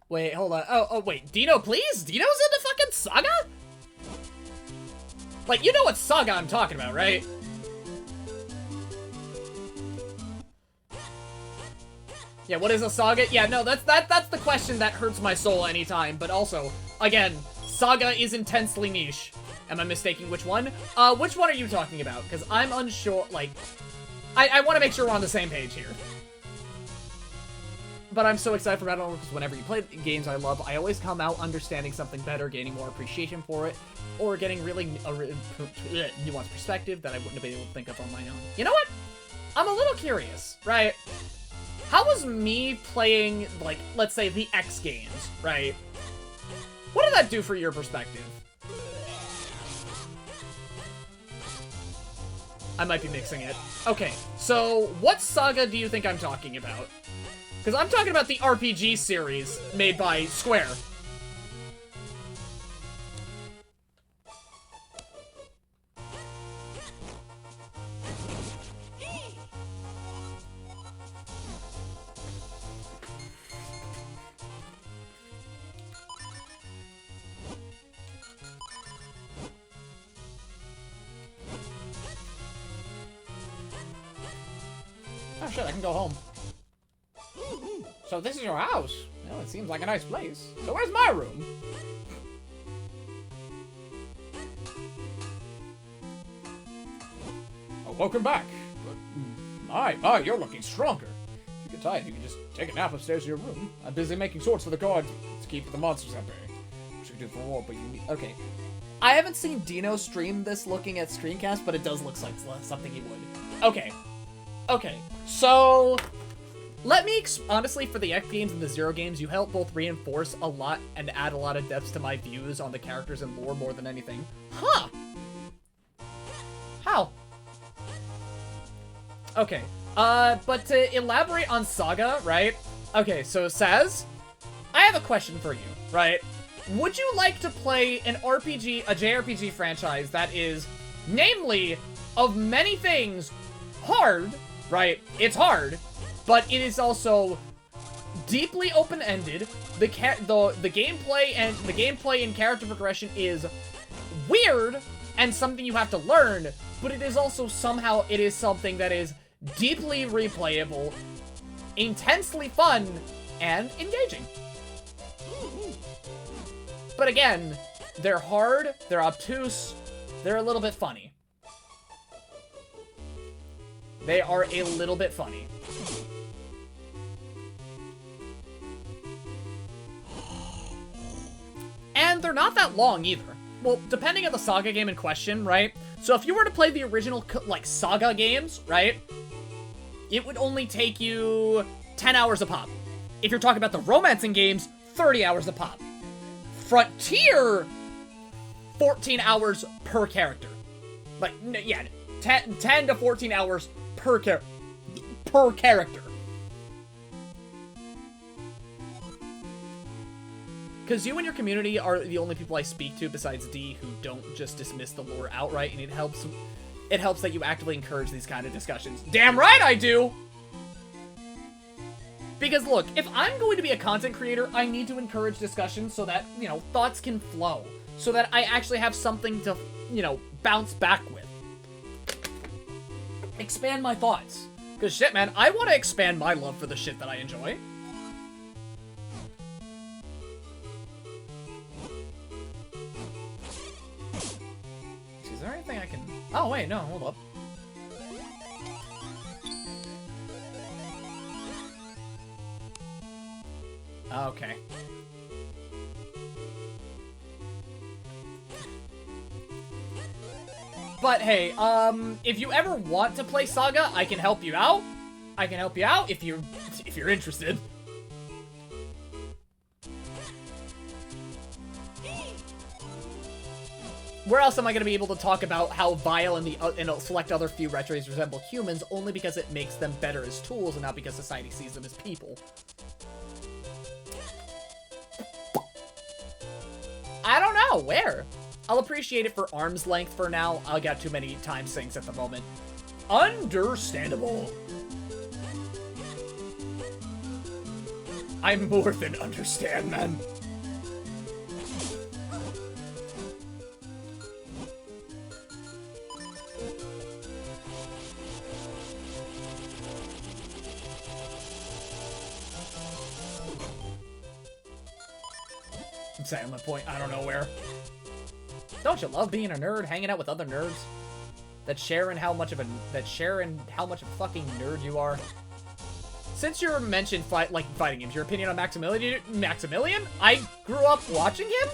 Wait, hold on. Oh, wait. Dino, please? Dino's into fucking Saga? Like, you know what Saga I'm talking about, right? Yeah, what is a Saga? Yeah, no, that's the question that hurts my soul anytime. But also, again, Saga is intensely niche. Am I mistaking which one? Which one are you talking about? Because I'm unsure, like... I want to make sure we're on the same page here. But I'm so excited for Battle because whenever you play games I love, I always come out understanding something better, gaining more appreciation for it, or getting really nuanced perspective that I wouldn't have been able to think of on my own. You know what? I'm a little curious, right? How was me playing, like, let's say the X games, right? What did that do for your perspective? I might be mixing it. Okay, so what Saga do you think I'm talking about? Because I'm talking about the RPG series made by Square. Oh shit, I can go home. So this is your house? Well, it seems like a nice place. So where's my room? Oh, welcome back. But, my, you're looking stronger. If you get tired, you can just take a nap upstairs in your room. I'm busy making swords for the guard to keep the monsters at bay. Which we did for war, but you need... Okay. I haven't seen Dino stream this looking at screencast, but it does look like something he would. Okay. Okay. So... Let me, honestly, for the X games and the Zero games, you help both reinforce a lot and add a lot of depth to my views on the characters and lore more than anything. Huh! How? Okay, but to elaborate on Saga, right? Okay, so Saz, I have a question for you, right? Would you like to play an RPG, a JRPG franchise that is, namely, of many things, hard, right? It's hard. But it is also deeply open-ended. The gameplay and character progression is weird and something you have to learn, but it is also somehow something that is deeply replayable, intensely fun, and engaging. But again, they're hard, they're obtuse, they're a little bit funny. They are a little bit funny. And they're not that long either. Well, depending on the Saga game in question, right? So if you were to play the original, like, Saga games, right? It would only take you 10 hours a pop. If you're talking about the romancing games, 30 hours a pop. Frontier, 14 hours per character. Like, yeah, 10 to 14 hours per character. Because you and your community are the only people I speak to besides D who don't just dismiss the lore outright, and it helps that you actively encourage these kind of discussions. Damn right I do! Because look, if I'm going to be a content creator, I need to encourage discussions so that, you know, thoughts can flow. So that I actually have something to, you know, bounce back with. Expand my thoughts. Because shit, man, I want to expand my love for the shit that I enjoy. Is there anything I can... Oh, wait, no, hold up. Okay. But hey, if you ever want to play Saga, I can help you out. I can help you out if you're interested. Where else am I going to be able to talk about how Vile and select other few retros resemble humans only because it makes them better as tools and not because society sees them as people? I don't know, where? I'll appreciate it for arm's length for now. I got too many time sinks at the moment. Understandable. I more than understand, man. Silent point, I don't know where. Don't you love being a nerd, hanging out with other nerds? That sharing how much of a fucking nerd you are. Since you mentioned fighting games, your opinion on Maximilian? I grew up watching him.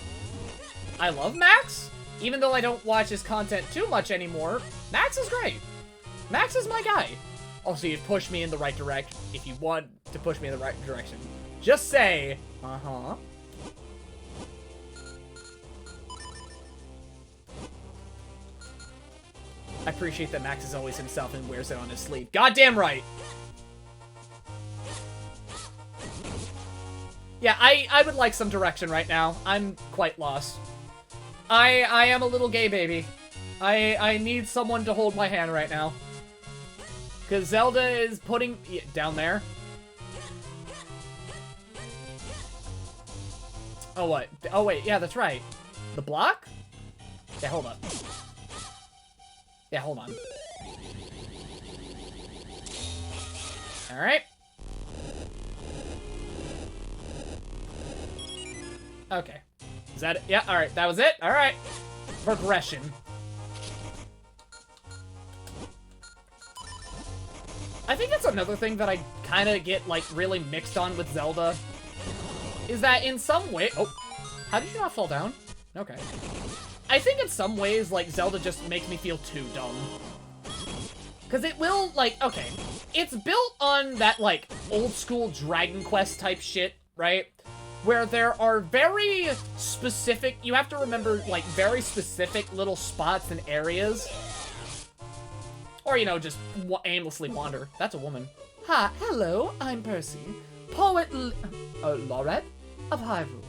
I love Max, even though I don't watch his content too much anymore. Max is great. Max is my guy. Also, you push me in the right direction. If you want to push me in the right direction, just say, uh-huh. I appreciate that Max is always himself and wears it on his sleeve. Goddamn right! Yeah, I would like some direction right now. I'm quite lost. I am a little gay baby. I need someone to hold my hand right now. Because Zelda is putting... Yeah, down there. Oh, what? Oh, wait. Yeah, that's right. The block? Yeah, hold up. Yeah, hold on. Alright. Okay. Is that it? Yeah, alright. That was it? Alright. Progression. I think that's another thing that I kind of get, like, really mixed on with Zelda. Is that in some way... Oh. How did you not fall down? Okay. I think in some ways, like, Zelda just makes me feel too dumb. Because it will, like, okay. It's built on that, like, old-school Dragon Quest type shit, right? Where there are very specific... You have to remember, like, very specific little spots and areas. Or, you know, just aimlessly wander. That's a woman. Hi, hello, I'm Percy, poet laureate of Hyrule.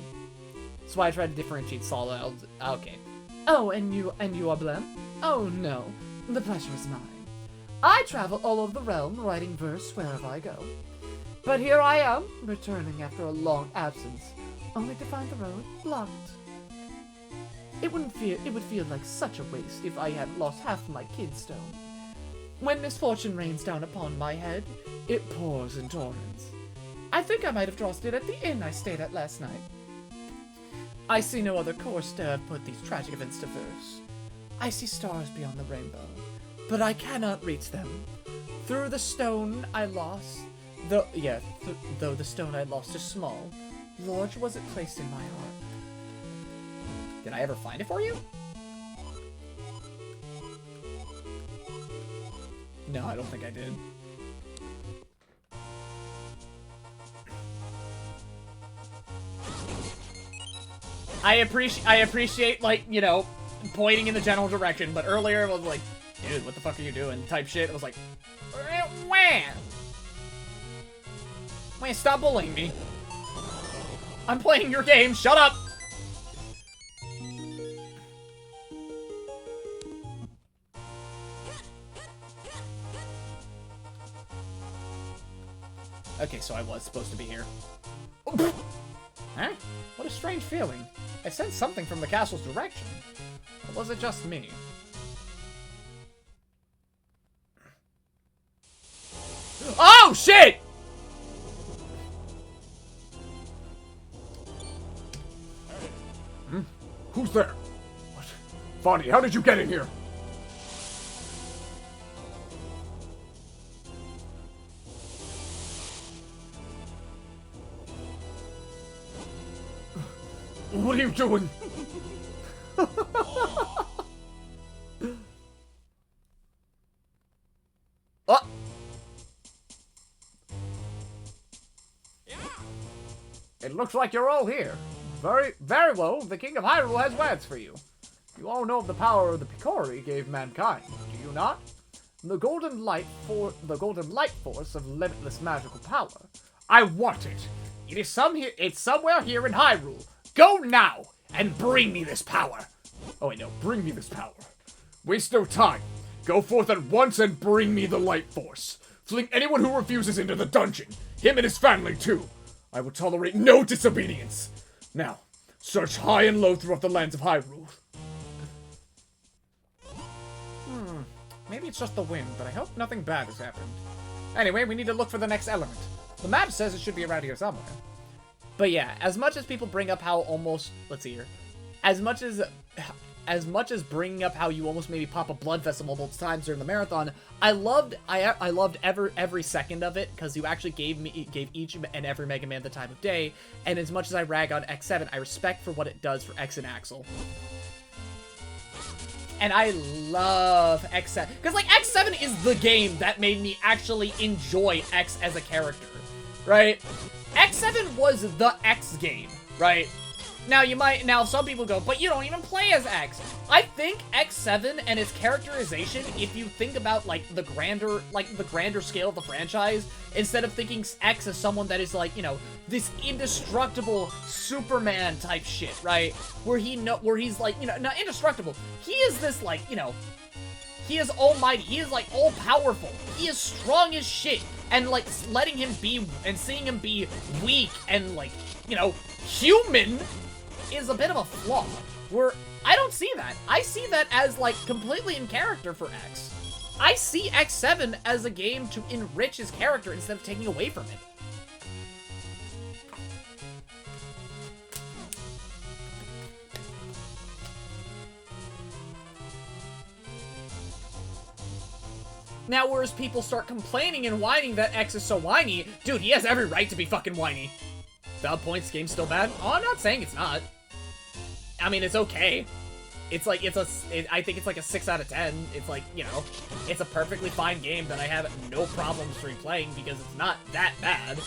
That's why I tried to differentiate Solid. Okay. Oh, and you are Blem? Oh no, the pleasure is mine. I travel all over the realm, writing verse wherever I go. But here I am, returning after a long absence, only to find the road blocked. It would feel like such a waste if I had lost half my kidstone. When misfortune rains down upon my head, it pours in torrents. I think I might have lost it at the inn I stayed at last night. I see no other course to have put these tragic events to verse. I see stars beyond the rainbow, but I cannot reach them. Through the stone I lost, though the stone I lost is small, large was it placed in my heart. Did I ever find it for you? No, I don't think I did. I appreciate, like, you know, pointing in the general direction, but earlier it was like, dude, what the fuck are you doing? Type shit. It was like, wham! Wait, stop bullying me. I'm playing your game, shut up! Okay, so I was supposed to be here. Huh? What a strange feeling. I sensed something from the castle's direction. Or was it just me? Oh, shit! Hmm? Who's there? What? Fonny, how did you get in here? What are you doing? Oh! It looks like you're all here. Very well. The King of Hyrule has words for you. You all know of the power of the Picori gave mankind, do you not? The golden light force of limitless magical power. I want it. It's somewhere here in Hyrule. Go now and bring me this power. Oh wait, no. Bring me this power. Waste no time. Go forth at once and bring me the light force. Fling anyone who refuses into the dungeon. Him and his family, too. I will tolerate no disobedience. Now, search high and low throughout the lands of Hyrule. Maybe it's just the wind, but I hope nothing bad has happened. Anyway, we need to look for the next element. The map says it should be around here somewhere. But yeah, as much as people bring up how almost... Let's see here. As much as bringing up how you almost maybe pop a blood vessel multiple times during the marathon, I loved every second of it, because you actually gave each and every Mega Man the time of day, and as much as I rag on X7, I respect for what it does for X and Axel. And I love X7, because like X7 is the game that made me actually enjoy X as a character, right? X7 was the X game, right? Now some people go, but you don't even play as X. I think X7 and its characterization, if you think about like the grander scale of the franchise, instead of thinking X as someone that is like, you know, this indestructible Superman type shit, right? Where he's like, you know, not indestructible. He is this like, you know, he is almighty. He is like all powerful. He is strong as shit. And like letting him be and seeing him be weak and like, you know, human is a bit of a flaw, where I don't see that. I see that as, like, completely in character for X. I see X7 as a game to enrich his character instead of taking away from it. Now, whereas people start complaining and whining that X is so whiny, dude, he has every right to be fucking whiny. Valid points, game's still bad? Oh, I'm not saying it's not. I mean, it's okay. It's like, I think it's like a 6 out of 10. It's like, you know, it's a perfectly fine game that I have no problems replaying because it's not that bad.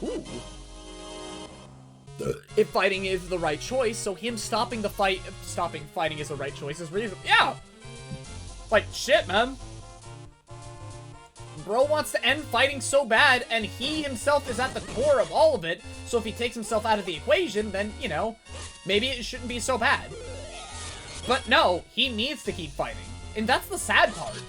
Ooh. If fighting is the right choice, so him stopping fighting is the right choice is reasonable. Yeah! Like, shit, man. Bro wants to end fighting so bad, and he himself is at the core of all of it, so if he takes himself out of the equation, then, you know, maybe it shouldn't be so bad. But no, he needs to keep fighting. And that's the sad part.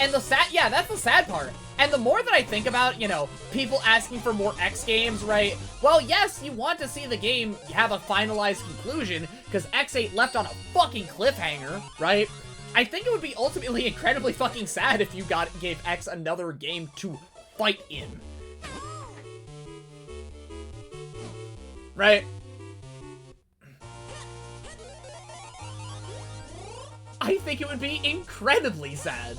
And that's the sad part. And the more that I think about, you know, people asking for more X games, right? Well, yes, you want to see the game have a finalized conclusion, because X8 left on a fucking cliffhanger, right? I think it would be ultimately incredibly fucking sad if you gave X another game to fight in. Right? I think it would be incredibly sad.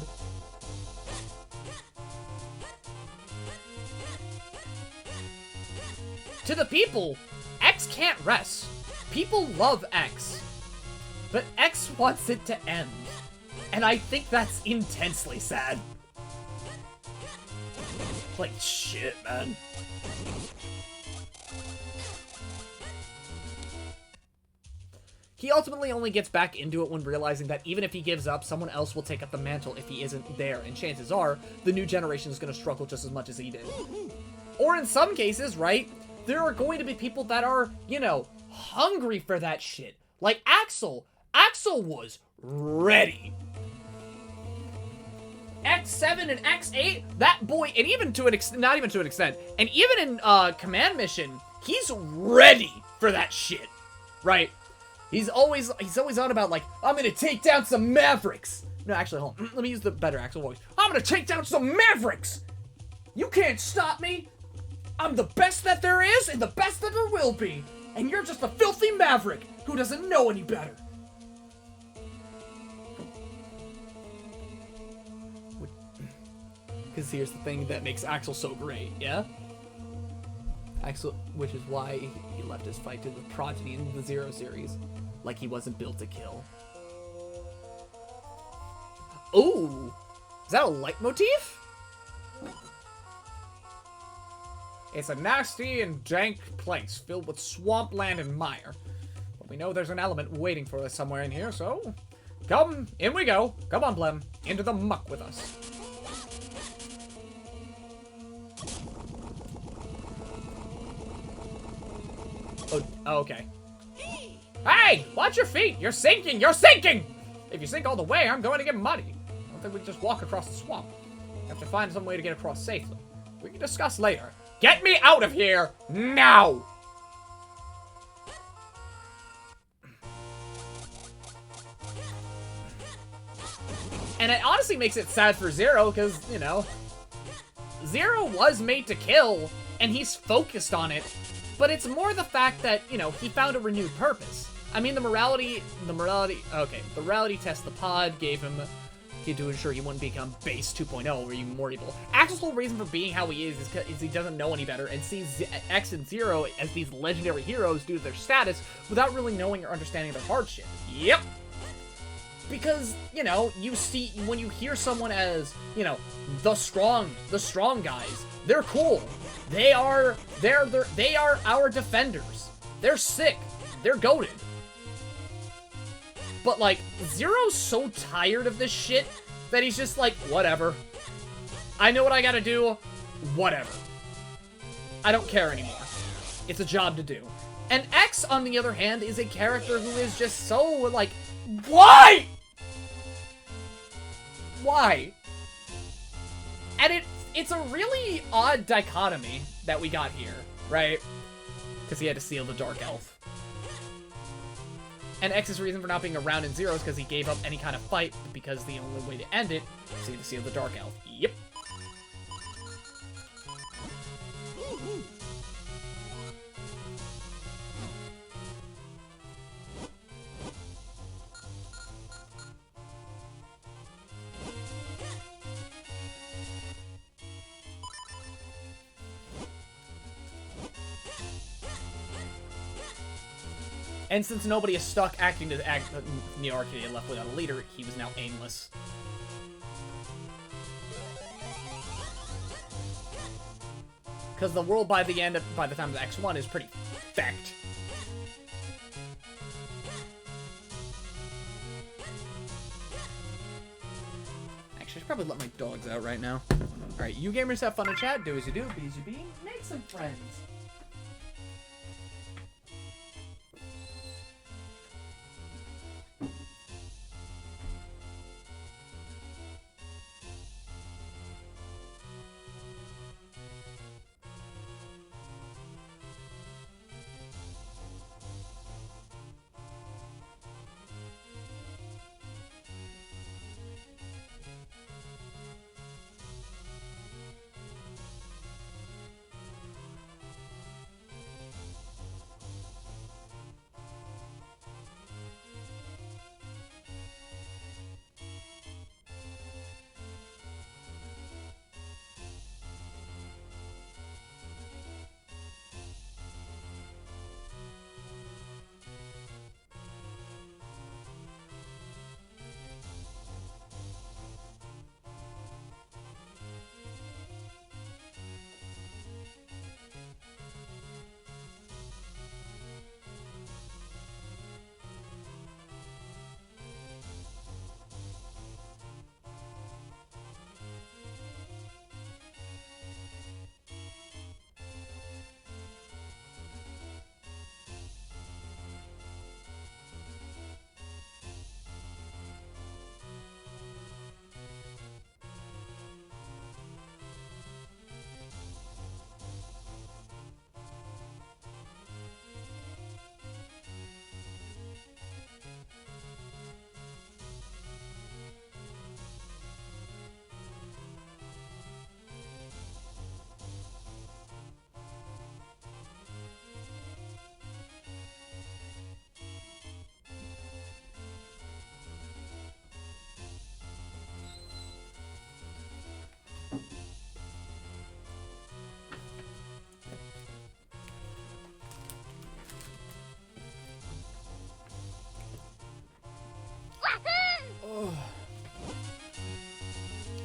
To the people, X can't rest. People love X. But X wants it to end. And I think that's intensely sad. Like, shit, man. He ultimately only gets back into it when realizing that even if he gives up, someone else will take up the mantle if he isn't there, and chances are, the new generation is going to struggle just as much as he did. Or in some cases, right, there are going to be people that are, you know, hungry for that shit. Like Axel. Axel was ready. X7 and X8, that boy, and even to an extent, not even to an extent, and even in Command Mission, he's ready for that shit, right? He's always on about like, I'm gonna take down some Mavericks. No, actually, hold on. Let me use the better Axel voice. I'm gonna take down some Mavericks. You can't stop me. I'm the best that there is and the best that there will be, and you're just a filthy Maverick who doesn't know any better. Because here's the thing that makes Axel so great, yeah? Axel, which is why he left his fight to the progeny in the Zero series. Like he wasn't built to kill. Ooh! Is that a leitmotif? It's a nasty and dank place filled with swampland and mire. But we know there's an element waiting for us somewhere in here, so... Come, in we go. Come on, Blem. Into the muck with us. Oh, okay. Hey! Watch your feet! You're sinking! You're sinking! If you sink all the way, I'm going to get muddy. I don't think we can just walk across the swamp. We have to find some way to get across safely. We can discuss later. Get me out of here! Now! And it honestly makes it sad for Zero, because, you know, Zero was made to kill, and he's focused on it, but it's more the fact that, you know, he found a renewed purpose. I mean, the morality test, the pod gave him to ensure he wouldn't become base 2.0, or even more evil. Axel's whole reason for being how he is he doesn't know any better, and sees X and Zero as these legendary heroes due to their status, without really knowing or understanding their hardship. Yep! Because, you know, you see, when you hear someone as, you know, the strong guys, they're cool. They are our defenders. They're sick. They're goated. But, like, Zero's so tired of this shit that he's just like, whatever. I know what I gotta do. Whatever. I don't care anymore. It's a job to do. And X, on the other hand, is a character who is just so, like, why? Why? And it's a really odd dichotomy that we got here, right? Because he had to seal the Dark Elf. And X's reason for not being around in Zero is because he gave up any kind of fight, because the only way to end it is to seal the Dark Elf. Yep. And since nobody is stuck acting to act Neo Arcadia left without a leader, he was now aimless. Because the world by the time of X1 is pretty fecked. Actually, I should probably let my dogs out right now. Alright, you gamers have fun in chat, do as you do, be as you be, make some friends.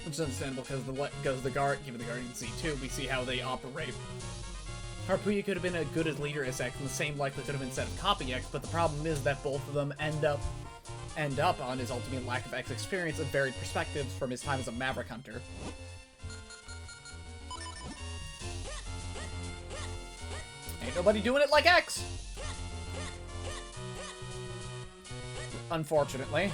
Which is understandable because the Guardian C2, we see how they operate. Harpuya could have been as good as leader as X, and the same likely could have been said of Copy X, but the problem is that both of them end up on his ultimate lack of X experience and varied perspectives from his time as a Maverick Hunter. Ain't nobody doing it like X! unfortunately.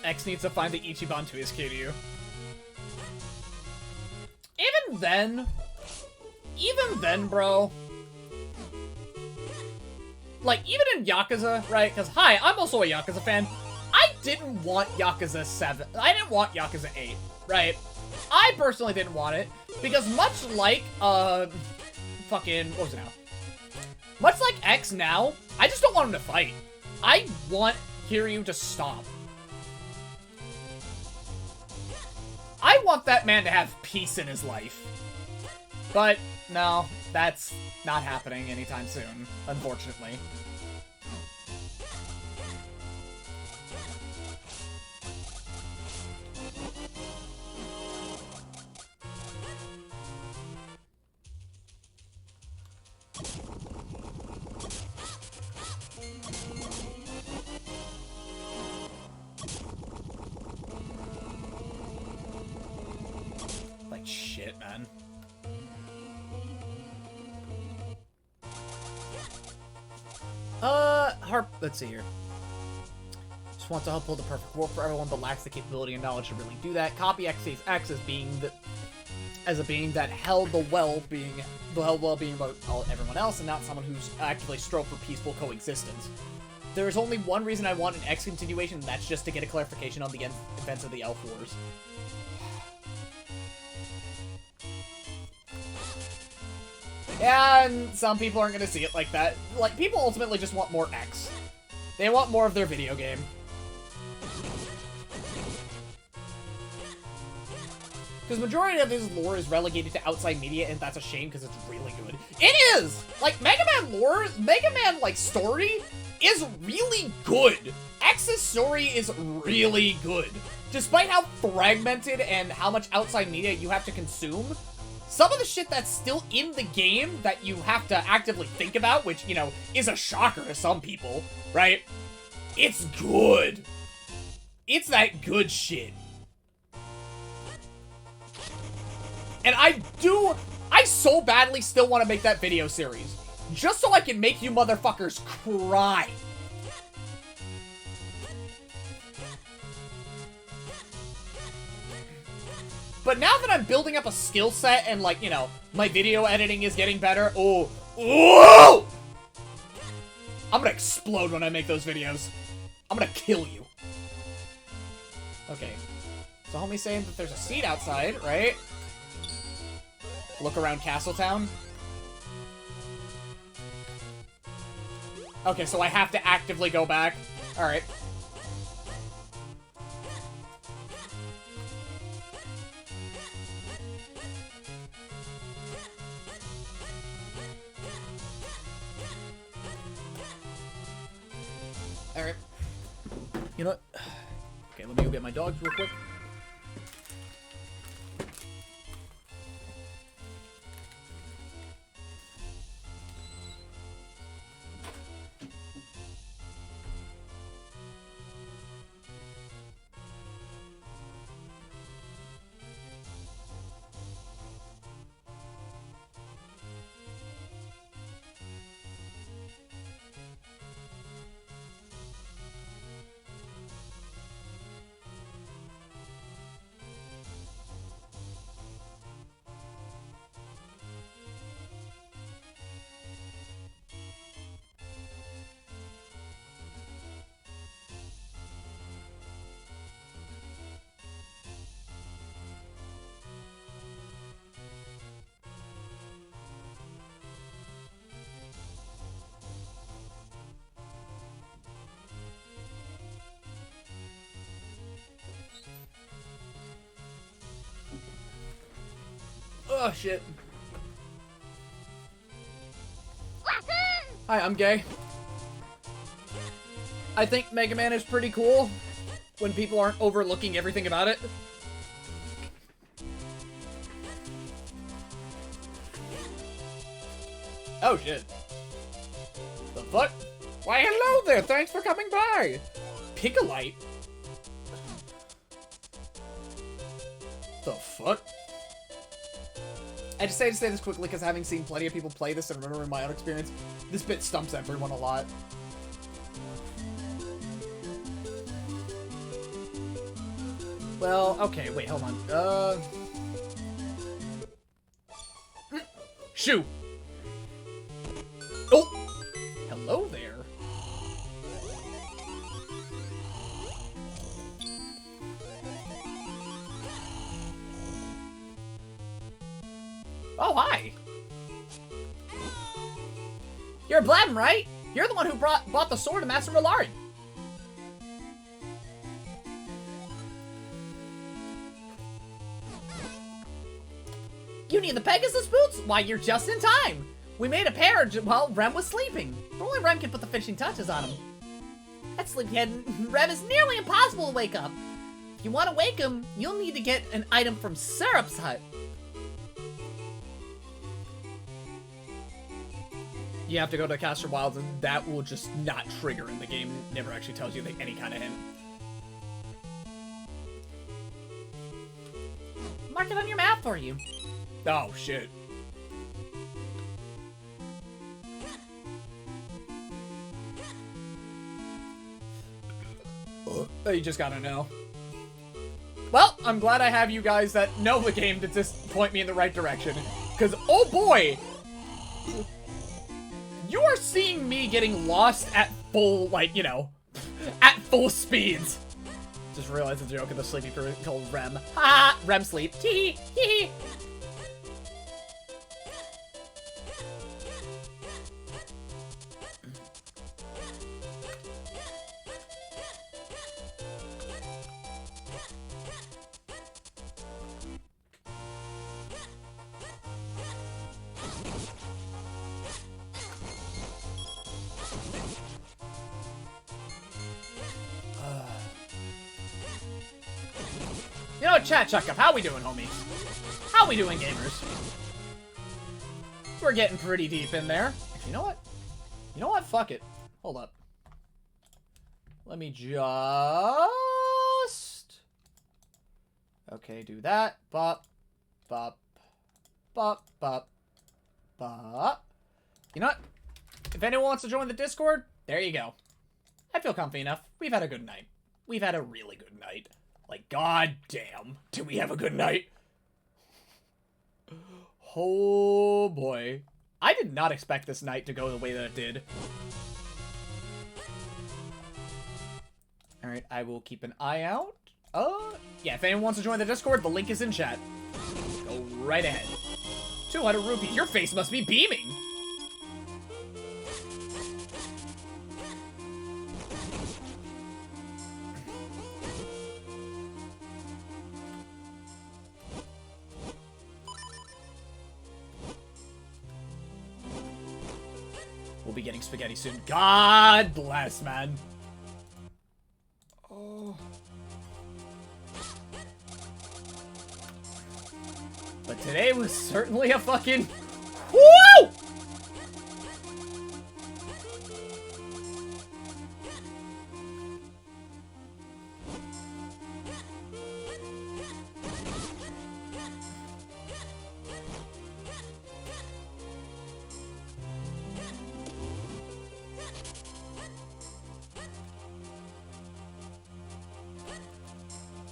X needs to find the Ichiban to his Kiryu. Even then, bro. Like, even in Yakuza, right? Because, hi, I'm also a Yakuza fan. I didn't want Yakuza 7. I didn't want Yakuza 8, right? I personally didn't want it. Because much like, fucking, what was it now? Much like X now, I just don't want him to fight. I want Kiryu to stop. I want that man to have peace in his life. But, no, that's not happening anytime soon, unfortunately. Like, shit, man. Let's see here. Just want to help build the perfect world for everyone, but lacks the capability and knowledge to really do that. Copy X's X as being as a being that held the well-being about everyone else, and not someone who's actively strove for peaceful coexistence. There is only one reason I want an X continuation, and that's just to get a clarification on the events of the Elf Wars. Yeah, and some people aren't going to see it like that. Like, people ultimately just want more X. They want more of their video game. Because majority of his lore is relegated to outside media, and that's a shame because it's really good. It is! Like, Mega Man lore, Mega Man, like, story is really good. X's story is really good. Despite how fragmented and how much outside media you have to consume, some of the shit that's still in the game that you have to actively think about, which, you know, is a shocker to some people, right? It's good. It's that good shit. And I so badly still want to make that video series. Just so I can make you motherfuckers cry. But now that I'm building up a skill set and, like, you know, my video editing is getting better, oh, I'm gonna explode when I make those videos. I'm gonna kill you. Okay. So homie's saying that there's a seat outside, right? Look around Castletown. Okay, so I have to actively go back. Alright. Alright. You know what? Okay, let me go get my dogs real quick. Oh, shit. Hi, I'm gay. I think Mega Man is pretty cool when people aren't overlooking everything about it. Oh, shit. The fuck? Why, hello there. Thanks for coming by. Picolite? The fuck? I just say to say this quickly because having seen plenty of people play this and remembering my own experience, this bit stumps everyone a lot. Well, okay, wait, hold on. Shoo! Oh! Hello there. Oh, hi! You're Blem, right? You're the one who bought the sword of Master Millard. You need the Pegasus boots? Why, you're just in time! We made a pair while Rem was sleeping. Only Rem can put the finishing touches on him. That sleepyhead Rem is nearly impossible to wake up. If you want to wake him, you'll need to get an item from Syrup's hut. You have to go to Castor Wilds, and that will just not trigger in the game. It never actually tells you any kind of hint. Mark it on your map for you. Oh, shit. You just gotta know. Well, I'm glad I have you guys that know the game to just point me in the right direction. Because, oh boy! You are seeing me getting lost at full, like, you know, at full speeds. Just realized the joke of the sleeping crew called Rem. Ha! Rem sleep. Tee hee hee. You know, chat check up. How we doing, homie? How we doing, gamers? We're getting pretty deep in there. Actually, you know what? You know what? Fuck it. Hold up. Let me just... Okay, do that. Bop. Bop. Bop. Bop. Bop. You know what? If anyone wants to join the Discord, there you go. I feel comfy enough. We've had a good night. We've had a really good night. Like, god damn, did we have a good night? Oh boy. I did not expect this night to go the way that it did. Alright, I will keep an eye out. Yeah, if anyone wants to join the Discord, the link is in chat. Go right ahead. 200 rupees, your face must be beaming! We'll be getting spaghetti soon. God bless, man. Oh. But today was certainly a fucking... Woo!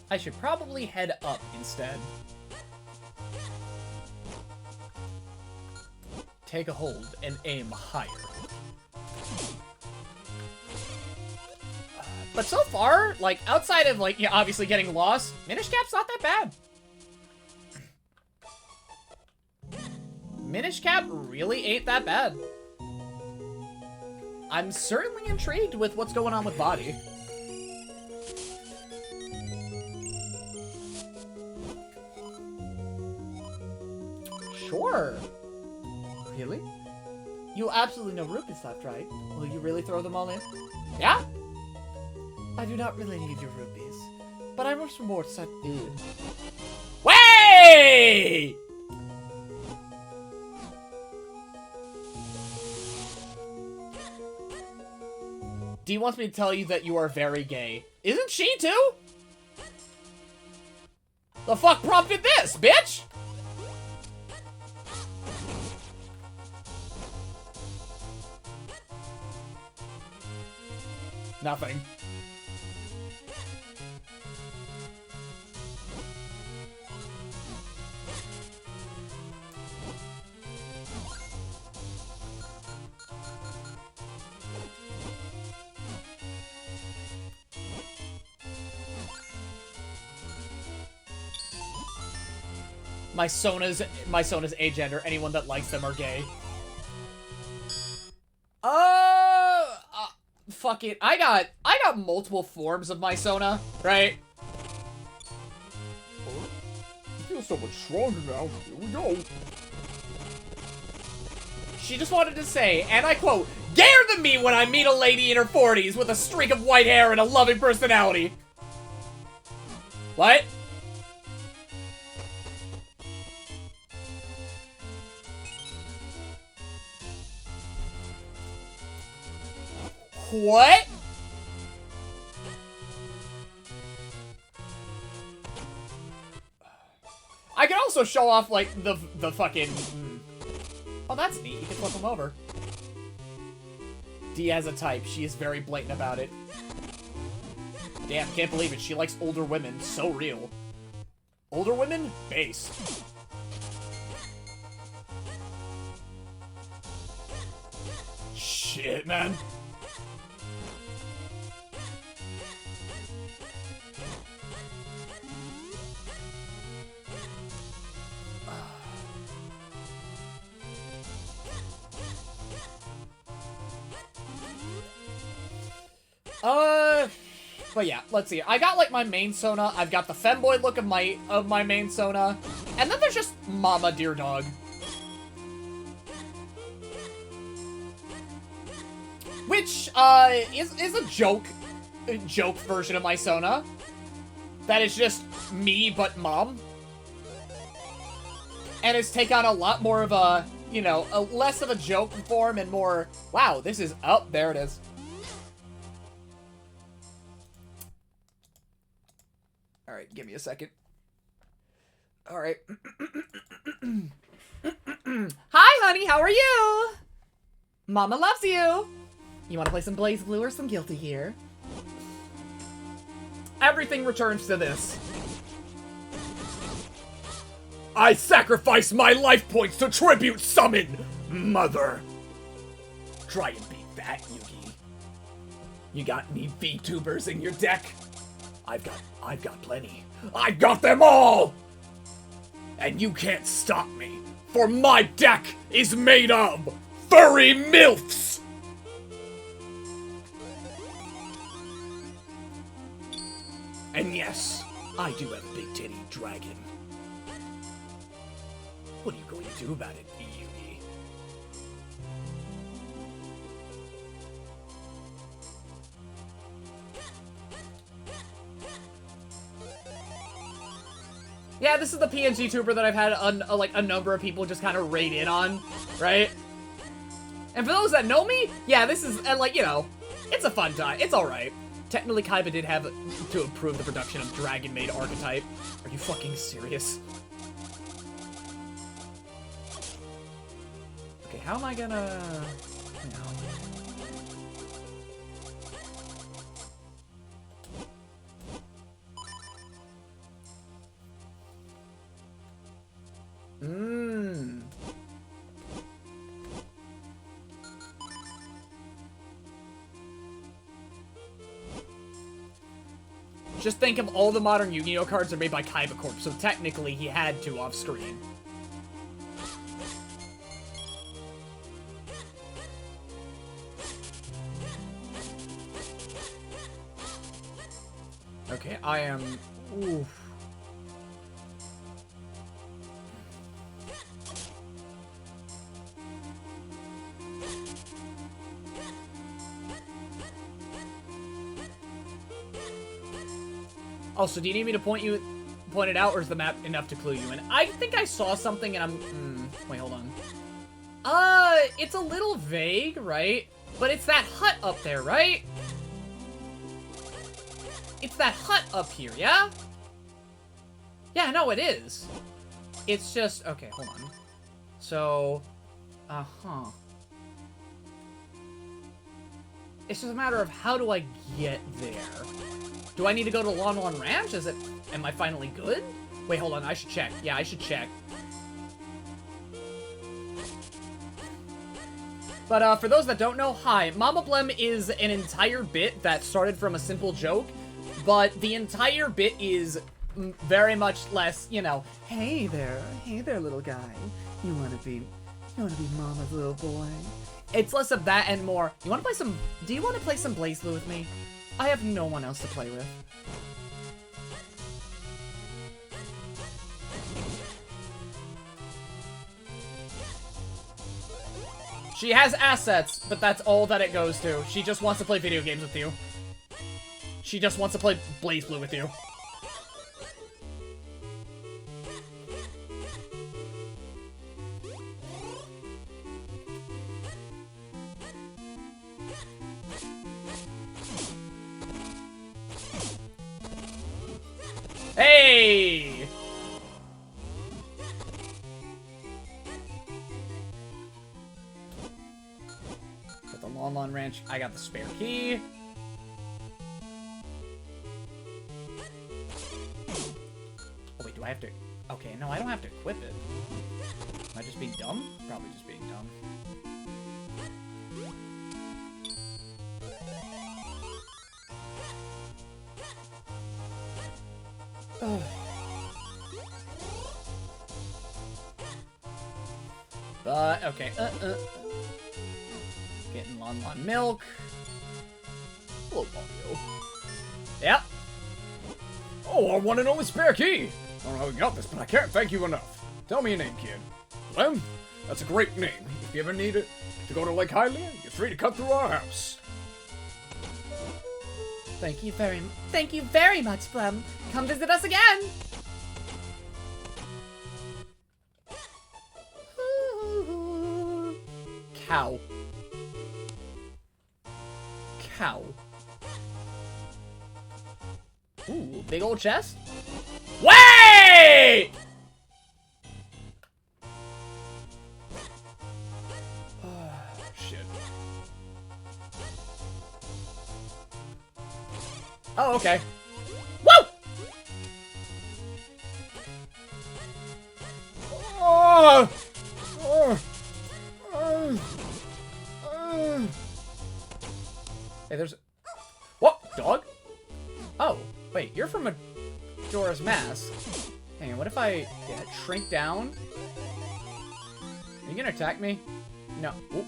I should probably head up instead. Take a hold and aim higher. But so far, like, outside of, like, yeah, obviously getting lost, Minish Cap's not that bad. Minish Cap really ain't that bad. I'm certainly intrigued with what's going on with Body. Sure. Really? You absolutely no rupees left, right? Will you really throw them all in? Yeah? I do not really need your rupees, but I wish more such. Wait! Dee wants me to tell you that you are very gay. Isn't she too? The fuck prompted this, bitch? Nothing. My Sona's agender. Anyone that likes them are gay. Fuck it. I got multiple forms of my Sona, right? I feel so much stronger now. Here we go. She just wanted to say, and I quote, "Gayer than me when I meet a lady in her 40s with a streak of white hair and a loving personality." What? What? I can also show off, like, the fucking... Oh, that's neat. You can flip them over. Dee has a type. She is very blatant about it. Damn, can't believe it. She likes older women. So real. Older women? Base. Shit, man. But yeah, let's see. I got like my main Sona. I've got the femboy look of my main Sona, and then there's just Mama Dear Dog. Which is a joke version of my Sona. That is just me but mom. And it's take on a lot more of a, you know, a less of a joke form and more, wow, this is, oh, there it is. Alright, give me a second. Alright. Hi, honey, how are you? Mama loves you. You want to play some Blaze Blue or some Guilty Gear? Everything returns to this. I sacrifice my life points to tribute summon, mother. Try and beat that, Yugi. You got any VTubers in your deck? I've got plenty. I've got them all! And you can't stop me, for my deck is made of furry MILFs! And yes, I do have a big titty dragon. What are you going to do about it, Yugi? Yeah, this is the PNG tuber that I've had a number of people just kind of raid in on, right? And for those that know me, yeah, this is, like, you know, it's a fun time. It's alright. Technically, Kaiba did have to approve the production of Dragon Maid Archetype. Are you fucking serious? Okay, how am I gonna... Just think of all the modern Yu-Gi-Oh cards are made by Kaiba Corp, so technically he had to off-screen. Okay, I am... Oof. Oh, so do you need me to point it out, or is the map enough to clue you in? I think I saw something and I'm... wait, hold on. It's a little vague, right? But it's that hut up there, right? It's that hut up here, yeah? Yeah, no, it is. It's just... okay, hold on. So... uh-huh. It's just a matter of how do I get there? Do I need to go to Lon Lon Ranch? Is it... am I finally good? Wait, hold on, I should check. Yeah, I should check. But, for those that don't know, hi. Mama Blem is an entire bit that started from a simple joke, but the entire bit is very much less, you know, Hey there, little guy. You wanna be Mama's little boy? it's less of that and more, do you want to play some Blaze Blue with me? I have no one else to play with. She has assets, but that's all that it goes to. She just wants to play video games with you. She just wants to play Blaze Blue with you. Hey! Got the Lon Lon Ranch. I got the spare key. Oh wait, do I have to... okay, no, I don't have to equip it. Am I just being dumb? Probably just being dumb. But, okay, getting Lon Lon milk. Hello, Mario. Yep. Oh, our one and only spare key! I don't know how you got this, but I can't thank you enough. Tell me your name, kid. Blem? That's a great name. If you ever need it to go to Lake Hylia, you're free to cut through our house. Thank you very much, Blem. Come visit us again! Cow. Cow. Ooh, big old chest? Wait! Shit. Oh, okay. Woo! Oh! Hey, there's... what? Dog? Oh, wait, you're from Majora's Mask. Hang on, what if I shrink down? Are you gonna attack me? No. Oop.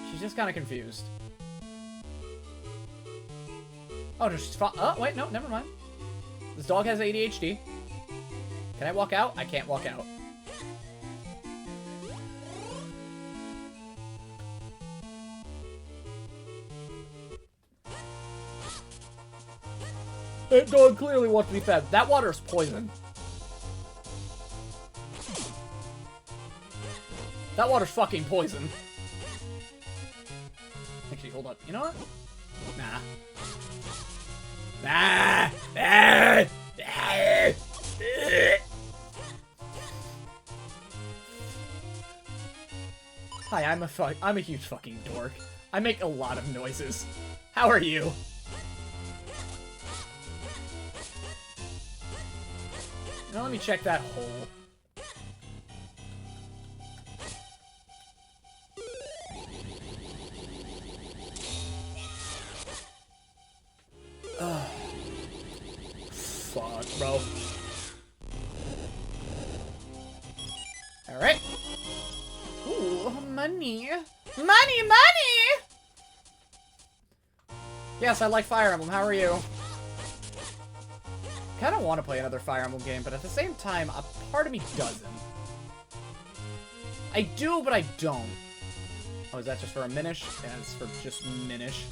She's just kind of confused. Oh, just oh, wait, no, never mind. This dog has ADHD. Can I walk out? I can't walk out. That dog clearly wants to be fed. That water is poison. That water's fucking poison. Actually, hold up. You know what? Nah. Nah. Hi, I'm a huge fucking dork. I make a lot of noises. How are you? Now let me check that hole. Fuck, bro. Alright. Ooh, money. Money! Yes, I like Fire Emblem. How are you? I kind of want to play another Fire Emblem game, but at the same time, a part of me doesn't. I do, but I don't. Oh, is that just for a Minish? Yeah, it's for just Minish.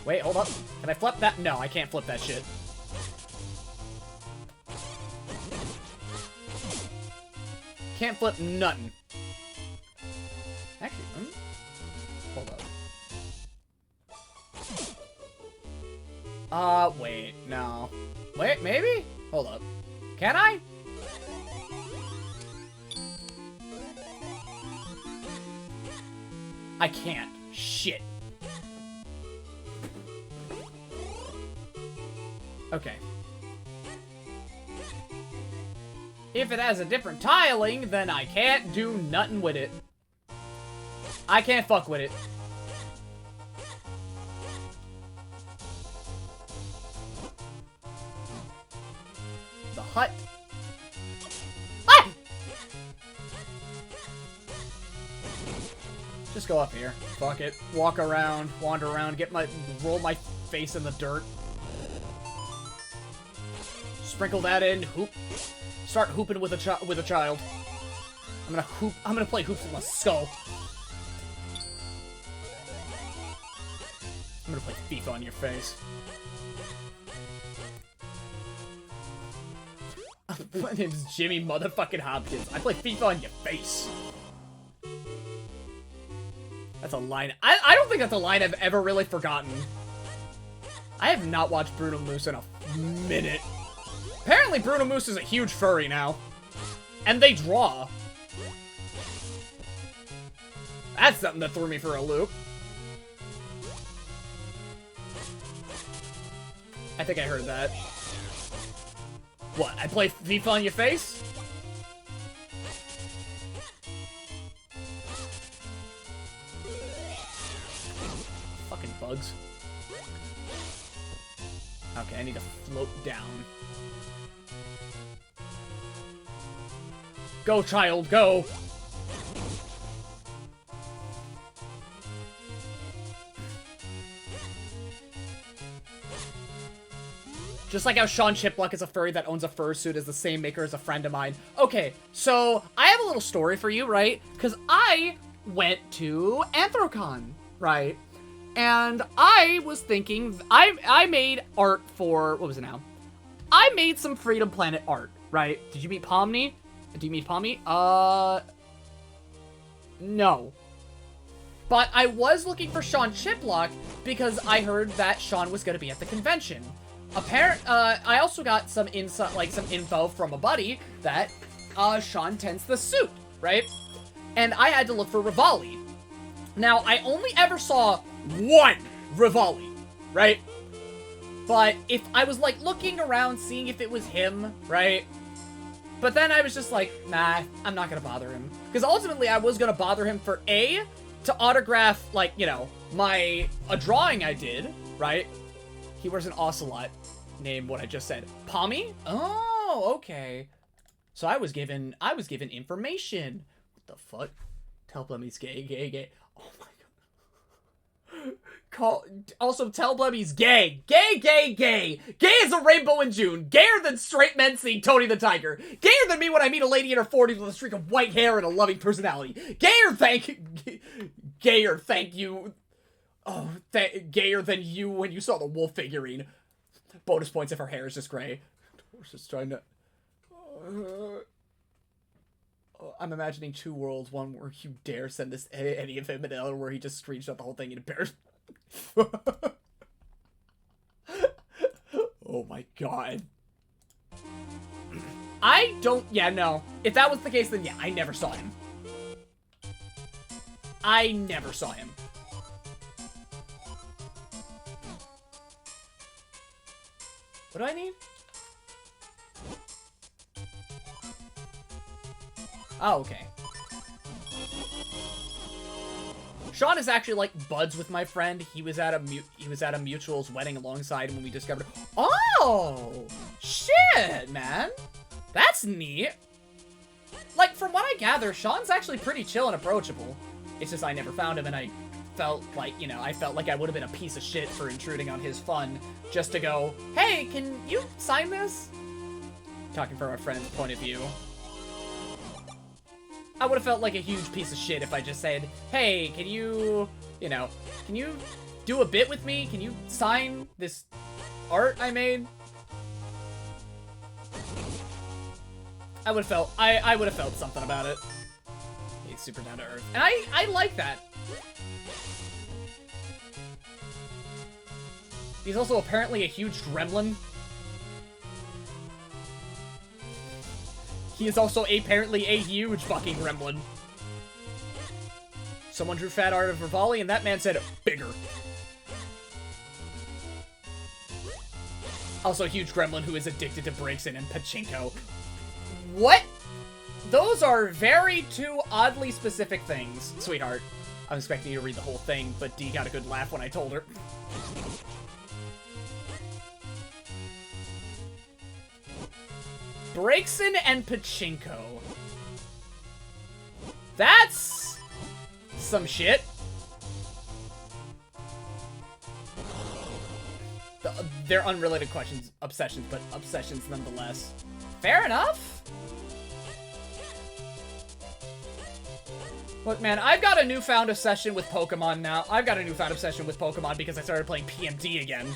Wait, hold up. Can I flip that? No, I can't flip that shit. Can't flip nothing. Actually, hold up. Wait, no. Wait, maybe? Hold up. Can I? I can't. Shit. Okay. If it has a different tiling, then I can't do nothing with it. I can't fuck with it. The hut. Ah! Just go up here. Fuck it. Walk around, wander around, roll my face in the dirt. Sprinkle that in. Hoop. Start hooping with a child. I'm gonna play hoops with my skull. I'm gonna play FIFA on your face. My name's Jimmy motherfucking Hopkins. I play FIFA on your face. That's a line. I don't think that's a line I've ever really forgotten. I have not watched Bruno Moose in a minute. Apparently Bruno Moose is a huge furry now. And they draw. That's something that threw me for a loop. I think I heard that. What, I play FIFA on your face? Fucking bugs. Okay, I need to float down. Go, child, go! Just like how Sean Chipluck is a furry that owns a fursuit is the same maker as a friend of mine. Okay, so I have a little story for you, right? Because I went to Anthrocon, right? And I was thinking, I made art for, what was it now? I made some Freedom Planet art, right? Did you meet Pomni? Do you meet Pomni? No. But I was looking for Sean Chipluck because I heard that Sean was going to be at the convention. I also got some info from a buddy that, Sean tends the suit, right? And I had to look for Rivali. Now, I only ever saw one Rivali, right? But if I was, like, looking around, seeing if it was him, right? But then I was just like, nah, I'm not gonna bother him. Because ultimately, I was gonna bother him for A, to autograph, like, you know, a drawing I did, right? He wears an ocelot. Name what I just said. Pommy? Oh, okay. So I was given information. What the fuck? Tell Blem he's gay. Oh my god. Also, tell Blem he's gay. Gay. Gay as a rainbow in June. Gayer than straight men seeing Tony the Tiger. Gayer than me when I meet a lady in her 40s with a streak of white hair and a loving personality. Gayer, thank you. Oh, gayer than you when you saw the wolf figurine. Bonus points if her hair is just gray. I was just trying to... I'm imagining two worlds. One where you dare send this any of him, and another where he just screenshot the whole thing in embarrassment. Oh my god. I don't... Yeah, no. If that was the case, then yeah, I never saw him. I never saw him. What do I need? Oh, okay. Sean is actually like buds with my friend. He was at a mutual's wedding alongside him when we discovered. Oh, shit, man. That's neat. Like, from what I gather, Sean's actually pretty chill and approachable. It's just I never found him, and I felt like, you know, I would have been a piece of shit for intruding on his fun just to go, hey, can you sign this? Talking from a friend's point of view. I would have felt like a huge piece of shit if I just said, hey, can you do a bit with me? Can you sign this art I made? I would have felt something about it. He's super down to earth. And I like that. He's also apparently a huge gremlin. He is also apparently a huge fucking gremlin. Someone drew fat art of Rivali, and that man said bigger. Also a huge gremlin who is addicted to breaks and pachinko. What? Those are very two oddly specific things, sweetheart. I was expecting you to read the whole thing, but Dee got a good laugh when I told her. Breakson and pachinko. That's some shit. They're unrelated obsessions, but obsessions nonetheless. Fair enough. Look, man, I've got a newfound obsession with Pokemon now. I've got a newfound obsession with Pokemon because I started playing PMD again.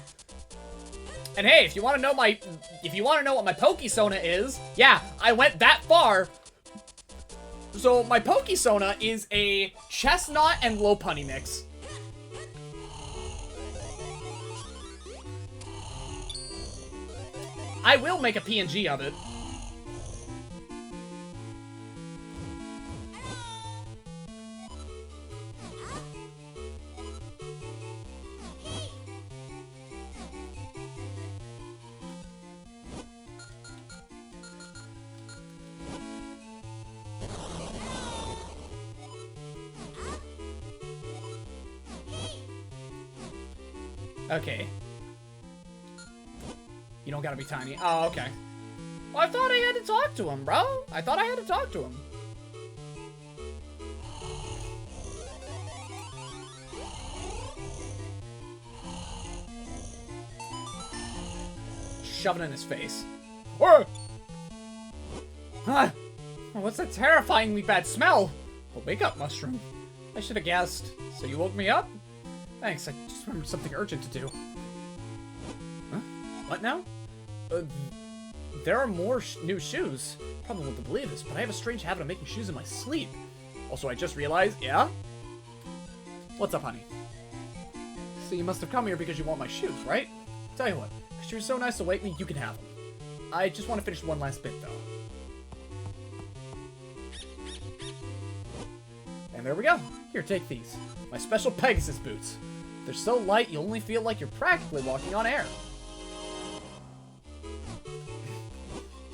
And hey, if you want to know what my Pokesona is, yeah, I went that far. So my Pokesona is a chestnut and Lopunny mix. I will make a PNG of it. Okay. You don't gotta be tiny. Oh, okay. Well, I thought I had to talk to him, bro. I thought I had to talk to him. Shove it in his face. Or huh? Oh, what's that terrifyingly bad smell? A wake-up mushroom. I should have guessed. So you woke me up? Thanks, I just remembered something urgent to do. Huh? What now? There are more new shoes. Probably won't believe this, but I have a strange habit of making shoes in my sleep. Also, I just realized, yeah? What's up, honey? So you must have come here because you want my shoes, right? Tell you what, because you were so nice to wake me, you can have them. I just want to finish one last bit, though. And there we go. Here, take these. My special Pegasus boots. They're so light, you only feel like you're practically walking on air.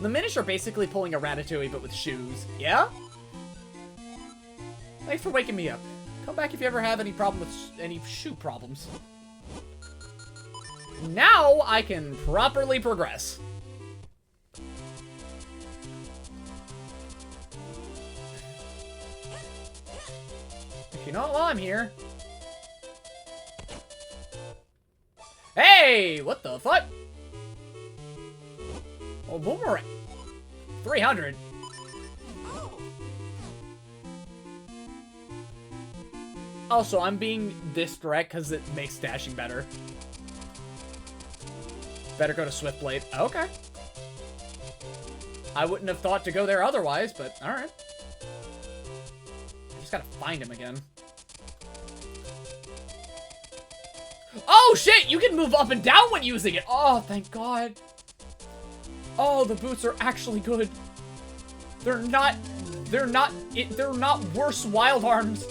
The Minish are basically pulling a Ratatouille, but with shoes. Yeah? Thanks for waking me up. Come back if you ever have any problem with any shoe problems. Now I can properly progress. If you know while I'm here. Hey! What the fuck? Oh, boomerang. 300. Also, I'm being this direct because it makes dashing better. Better go to Swift Blade. Okay. I wouldn't have thought to go there otherwise, but alright. I just gotta find him again. Oh, shit! You can move up and down when using it! Oh, thank God. Oh, the boots are actually good. They're not worse Wild Arms.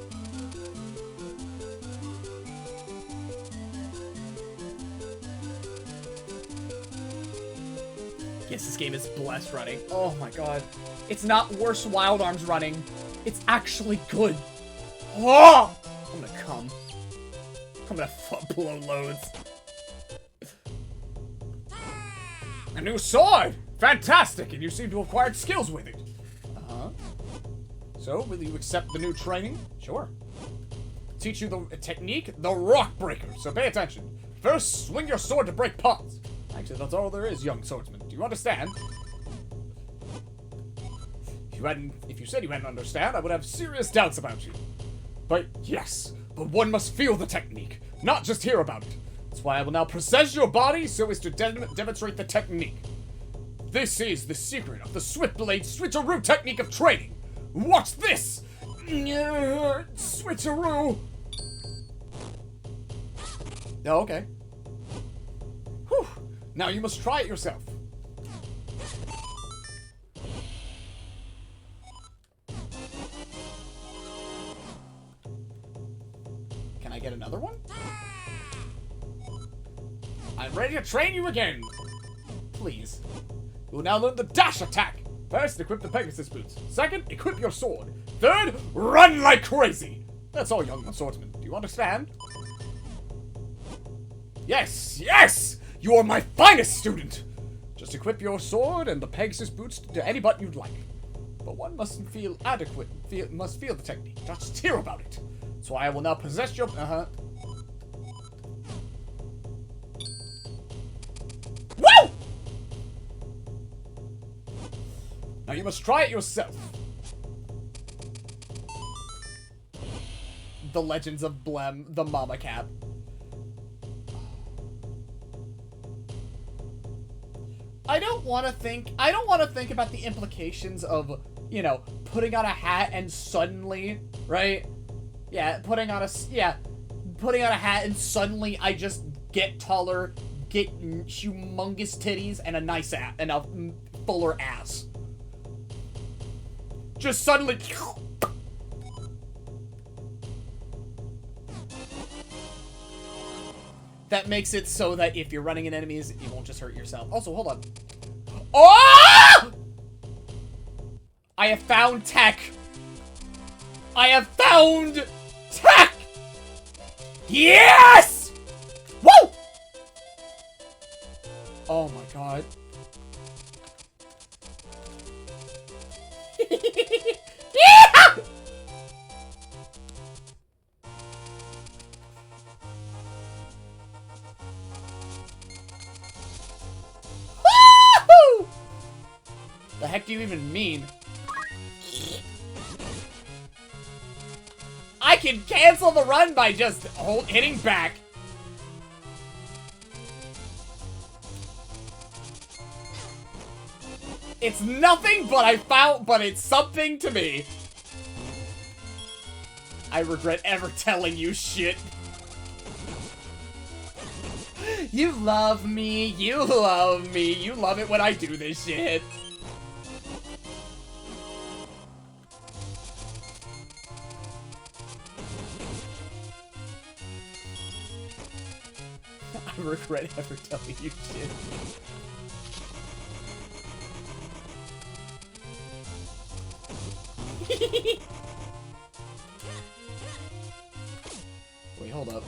Yes, this game is blessed running. Oh my God. It's not worse Wild Arms running. It's actually good. Oh! I'm gonna come. I'm gonna blow loads. A new sword! Fantastic! And you seem to have acquired skills with it. Uh-huh. So, will you accept the new training? Sure. Teach you the technique, the Rock Breaker. So pay attention. First, swing your sword to break pots. Actually, that's all there is, young swordsman. Do you understand? If you said you hadn't understand, I would have serious doubts about you. But yes, one must feel the technique. not just hear about it. That's why I will now possess your body so as to demonstrate the technique. This is the secret of the Swiftblade switcheroo technique of training. Watch this! Switcheroo! Oh, okay. Whew. Now you must try it yourself. Can I get another one? I'm ready to train you again! Please. You will now learn the dash attack! First, equip the Pegasus boots. Second, equip your sword. Third, run like crazy! That's all, young swordsman. Do you understand? Yes, yes! You are my finest student! Just equip your sword and the Pegasus boots to any button you'd like. But one mustn't feel adequate, must feel the technique, not just hear about it. So I will now possess your... Woo! Now you must try it yourself. The Legends of Blem, the Mama Cat. I don't want to think about the implications of, you know, putting on a hat and suddenly, right? Yeah, putting on a hat and suddenly I just get taller, get humongous titties and a nice ass and a fuller ass. Just suddenly. That makes it so that if you're running in enemies, you won't just hurt yourself. Also, hold on. Oh! I have found tech. I have found tech! Yes! Woo! Oh my god. Yeah! Woo! The heck do you even mean? I can cancel the run by just hitting back. It's nothing, but it's something to me. I regret ever telling you shit. You love me, you love me, you love it when I do this shit. I regret ever telling you shit. Wait, hold up.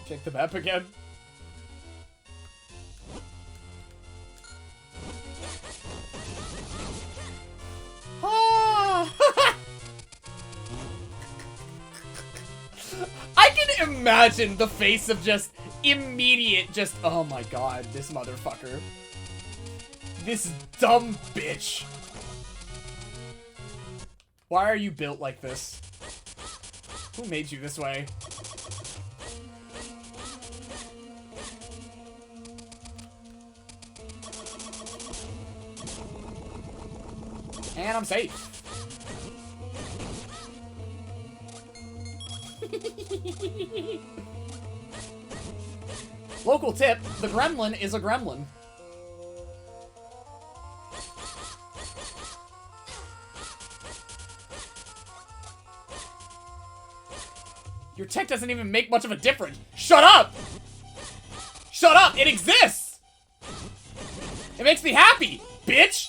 Check the map again. I can imagine the face of just immediate, oh my god, this motherfucker. This dumb bitch. Why are you built like this? Who made you this way? And I'm safe. Local tip, the gremlin is a gremlin. Your tech doesn't even make much of a difference. Shut up! Shut up! It exists! It makes me happy, bitch!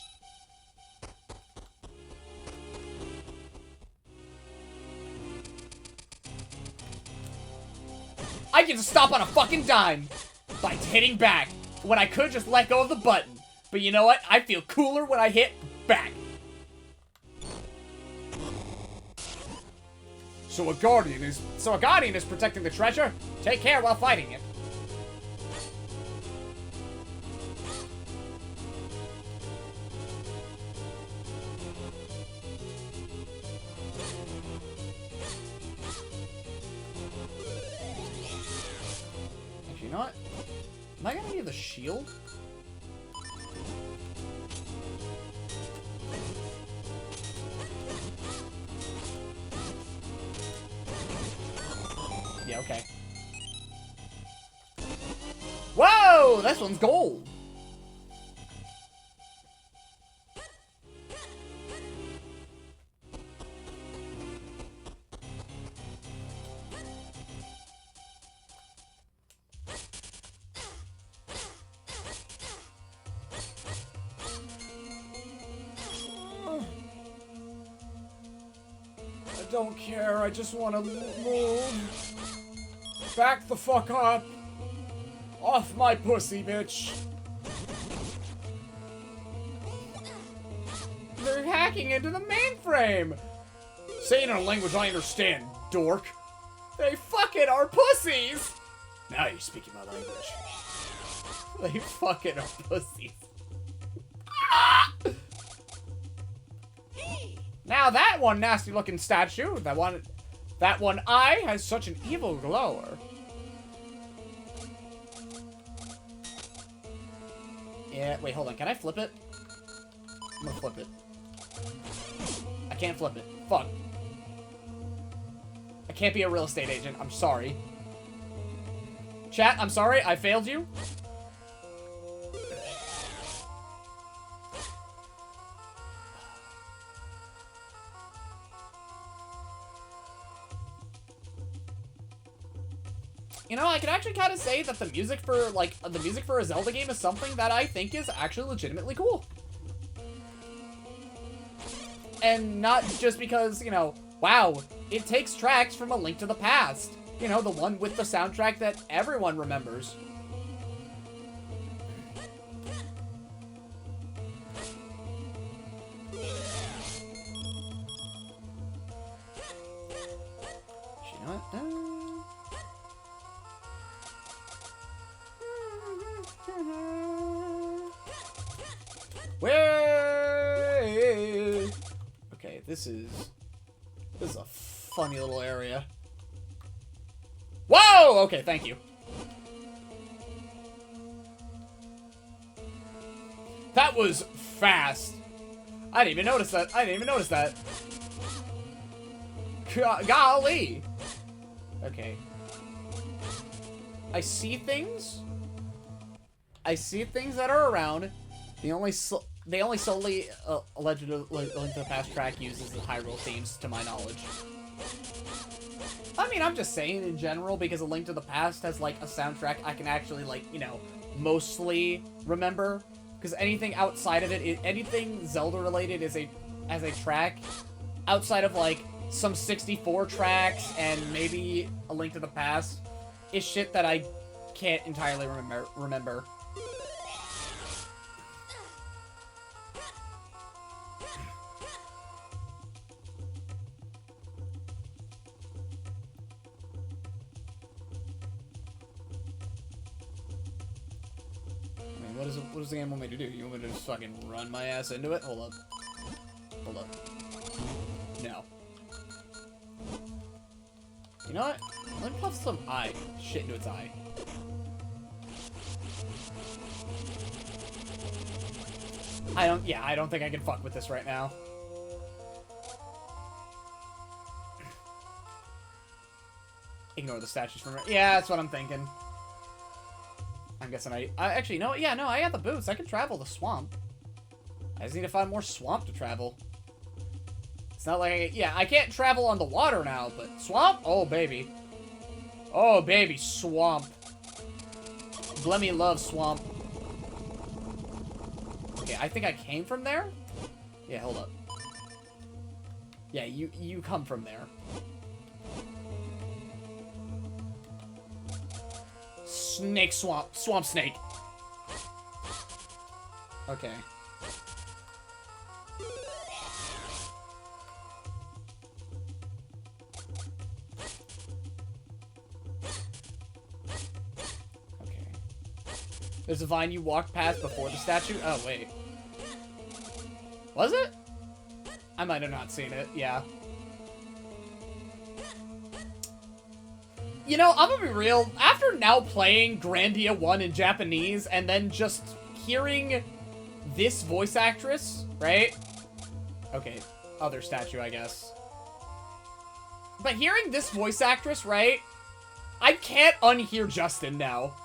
I get to stop on a fucking dime by hitting back when I could just let go of the button. But you know what? I feel cooler when I hit back. So a guardian is protecting the treasure? Take care while fighting it. know what? Am I gonna need the shield? Yeah, okay. Whoa! This one's gold! I don't care, I just want to move. Back the fuck up. Off my pussy, bitch. They're hacking into the mainframe! Say it in a language I understand, dork. They fucking are pussies! Now you're speaking my language. They fucking are pussies. Now that one nasty looking statue, that one eye has such an evil glower. Yeah, wait, hold on. Can I flip it? I'm gonna flip it. I can't flip it. Fuck. I can't be a real estate agent. I'm sorry. Chat, I'm sorry. I failed you. You know, I can actually kind of say that the music for, like, the music for a Zelda game is something that I think is actually legitimately cool. And not just because, you know, wow, it takes tracks from A Link to the Past. You know, the one with the soundtrack that everyone remembers. You know what? Where? Okay, this is a funny little area. Whoa! Okay, thank you. That was fast. I didn't even notice that. I didn't even notice that. Golly. Okay. I see things. I see things that are around. They only solely allegedly Link to the Past track uses the Hyrule themes, to my knowledge. I mean, I'm just saying in general because A Link to the Past has like a soundtrack I can actually like, you know, mostly remember. Because anything outside of it, anything Zelda related is as a track outside of like some 64 tracks and maybe A Link to the Past is shit that I can't entirely remember. What does the game want me to do? You want me to just fucking run my ass into it? Hold up. Hold up. No. You know what? Let me puff some shit into its eye. I don't think I can fuck with this right now. Ignore the statues from right. Yeah, that's what I'm thinking. I'm guessing I actually, no, yeah, no, I got the boots. I can travel the swamp. I just need to find more swamp to travel. It's not like I can't travel on the water now, but swamp? Oh, baby. Oh, baby, swamp. Blemmy loves swamp. Okay, I think I came from there? Yeah, hold up. Yeah, you come from there. Snake swamp. Swamp snake. Okay. Okay. There's a vine you walked past before the statue? Oh, wait. Was it? I might have not seen it, yeah. You know, I'm gonna be real. After now playing Grandia 1 in Japanese and then just hearing this voice actress, right? Okay, other statue, I guess. But hearing this voice actress, right? I can't unhear Justin now.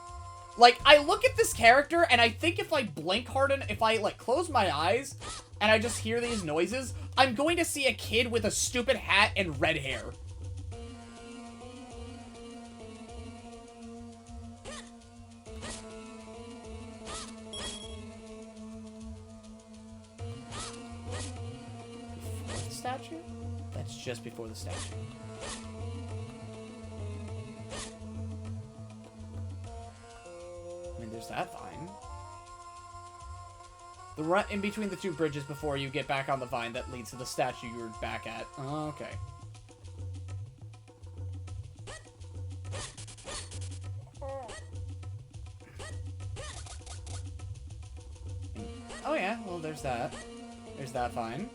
Like, I look at this character, and I think if I blink hard enough, if I, like, close my eyes, and I just hear these noises, I'm going to see a kid with a stupid hat and red hair. Before the statue? That's just before the statue. I mean, there's that vine. The run in between the two bridges before you get back on the vine that leads to the statue you were back at. Oh, okay. Oh yeah, well there's that. There's that vine.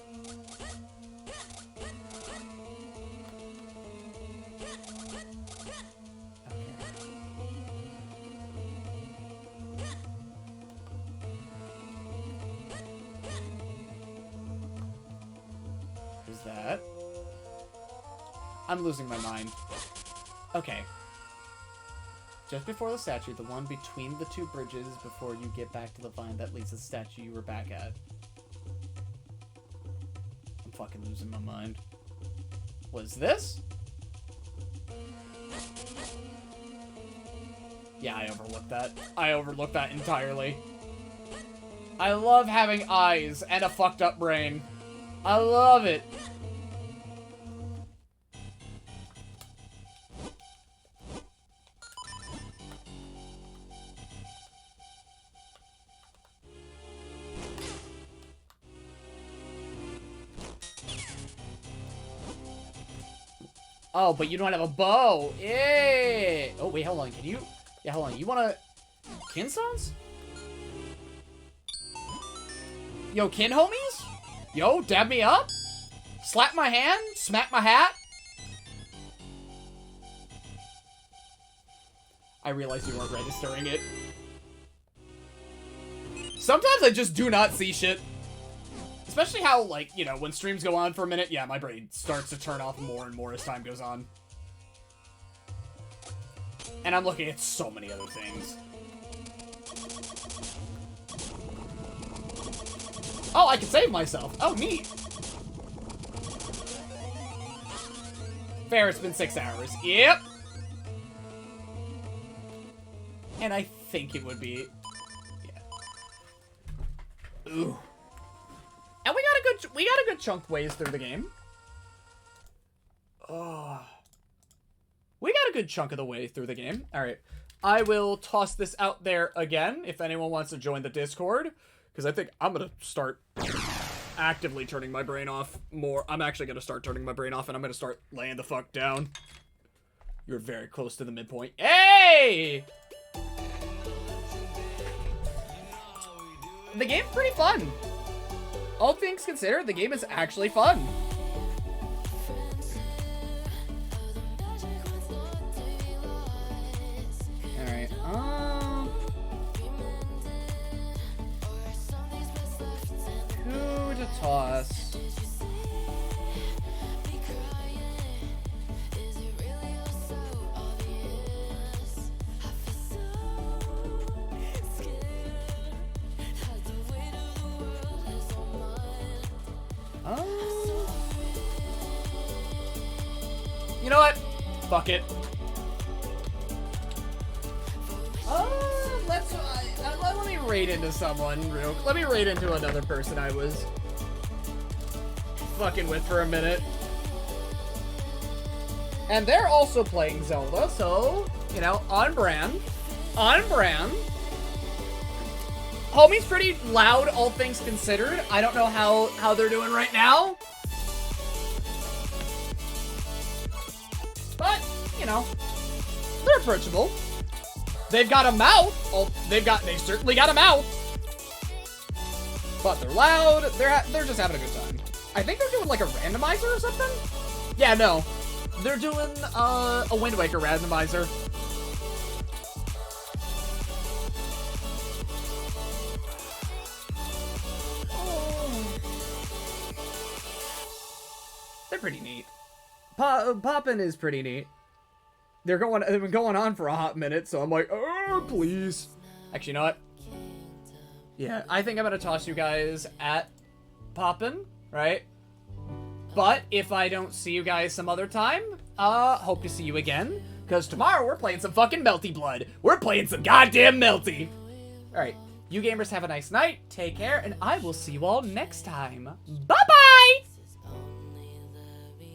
That. I'm losing my mind. Okay. Just before the statue, the one between the two bridges before you get back to the vine that leads to the statue you were back at. I'm fucking losing my mind. Was this? Yeah, I overlooked that. I overlooked that entirely. I love having eyes and a fucked up brain. I love it. Oh, but you don't have a bow. Yeah. Oh, wait, hold on. Can you? Yeah, hold on. You want to... Kin stones? Yo, kin homies? Yo, dab me up? Slap my hand? Smack my hat? I realized you weren't registering it. Sometimes I just do not see shit. Especially how, like, you know, when streams go on for a minute, yeah, my brain starts to turn off more and more as time goes on. And I'm looking at so many other things. Oh, I can save myself. Oh, neat. Fair, it's been 6 hours. Yep. And I think it would be... Yeah. Ooh. And we got a good chunk ways through the game. Oh. We got a good chunk of the way through the game. Alright. I will toss this out there again if anyone wants to join the Discord. Because I think I'm going to start actively turning my brain off more. I'm actually going to start turning my brain off and I'm going to start laying the fuck down. You're very close to the midpoint. Hey! The game's pretty fun. All things considered, the game is actually fun. Alright, who to toss? You know what? Fuck it. Let me raid into someone real. Let me raid into another person I was fucking with for a minute. And they're also playing Zelda, so, you know, on brand. On brand. Homie's pretty loud, all things considered. I don't know how they're doing right now. But, you know, they're approachable. They've got a mouth. Oh, they certainly got a mouth. But they're loud. They're just having a good time. I think they're doing like a randomizer or something. Yeah, no. they're doing a Wind Waker randomizer. They're pretty neat. Poppin' is pretty neat. They've been going on for a hot minute, so I'm like, oh, please. Actually, you know what? Yeah, I think I'm gonna toss you guys at Poppin', right? But if I don't see you guys some other time, hope to see you again. Because tomorrow we're playing some fucking Melty Blood. We're playing some goddamn Melty. Alright, you gamers have a nice night, take care, and I will see you all next time. Bye-bye!